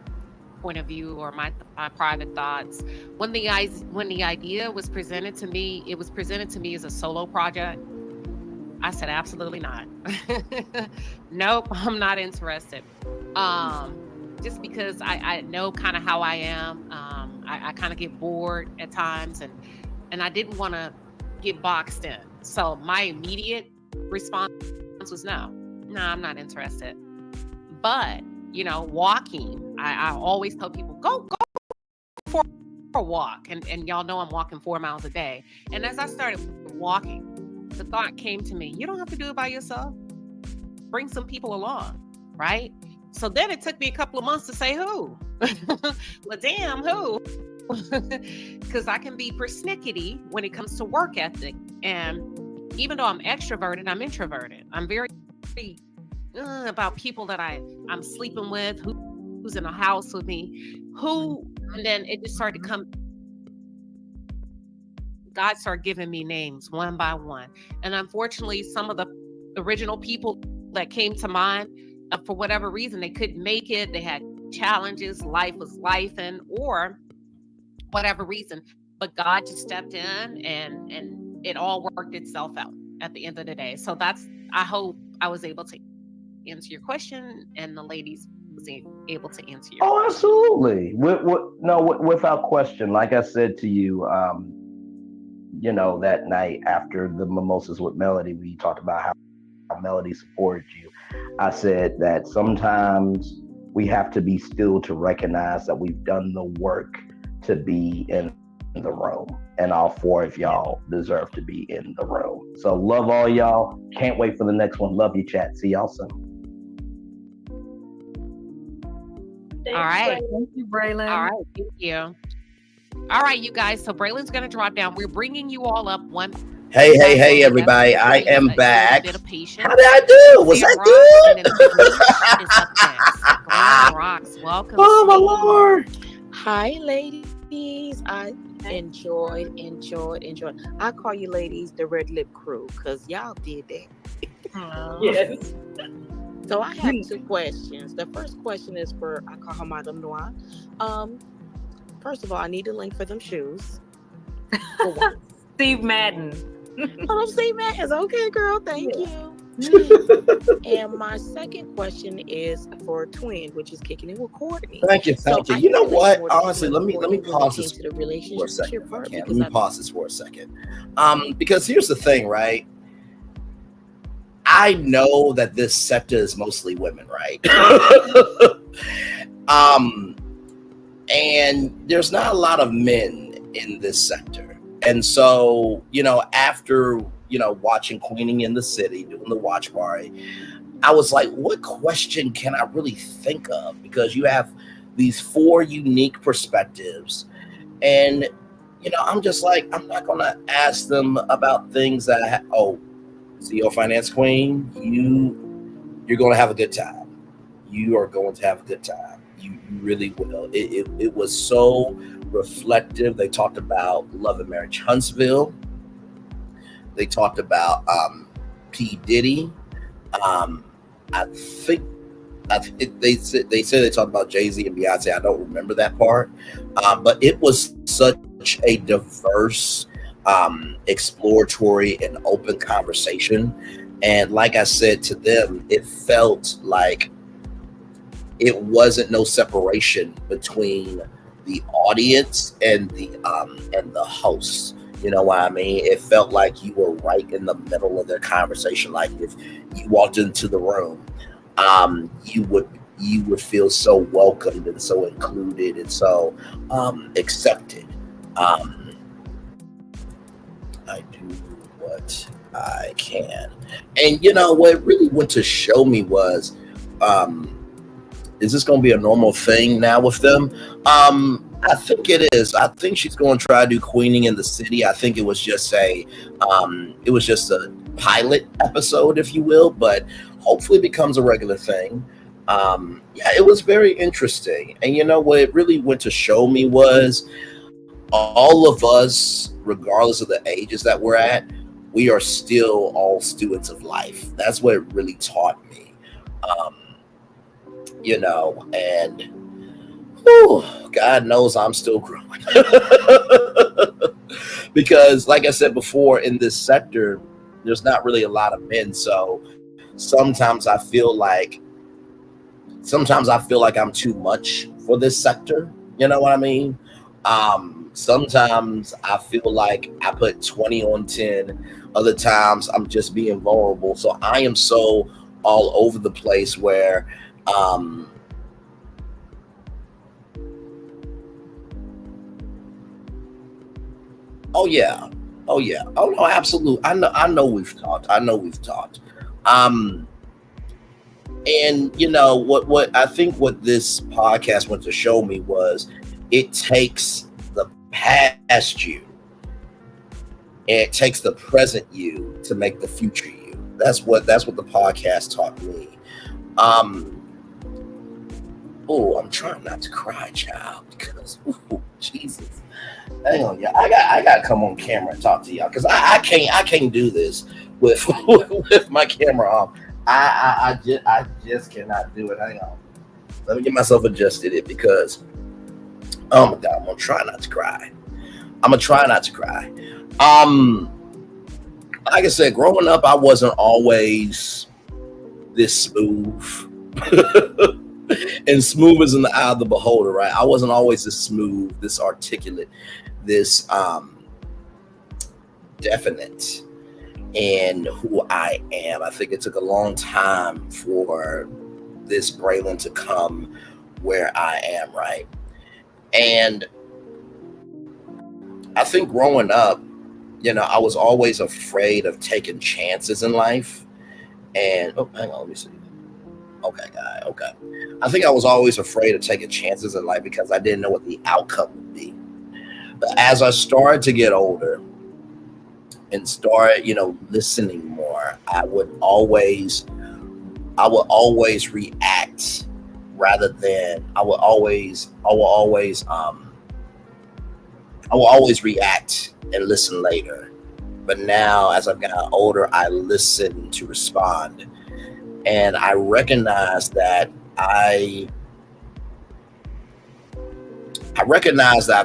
point of view or my private thoughts, when the idea was presented to me, it was presented to me as a solo project. I said, absolutely not. Nope, I'm not interested. Just because I know kind of how I am. I kind of get bored at times, and I didn't want to get boxed in. So my immediate response was no, I'm not interested. But, walking, I always tell people, go for a walk. And y'all know I'm walking 4 miles a day. And as I started walking, the thought came to me, you don't have to do it by yourself. Bring some people along, right? So then it took me a couple of months to say who. Well, damn, who? Because I can be persnickety when it comes to work ethic. And even though I'm extroverted, I'm introverted. I'm very about people that I'm sleeping with, who's in a house with me, and then it just started to come. God started giving me names one by one. And unfortunately, some of the original people that came to mind, for whatever reason, they couldn't make it. They had challenges, life was lifing, or whatever reason. But God just stepped in and it all worked itself out at the end of the day. So I hope I was able to answer your question and the ladies was able to answer your question. Absolutely. Without question. Like I said to you, that night after the mimosas with Melody, we talked about how Melody supported you. I said that sometimes we have to be still to recognize that we've done the work to be in the room, and all 4 of y'all deserve to be in the room. So love all y'all. Can't wait for the next one. Love you, chat. See y'all soon. All right. Thank you, Braylon. All right. Thank you. All right, you guys. So Braylon's going to drop down. We're bringing you all up one. Hey, everybody. I am back. How did I do? Was I good? Rocks, welcome. Oh, my Lord. Hi, ladies. I enjoyed. I call you ladies the Red Lip Crew because y'all did that. Yes. So I have 2 questions. The first question is I call her Madame Noir. First of all, I need a link for them shoes. Steve Madden. Oh, Steve Madden. Okay, girl. Thank you. And my second question is for Twin, which is kicking it with Courtney. Thank you. So You know what? Honestly, let me pause this to the relationship for a second. part, Let because me pause this for a second. Because here's the thing, right? I know that this sector is mostly women, right? And there's not a lot of men in this sector. And so, after, watching Queening in the City, doing the watch party, I was like, what question can I really think of? Because you have these 4 unique perspectives. And, I'm just like, I'm not going to ask them about things that CEO Finance Queen, you're going to have a good time. You are going to have a good time. You really will. It was so reflective. They talked about Love and Marriage Huntsville. They talked about P Diddy. I think they said they talked about Jay-Z and Beyonce. I don't remember that part, but it was such a diverse, exploratory, and open conversation. And like I said to them, it felt like it wasn't no separation between the audience and the host. You know what I mean? It felt like you were right in the middle of their conversation. Like if you walked into the room, you would feel so welcomed and so included and so accepted. I do what I can. And you know what really went to show me was, is this going to be a normal thing now with them? I think it is. I think she's going to try to do Queening in the City. I think it was just a pilot episode, if you will, but hopefully it becomes a regular thing. Yeah, it was very interesting. And you know what it really went to show me was, all of us, regardless of the ages that we're at, we are still all students of life. That's what it really taught me. You know, and whew, God knows I'm still growing. Because like I said before, in this sector, there's not really a lot of men. So sometimes I feel like I'm too much for this sector. You know what I mean? Sometimes I feel like I put 20 on 10. Other times I'm just being vulnerable. So I am so all over the place where oh yeah. Oh no, absolutely. I know we've talked. And you know what I think what this podcast went to show me was, it takes the past you and it takes the present you to make the future you. That's what the podcast taught me. Oh, I'm trying not to cry, child, because Jesus. Hang on, yeah. I got to come on camera and talk to y'all, because I can't do this with with my camera off. I just cannot do it. Hang on. Let me get myself adjusted it, because oh my God, I'm gonna try not to cry. Like I said, growing up, I wasn't always this smooth. And smooth is in the eye of the beholder, right? I wasn't always this smooth, this articulate, this definite in who I am. I think it took a long time for this Braylon to come where I am, right? And I think growing up, you know, I was always afraid of taking chances in life. And oh, hang on, let me see. Okay, guy. Okay. I think I was always afraid of taking chances in life because I didn't know what the outcome would be. But as I started to get older and start, you know, listening more, I would always react rather than I will always react and listen later. But now, as I've gotten older, I listen to respond. And I recognize that I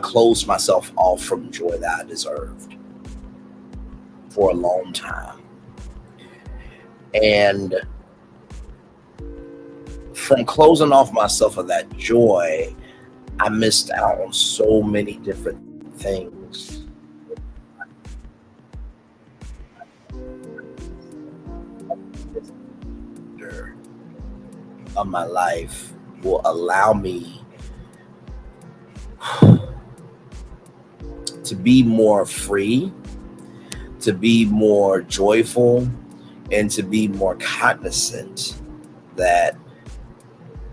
closed myself off from joy that I deserved for a long time. And from closing off myself of that joy, I missed out on so many different things. Of my life will allow me to be more free, to be more joyful, and to be more cognizant that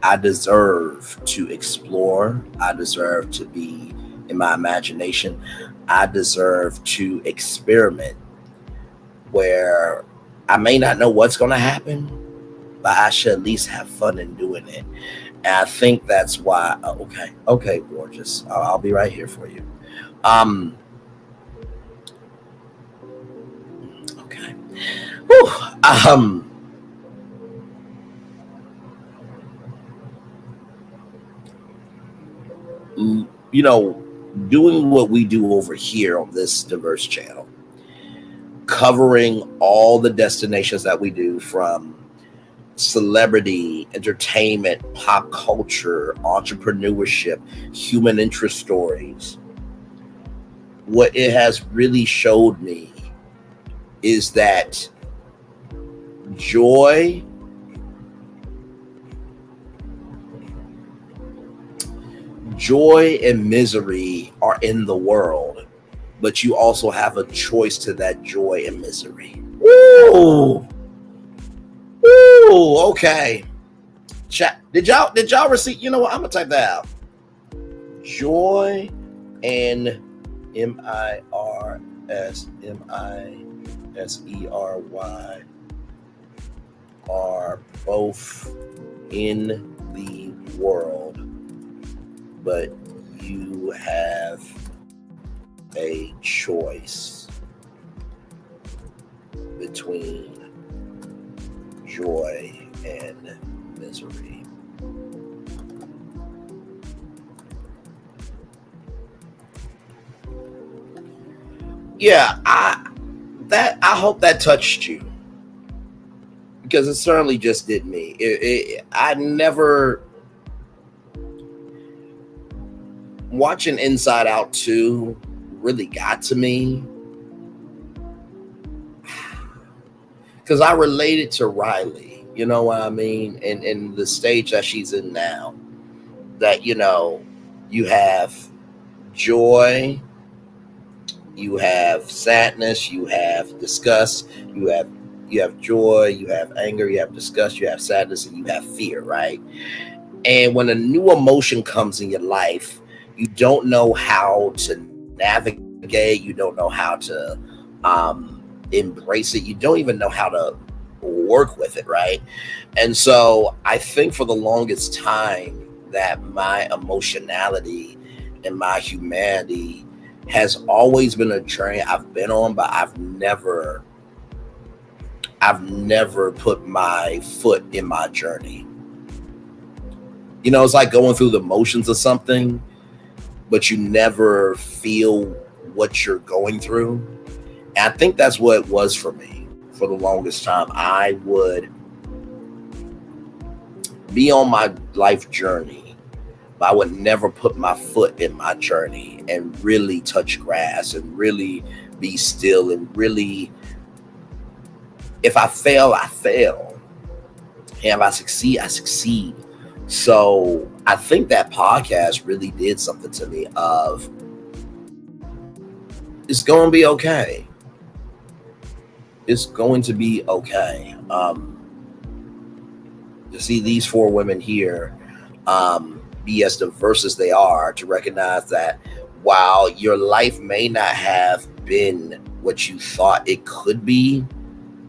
I deserve to explore. I deserve to be in my imagination. I deserve to experiment where I may not know what's going to happen, but I should at least have fun in doing it. And I think that's why, okay, gorgeous. I'll be right here for you. Okay. Whew. You know, doing what we do over here on this diverse channel, covering all the destinations that we do, from celebrity, entertainment, pop culture, entrepreneurship, human interest stories. What it has really showed me is that joy and misery are in the world, but you also have a choice to that joy and misery. Woo! Ooh. Ooh, okay. Chat. Did y'all receive? You know what? I'm gonna type that out. Joy and MIRSMISERY are both in the world, but you have a choice between joy and misery. Yeah, I hope that touched you, because it certainly just did me. I never watching Inside Out 2 really got to me, because I related to Riley, you know what I mean? And in the stage that she's in now, that, you know, you have joy, you have sadness, you have disgust, you have joy, you have anger, you have disgust, you have sadness, and you have fear, right? And when a new emotion comes in your life, you don't know how to navigate, you don't know how to embrace it, you don't even know how to work with it, right? And so I think for the longest time that my emotionality and my humanity has always been a journey I've been on, but I've never put my foot in my journey. You know, it's like going through the motions of something, but you never feel what you're going through. And I think that's what it was for me for the longest time. I would be on my life journey, but I would never put my foot in my journey and really touch grass and really be still and really, if I fail, I fail. And if I succeed, I succeed. So I think that podcast really did something to me of, it's going to be okay. It's going to be okay. To see these four women here be as diverse as they are, to recognize that while your life may not have been what you thought it could be,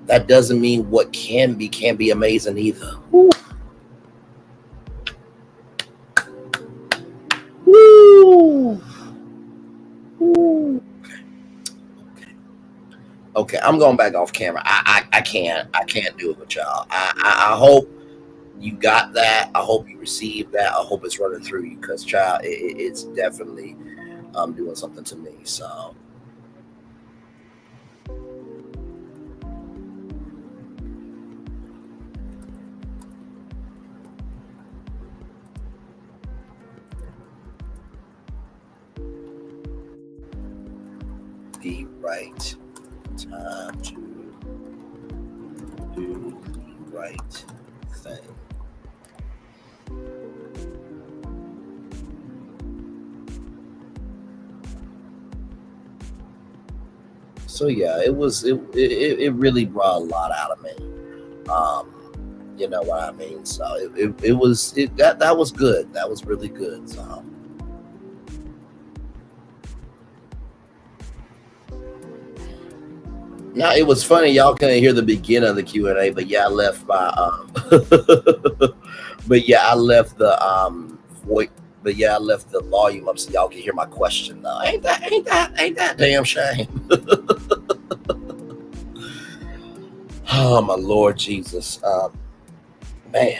that doesn't mean what can be amazing either. Woo. Woo. Woo. Okay, I'm going back off camera. I can't do it with y'all. I hope you got that. I hope you received that. I hope it's running through you, because child, it's definitely doing something to me. So the right time to do the right thing. So yeah, it really brought a lot out of me. You know what I mean? So that was good. That was really good. So now it was funny, y'all couldn't hear the beginning of the Q&A, but yeah, I left my but yeah, I left the I left the volume up so y'all can hear my question though. Ain't that damn shame. Oh my Lord Jesus. Man.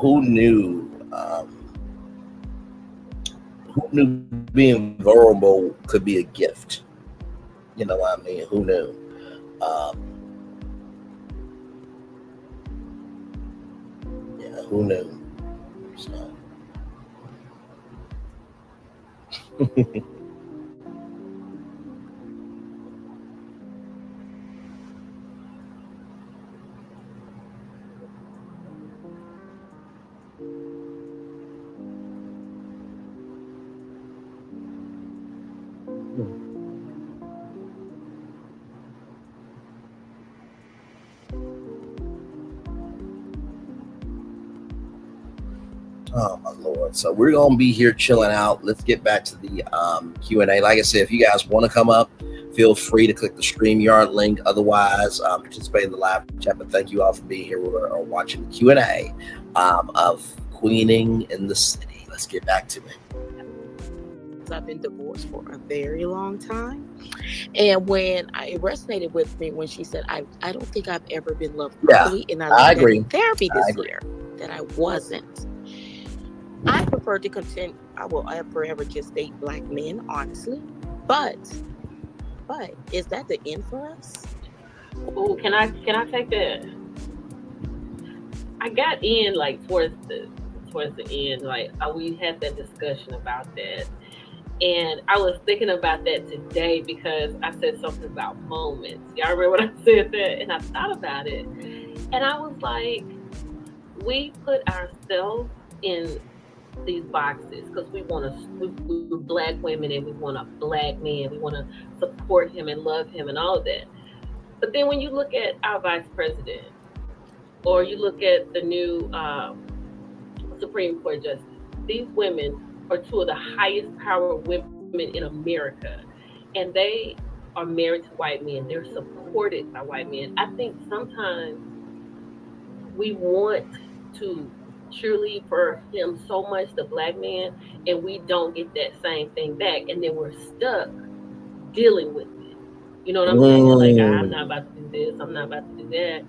Who knew being vulnerable could be a gift? You know what I mean? Who knew? Yeah, who knew? So. Oh my Lord. So we're going to be here chilling out. Let's get back to the Q&A. Like I said, if you guys want to come up, feel free to click the StreamYard link. Otherwise, participate in the live chat. But thank you all for being here or watching the Q&A of Queening in the City. Let's get back to it. I've been divorced for a very long time. And when it resonated with me when she said, I don't think I've ever been loved properly. And I agree. in therapy this year that I wasn't. I prefer to contend. I will forever just date black men, honestly. But is that the end for us? Oh, can I take that? I got in like towards the end, like we had that discussion about that. And I was thinking about that today because I said something about moments. Y'all remember when I said that? And I thought about it. And I was like, we put ourselves in these boxes because we're black women and we want a black man. We want to support him and love him and all of that. But then when you look at our vice president, or you look at the new Supreme Court justice, these women are two of the highest power women in America, and they are married to white men. They're supported by white men. I think sometimes we want to cheerlead for him so much, the black man, and we don't get that same thing back, and then we're stuck dealing with it. You know what I'm saying? Like, I'm not about to do this, I'm not about to do that.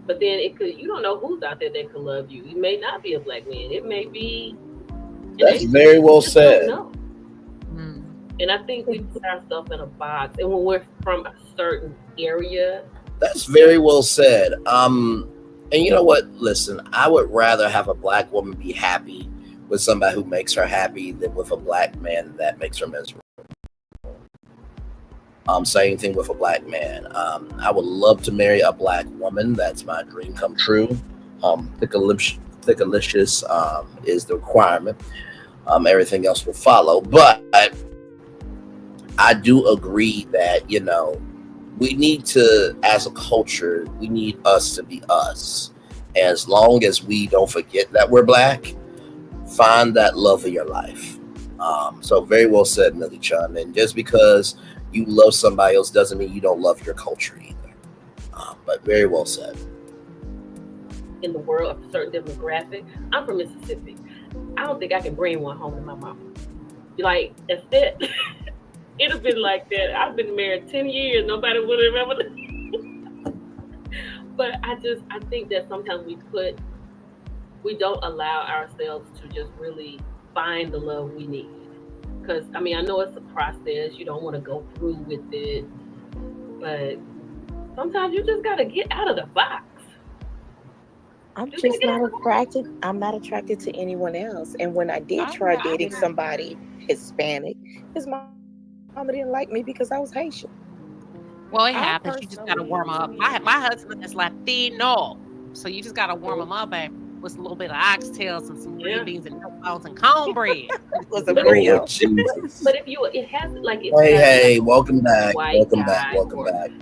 But then you don't know who's out there that could love you. It may not be a black man. It may be. That's very well said. And I think we put ourselves in a box. And when we're from a certain area. That's very well said. And you know what? Listen, I would rather have a black woman be happy with somebody who makes her happy than with a black man that makes her miserable. Same thing with a black man. I would love to marry a black woman. That's my dream come true. Thickalicious is the requirement. Everything else will follow. But I do agree that, we need to, as a culture, we need us to be us. As long as we don't forget that we're black, find that love of your life. So very well said, Millie Chun. And just because you love somebody else doesn't mean you don't love your culture either. But very well said. In the world of a certain demographic, I'm from Mississippi. I don't think I can bring one home to my mama. Like, that's it. It'd have been like that. I've been married 10 years. Nobody would have ever. But I think that sometimes we don't allow ourselves to just really find the love we need. Because, I know it's a process. You don't want to go through with it. But sometimes you just got to get out of the box. I'm just not attracted. I'm not attracted to anyone else. And when I did try dating somebody Hispanic, his mama didn't like me because I was Haitian. Well, it happens. You just gotta warm up. My husband is Latino, so you just gotta warm him up, babe, with a little bit of oxtails and some green beans and milk balls and cornbread. But it has like. Hey, welcome back. Welcome back.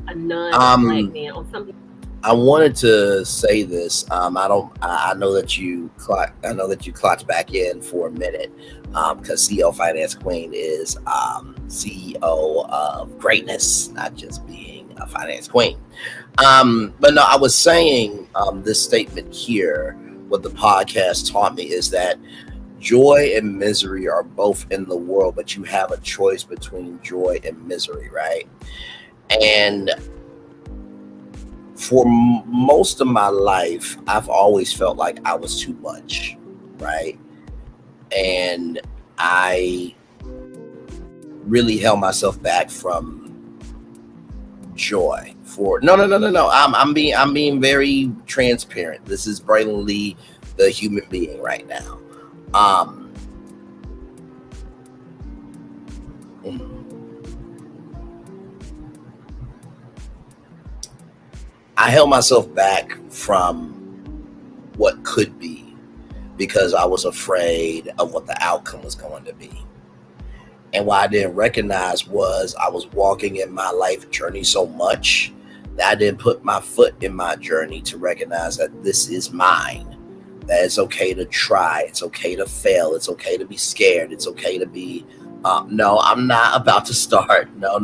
A non-black man on something. I wanted to say this. I know that you clocked back in for a minute because CEO Finance Queen is CEO of greatness, not just being a finance queen. But no, I was saying this statement here. What the podcast taught me is that joy and misery are both in the world, but you have a choice between joy and misery, right? And for most of my life, I've always felt like I was too much, right? And I really held myself back from joy. I'm being very transparent. This is Braylon Lee, the human being, right now. I held myself back from what could be because I was afraid of what the outcome was going to be. And what I didn't recognize was I was walking in my life journey so much that I didn't put my foot in my journey to recognize that this is mine. That it's okay to try. It's okay to fail. It's okay to be scared. It's okay to be. No, I'm not about to start. No.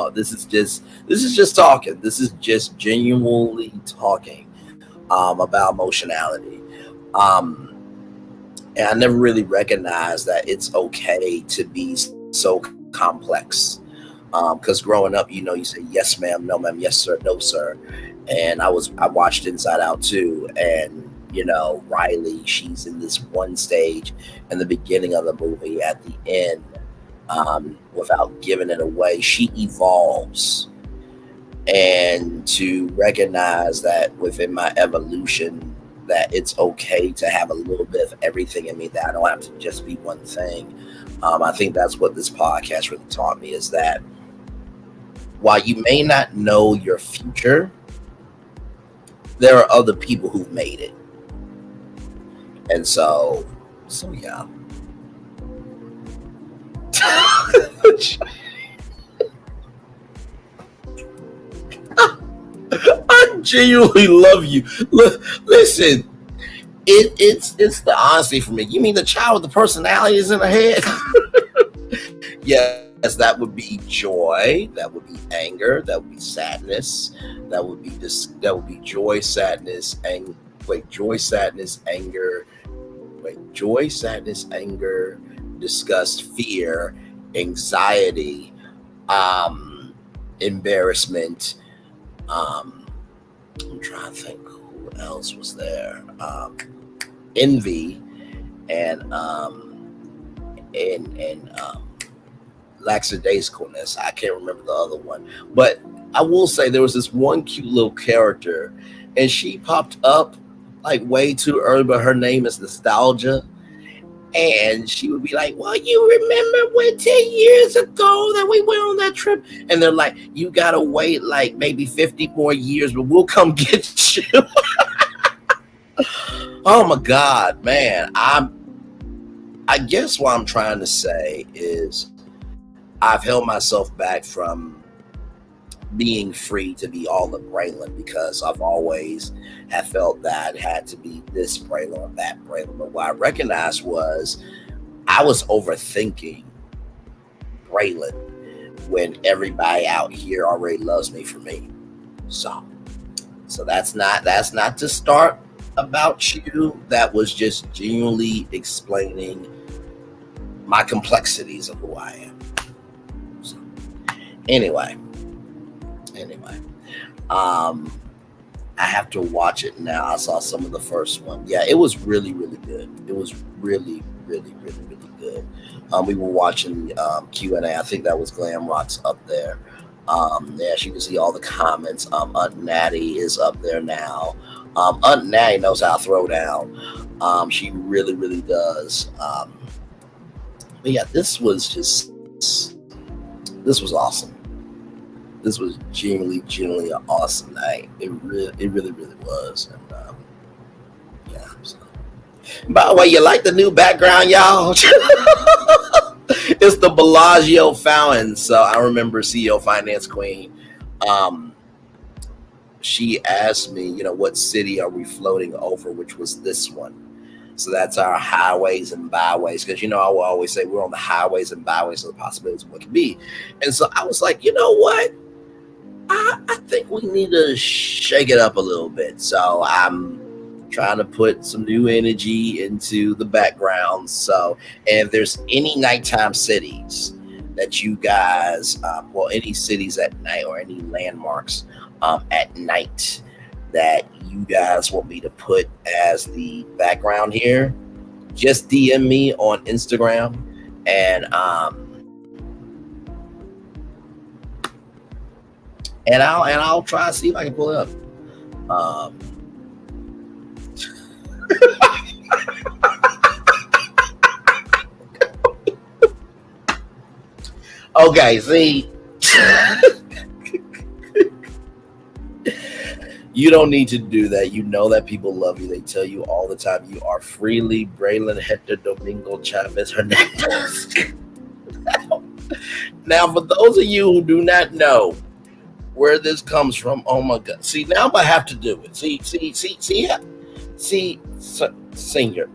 This is just talking. This is just genuinely talking about emotionality. And I never really recognized that it's okay to be so complex. Because growing up, you say yes, ma'am, no, ma'am, yes, sir, no, sir. And I watched Inside Out too, and Riley, she's in this one stage in the beginning of the movie. At the end, without giving it away, she evolves. And to recognize that within my evolution, that it's okay to have a little bit of everything in me, that I don't have to just be one thing. I think that's what this podcast really taught me, is that while you may not know your future, there are other people who've made it. And so yeah. I genuinely love you. Listen, it's the honesty for me. You mean the child with the personalities in her head? Yes, that would be joy. That would be anger. That would be sadness. That would be joy, sadness, joy, sadness, anger. Joy, sadness, anger, disgust, fear, anxiety, embarrassment. I'm trying to think who else was there. Envy and lackadaisicalness. I can't remember the other one, but I will say there was this one cute little character, and she popped up like way too early, but her name is Nostalgia. And she would be like, well, you remember when 10 years ago that we went on that trip? And they're like, you gotta wait like maybe 50 more years, but we'll come get you. Oh my God, man. I guess what I'm trying to say is I've held myself back from being free to be all of Braylon, because I've always have felt that it had to be this Braylon or that Braylon. But what I recognized was I was overthinking Braylon when everybody out here already loves me for me. So that's not to start about you. That was just genuinely explaining my complexities of who I am. So, anyway, I have to watch it now. I saw some of the first one. Yeah, it was really, really good. It was really, really, really, really good. We were watching Q&A. I think that was Glam Rock's up there. Yeah, you can see all the comments. Aunt Natty is up there now. Aunt Natty knows how to throw down. She really, really does. But yeah, this was awesome. This was genuinely an awesome night. It really, really was. And yeah. So. By the way, you like the new background, y'all? It's the Bellagio fountain. So I remember CEO Finance Queen. She asked me, what city are we floating over, which was this one. So that's our highways and byways. Because, I will always say we're on the highways and byways of the possibilities of what could be. And so I was like, you know what? I think we need to shake it up a little bit. So I'm trying to put some new energy into the background. So, and if there's any nighttime cities that you guys, any cities at night or any landmarks at night that you guys want me to put as the background here, just DM me on Instagram and I'll try to see if I can pull it up. Okay, see. You don't need to do that. You know that people love you. They tell you all the time you are freely Braylon Hector Domingo Chavez Hernandez. Now, for those of you who do not know where this comes from, oh my God. See, now I have to do it. See, Senior.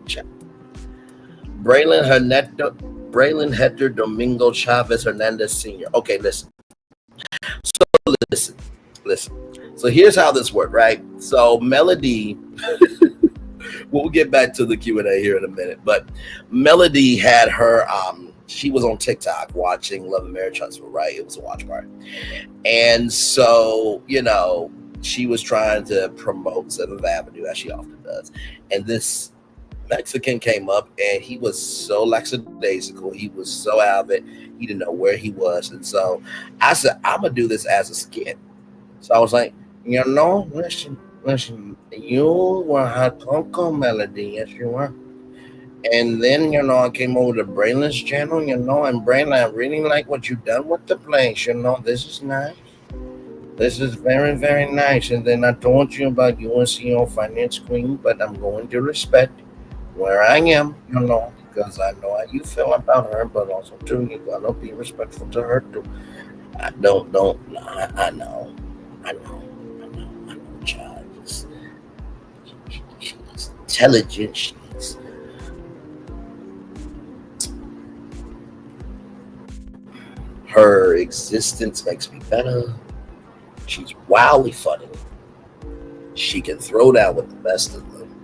Braylon Hector Domingo Chavez Hernandez Sr. Okay, listen. So here's how this worked, right? So Melody, we'll get back to the Q&A here in a minute, but Melody had her, she was on TikTok watching Love and Marriage Huntsville, right? It was a watch party. And so, you know, she was trying to promote 7th Avenue, as she often does. And this Mexican came up, and he was so lackadaisical. He was so out of it. He didn't know where he was. And so I said, I'm going to do this as a skit. So I was like, you know, listen, you were hot cocoa, Melody. Yes, you were. And then, you know, I came over to Braylon's channel, you know, and Braylon, I really like what you've done with the place. You know, this is nice. This is very, very nice. And then I told you about you and CEO Finance Queen, but I'm going to respect where I am, you know, because I know how you feel about her, but also, too, you got to be respectful to her, too. I know, child. She's intelligent. Her existence makes me better. She's wildly funny. She can throw down with the best of them.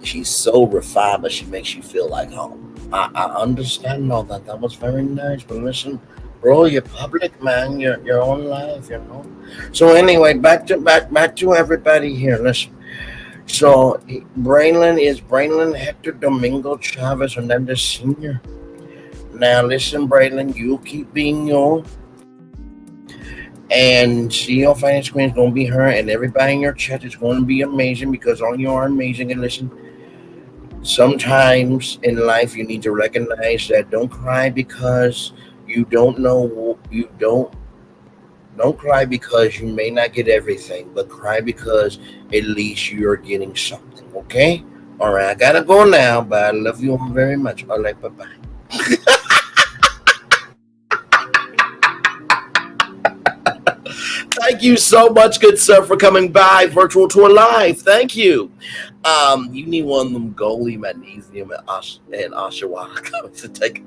She's so refined, but she makes you feel like home. I understand all that. That was very nice, but listen, bro, you're public, man. Your own life, you know. So anyway, back to everybody here. Listen. So Braylon is Braylon Hector Domingo Chavez Hernandez Sr. Now listen, Braylon, you keep being you. And CEO Finance Queen is going to be her, and everybody in your chat is going to be amazing because all you are amazing. And listen, sometimes in life you need to recognize that don't cry because you don't know, don't cry because you may not get everything, but cry because at least you're getting something, okay? All right, I got to go now, but I love you all very much. All right, bye-bye. Thank you so much, good sir, for coming by Virtual Tour Live. Thank you. You need one of them goalie magnesium and ashwagandha to take.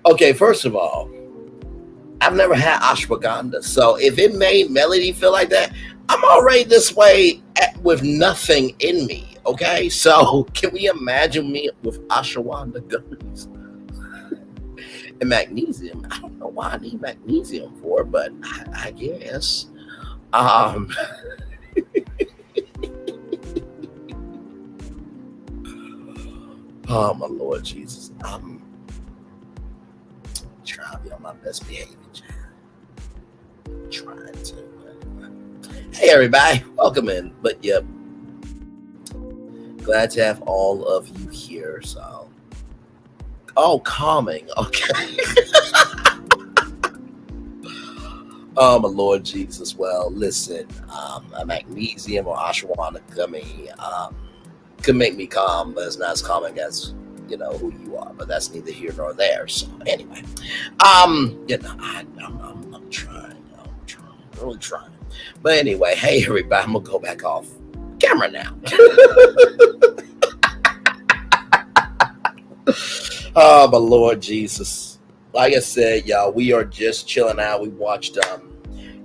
Okay, first of all, I've never had ashwagandha, so if it made Melody feel like that, I'm already this way with nothing in me. Okay, so can we imagine me with ashwagandha gummies and magnesium? I don't know why I need magnesium for, but I guess. Oh my Lord Jesus, I'm trying to be on my best behavior. I'm trying to. Hey everybody, welcome in. But yep. Glad to have all of you here. So, calming. Okay. Oh my Lord Jesus. Well, listen, a magnesium or ashwagandha gummy could make me calm, but it's not as calming as you know who you are. But that's neither here nor there. So anyway, I'm trying. Really trying. But anyway, hey everybody, I'm gonna go back off camera now. Oh my Lord Jesus. Like I said, y'all, we are just chilling out. We watched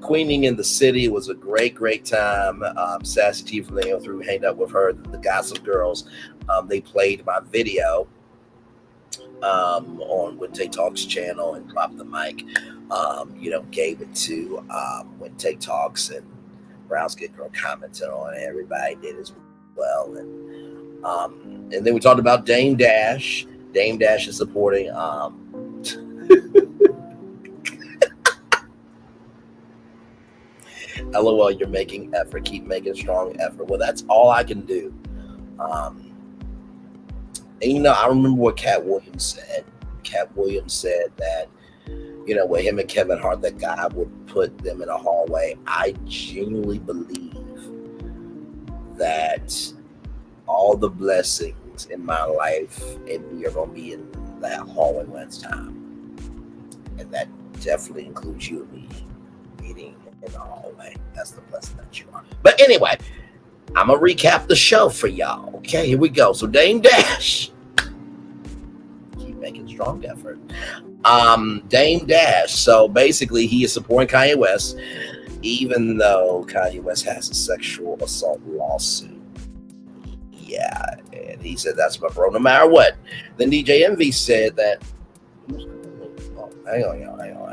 Queening in the City. It was a great time. Sassy T from the through hanged up with her, the Gossip Girls. They played my video on When Tay Talks channel and dropped the mic. Gave it to When Tay Talks, and Brown's Good Girl commented on it. Everybody did as well. And then we talked about Dame Dash. Dame Dash is supporting LOL, you're making effort. Keep making strong effort. Well, that's all I can do. And I remember what Cat Williams said. Cat Williams said that, with him and Kevin Hart, that God would put them in a hallway. I genuinely believe that all the blessings in my life and me are going to be in that hallway when it's time. And that definitely includes you and me meeting in all way. That's the blessing that you are. But anyway, I'm gonna recap the show for y'all. Okay, here we go. So Dame Dash, keep making strong effort. Dame Dash. So basically, he is supporting Kanye West, even though Kanye West has a sexual assault lawsuit. Yeah, and he said that's my bro, no matter what. Then DJ Envy said that. Oh, hang on, y'all. Hang on.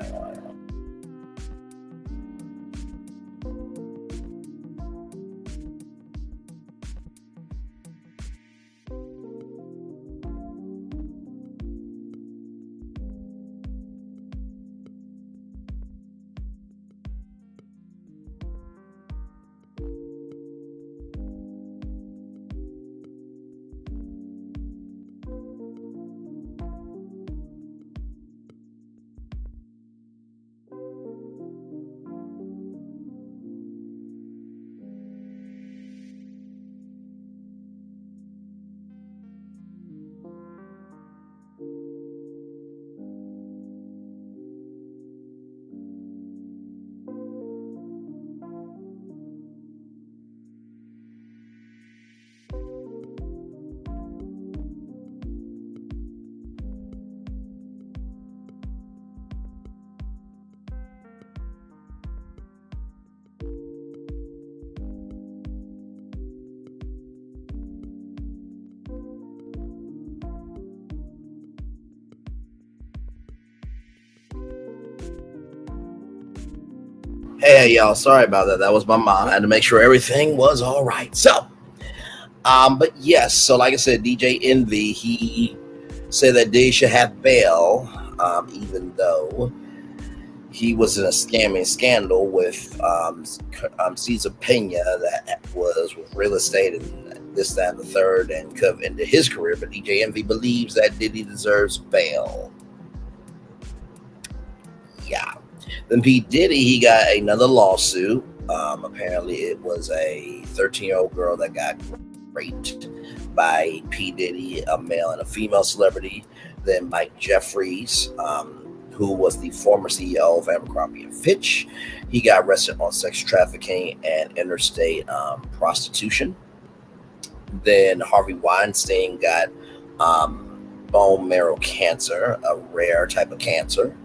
Hey y'all, sorry about that. That was my mom. I had to make sure everything was all right. So, but yes, so like I said, DJ Envy, he said that Diddy should have bail, even though he was in a scamming scandal with Cesar Pena that was with real estate and this, that, and the third, and could have ended his career. But DJ Envy believes that Diddy deserves bail. Yeah. Then P Diddy, he got another lawsuit. Apparently, it was a 13-year-old girl that got raped by P Diddy, a male and a female celebrity. Then Mike Jeffries, who was the former CEO of Abercrombie Fitch, he got arrested on sex trafficking and interstate prostitution. Then Harvey Weinstein got bone marrow cancer, a rare type of cancer.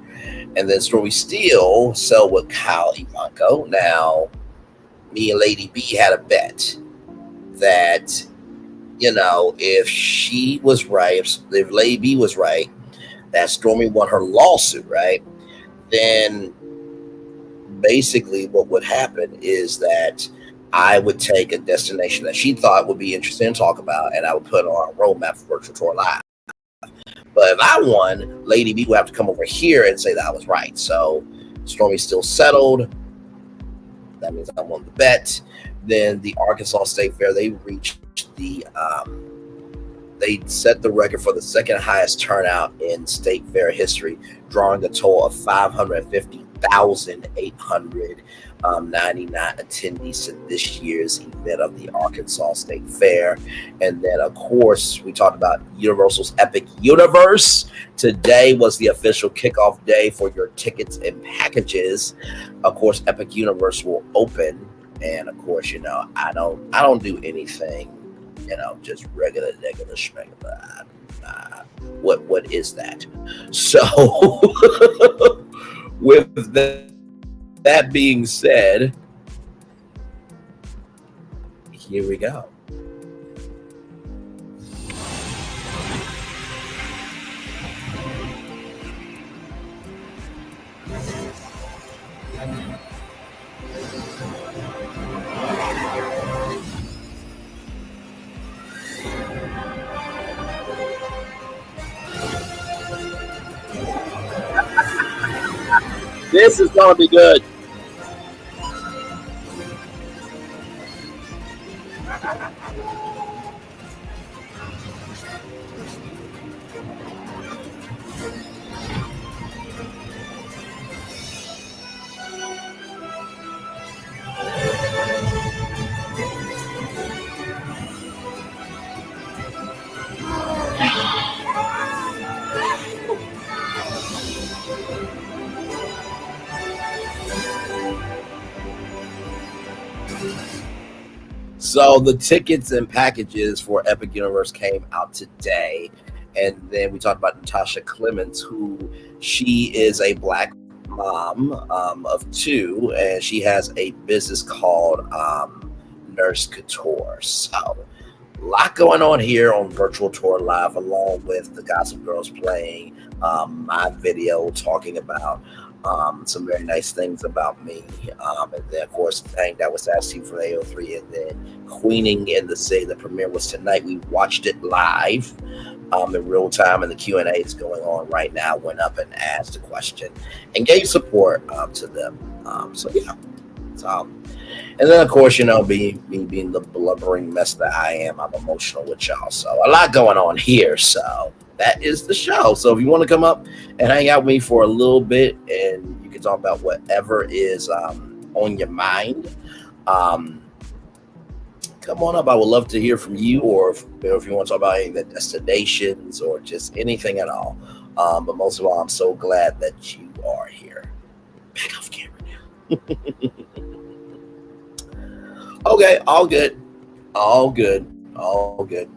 And then Stormi Steele settled with Kyle Ivanko. Now, me and Lady B had a bet that, you know, if she was right, if Lady B was right, that Stormi won her lawsuit, right? Then basically what would happen is that I would take a destination that she thought would be interesting to talk about, and I would put on a roadmap for Virtual Tour Live. But if I won, Lady B would have to come over here and say that I was right. So Stormi still settled. That means I won the bet. Then the Arkansas State Fair, they reached the, they set the record for the second highest turnout in State Fair history, drawing a total of 550,899 attendees to this year's event of the Arkansas State Fair. And then, of course, we talked about Universal's Epic Universe. Today was the official kickoff day for your tickets and packages. Of course, Epic Universe will open, and of course, you know, I don't do anything, you know, just regular schmegular. What is that? So, with that being said, here we go. This is gonna be good. So the tickets and packages for Epic Universe came out today. And then we talked about Natasha Clements, who she is a Black mom of 2, and she has a business called Nurse Couture. So a lot going on here on Virtual Tour Live, along with the Gossip Girls playing my video talking about some very nice things about me. And then, of course, hanged out with Sassy from AO3, and then Queening in the City. The premiere was tonight. We watched it live in real time, and the Q&A is going on right now. Went up and asked a question and gave support to them. So, yeah. And then, of course, you know, me being the blubbering mess that I am, I'm emotional with y'all. So a lot going on here. So that is the show. So if you want to come up and hang out with me for a little bit, and you can talk about whatever is on your mind, come on up. I would love to hear from you, or if you want to talk about any of the destinations or just anything at all. But most of all, I'm so glad that you are here. Back off camera now. Okay, all good. All good. All good.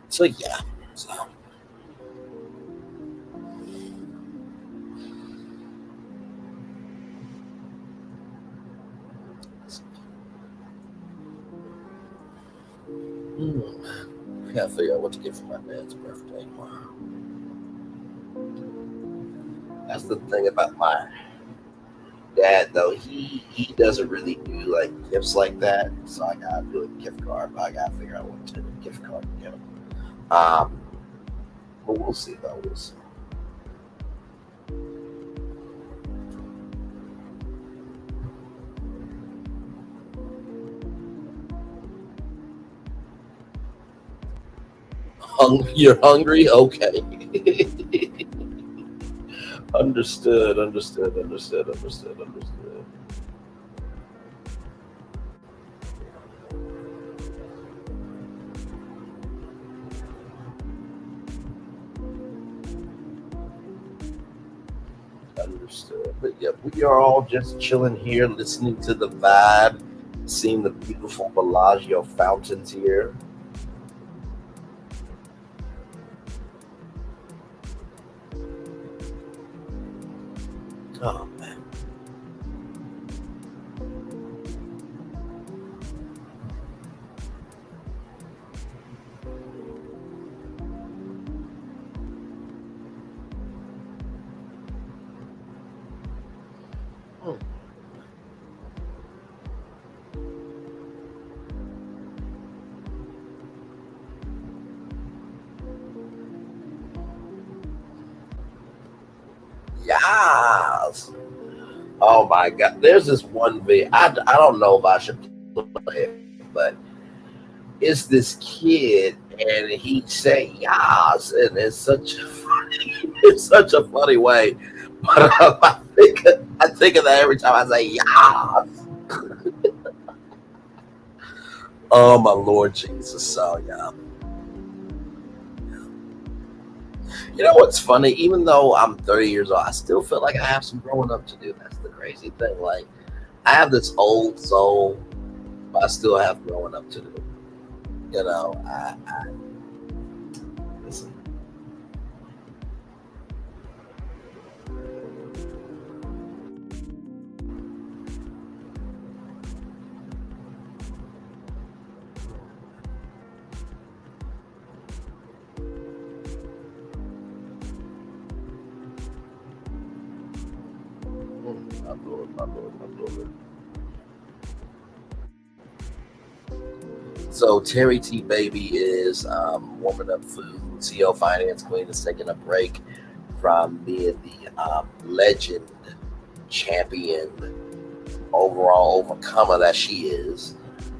So, yeah. So. I gotta figure out what to get for my dad's birthday tomorrow. That's the thing about my dad, though. He doesn't really do like gifts like that, so I gotta do a gift card. But I gotta figure out what to do a gift card to get him. But we'll see, though. We'll see. You're hungry? Okay. Understood. But yeah, we are all just chilling here, listening to the vibe, seeing the beautiful Bellagio fountains here. Oh, man. Yes. Oh my God. There's this one video. I don't know if I should play it, but it's this kid and he say yes, and it's such a funny way. But I think of that every time I say yes. Oh my Lord Jesus. So yeah. You know what's funny? Even though I'm 30 years old, I still feel like I have some growing up to do. That's the crazy thing. Like, I have this old soul, but I still have growing up to do. You know, listen. My Lord. So Terry T. Baby is warming up food. CEO Finance Queen is taking a break from being the legend, champion, overall overcomer that she is.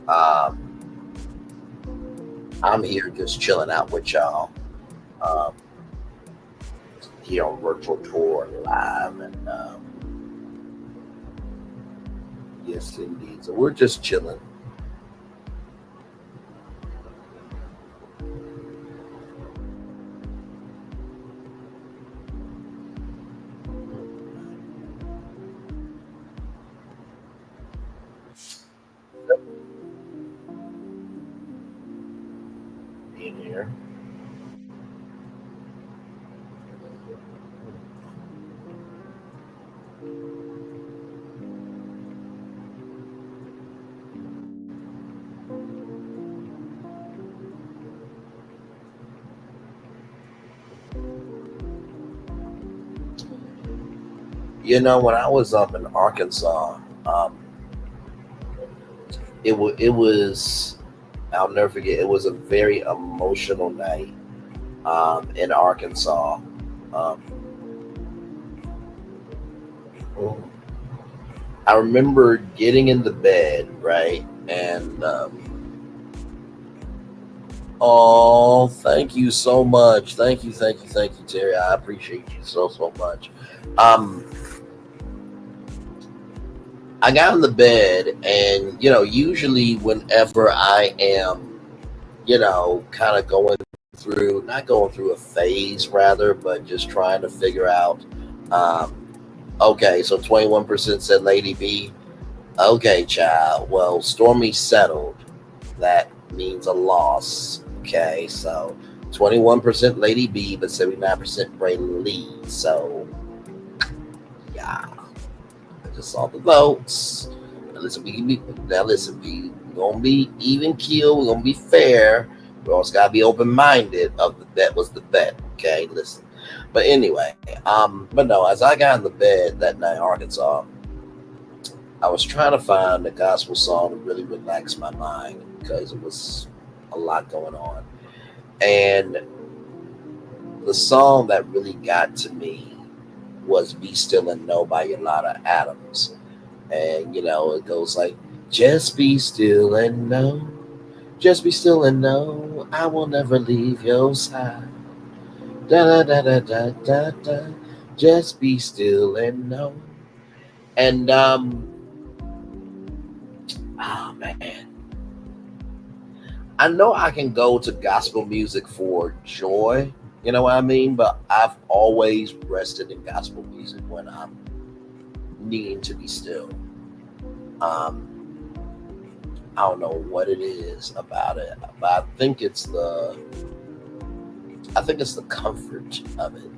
I'm here just chilling out with y'all here on Virtual Tour Live, and yes, indeed. So we're just chilling. here. You know, when I was up in Arkansas, it was I'll never forget. It was a very emotional night in Arkansas. I remember getting in the bed, right, and oh, thank you so much. Thank you, Terry. I appreciate you so much. I got in the bed, and usually whenever I am, kind of not going through a phase, rather, but just trying to figure out. Okay, so 21% said Lady B. Okay, child. Well, Stormi settled. That means a loss. Okay, so 21% Lady B, but 79% Braylon Lee. So, yeah. I just saw the votes. Now listen, we gonna be even keel. We're gonna be fair. We also gotta be open-minded. Of the bet was the bet. Okay, listen. But anyway, but no. As I got in the bed that night in Arkansas, I was trying to find a gospel song to really relax my mind because it was a lot going on. And the song that really got to me was Be Still and Know by Yolanda Adams. And, it goes like, just be still and know, just be still and know, I will never leave your side. Da da da da da da da, just be still and know. And, oh man. I know I can go to gospel music for joy, you know what I mean? But I've always rested in gospel music when I'm needing to be still. I don't know what it is about it, but I think it's the comfort of it.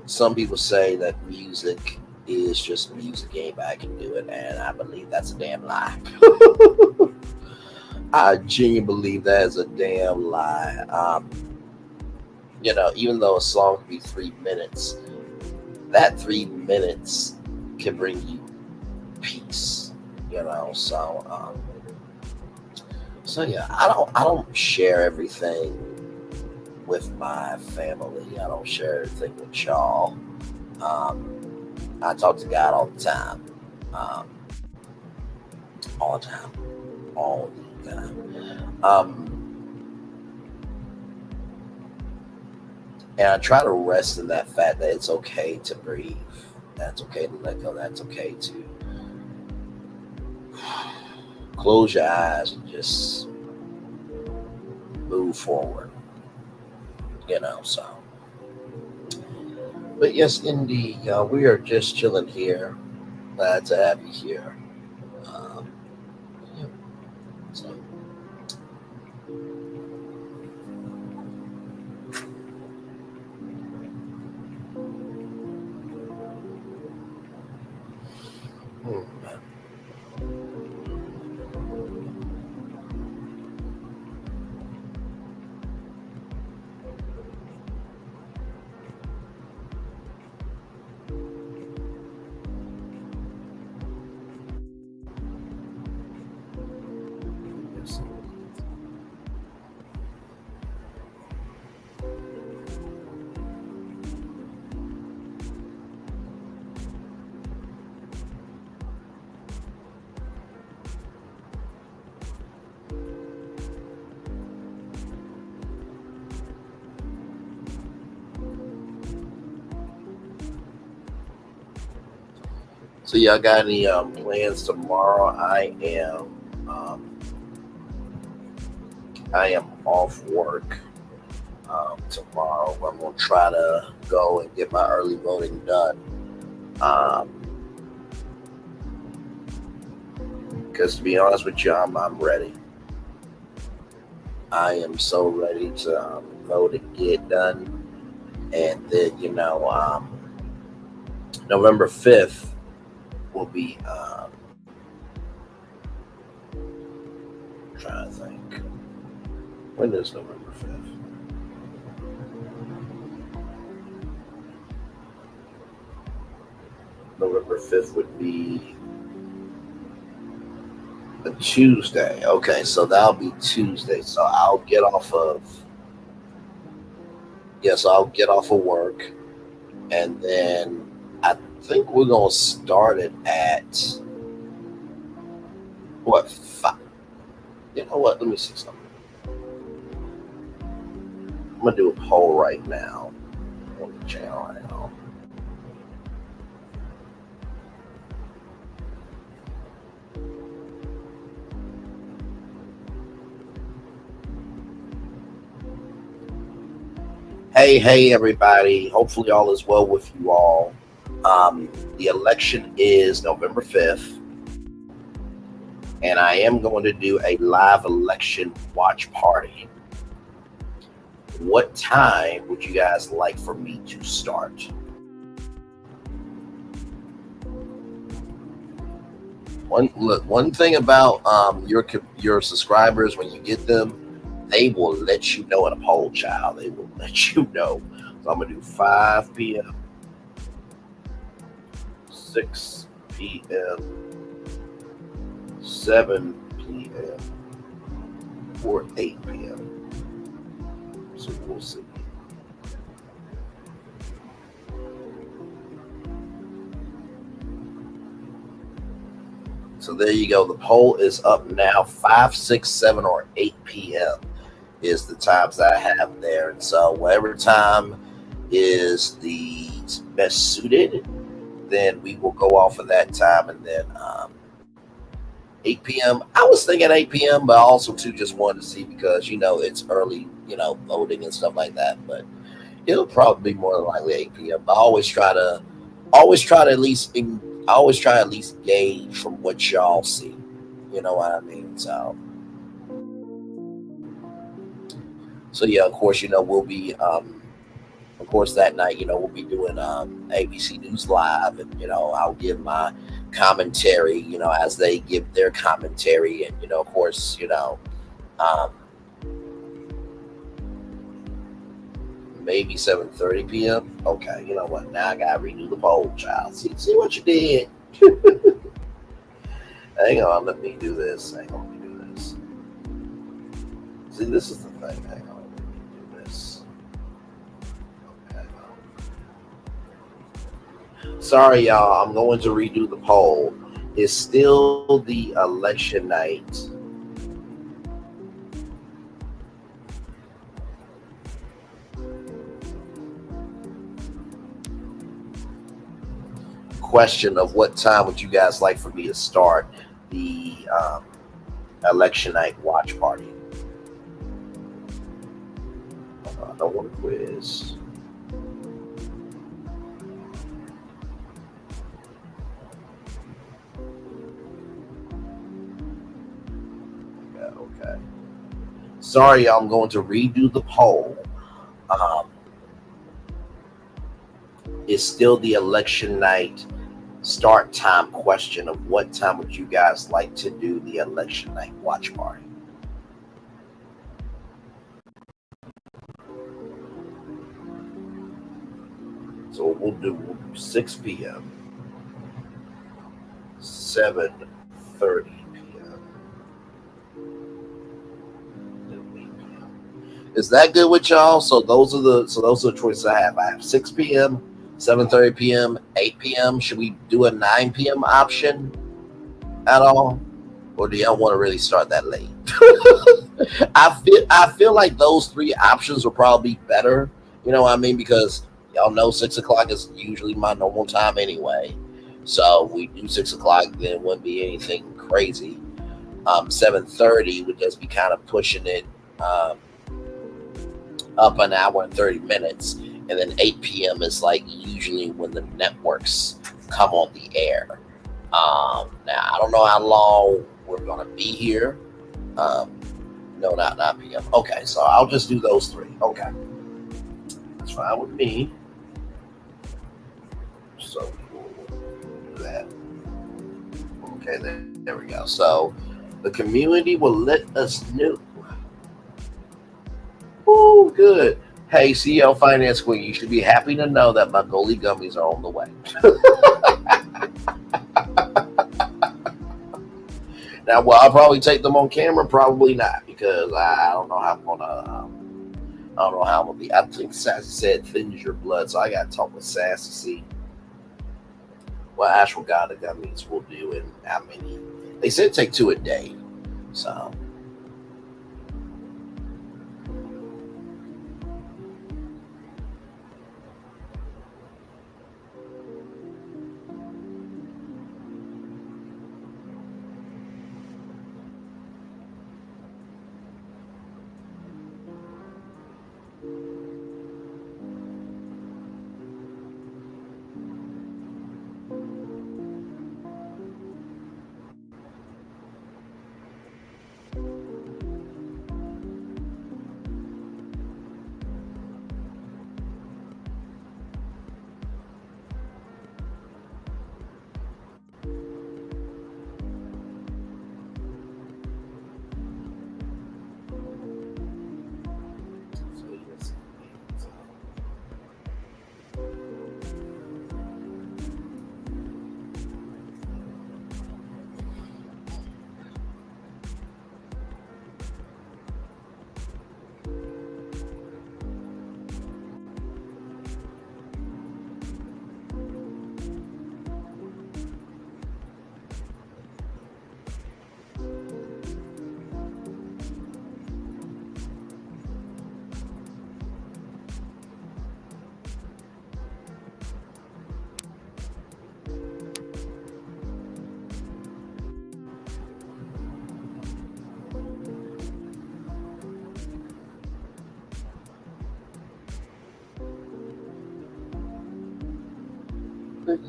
Some people say that music is just music, anybody can do it, and I believe that's a damn lie. I genuinely believe that is a damn lie. Even though a song can be 3 minutes, that 3 minutes can bring you peace. So yeah, I don't share everything with my family. I don't share everything with y'all. I talk to God all the time. All the time. And I try to rest in that fact that it's okay to breathe. That's okay to let go. That's okay to close your eyes and just move forward. So. But yes, indeed, we are just chilling here. Glad to have you here. Yeah. So. So y'all got any plans tomorrow? I am off work tomorrow. I'm gonna try to go and get my early voting done. Because to be honest with you, I'm ready. I am so ready to vote and get done. And then, November 5th will be, trying to think. When is November 5th? November 5th would be a Tuesday. Okay, so that'll be Tuesday. So I'll get off of work, and then I think we're gonna start it at what, 5? You know what? Let me see something. I'm gonna do a poll right now on the channel right now. Hey, everybody. Hopefully all is well with you all. The election is November 5th, and I am going to do a live election watch party. What time would you guys like for me to start? One thing about your subscribers, when you get them, they will let you know in a poll, child. They will let you know. So I'm gonna do 5 p.m., 6 p.m., 7 p.m., or 8 p.m. So we'll see. So there you go. The poll is up now. 5, 6, 7, or 8 p.m. is the times that I have there. And so whatever time is the best suited, then we will go off of that time. And then 8 p.m. I was thinking 8 p.m., but I also too just wanted to see, because it's early, voting and stuff like that. But it'll probably be more than likely 8 p.m. But I always try to at least gauge from what y'all see. You know what I mean? So yeah, of course, we'll be of course that night, we'll be doing ABC News Live, and I'll give my commentary, as they give their commentary, and of course, maybe 7:30 p.m. Okay, you know what? Now I gotta redo the poll, child. See what you did. Hang on, let me do this. Hang on, let me do this. See, this is the thing. Hang on, let me do this. Okay, sorry, y'all. I'm going to redo the poll. It's still the election night. Question of what time would you guys like for me to start the election night watch party? I don't want to quiz. Okay. Sorry, I'm going to redo the poll. It's still the election night start time question of what time would you guys like to do the election night watch party? So we'll do 6 p.m., 7:30 p.m. Is that good with y'all? So those are the choices I have. I have 6 p.m., 7:30 p.m., 8 p.m. Should we do a 9 p.m. option at all? Or do y'all want to really start that late? I feel like those 3 options will probably be better. You know what I mean? Because y'all know 6 o'clock is usually my normal time anyway. So if we do 6 o'clock, then it wouldn't be anything crazy. 7:30 would just be kind of pushing it up an hour and 30 minutes. And then 8 p.m. is like usually when the networks come on the air. Now, I don't know how long we're going to be here. No, not 9 p.m. Okay, so I'll just do those 3. Okay. That's fine with me. So we'll do that. Okay, there we go. So the community will let us know. Oh, good. Hey, CEO Finance Queen, you should be happy to know that my goalie gummies are on the way. Now, will I probably take them on camera? Probably not, because I don't know how I'm gonna. I don't know how I'm gonna be. I think Sassy said thins your blood, so I gotta talk with Sassy, see what ashwagandha gummies will do and how many. They said take 2 a day, so.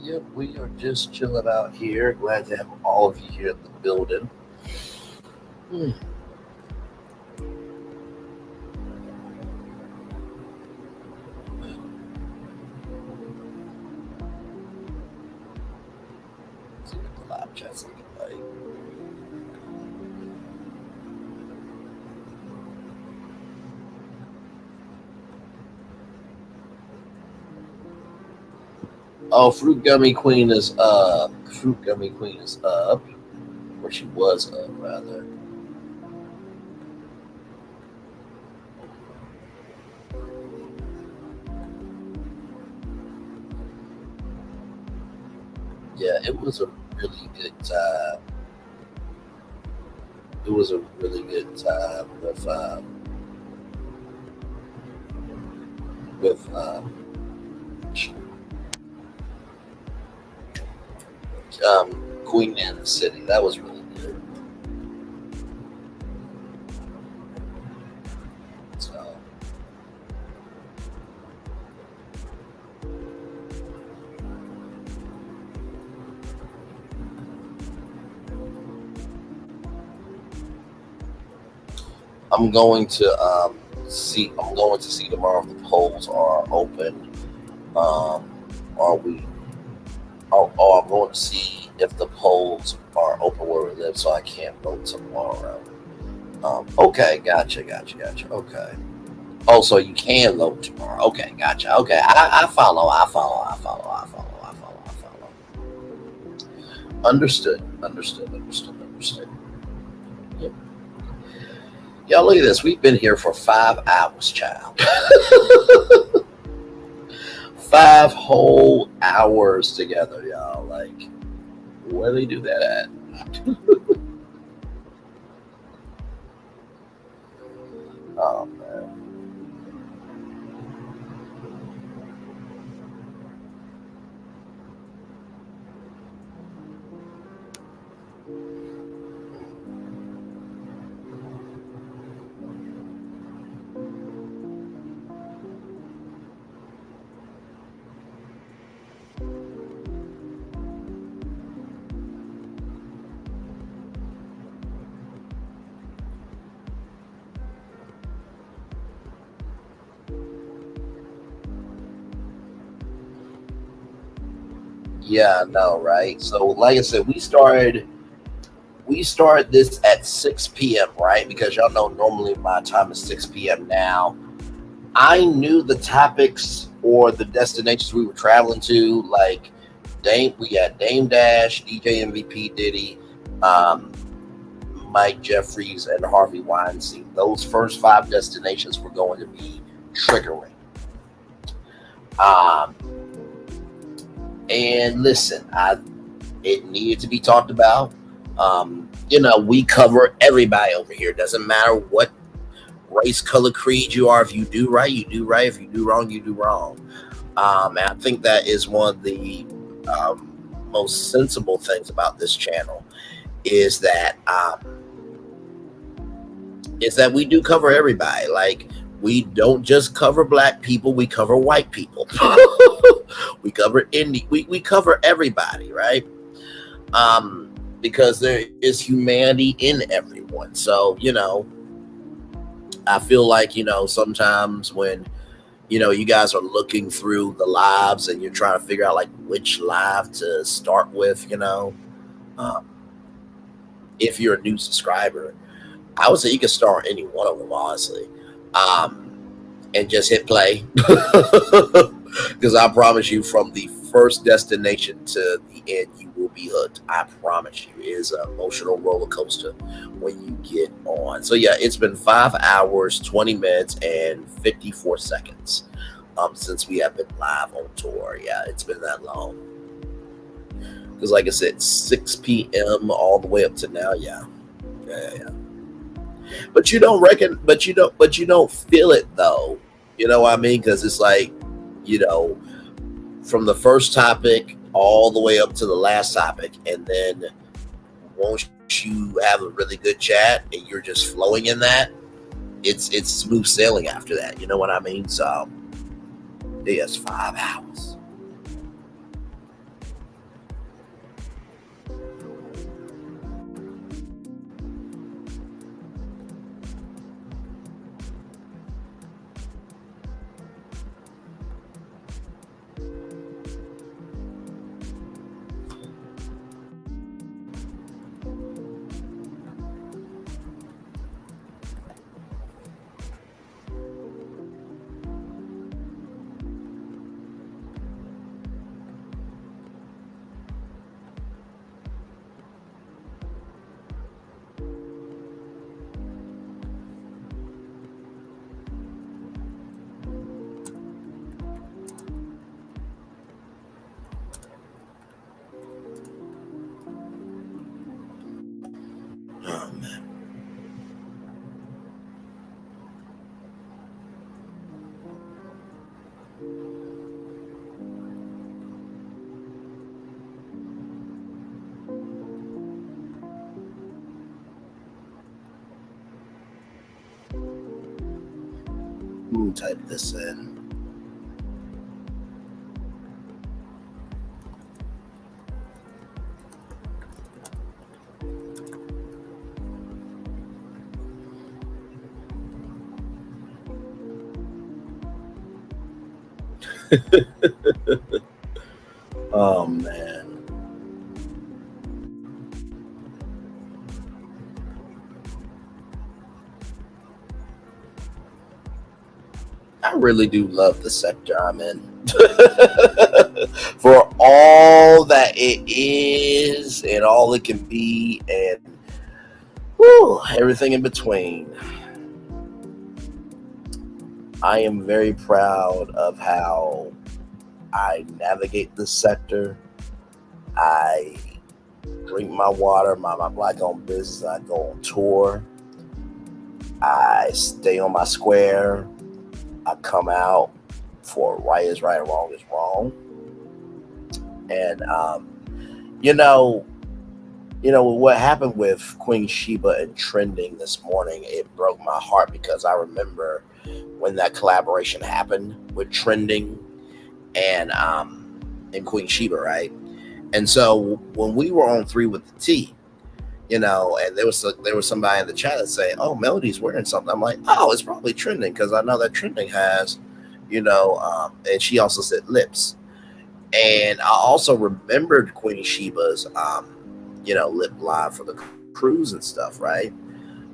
Yep, we are just chilling out here. Glad to have all of you here in the building. See what the live chat's looking like. Oh, Fruit Gummy Queen is up. Fruit Gummy Queen is up. Or she was up, rather. Yeah, it was a really good time. It was a really good time with Queen in the City. That was really good. So I'm going to see tomorrow if the polls are open. I'm going to see if the polls are open where we live, so I can't vote tomorrow. Okay, gotcha. Okay. Oh, so you can vote tomorrow. Okay, gotcha. Okay, I follow. Understood. Yep. Y'all, look at this. We've been here for 5 hours, child. 5 whole hours together, y'all. Like, where do they do that at? Oh, man. Yeah, I know, right? So, like I said, we started this at 6 p.m., right? Because y'all know normally my time is 6 p.m. now. I knew the topics or the destinations we were traveling to, like we had Dame Dash, DJ MVP Diddy, Mike Jeffries, and Harvey Weinstein. Those first 5 destinations were going to be triggering. And listen, it needed to be talked about. We cover everybody over here. Doesn't matter what race, color, creed you are. If you do right, you do right. If you do wrong, you do wrong. And I think that is one of the most sensible things about this channel is that we do cover everybody. Like, we don't just cover black people, we cover white people. We cover we cover everybody, right? Because there is humanity in everyone. So, I feel like, sometimes when, you guys are looking through the lives and you're trying to figure out like which live to start with, if you're a new subscriber, I would say you can start any one of them, honestly, and just hit play. Because I promise you, from the first destination to the end, you will be hooked. I promise you. It is an emotional roller coaster when you get on. So yeah, it's been 5 hours, 20 minutes, and 54 seconds since we have been live on tour. Yeah, it's been that long. Because like I said, 6 p.m. all the way up to now. Yeah. But you don't feel it though. You know what I mean? Because it's like, from the first topic all the way up to the last topic, and then once you have a really good chat and you're just flowing in that, it's smooth sailing after that. You know what I mean? So it's 5 hours. Type this in. Oh man. I really do love the sector I'm in. For all that it is and all it can be, and everything in between. I am very proud of how I navigate this sector. I drink my water, my black-owned business. I go on tour. I stay on my square. I come out for right is right, wrong is wrong. And what happened with Queen Sheba and trending this morning, it broke my heart, because I remember when that collaboration happened with trending and Queen Sheba, right? And so when we were on 3 with the T, and there was somebody in the chat that say, "Oh, Melody's wearing something." I'm like, "Oh, it's probably trending," because I know that trending has, and she also said lips. And I also remembered Queen Sheba's, lip line for the cruise and stuff, right?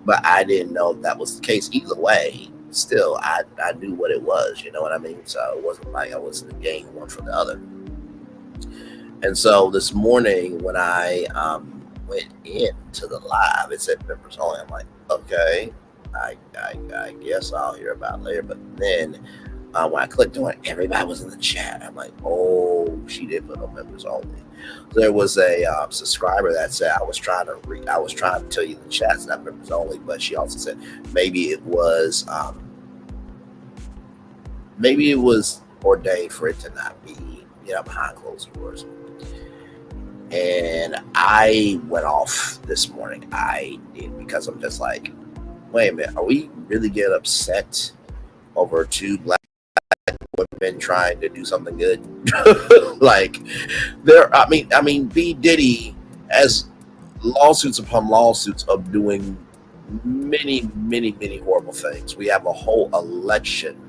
But I didn't know that was the case. Either way, still, I knew what it was, you know what I mean? So it wasn't like I was negating one from the other. And so this morning when I went into the live, it said members only. I'm like, okay, I guess I'll hear about it later. But then when I clicked on it, everybody was in the chat. I'm like, oh, she did put on members only. There was a subscriber that said I was trying to tell you the chat's not members only, but she also said maybe it was ordained for it to not be behind closed doors. And I went off this morning. I did, because I'm just like, wait a minute, are we really getting upset over two black women trying to do something good? Like, I mean, P Diddy has lawsuits upon lawsuits of doing many, many, many horrible things. We have a whole election.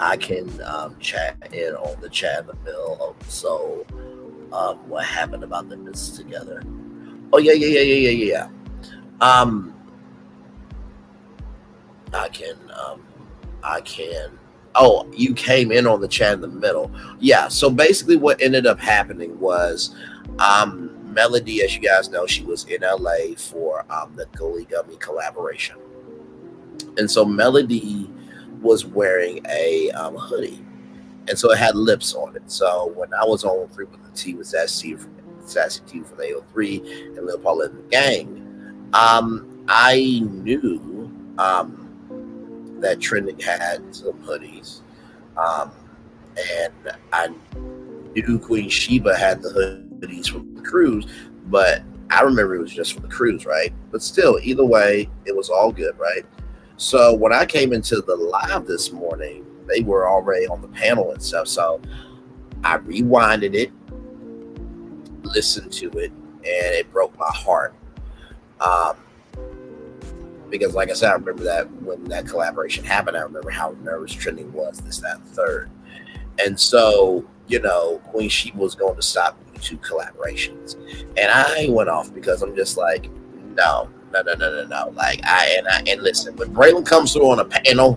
I can chat in on the chat in the middle. So, what happened about the business together? Oh yeah. I can. Oh, you came in on the chat in the middle. Yeah. So basically, what ended up happening was, Melody, as you guys know, she was in LA for the Gully Gummy collaboration, and so Melody was wearing a hoodie, and so it had lips on it. So when I was on 3 with the T with Sassy T from the AO3 and Lil Paul in the gang, I knew that Trending had some hoodies, and I knew Queen Sheba had the hoodies from the cruise, but I remember it was just for the cruise, right? But still, either way, it was all good, right? So when I came into the live this morning, they were already on the panel and stuff. So I rewinded it, listened to it, and it broke my heart. Because like I said, I remember that when that collaboration happened, I remember how nervous Trending was, this, that, and the third. And so, Queen Sheba was going to stop YouTube collaborations. And I went off because I'm just like, no. Like, and listen, when Braylon comes through on a panel,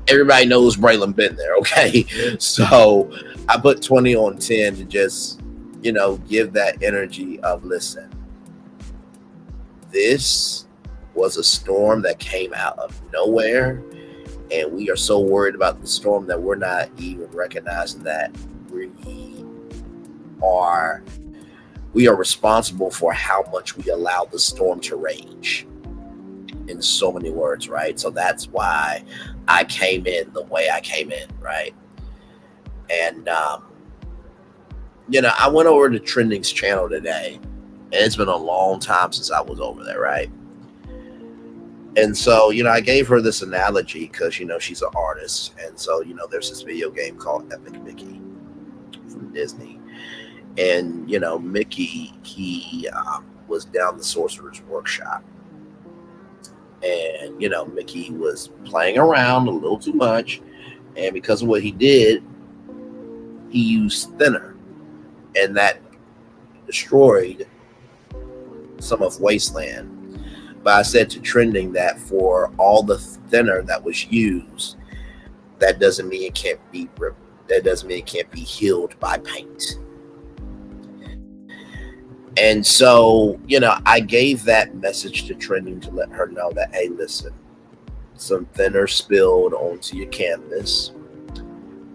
everybody knows Braylon been there, okay? So I put 20 on 10 to just, give that energy of, listen, this was a storm that came out of nowhere, and we are so worried about the storm that we're not even recognizing that we are responsible for how much we allow the storm to rage, in so many words, right? So that's why I came in the way I came in, right? And, I went over to Trending's channel today, and it's been a long time since I was over there, right? And so, I gave her this analogy because, she's an artist. And so, there's this video game called Epic Mickey from Disney. And, Mickey, he was down the Sorcerer's Workshop. And, Mickey was playing around a little too much. And because of what he did, he used thinner. And that destroyed some of Wasteland. But I said to Trending that for all the thinner that was used, that doesn't mean it can't be ripped. That doesn't mean it can't be healed by paint. And so, I gave that message to Trending to let her know that, hey, listen, some thinner spilled onto your canvas.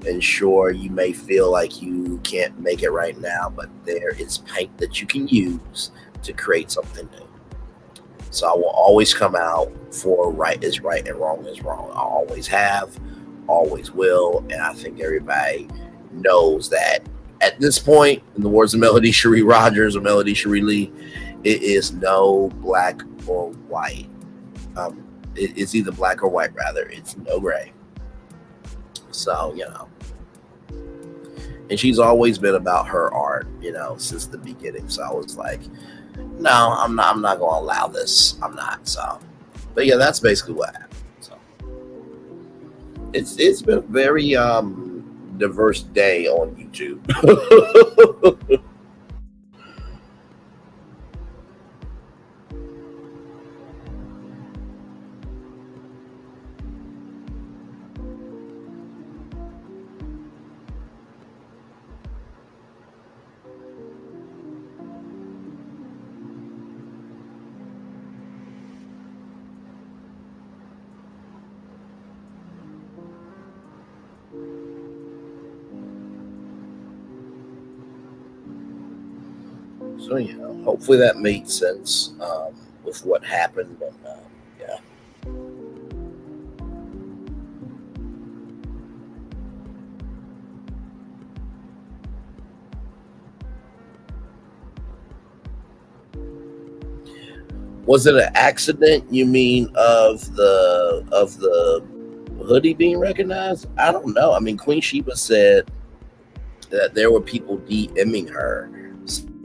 And sure, you may feel like you can't make it right now, but there is paint that you can use to create something new. So I will always come out for right is right and wrong is wrong. I always have, always will. And I think everybody knows that at this point, in the words of Melody Cherie Rogers or Melody Cherie Lee, it is no black or white. It's either black or white, rather. It's no gray. So, and she's always been about her art, since the beginning. So I was like, no, I'm not going to allow this. I'm not. So, but yeah, that's basically what happened. So, It's been a very diverse day on YouTube. So yeah, hopefully that made sense with what happened. And, yeah. Was it an accident? You mean of the hoodie being recognized? I don't know. I mean, Queen Sheba said that there were people DMing her,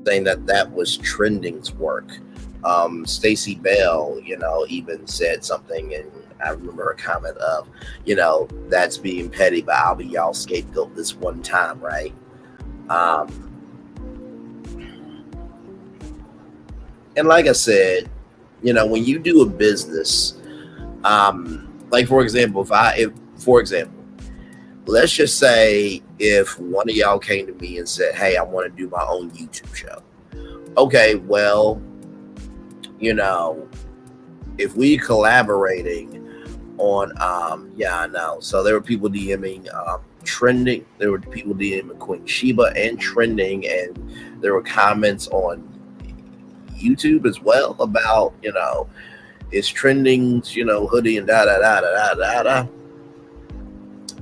saying that was trending's work. Stacey Bell, even said something, and I remember a comment of, that's being petty, but I'll be y'all scapegoat this one time, right? And like I said, when you do a business, like for example, let's just say if one of y'all came to me and said, hey, I want to do my own YouTube show. Okay, well, if we collaborating on, I know. So there were people DMing trending. There were people DMing Queen Sheba and trending, and there were comments on YouTube as well about, it's trending's, hoodie and da.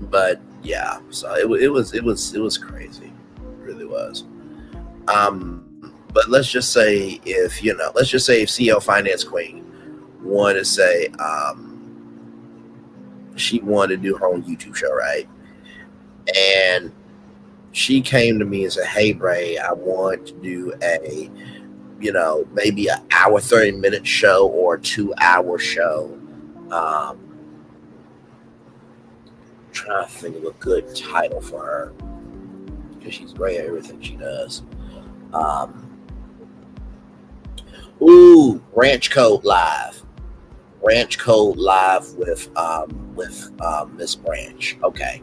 But yeah, so it was crazy. It really was. But let's just say if CEO Finance Queen wanted to say she wanted to do her own YouTube show, right? And she came to me and said, hey Bray, I want to do a maybe an hour 30-minute show or a 2-hour show. Trying to think of a good title for her because she's great at everything she does. Ranch Code Live with Miss Branch. Okay,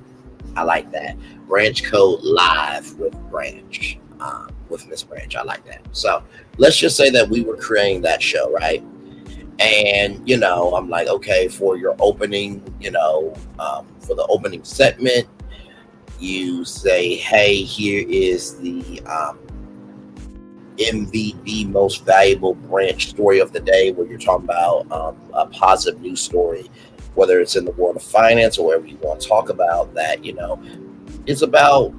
I like that. Ranch Code Live with Branch, with Miss Branch. I like that. So let's just say that we were creating that show, right? And I'm like, okay, for your opening, for the opening segment, you say, hey, here is the MVD, most valuable branch story of the day, where you're talking about a positive news story, whether it's in the world of finance or whatever you want to talk about, that it's about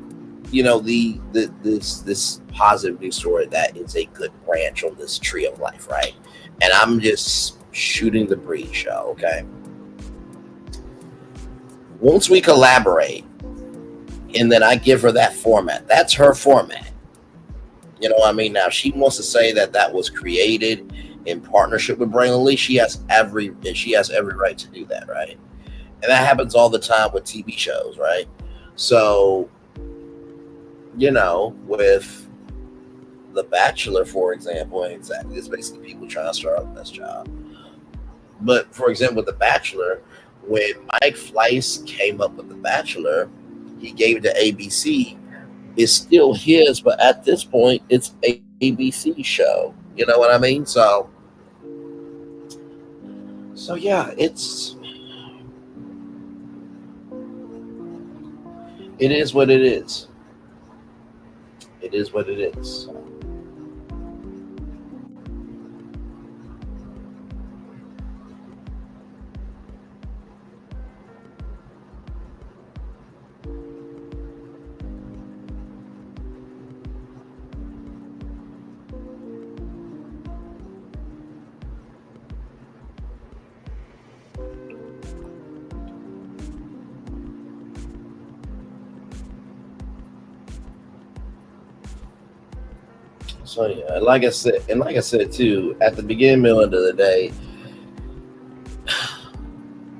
this positive news story that is a good branch on this tree of life, right? And I'm just shooting the breeze show, okay? Once we collaborate, and then I give her that format, that's her format. You know what I mean? Now, if she wants to say that was created in partnership with Braylon Lee, she has every right to do that, right? And that happens all the time with TV shows, right? So, with The Bachelor, for example, exactly, it's basically people trying to start up this job. But for example, with The Bachelor, when Mike Fleiss came up with The Bachelor, he gave it to ABC. It's still his, but at this point, it's a ABC show. You know what I mean? So yeah, it is what it is. It is what it is. So yeah, like I said too, at the beginning, middle, end of the day,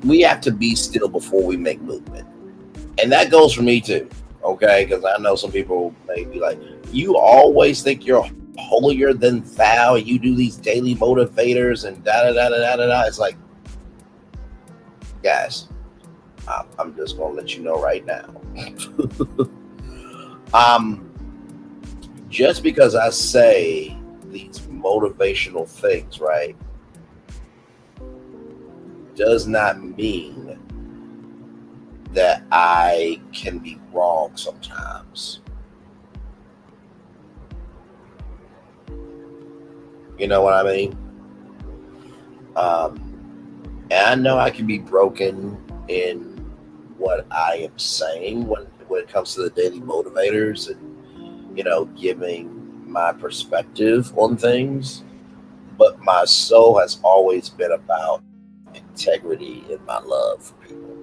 we have to be still before we make movement. And that goes for me too. Okay, because I know some people may be like, you always think you're holier than thou. You do these daily motivators and da da da da da da. It's like, guys, I'm just gonna let you know right now. Just because I say these motivational things, right, does not mean that I can be wrong sometimes. You know what I mean? And I know I can be broken in what I am saying when it comes to the daily motivators and, you know, giving my perspective on things. But my soul has always been about integrity in my love for people,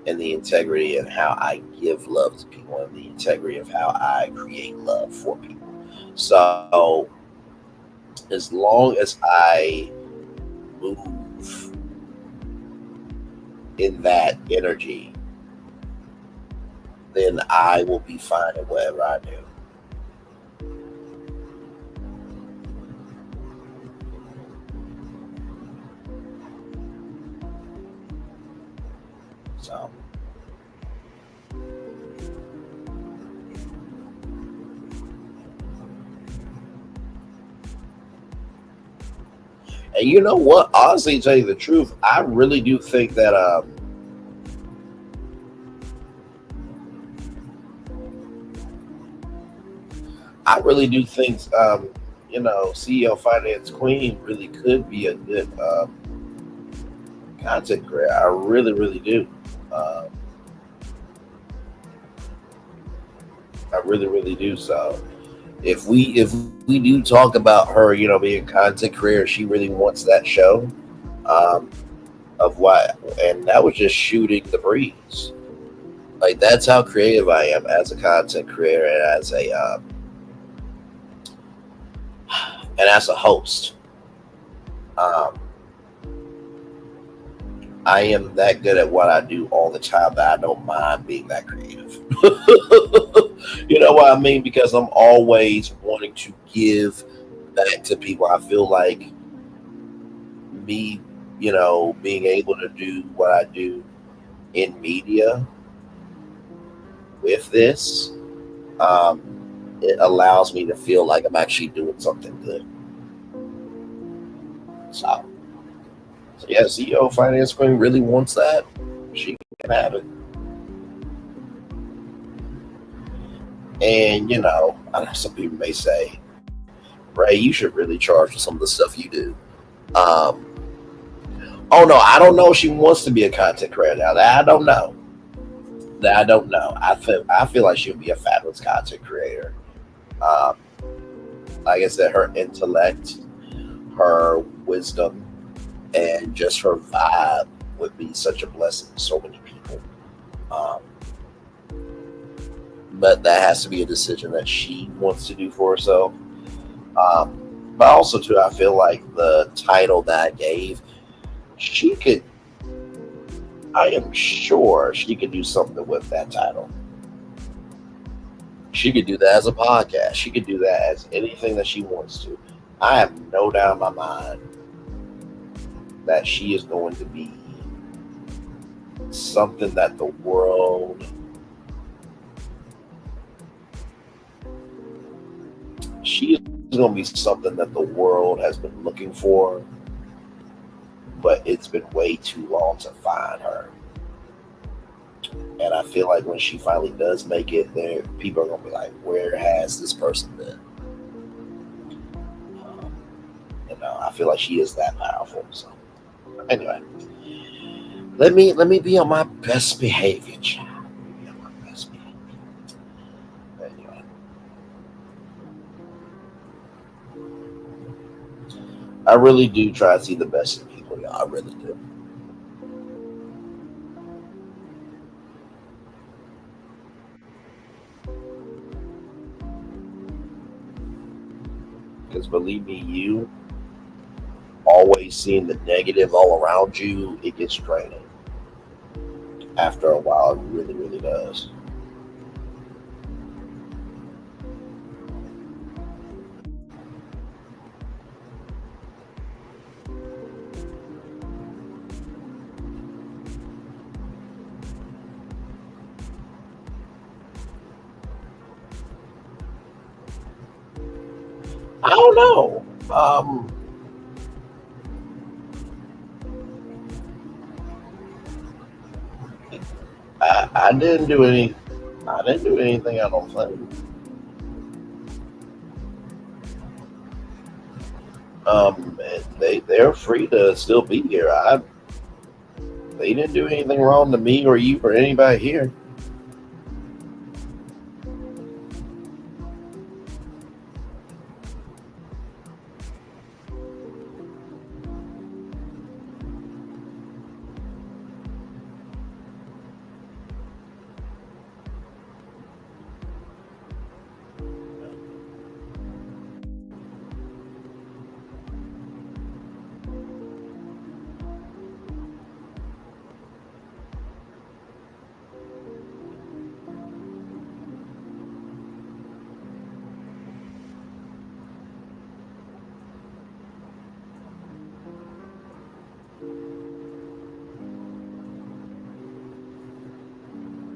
and the integrity in how I give love to people, and the integrity of how I create love for people. So as long as I move in that energy, then I will be fine in whatever I do. So and you know what? Honestly, to tell you the truth, I really do think that you know, CEO Finance Queen really could be a good content creator. I really, really do. I really, really do. So if we do talk about her, you know, being a content creator, she really wants that show. Of what, and that was just shooting the breeze. Like, that's how creative I am as a content creator and as a host. I am that good at what I do all the time that I don't mind being that creative. You know what I mean? Because I'm always wanting to give back to people. I feel like me, you know, being able to do what I do in media with this, it allows me to feel like I'm actually doing something good. So yeah, CEO Finance Queen really wants that. She can have it. And, you know, I know some people may say, Ray, you should really charge for some of the stuff you do. Oh no, I don't know if she wants to be a content creator now. That I don't know. I feel like she'll be a fabulous content creator. Like I said, her intellect, her wisdom, and just her vibe would be such a blessing to so many people. But that has to be a decision that she wants to do for herself. But also too, I feel like the title that I gave, I am sure she could do something with that title. She could do that as a podcast. She could do that as anything that she wants to. I have no doubt in my mind that she is going to be something that the world has been looking for, but it's been way too long to find her. And I feel like when she finally does make it there, people are going to be like, where has this person been? You know, I feel like she is that powerful. So anyway, let me be on my best behavior, child. Be on my best behavior. Anyway. I really do try to see the best in people, y'all. I really do. Because believe me, you always seeing the negative all around you, it gets draining. after a while. It really, really does. I don't know. I didn't do any. I didn't do anything. I don't think. They're free to still be here. They didn't do anything wrong to me or you or anybody here.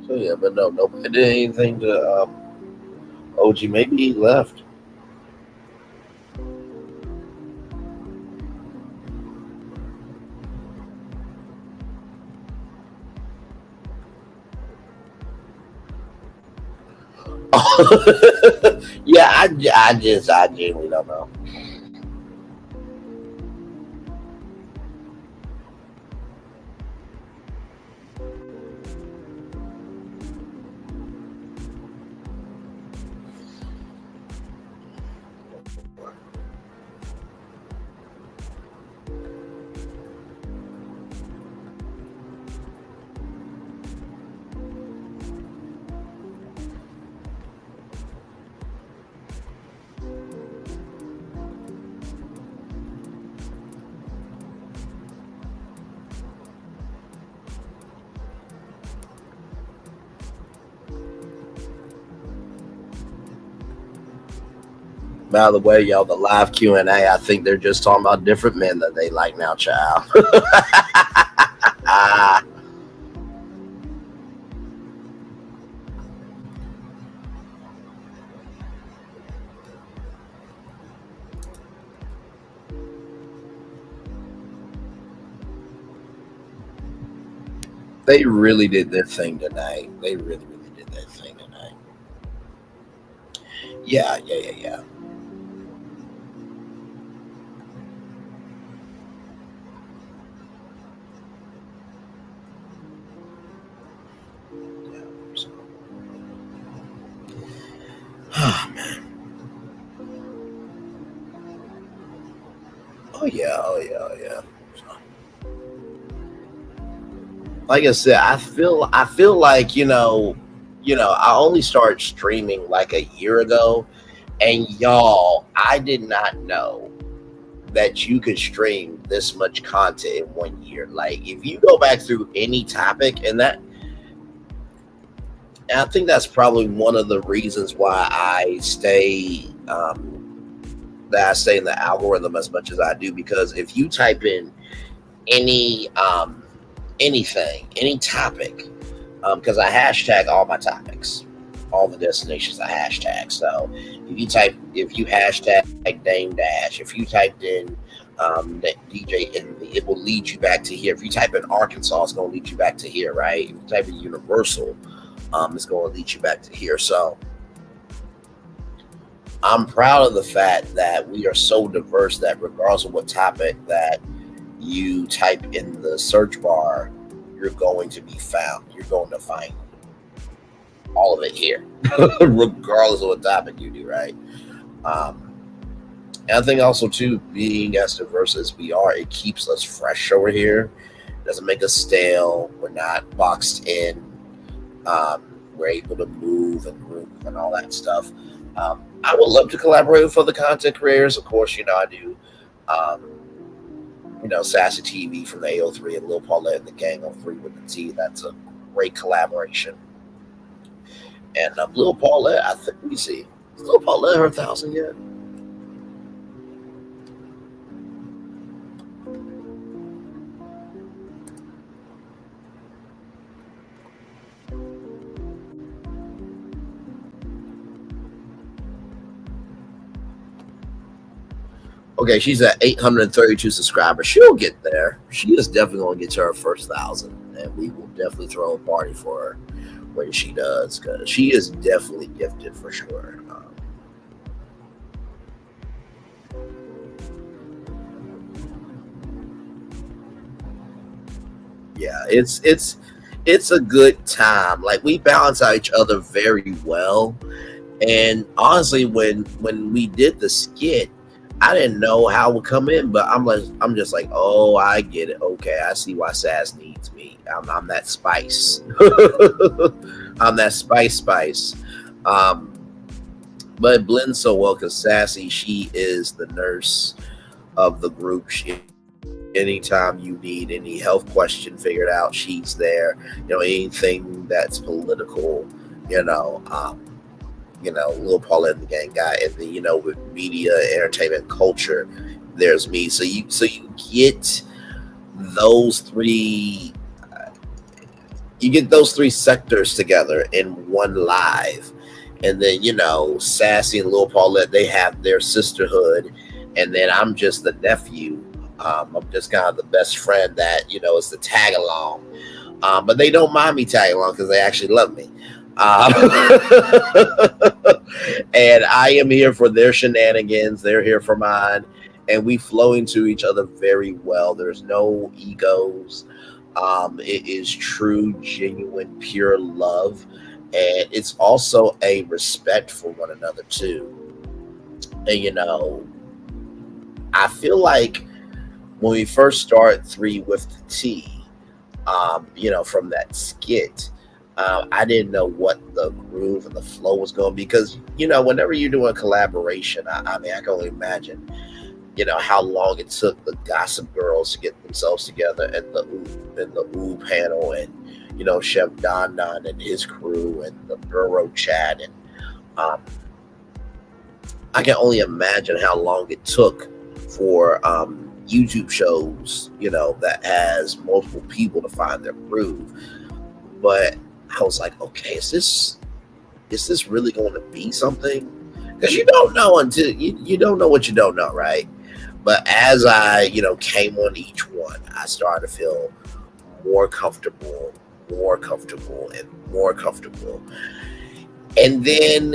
So yeah, but no, nobody did anything to OG. Maybe he left. Yeah, I genuinely don't know. By the way, y'all, the live Q&A, I think they're just talking about different men that they like now, child. They really did their thing tonight. They really, really did their thing tonight. Yeah. Oh, man. Oh, yeah. Like I said, I feel like, I only started streaming like a year ago, and y'all, I did not know that you could stream this much content in 1 year. Like, if you go back through any topic, and I think that's probably one of the reasons why I stay in the algorithm as much as I do, because if you type in anything, any topic, because I hashtag all my topics, all the destinations I hashtag. So if you hashtag Dame Dash, if you typed in DJ Envy, it will lead you back to here. If you type in Arkansas, it's going to lead you back to here, right? If you type in Universal, it's going to lead you back to here. So I'm proud of the fact that we are so diverse that regardless of what topic that you type in the search bar, you're going to be found. You're going to find all of it here, regardless of what topic you do, right? And I think also, too, being as diverse as we are, it keeps us fresh over here. It doesn't make us stale. We're not boxed in. We're able to move and group and all that stuff. I would love to collaborate with other content creators. Of course, I do. Sassy TV from the AO3 and Lil Paulette and the Gang on 3 with the T. That's a great collaboration. And Lil Paulette, I think, let me see. Is Lil Paulette her 1,000 yet? Okay, she's at 832 subscribers. She'll get there. She is definitely going to get to her first 1,000, and we will definitely throw a party for her when she does, because she is definitely gifted for sure. Yeah, it's a good time. Like, we balance out each other very well, and honestly, when we did the skit, I didn't know how it would come in, but I'm just like, oh, I get it. Okay, I see why Sass needs me. I'm that spice. I'm that spice. But it blends so well because Sassy, she is the nurse of the group. Anytime you need any health question figured out, she's there. Anything that's political, Lil Paulette and the gang guy, and then with media, entertainment, culture, there's me. So you get those three. You get those three sectors together in one live, and then Sassy and Lil Paulette, they have their sisterhood, and then I'm just the nephew. I'm just kind of the best friend that is the tag along, but they don't mind me tagging along because they actually love me. And I am here for their shenanigans. They're here for mine, and we flow into each other very well. There's no egos. It is true, genuine, pure love, and it's also a respect for one another too. And I feel like when we first started 3 with the T, from that skit, I didn't know what the groove and the flow was going to be, because whenever you're doing a collaboration, I mean, I can only imagine how long it took the Gossip Girls to get themselves together, and the Ooh panel, and Chef Don and his crew, and the Burrow chat, and I can only imagine how long it took for YouTube shows that has multiple people to find their groove. But I was like, okay, is this really going to be something? Because you don't know until you don't know what you don't know, right? But as I came on each one, I started to feel more comfortable, and then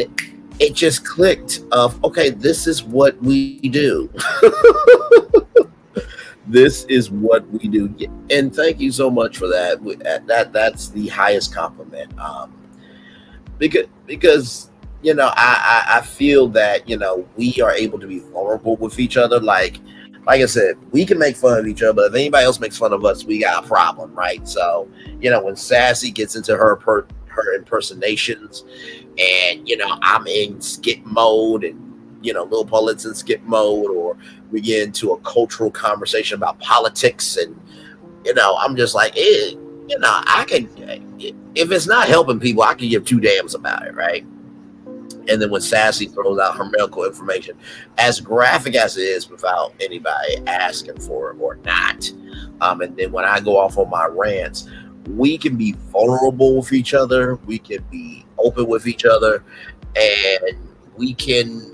it just clicked of, okay, this is what we do. This is what we do. And thank you so much for that. That's the highest compliment. Because I feel that we are able to be vulnerable with each other. Like I said, we can make fun of each other, but if anybody else makes fun of us, we got a problem, right? So when Sassy gets into her impersonations, and I'm in skit mode, and Lil Paulette's in skit mode, or we get into a cultural conversation about politics, and I'm just like, I can, if it's not helping people, I can give two damns about it, right? And then when Sassy throws out her medical information, as graphic as it is, without anybody asking for it or not, and then when I go off on my rants, we can be vulnerable with each other, we can be open with each other, and we can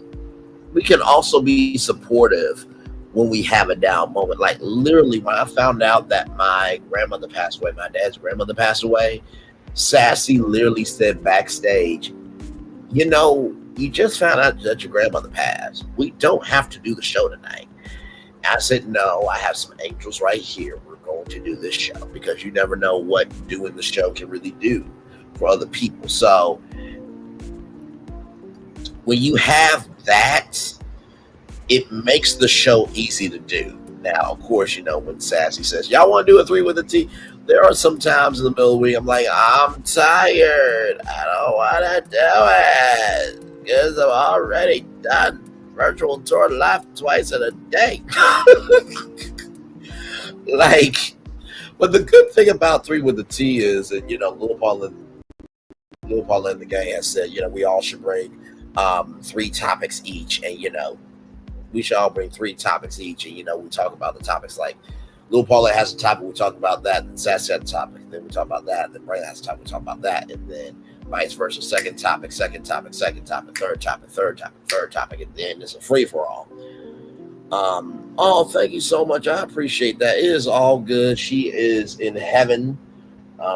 also be supportive when we have a down moment. Like, literally, when I found out that my grandmother passed away, my dad's grandmother passed away, Sassy literally said backstage, you just found out that your grandmother passed. We don't have to do the show tonight. And I said, no, I have some angels right here. We're going to do this show, because you never know what doing the show can really do for other people. So when you have that, it makes the show easy to do. Now, of course, when Sassy says, y'all want to do a 3 with a T, there are some times in the middle of the week I'm like, I'm tired. I don't want to do it, because I've already done virtual tour live twice in a day. But the good thing about 3 with the T is that, Lil Paul and the gang has said, we all should bring 3 topics each. And, we should all bring 3 topics each. And, we talk about the topics like Lil Paula has a topic, we talk about that. And Sass had a topic, then we talk about that. And then Braylon has a topic, we talk about that. And then vice versa. Second topic, third topic, third topic. And then it's a free for all. Oh, thank you so much. I appreciate that. It is all good. She is in heaven.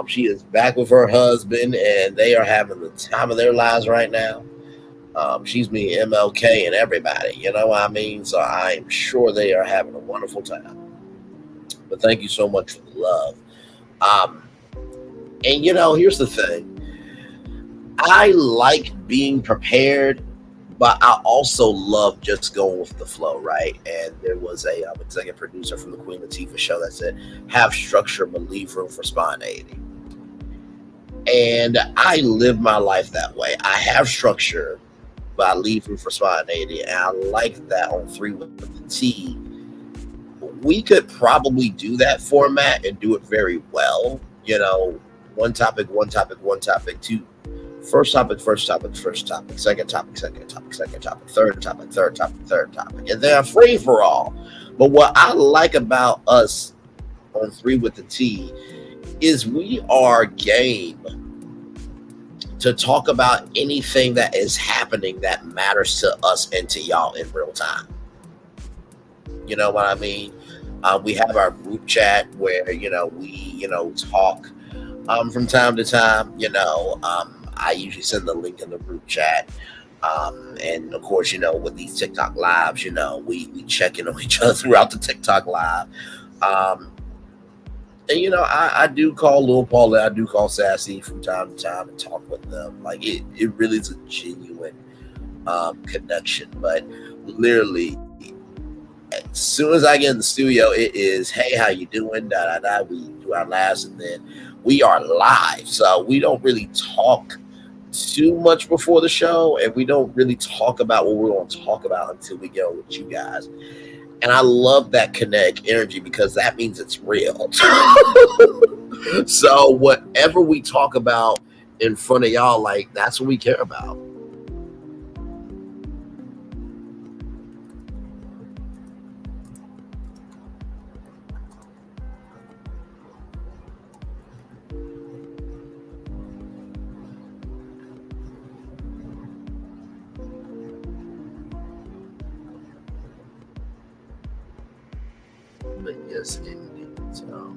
She is back with her husband, and they are having the time of their lives right now. She's me, MLK, and everybody. You know what I mean? So I'm sure they are having a wonderful time. But thank you so much for the love. And here's the thing. I like being prepared, but I also love just going with the flow, right? And there was a executive producer from the Queen Latifah show that said, have structure, but leave room for spontaneity. And I live my life that way. I have structure, but I leave room for spontaneity. And I like that on 3 with the T. We could probably do that format and do it very well. One topic, 2. First topic, second topic, third topic, and then a free for all. But what I like about us on 3 with the T is we are game to talk about anything that is happening that matters to us and to y'all in real time. You know what I mean? We have our group chat where, we, talk from time to time. I usually send the link in the group chat. And of course, with these TikTok lives, we check in on each other throughout the TikTok live. And, I do call Lil Paula, I do call Sassy from time to time and talk with them. Like, it really is a genuine connection. But literally, as soon as I get in the studio, it is, hey, how you doing? We do our laughs, and then we are live. So we don't really talk too much before the show, and we don't really talk about what we're going to talk about until we get on with you guys. And I love that kinetic energy because that means it's real. So whatever we talk about in front of y'all, like, that's what we care about. But yes, indeed. So,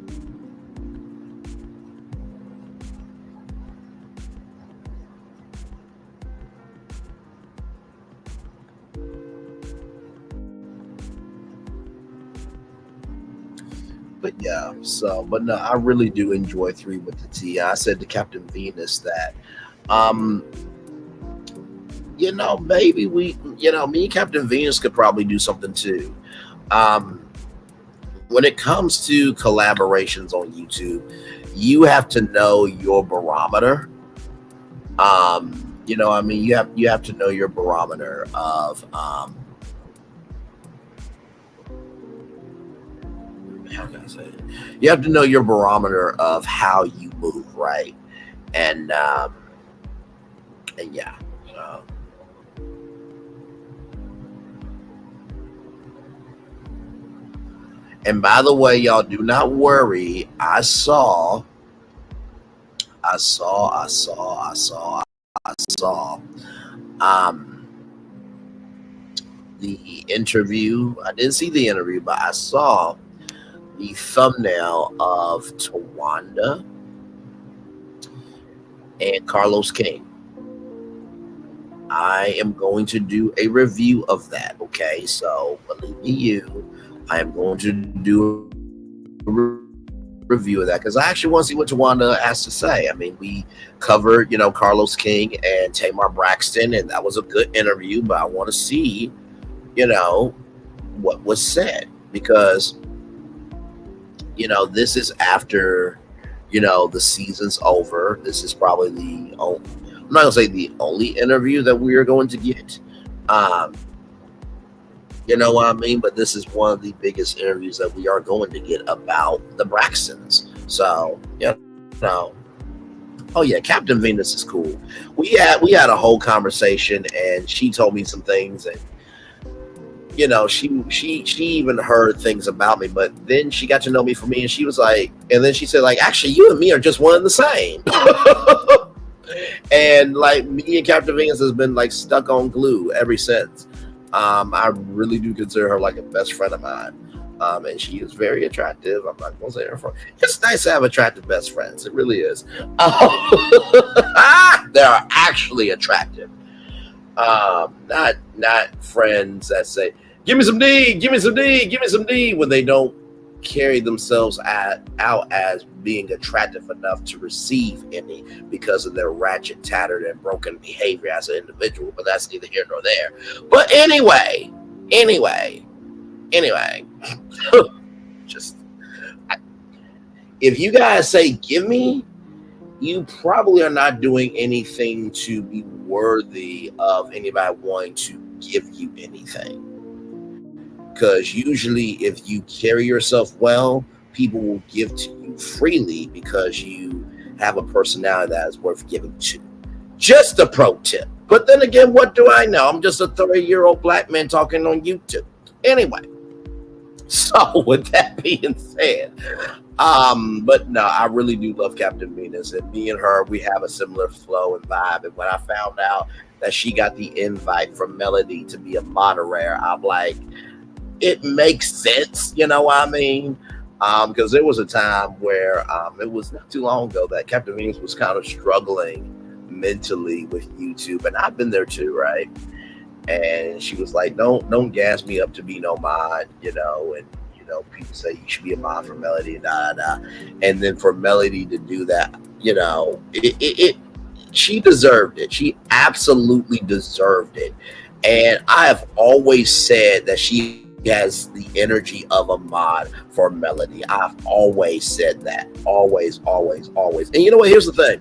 but yeah, but no, I really do enjoy 3 with the T. I said to Captain Venus that, maybe me and Captain Venus could probably do something too. When it comes to collaborations on YouTube, you have to know your barometer. You have to know your barometer of how can I say it? You have to know your barometer of how you move, right? And yeah. And by the way, y'all, do not worry. I saw the interview. I didn't see the interview, but I saw the thumbnail of Tawanda and Carlos King. I am going to do a review of that, okay? So, believe me, I am going to do a review of that because I actually want to see what Tawanda has to say. I mean, we covered, Carlos King and Tamar Braxton, and that was a good interview, but I want to see, what was said because, this is after, the season's over. This is probably I'm not going to say the only interview that we are going to get. You know what I mean? But this is one of the biggest interviews that we are going to get about the Braxtons. So, you know, oh yeah, Captain Venus is cool. We had a whole conversation, and she told me some things, and you know, she even heard things about me, but then she got to know me for me, and she was like, and then she said, like, actually, you and me are just one and the same. And like, me and Captain Venus has been like stuck on glue ever since. I really do consider her like a best friend of mine. And she is very attractive. I'm not gonna say her friend. It's nice to have attractive best friends. It really is. They are actually attractive. Not friends that say, "Give me some D, give me some D, give me some D," when they don't carry themselves out as being attractive enough to receive any because of their ratchet, tattered, and broken behavior as an individual. But that's neither here nor there. But anyway, just if you guys say give me, you probably are not doing anything to be worthy of anybody wanting to give you anything. Because usually if you carry yourself well, people will give to you freely because you have a personality that is worth giving to. Just a pro tip. But then again, what do I know? I'm just a 30-year-old black man talking on YouTube. Anyway, so with that being said, but no, I really do love Captain Venus, and me and her, we have a similar flow and vibe. And when I found out that she got the invite from Melody to be a moderator, I'm like, it makes sense, you know what I mean? Because there was a time where it was not too long ago that Captain Venus was kind of struggling mentally with YouTube, and I've been there too, right? And she was like, don't gas me up to be no mod, you know, and you know, people say you should be a mod for Melody, and then for Melody to do that, you know, she deserved it. She absolutely deserved it. And I have always said that she has the energy of a mod for Melody. I've always said that. Always. And you know what? Here's the thing.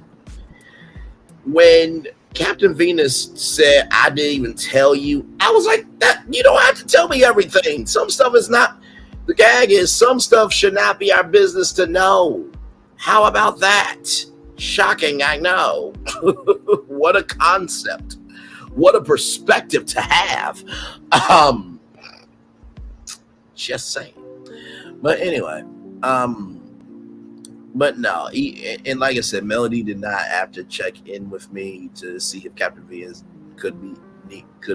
When Captain Venus said, "I didn't even tell you," I was like, "That you don't have to tell me everything. Some stuff is not." The gag is some stuff should not be our business to know. How about that? Shocking, I know. What a concept. What a perspective to have. Just saying. But anyway, but no, and like I said, Melody did not have to check in with me to see if Captain Venus could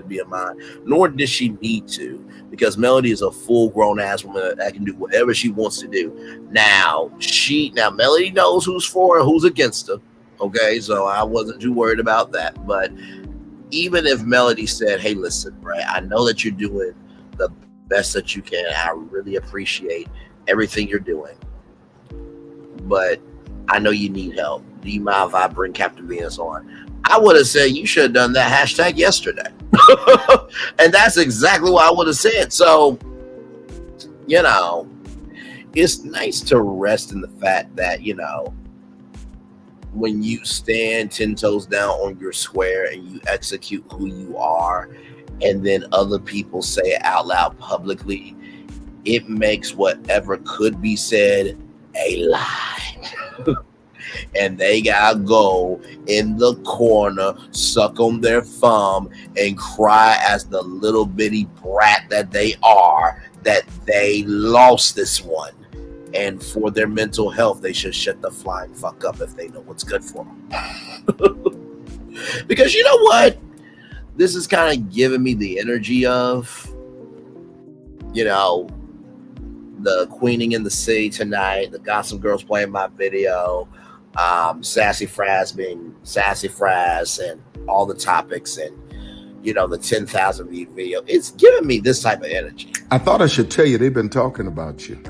be a mod, nor did she need to, because Melody is a full-grown ass woman that can do whatever she wants to do. Now Melody knows who's for her, who's against her. Okay, so I wasn't too worried about that. But even if Melody said, "Hey, listen, right, I know that you're doing the best that you can. I really appreciate everything you're doing, but I know you need help. Do you mind if I bring Captain Venus on?" I would have said, "You should have done that hashtag yesterday." And that's exactly what I would have said. So, you know, it's nice to rest in the fact that, you know, when you stand 10 toes down on your square and you execute who you are, and then other people say it out loud publicly, it makes whatever could be said a lie. And they gotta go in the corner, suck on their thumb, and cry as the little bitty brat that they are, that they lost this one. And for their mental health, they should shut the flying fuck up if they know what's good for them. Because you know what? This is kind of giving me the energy of, you know, the Queening in the City tonight, the Gossip Girls playing my video, Sassy Fraz being Sassy Fraz, and all the topics, and, you know, the 10,000 view video. It's giving me this type of energy. I thought I should tell you, they've been talking about you.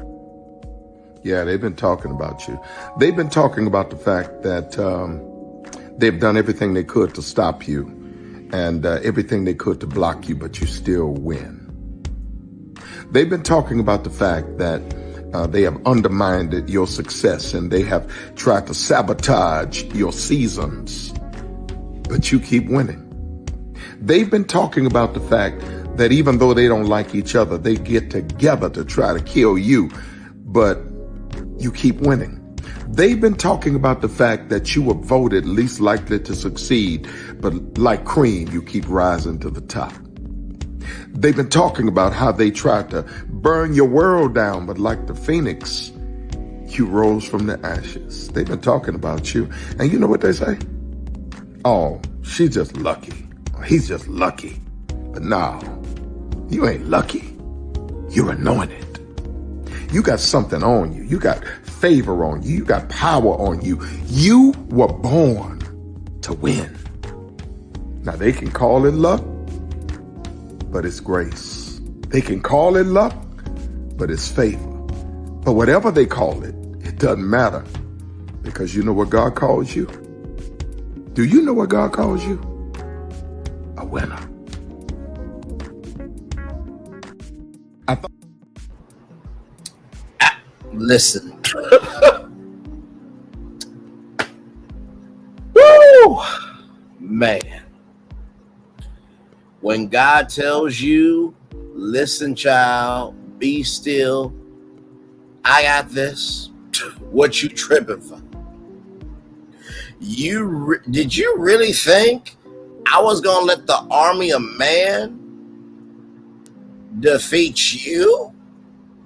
Yeah, they've been talking about you. They've been talking about the fact that they've done everything they could to stop you, and everything they could to block you, but you still win. They've been talking about the fact that they have undermined your success, and they have tried to sabotage your seasons, but you keep winning. They've been talking about the fact that even though they don't like each other, they get together to try to kill you, but you keep winning. They've been talking about the fact that you were voted least likely to succeed, but like cream, you keep rising to the top. They've been talking about how they tried to burn your world down, but like the phoenix, you rose from the ashes. They've been talking about you. And you know what they say? Oh, she's just lucky. He's just lucky. But no, you ain't lucky. You're anointed. You got something on you. You got favor on you. You got power on you. You were born to win. Now they can call it luck, but it's grace. They can call it luck, but it's favor. But whatever they call it, it doesn't matter, because you know what God calls you? Do you know what God calls you? A winner. Listen. Woo! Man. When God tells you, listen, child, be still, I got this, what you tripping for? Did you really think I was going to let the army of man defeat you?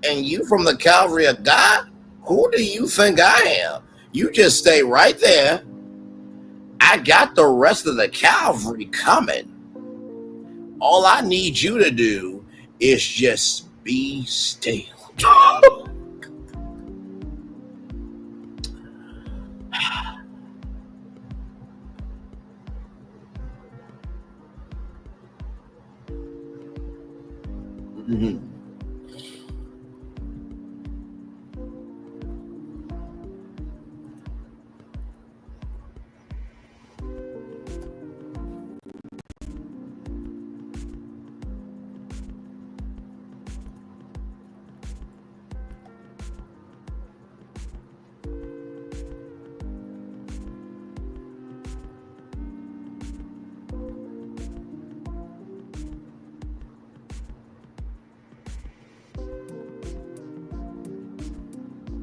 And you from the Calvary of God? Who do you think I am? You just stay right there. I got the rest of the Calvary coming. All I need you to do is just be still. Mm-hmm.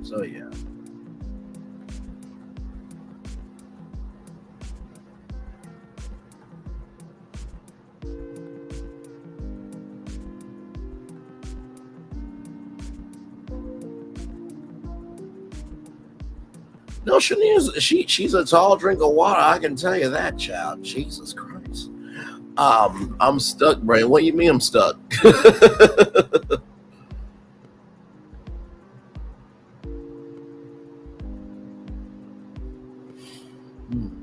So yeah. No, she's a tall drink of water. I can tell you that, child. Jesus Christ. I'm stuck, Brain. What do you mean I'm stuck?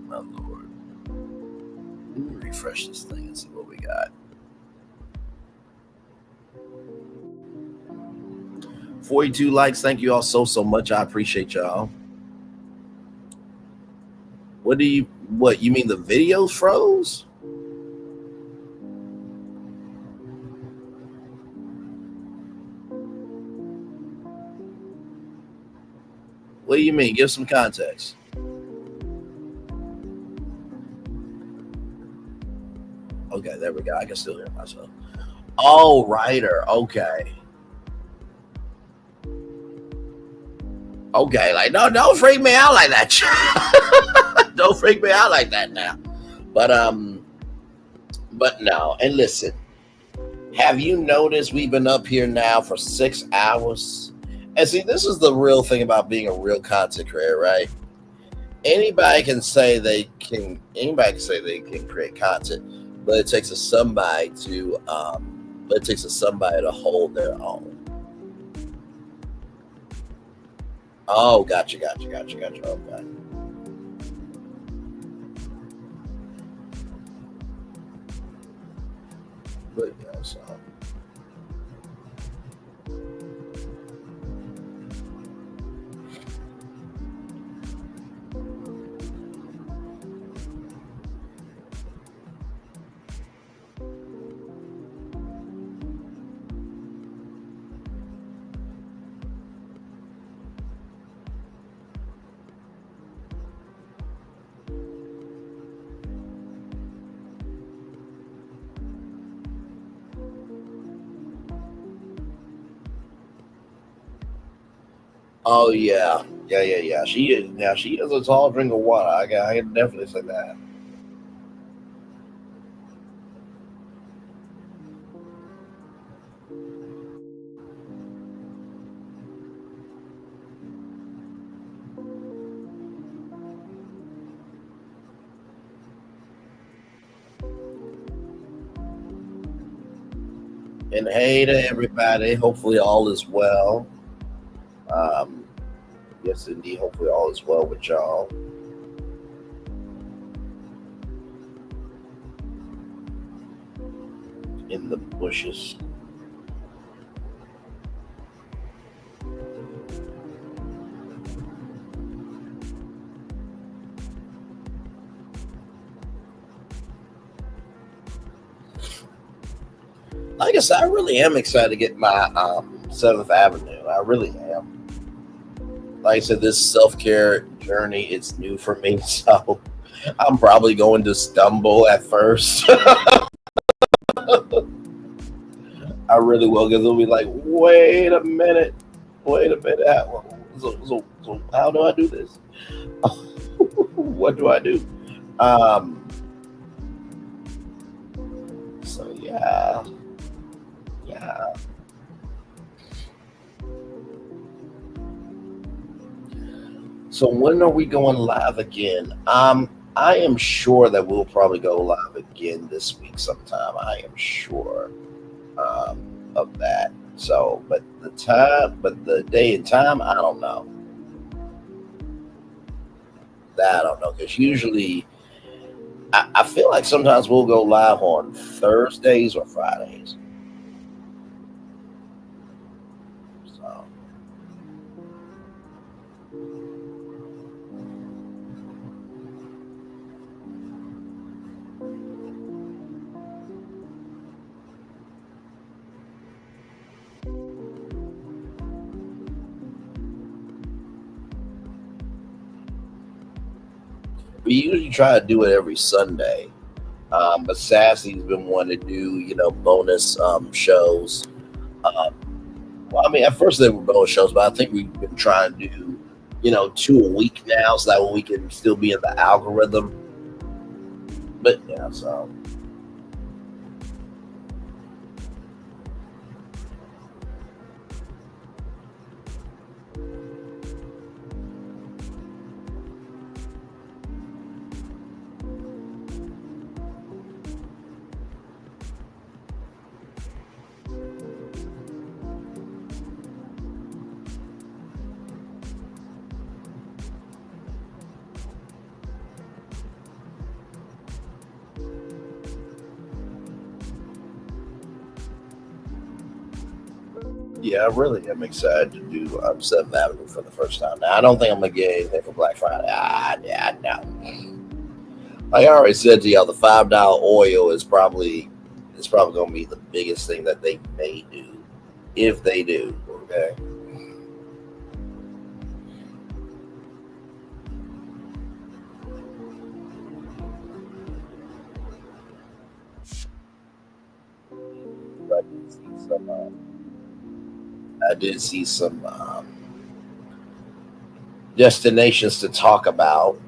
My Lord. Let me refresh this thing and see what we got. 42 likes. Thank you all so much. I appreciate y'all. What you mean the videos froze? What do you mean? Give some context. Okay, there we go. I can still hear myself. Oh, writer. Okay. Okay, like, no, don't freak me out like that. Don't freak me out like that now. But no. And listen, have you noticed we've been up here now for 6 hours? And see, this is the real thing about being a real content creator, right? Anybody can say they can create content, but it takes somebody to hold their own. Oh, gotcha. Okay. But yeah, so. Oh yeah. Yeah. She is a tall drink of water. I can definitely say that. And hey to everybody. Hopefully all is well. Yes, indeed. Hopefully all is well with y'all. In the bushes. Like I said, I really am excited to get my 7th Avenue. I really am. Like I said, this self-care journey, it's new for me, so I'm probably going to stumble at first. I really will, because it'll be like, wait a minute. So how do I do this? What do I do? So yeah. So when are we going live again? I am sure that we'll probably go live again this week sometime. I am sure of that. So, but the day and time, I don't know. That I don't know, because usually I feel like sometimes we'll go live on Thursdays or Fridays. So. We usually try to do it every Sunday, but Sassy's been wanting to do, bonus shows. Well, I mean, at first they were bonus shows, but I think we've been trying to do, 2 a week now, so that way we can still be in the algorithm. But yeah, so. Yeah, I really am excited to do 7th Avenue for the first time. Now, I don't think I'm going to get anything for Black Friday. Yeah, no. Like I already said to y'all, the $5 oil is probably going to be the biggest thing that they may do, if they do, okay? I did see some destinations to talk about.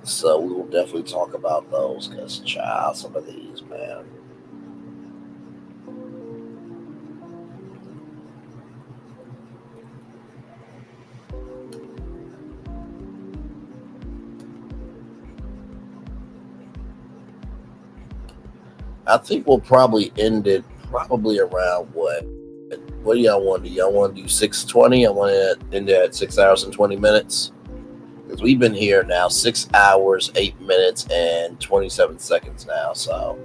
So we will definitely talk about those, because, child, some of these, man. I think we'll probably end it around what? What do y'all want to do? Y'all want to do 6:20? I want to end it at 6 hours and 20 minutes. Because we've been here now 6 hours, 8 minutes, and 27 seconds now. So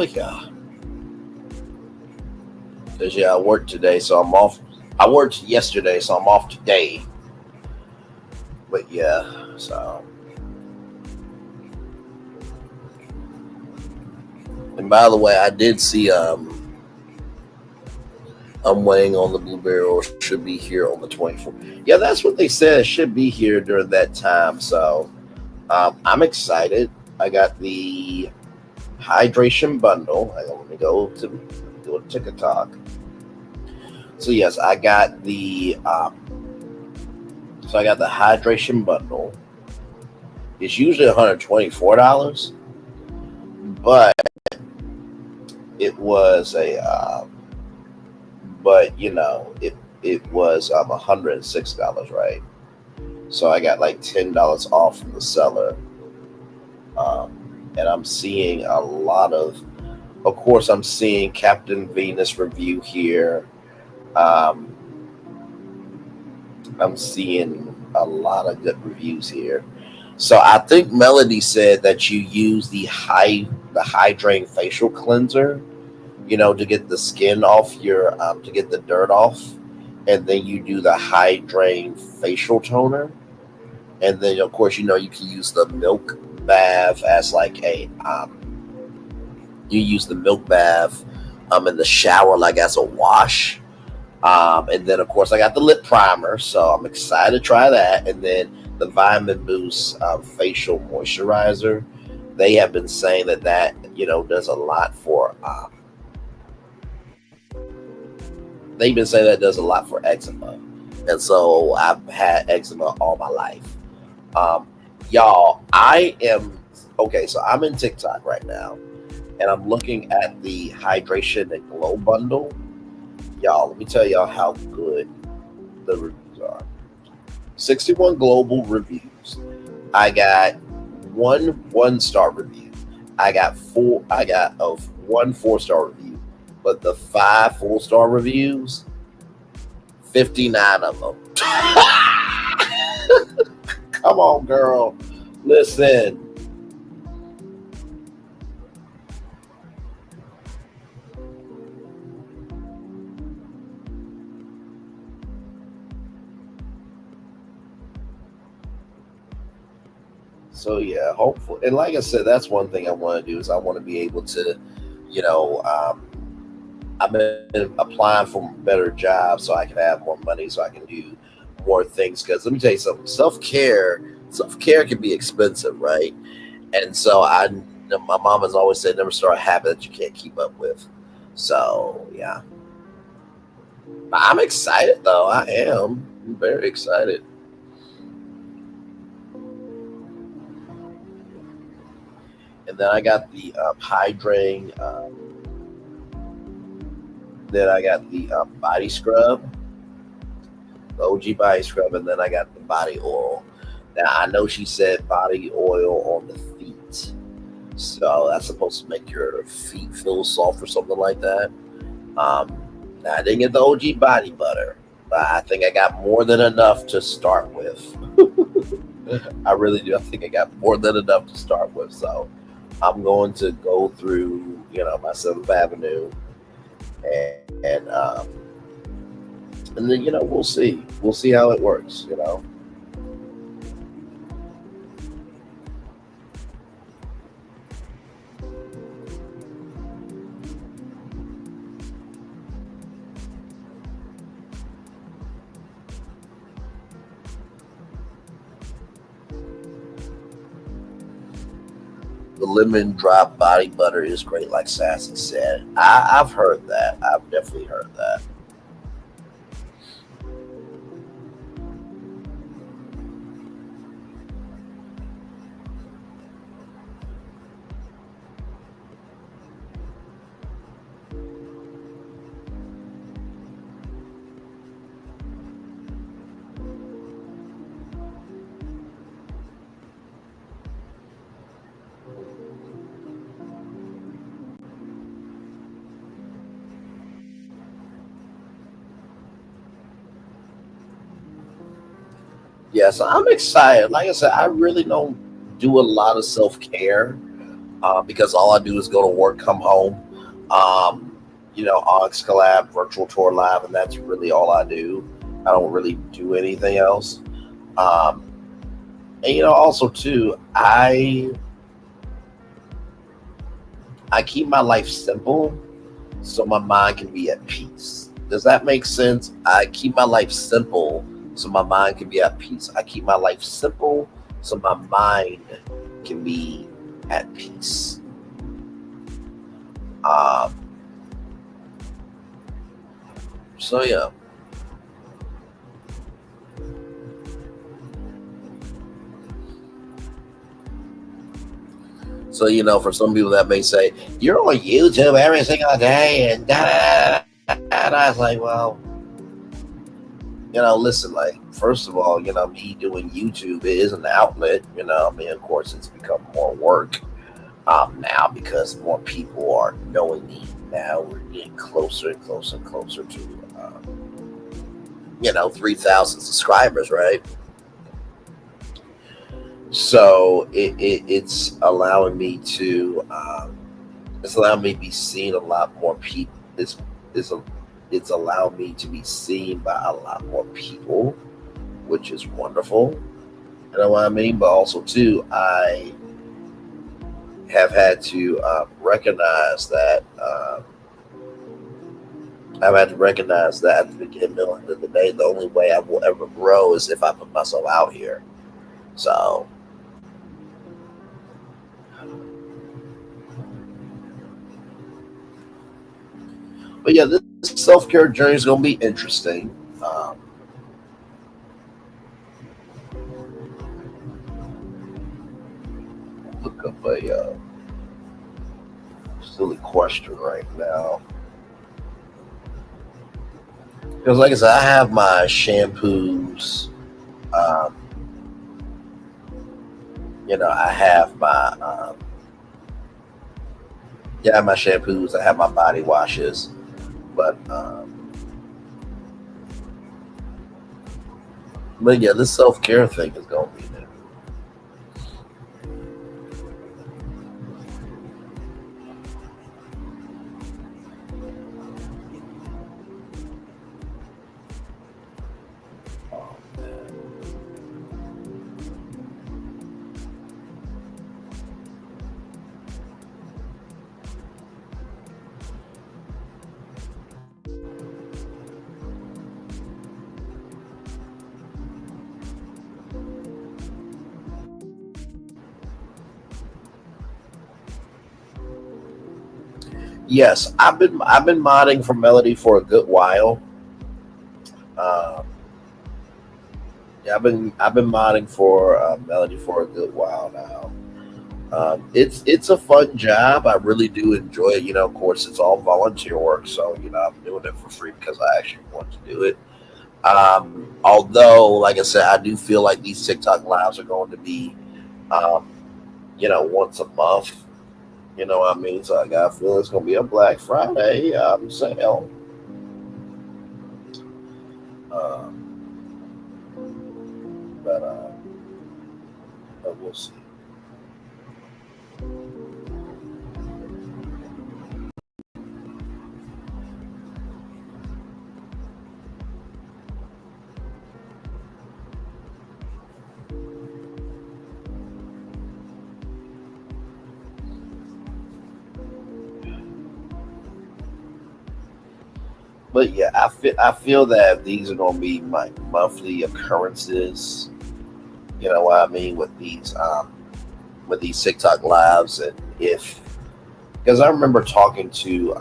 yeah. Because, I worked today, so I'm off. I worked yesterday, so I'm off today. But, yeah, so. And by the way, I did see I'm waiting on the Blueberry Oil, should be here on the 24th. Yeah, that's what they said. It should be here during that time. So I'm excited. I got the hydration bundle. Let me go to TikTok. So yes, I got the So I got the hydration bundle. It's usually $124, but it was it was $106, right? So I got like $10 off from the seller, and I'm seeing a lot of course, I'm seeing Captain Venus review here. I'm seeing a lot of good reviews here. So I think Melody said that you use the hydrating facial cleanser, to get the skin off your, to get the dirt off, and then you do the hydrating facial toner, and then of course you can use the milk bath as like a you use the milk bath in the shower like as a wash. And then, of course, I got the lip primer, so I'm excited to try that. And then the Vitamin Boost facial moisturizer. They have been saying that does a lot for. They've been saying that does a lot for eczema, and so I've had eczema all my life. Y'all, I am okay. So I'm in TikTok right now, and I'm looking at the Hydration and Glow bundle. Y'all, let me tell y'all how good the reviews are. 61 global reviews. I got one star review. I got one 4-star review. But the 5 full-star reviews, 59 of them. Come on, girl. Listen. So yeah, hopefully, and like I said, that's one thing I want to do is I want to be able to, I've been applying for better jobs so I can have more money, so I can do more things. Because let me tell you something, self-care can be expensive, right? And so my mom has always said, never start a habit that you can't keep up with. So yeah, I'm excited though. I'm very excited. And then I got the hydrating. Then I got the body scrub, the OG body scrub, and then I got the body oil. Now I know she said body oil on the feet, so that's supposed to make your feet feel soft or something like that. Now I didn't get the OG body butter, but I think I got more than enough to start with. I really do. I think I got more than enough to start with. So I'm going to go through, my 7th Avenue, and then we'll see how it works. The lemon drop body butter is great, like Sassy said. I've heard that. I've definitely heard that. Yeah, so I'm excited. Like I said, I really don't do a lot of self-care because all I do is go to work, come home, Onyx Collab, Virtual Tour Live, and that's really all I do. I don't really do anything else. And also too, I keep my life simple so my mind can be at peace. Does that make sense? I keep my life simple so my mind can be at peace. I keep my life simple so my mind can be at peace. So yeah. So, you know, for some people that may say, you're on YouTube every single day and da. And I was like, well, you know, listen, like, first of all, you know, me doing YouTube is an outlet, you know. I mean, of course, it's become more work now because more people are knowing me now. We're getting closer and closer and closer to, you know, 3,000 subscribers, right? So it's allowing me to, it's allowing me to be seen a lot more people. It's allowed me to be seen by a lot more people, which is wonderful. You know what I mean? But also too, I have had to recognize that. I've had to recognize that at the beginning of the day, the only way I will ever grow is if I put myself out here. So. But yeah, this self-care journey is going to be interesting. Look up a silly question right now. Because like I said, I have my shampoos. You know, I have my I have my shampoos. I have my body washes. But yeah, this self-care thing is going to be there. Yes, I've been modding for Melody for a good while. Yeah, I've been modding for Melody for a good while now. It's a fun job. I really do enjoy it. You know, of course, it's all volunteer work, so you know I'm doing it for free because I actually want to do it. Although, like I said, I do feel like these TikTok lives are going to be, you know, once a month. You know what I mean? So I got a feeling it's going to be a Black Friday sale. But we'll see. But yeah, I feel that these are going to be my monthly occurrences. You know what I mean, with these TikTok lives. And because I remember talking to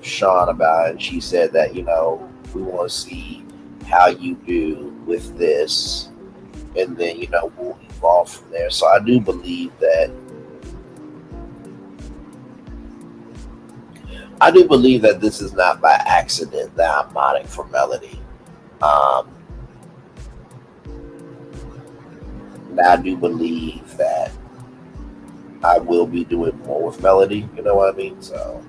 Sean about it, and she said that, you know, we want to see how you do with this, and then, you know, we'll evolve from there. So I do believe that this is not by accident that I'm modding for Melody. I do believe that I will be doing more with Melody. You know what I mean? So.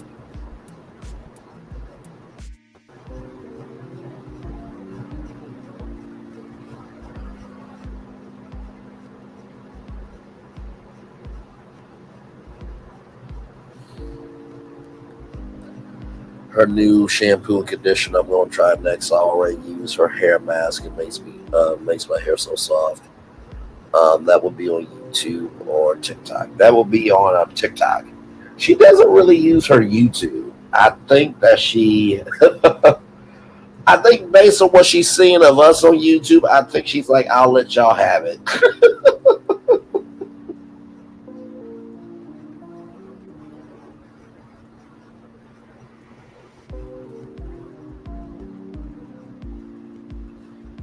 Her new shampoo and conditioner I'm going to try next. I already use her hair mask. It makes my hair so soft. That will be on YouTube or TikTok. That will be on TikTok. She doesn't really use her YouTube. I think that I think based on what she's seeing of us on YouTube, I think she's like, I'll let y'all have it.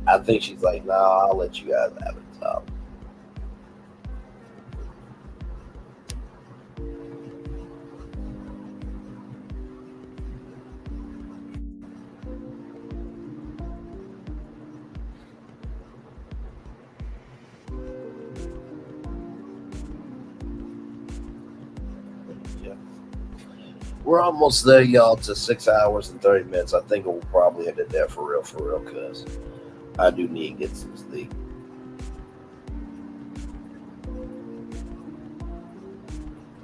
I think she's like, no, I'll let you guys have it. So. We're almost there, y'all, to 6 hours and 30 minutes. I think we'll probably end it there for real, because I do need to get some sleep.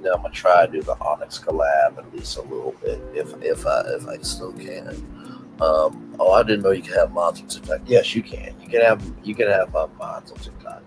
Now I'm gonna try to do the Onyx collab at least a little bit, if I still can. Oh, I didn't know you can have mods on TikTok. Yes, you can. You can have mods on TikTok.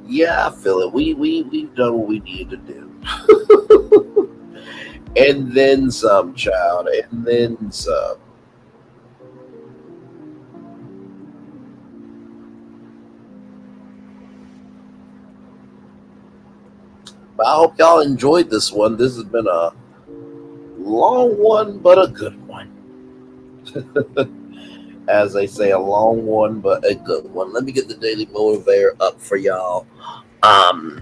Yeah, I feel it. We've done what we needed to do. And then some, child, and then some. But I hope y'all enjoyed this one. This has been a long one, but a good one. As they say, a long one, but a good one. Let me get the Daily Motivator up for y'all. And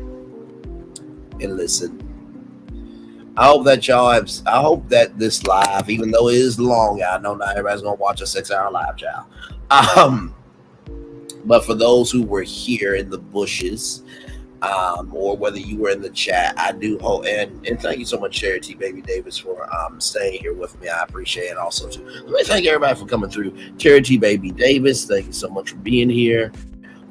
listen. I hope that this live, even though it is long, I know not everybody's gonna watch a 6-hour live, child. But for those who were here in the bushes, or whether you were in the chat, I do hope, and thank you so much, Charity Baby Davis, for staying here with me. I appreciate it also too. Let me thank everybody for coming through. Charity Baby Davis, thank you so much for being here.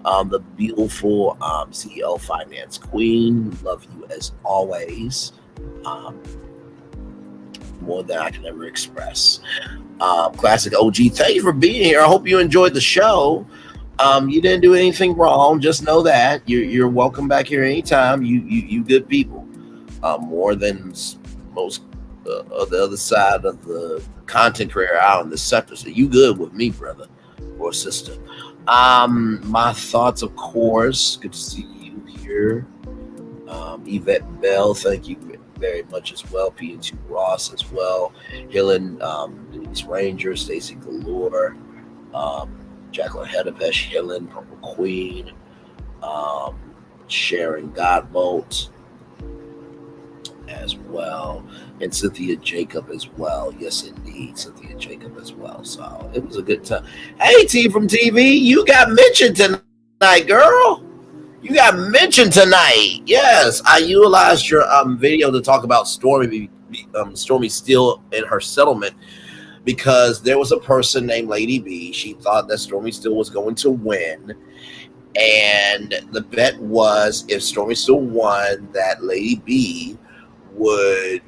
The beautiful CEO Finance Queen, love you as always. More than I can ever express. Classic OG, thank you for being here. I hope you enjoyed the show. You didn't do anything wrong. Just know that you're welcome back here anytime. You good people. More than most of the other side of the content career out in the sector. So you good with me, brother or sister. My thoughts, of course. Good to see you here. Yvette Bell, thank you very much as well. P&2 Ross as well. Hillen, Denise Ranger, Stacy Galore, Jacqueline Hedepesh, Hillen, Purple Queen, Sharon Godbolt as well, and Cynthia Jacob as well. Yes, indeed, Cynthia Jacob as well. So it was a good time. Hey, T from TV, you got mentioned tonight, girl. You got mentioned tonight. Yes, I utilized your video to talk about Stormi Steele and her settlement, because there was a person named Lady B. She thought that Stormi Steele was going to win, and the bet was if Stormi Steele won, that Lady B will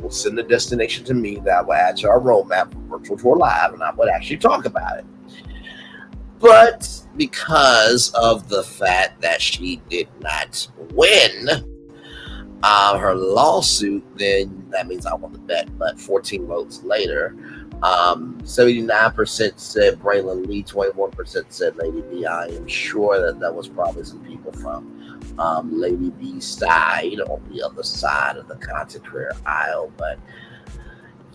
send the destination to me that I would add to our roadmap for Virtual Tour Live, and I would actually talk about it. But because of the fact that she did not win her lawsuit, then that means I won the bet. But 14 votes later, 79% said Braylon Lee, 21% said Lady B. I am sure that was probably some people from Lady B's side, on the other side of the content career aisle. But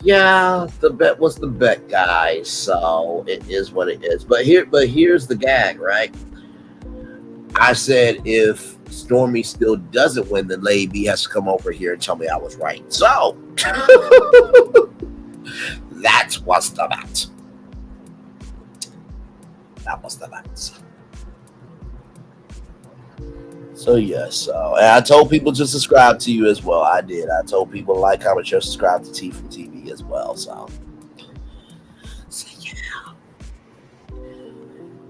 yeah, the bet was the bet, guys. So it is what it is. But here's the gag, right? I said if Stormi Steele doesn't win, then Lady B has to come over here and tell me I was right. So that's what's the bet. That was the bet. So yes, and I told people to subscribe to you as well. I did. I told people to like, comment, share, subscribe to T from TV as well. So yeah.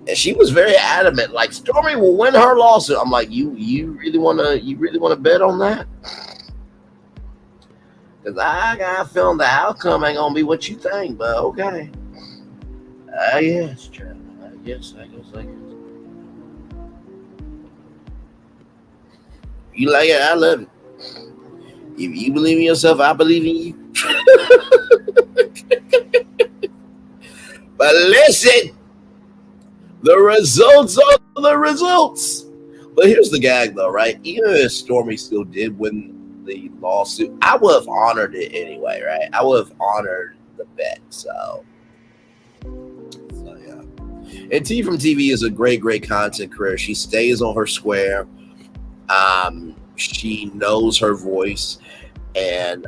And she was very adamant, like Stormi will win her lawsuit. I'm like, you really wanna bet on that? Because I got a feeling the outcome ain't gonna be what you think, but okay. Yes, Trevor. I guess. You like it, I love it. If you believe in yourself, I believe in you. But listen, the results are the results. But here's the gag, though, right? Even if Stormi Steele did win the lawsuit, I would have honored it anyway, right? I would have honored the bet. So And T from TV is a great content creator. She stays on her square. She knows her voice, and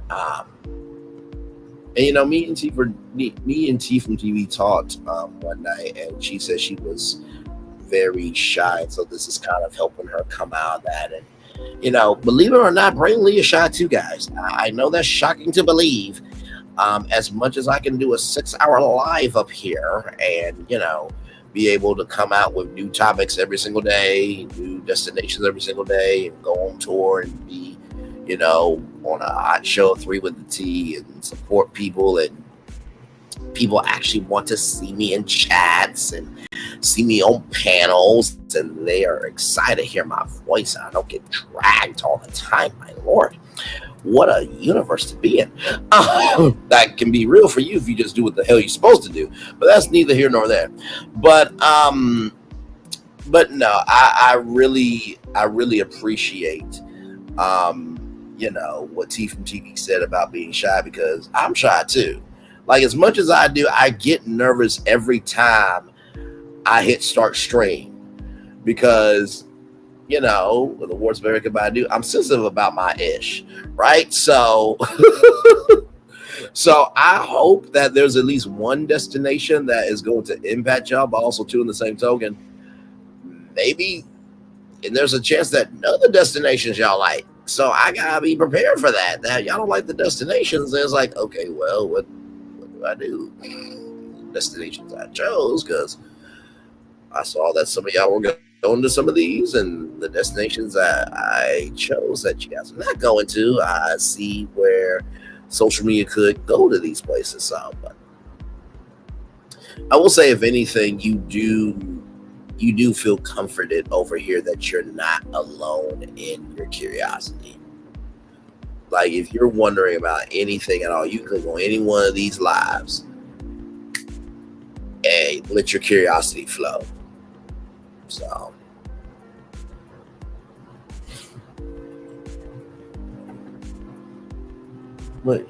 you know, me and T from TV talked one night, and she said she was very shy, so this is kind of helping her come out of that. And you know, believe it or not, Brain Lee is shy too, guys. I know that's shocking to believe. As much as I can do a 6-hour live up here, and you know, be able to come out with new topics every single day, new destinations every single day, and go on tour and be, you know, on a hot show 3 with the T and support people, and people actually want to see me in chats and see me on panels, and they are excited to hear my voice, and I don't get dragged all the time. My Lord, what a universe to be in. That can be real for you if you just do what the hell you're supposed to do, but that's neither here nor there. But no, I really appreciate you know, what T from TV said about being shy, because I'm shy too. Like, as much as I do, I get nervous every time I hit start stream, because, you know, with the words of Erica Badu, I'm sensitive about my ish, right? So, so I hope that there's at least one destination that is going to impact y'all, but also too, in the same token, maybe, and there's a chance that none of the destinations y'all like. So I gotta be prepared for that. That y'all don't like the destinations. It's like, okay, well, what do I do? Destinations I chose, because I saw that some of y'all were going to some of these, and the destinations I chose that you guys are not going to, I see where social media could go to these places. So, but I will say, if anything, you do feel comforted over here that you're not alone in your curiosity. Like, if you're wondering about anything at all, you can go on any one of these lives and let your curiosity flow. So, but,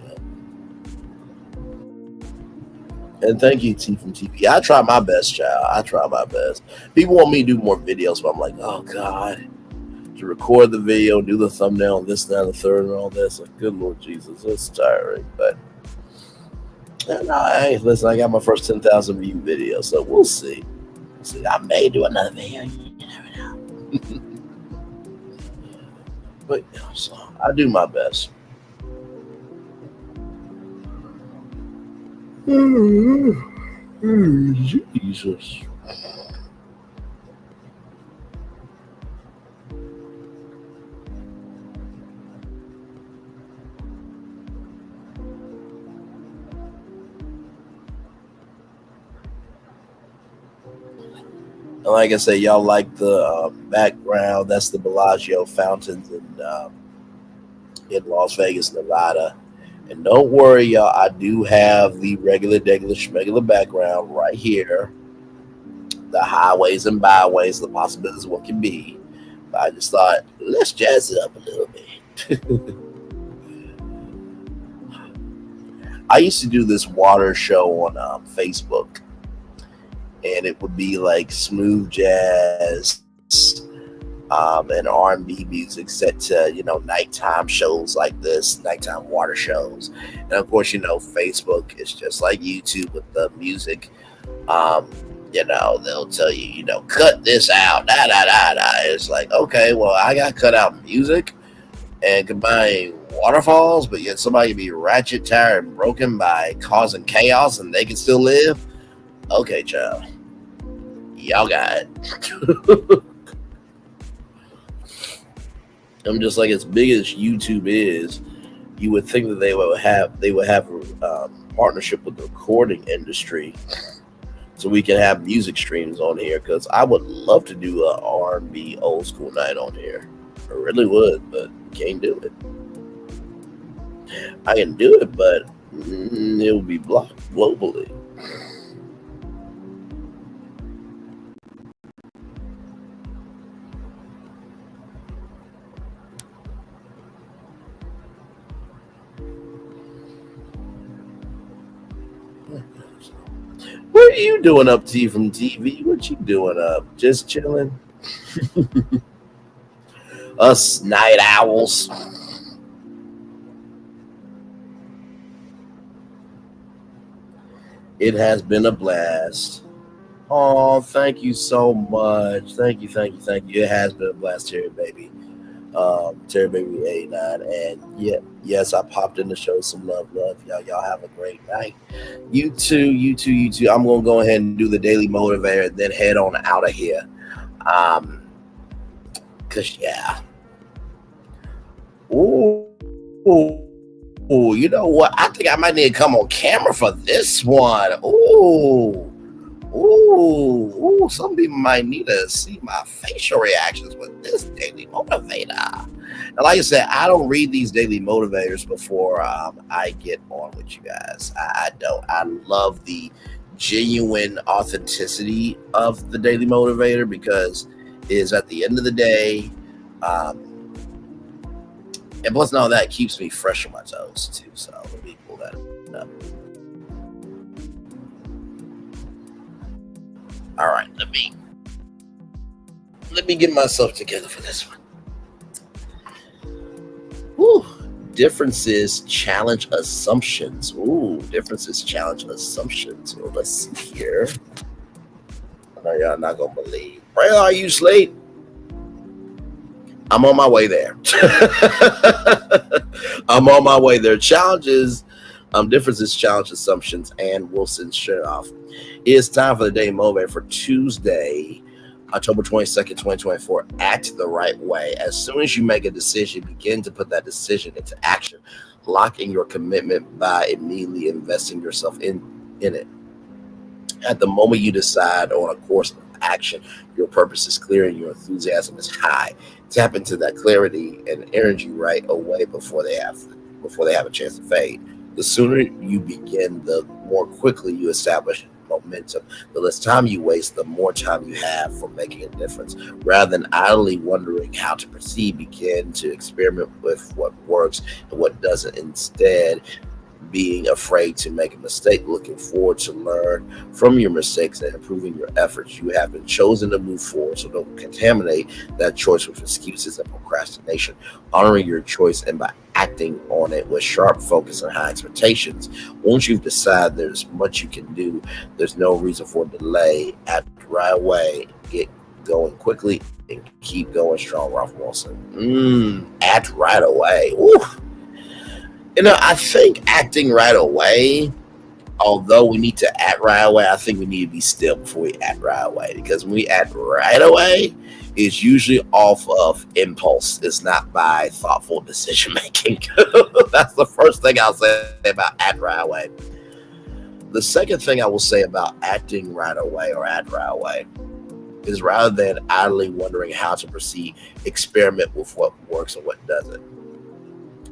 and thank you, T from TV. I try my best, child. I try my best. People want me to do more videos, but I'm like, oh God, to record the video, do the thumbnail, this, that, and the third, and all this. Like, good Lord Jesus, it's tiring. But hey, listen, I got my first 10,000 view video, so we'll see. I may do another video. You never know. But so I do my best. Jesus. And like I say, y'all like the background. That's the Bellagio fountains in Las Vegas, Nevada. And don't worry, y'all, I do have the regular background right here. The highways and byways, the possibilities of what can be. But I just thought, let's jazz it up a little bit. I used to do this water show on Facebook. And it would be like smooth jazz and R&B music set to, you know, nighttime shows like this, nighttime water shows. And of course, you know, Facebook is just like YouTube with the music. You know, they'll tell you, you know, cut this out, It's like, okay, well, I got cut out music and combine waterfalls, but yet somebody be ratchet, tired, and broken by causing chaos, and they can still live. Okay, child. Y'all got it. I'm just like, as big as YouTube is, you would think that they would have a partnership with the recording industry, so we can have music streams on here. Because I would love to do a R&B old school night on here. I really would, but can't do it. I can do it, but it will be blocked globally. What are you doing up, T from TV? What you doing up? Just chilling? Us night owls. It has been a blast. Oh, thank you so much. Thank you. It has been a blast, Terry Baby. Terry Baby 89. And yeah, yes, I popped in to show some love. Y'all have a great night. You too. I'm gonna go ahead and do the daily motivator and then head on out of here. Cause yeah. Ooh, you know what? I think I might need to come on camera for this one. Ooh, some people might need to see my facial reactions with this daily motivator. And like I said, I don't read these daily motivators before I get on with you guys. I don't. I love the genuine authenticity of the daily motivator because it is at the end of the day, and plus all that keeps me fresh on my toes too. So let me pull that up. All right, let me get myself together for this one. Ooh, differences challenge assumptions. Differences challenge assumptions. Well, let's see here. I know y'all not gonna believe. Where are you, Slate? I'm on my way there. I'm on my way there. Challenges, differences challenge assumptions, and Wilson Chernoff. It's time for the Daily Motivator for Tuesday, October 22nd, 2024. Act the right way. As soon as you make a decision, begin to put that decision into action. Lock in your commitment by immediately investing yourself in it. At the moment you decide on a course of action, your purpose is clear and your enthusiasm is high. Tap into that clarity and energy right away before they have a chance to fade. The sooner you begin, the more quickly you establish momentum. The less time you waste, the more time you have for making a difference. Rather than idly wondering how to proceed, begin to experiment with what works and what doesn't. Instead, being afraid to make a mistake, looking forward to learn from your mistakes and improving your efforts. You have been chosen to move forward, so don't contaminate that choice with excuses and procrastination. Honoring your choice and by acting on it with sharp focus and high expectations. Once you've decided there's much you can do, there's no reason for delay. Act right away, get going quickly, and keep going strong. Ralph Wilson. Act right away. Woo. You know, I think acting right away, although we need to act right away, I think we need to be still before we act right away. Because when we act right away, it's usually off of impulse. It's not by thoughtful decision making. That's the first thing I'll say about act right away. The second thing I will say about acting right away or act right away is rather than idly wondering how to proceed, experiment with what works and what doesn't.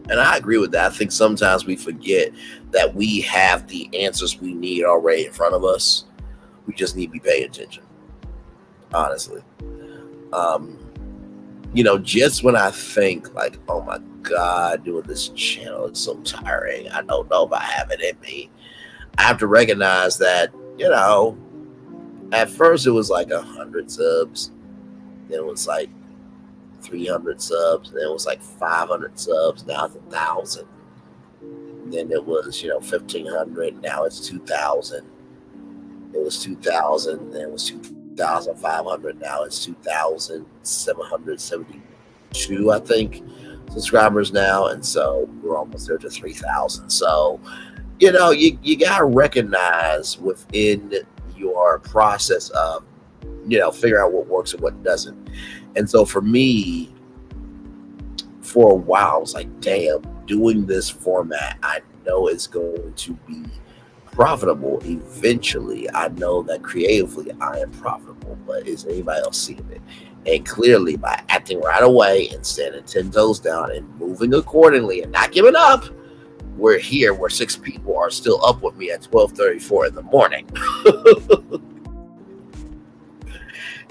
And I agree with that. I think sometimes we forget that we have the answers we need already in front of us. We just need to be paying attention, honestly. You know, just when I think like, oh my God, doing this channel is so tiring. I don't know if I have it in me. I have to recognize that, you know, at first it was like 100 subs. Then it was like 300 subs, then it was like 500 subs, now it's 1,000. Then it was, 1,500, now it's 2,000. It was 2,000, then it was 2,500, now it's 2,772, I think, subscribers now, and so we're almost there to 3,000. So, you gotta recognize within your process of, figure out what works and what doesn't. And so for me, for a while, I was like, damn, doing this format, I know it's going to be profitable eventually. I know that creatively I am profitable, but is anybody else seeing it? And clearly, by acting right away and standing 10 toes down and moving accordingly and not giving up, we're here where 6 people are still up with me at 12:34 in the morning.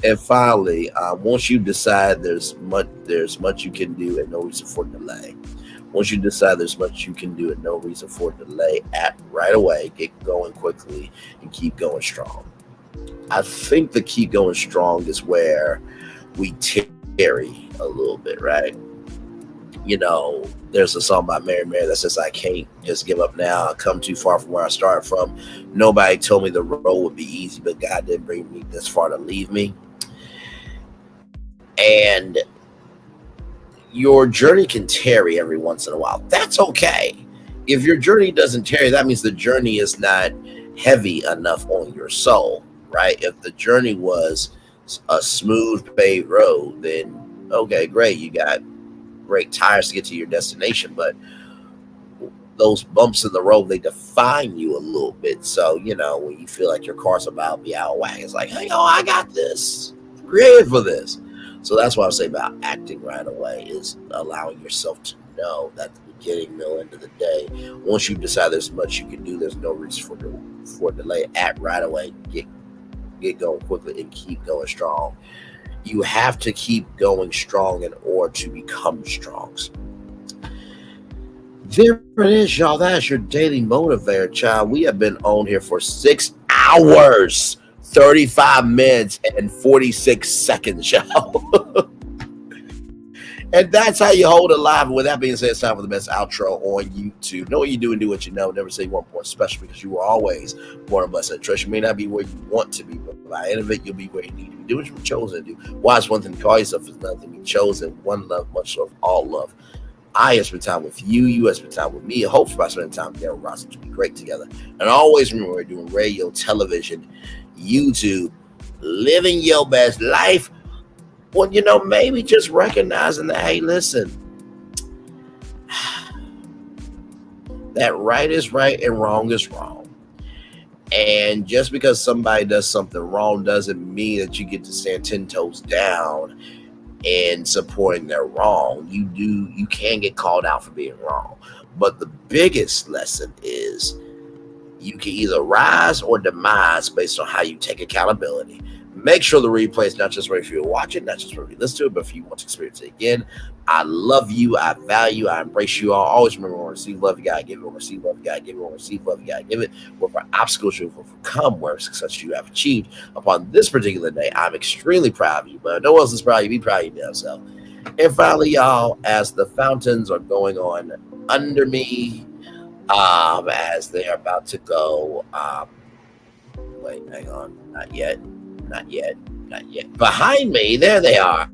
And finally, once you decide there's much you can do and no reason for delay. Once you decide there's much you can do and no reason for delay, act right away, get going quickly, and keep going strong. I think the keep going strong is where we tarry a little bit, right? You know, there's a song by Mary Mary that says, I can't just give up now. I come too far from where I started from. Nobody told me the road would be easy, but God didn't bring me this far to leave me. And your journey can tarry every once in a while. That's okay. If your journey doesn't tarry, that means the journey is not heavy enough on your soul, right? If the journey was a smooth paved road, then okay, great. You got great tires to get to your destination, but those bumps in the road, they define you a little bit. So, you know, when you feel like your car's about to be out of whack, it's like, hey, I got this. I'm created for this. So that's what I say about acting right away, is allowing yourself to know that the beginning, middle, end of the day, once you decide there's much you can do, there's no reason for delay. Act right away, get going quickly, and keep going strong. You have to keep going strong in order to become strong. There it is, y'all. That is your daily motivator, child. We have been on here for 6 hours. 35 minutes and 46 seconds, y'all. And that's how you hold it live. And with that being said, it's time for the best outro on YouTube. Know what you do and do what you know. Never say you weren't born special, because you were always born a blessed treasure. You may not be where you want to be, but by the end of it, you'll be where you need to be. Do what you were chosen to do. Why is one thing to call yourself, is nothing to be chosen. One love, much love, all love. I have spent time with you. You have spent time with me. Hopefully, by spending time together, we're to be great together. And always remember, we're doing radio, television, YouTube, living your best life. Well, you know, maybe just recognizing that, hey, listen, that right is right and wrong is wrong. And just because somebody does something wrong doesn't mean that you get to stand 10 toes down and supporting their wrong. You can get called out for being wrong. But the biggest lesson is you can either rise or demise based on how you take accountability. Make sure the replay is not just for you to watch it, not just for you to listen to it, but if you want to experience it again. I love you. I value. I embrace you all. Always remember, when receive love, you gotta give it. When receive love, you gotta give it. When receive love, you gotta give it. Wherever obstacles you have overcome, where success you have achieved upon this particular day, I'm extremely proud of you. But no one else is proud of you. Be proud of yourself. And finally, y'all, as the fountains are going on under me, as they are about to go, wait, hang on, not yet. Behind me, there they are.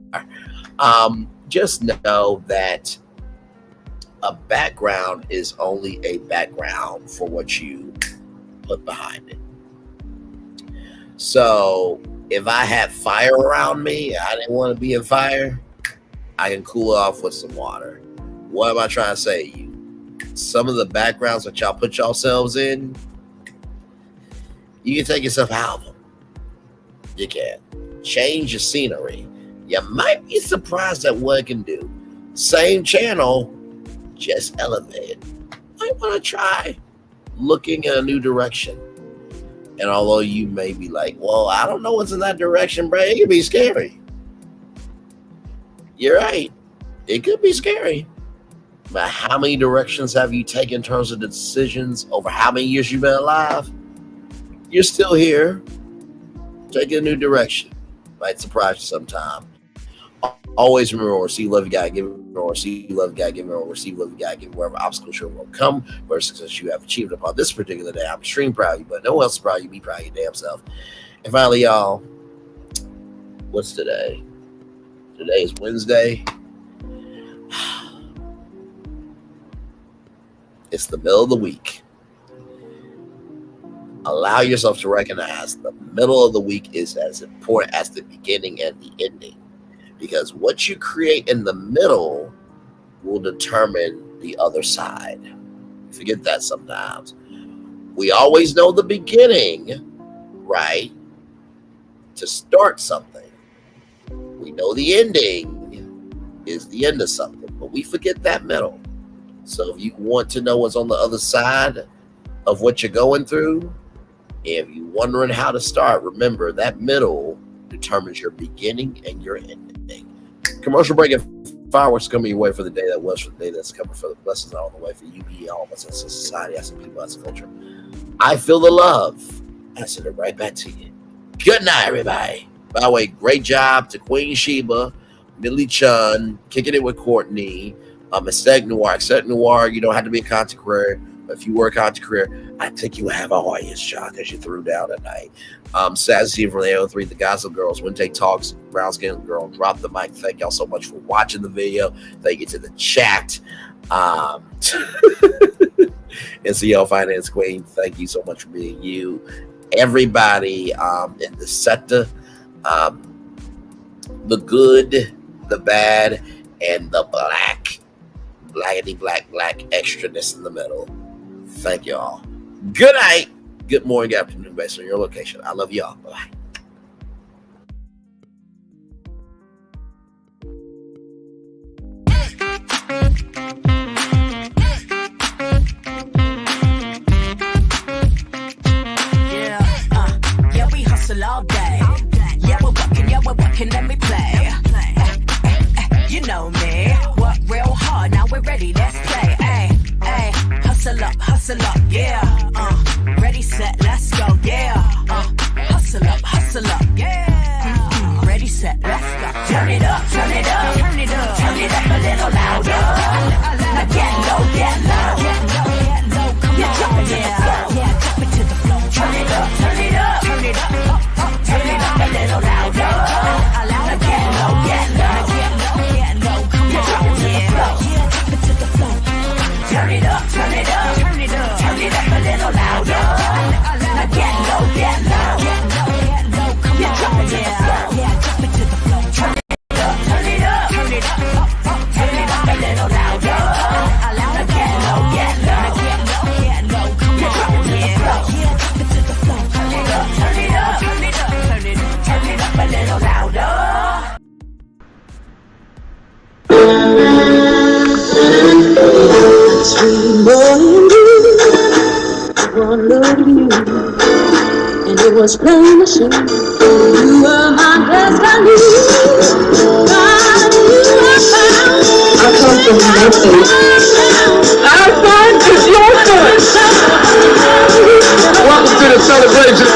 Just know that a background is only a background for what you put behind it. So if I had fire around me, I didn't want to be in fire, I can cool off with some water. What am I trying to say to you? Some of the backgrounds that y'all put yourselves in, you can take yourself out of them. You can change your scenery. You might be surprised at what it can do. Same channel, just elevated. Might want to try looking in a new direction. And although you may be like, well, I don't know what's in that direction, bro, it could be scary. You're right. It could be scary. But how many directions have you taken in terms of the decisions over how many years you've been alive? You're still here. Take a new direction. Might surprise you sometime. Always remember, or receive love, you gotta give it, or receive love, you gotta give it, or receive love, you gotta give it. Wherever obstacles you will come, where success you have achieved upon this particular day, I'm extremely proud of you, but no one else is proud of you. Be proud of your damn self. And finally, y'all, what's today? Today is Wednesday. It's the middle of the week. Allow yourself to recognize the middle of the week is as important as the beginning and the ending, because what you create in the middle will determine the other side. Forget that sometimes. We always know the beginning, right? To start something. We know the ending is the end of something, but we forget that middle. So if you want to know what's on the other side of what you're going through, if you're wondering how to start, remember that middle determines your beginning and your ending. Commercial break in Fireworks coming your way for the day that was, for the day that's coming, for the blessings are on the way for you, me, all of us as a society, as a people, as a culture. I feel the love. I send it right back to you. Good night, everybody. By the way, great job to Queen Sheba, Millie Chun, kicking it with Courtney, Aesthetic Noir. Aesthetic Noir, you don't have to be a content career. But if you were a content career, I think you have a audience, John, because you threw down tonight. Sassy from the AO3, the Gossip Girls, When Take Talks, Brown Skin Girl, Drop the Mic. Thank y'all so much for watching the video. Thank you to the chat. NCL Finance Queen, thank you so much for being you. Everybody in the sector, the good, the bad, and the blackity black extraness in the middle. Thank y'all. Good night, good morning, good afternoon, based on your location. I love y'all. Bye. Yeah, we hustle all day. Yeah, we're working, let me play. You know me, work real hard, now we're ready, let's play. Ay, hustle up, yeah. Ready, set, let's go, yeah. Hustle up, yeah. Ready, set, let's go. Turn it up, turn it up, turn it up, turn it up a little louder. Now get low, come on, drop it to the floor, yeah, drop it to the floor. Turn it up, turn it up, turn it up, turn it up a little louder. Now get low, come on, drop it to the floor, yeah, drop it to the floor. Turn it up, turn it up, turn it up, turn it up a little louder. Now get low, come on, drop it to the floor, yeah, drop it to the floor. Turn it up, turn it up, turn it up, turn it up a little louder. Now get low, come on, drop it to the floor, yeah, drop it to the floor. Turn it up, turn it up, turn it up, turn it up a little louder. Sweet morning dew, one look at you, and it was plain to see you were my destiny. God, you were found. I come from nothing. Our son is your son. Welcome to the celebration.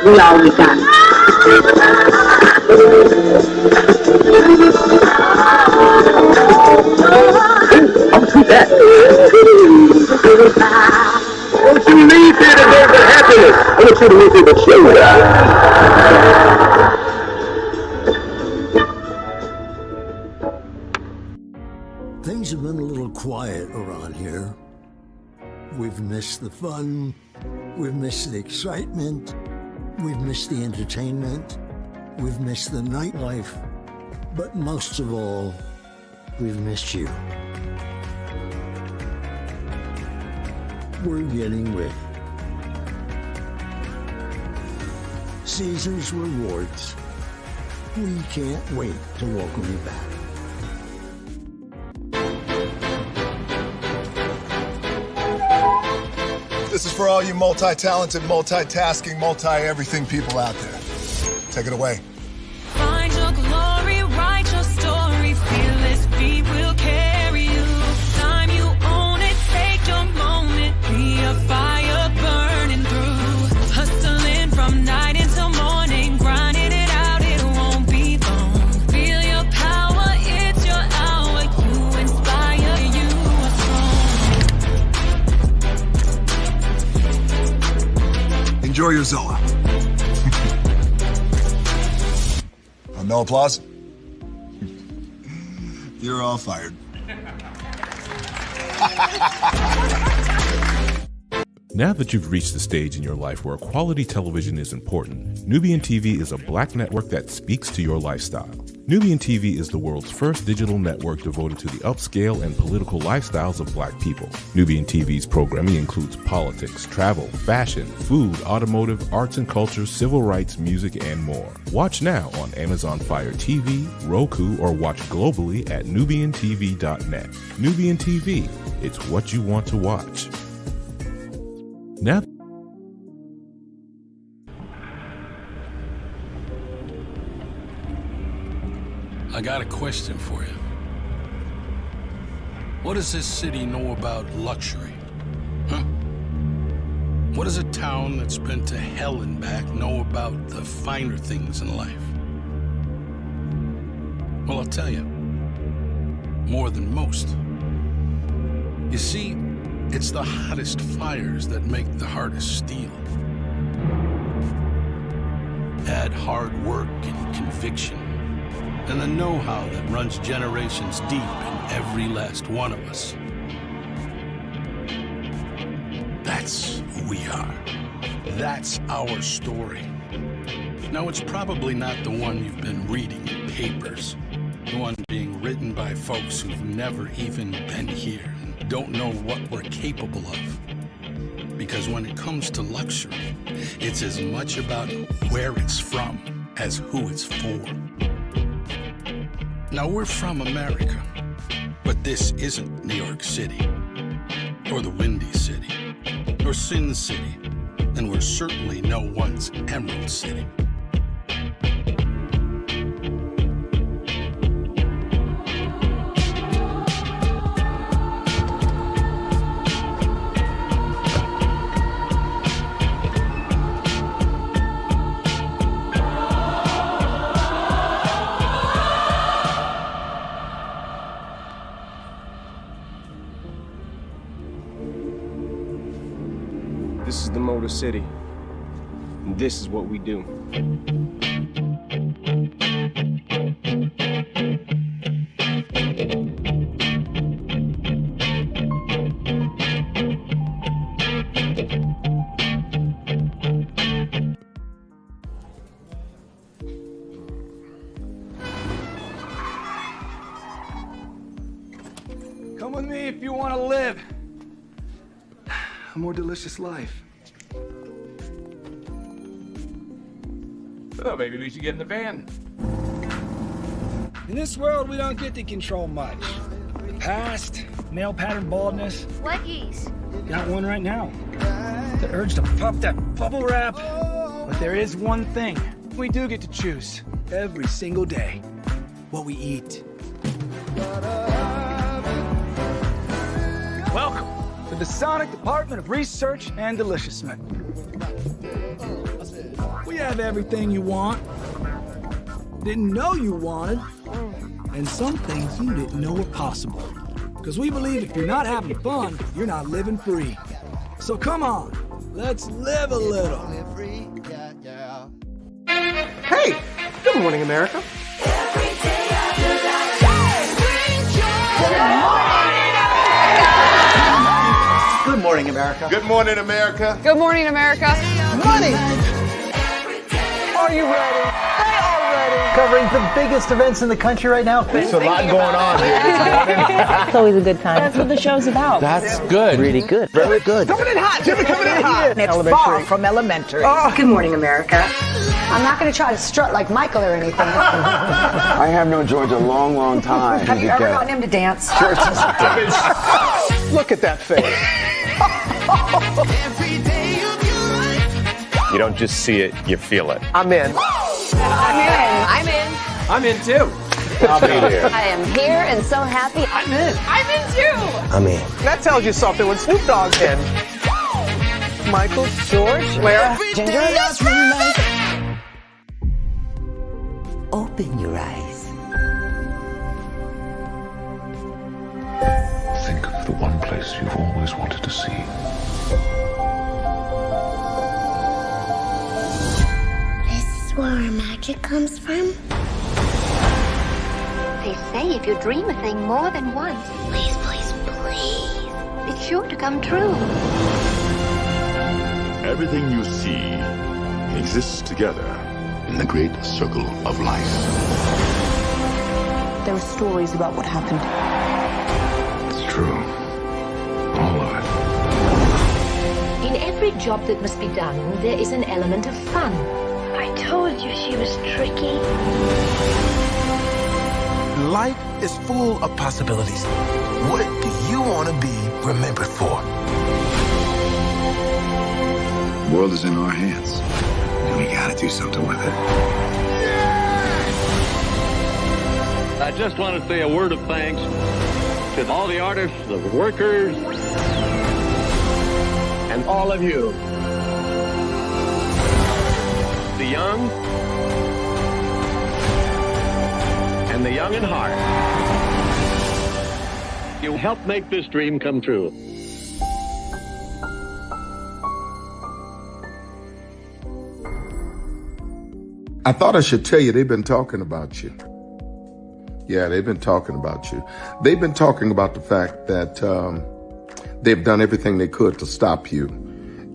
We all we got. I'll see that. Don't you leave here to go for happiness. I want you to leave here to show that. Things have been a little quiet around here. We've missed the fun. We've missed the excitement. We've missed the entertainment. We've missed the nightlife. But most of all, we've missed you. We're getting ready. Caesar's Rewards. We can't wait to welcome you back. This is for all you multi-talented, multitasking, multi-everything people out there. Take it away. Find your glory, write your story, fearless feet will carry you. Time you own it, take your moment, be a fire burning through. Hustling from night until morning, grinding it out, it won't be long. Feel your power, it's your hour, you inspire, you are strong. Enjoy your Zoa. No applause? You're all fired. Now that you've reached the stage in your life where quality television is important, Nubian TV is a Black network that speaks to your lifestyle. Nubian TV is the world's first digital network devoted to the upscale and political lifestyles of Black people. Nubian TV's programming includes politics, travel, fashion, food, automotive, arts and culture, civil rights, music, and more. Watch now on Amazon Fire TV, Roku, or watch globally at nubiantv.net. Nubian TV, it's what you want to watch. Now, I got a question for you. What does this city know about luxury? Huh? What does a town that's been to hell and back know about the finer things in life? Well, I'll tell you. More than most. You see, it's the hottest fires that make the hardest steel. Add hard work and conviction, and the know-how that runs generations deep in every last one of us. That's who we are. That's our story. Now, it's probably not the one you've been reading in papers, the one being written by folks who've never even been here and don't know what we're capable of. Because when it comes to luxury, it's as much about where it's from as who it's for. Now, we're from America, but this isn't New York City, or the Windy City, or Sin City, and we're certainly no one's Emerald City. This is the Motor City, and this is what we do. Come with me if you want to live a more delicious life. Well, maybe we should get in the van. In this world, we don't get to control much. The past, male pattern baldness. What geese? Got one right now. The urge to pop that bubble wrap. But there is one thing we do get to choose every single day: what we eat. Welcome to the Sonic Department of Research and Deliciousment. We have everything you want, didn't know you wanted, and some things you didn't know were possible. Because we believe if you're not having fun, you're not living free. So come on, let's live a little. Hey, good morning, America. Good morning, America. Good morning, America. Good morning, America. Money! Are you ready? They are ready. Covering the biggest events in the country right now. There's a lot going on here this morning. It's always a good time. That's what the show's about. That's good. Really good. Very good. Coming in hot, Jimmy, coming in hot. It's far from elementary. Oh. Good morning, America. I'm not going to try to strut like Michael or anything. I have known George a long, long time. Have you ever gotten him to dance? George is a dance. Look at that face. You don't just see it, you feel it. I'm in. I'm in. I'm in too. I'll be there. I am here and so happy. I'm in. I'm in too. I'm in. That tells you something when Snoop Dogg's in. Michael, George, Lara, Ginger. Open your eyes. Think of the one place you've always wanted to see. This is where our magic comes from. They say if you dream a thing more than once, please, please, please, it's sure to come true. Everything you see exists together in the great circle of life. There are stories about what happened. It's true. All of it. In every job that must be done, there is an element of fun. I told you she was tricky. Life is full of possibilities. What do you want to be remembered for? The world is in our hands, and we gotta do something with it. I just want to say a word of thanks to all the artists, the workers, and all of you. The young and the young in heart. You helped make this dream come true. I thought I should tell you they've been talking about you. Yeah, they've been talking about you. They've been talking about the fact that they've done everything they could to stop you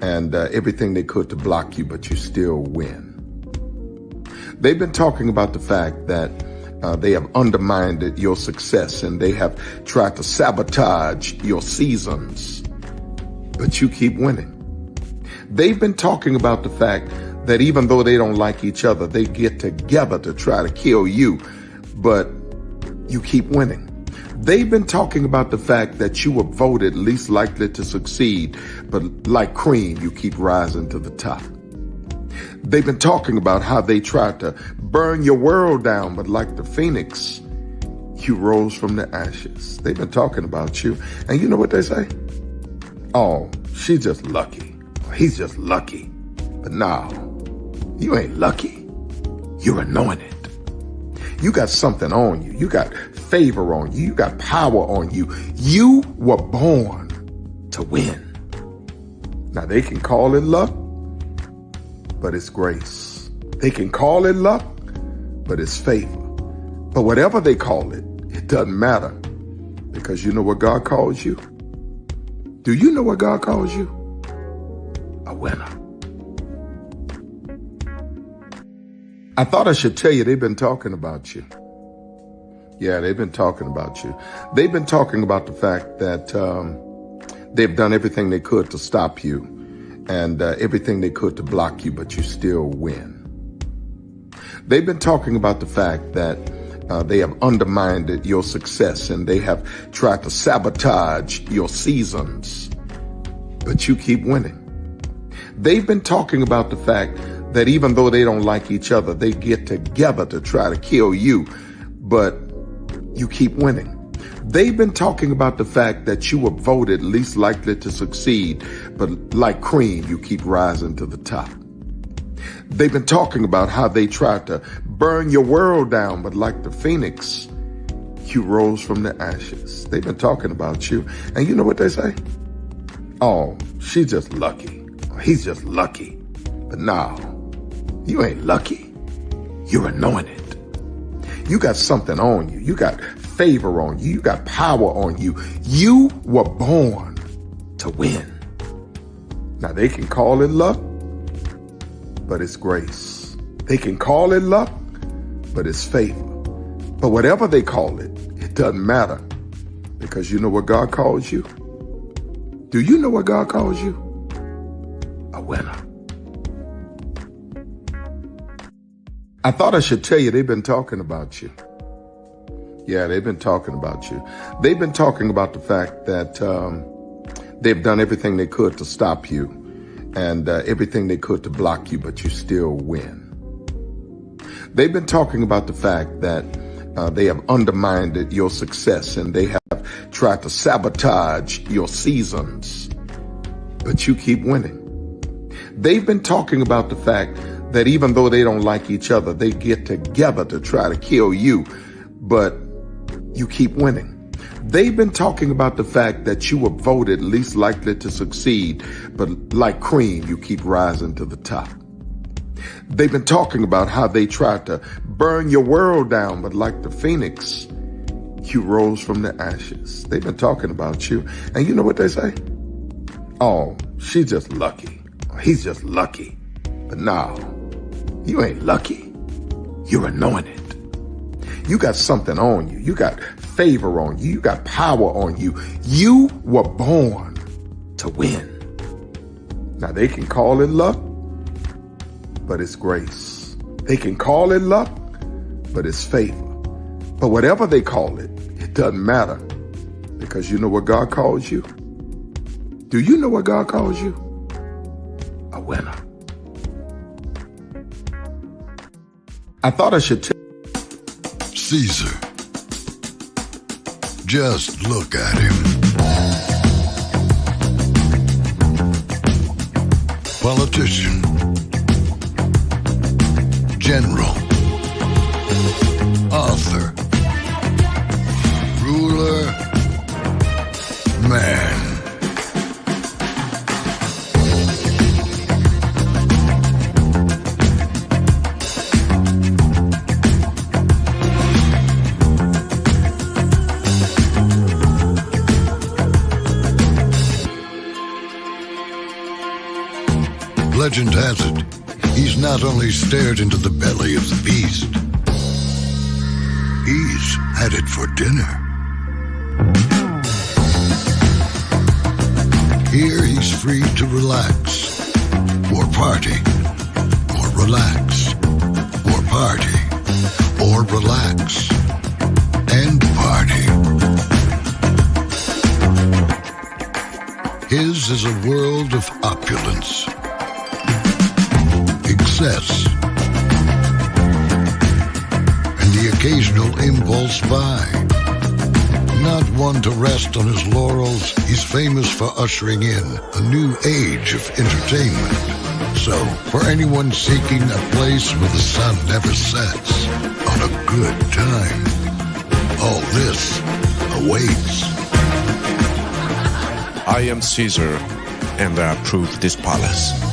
and everything they could to block you, but you still win. They've been talking about the fact that they have undermined your success and they have tried to sabotage your seasons, but you keep winning. They've been talking about the fact that even though they don't like each other, they get together to try to kill you, but you keep winning. They've been talking about the fact that you were voted least likely to succeed, but like cream, you keep rising to the top. They've been talking about how they tried to burn your world down, but like the phoenix, you rose from the ashes. They've been talking about you. And you know what they say? Oh, she's just lucky. He's just lucky. But no, you ain't lucky. You're anointed. You got something on you. You got favor on you. You got power on you. You were born to win. Now they can call it luck, but it's grace. They can call it luck, but it's favor. But whatever they call it, it doesn't matter, because you know what God calls you? Do you know what God calls you? A winner. I thought I should tell you they've been talking about you. Yeah, they've been talking about you. They've been talking about the fact that they've done everything they could to stop you and everything they could to block you, but you still win. They've been talking about the fact that they have undermined your success and they have tried to sabotage your seasons, but you keep winning. They've been talking about the fact that even though they don't like each other, they get together to try to kill you, but you keep winning. They've been talking about the fact that you were voted least likely to succeed, but like cream, you keep rising to the top. They've been talking about how they tried to burn your world down, but like the phoenix, you rose from the ashes. They've been talking about you. And you know what they say? Oh, she's just lucky. He's just lucky. But no, you ain't lucky. You're anointed. You got something on you. You got favor on you. You got power on you. You were born to win. Now they can call it luck, but it's grace. They can call it luck, but it's favor. But whatever they call it, it doesn't matter, because you know what God calls you? Do you know what God calls you? A winner. I thought I should tell you they've been talking about you. Yeah, they've been talking about you. They've been talking about the fact that they've done everything they could to stop you and everything they could to block you, but you still win. They've been talking about the fact that they have undermined your success and they have tried to sabotage your seasons, but you keep winning. They've been talking about the fact that even though they don't like each other, they get together to try to kill you, but you keep winning. They've been talking about the fact that you were voted least likely to succeed, but like cream, you keep rising to the top. They've been talking about how they tried to burn your world down, but like the phoenix, you rose from the ashes. They've been talking about you. And you know what they say? Oh, she's just lucky. He's just lucky. But no, you ain't lucky. You're anointed. You got something on you. You got favor on you. You got power on you. You were born to win. Now, they can call it luck, but it's grace. They can call it luck, but it's favor. But whatever they call it, it doesn't matter, because you know what God calls you? Do you know what God calls you? A winner. I thought I should tell Caesar. Just look at him. Politician. General. Author. Ruler. Man. Legend has it, he's not only stared into the belly of the beast, he's had it for dinner. Here he's free to relax, or party, or relax, or party, or relax, and party. His is a world of opulence, excess, and the occasional impulse buy. Not one to rest on his laurels, he's famous for ushering in a new age of entertainment. So, for anyone seeking a place where the sun never sets on a good time, all this awaits. I am Caesar, and I approve this palace.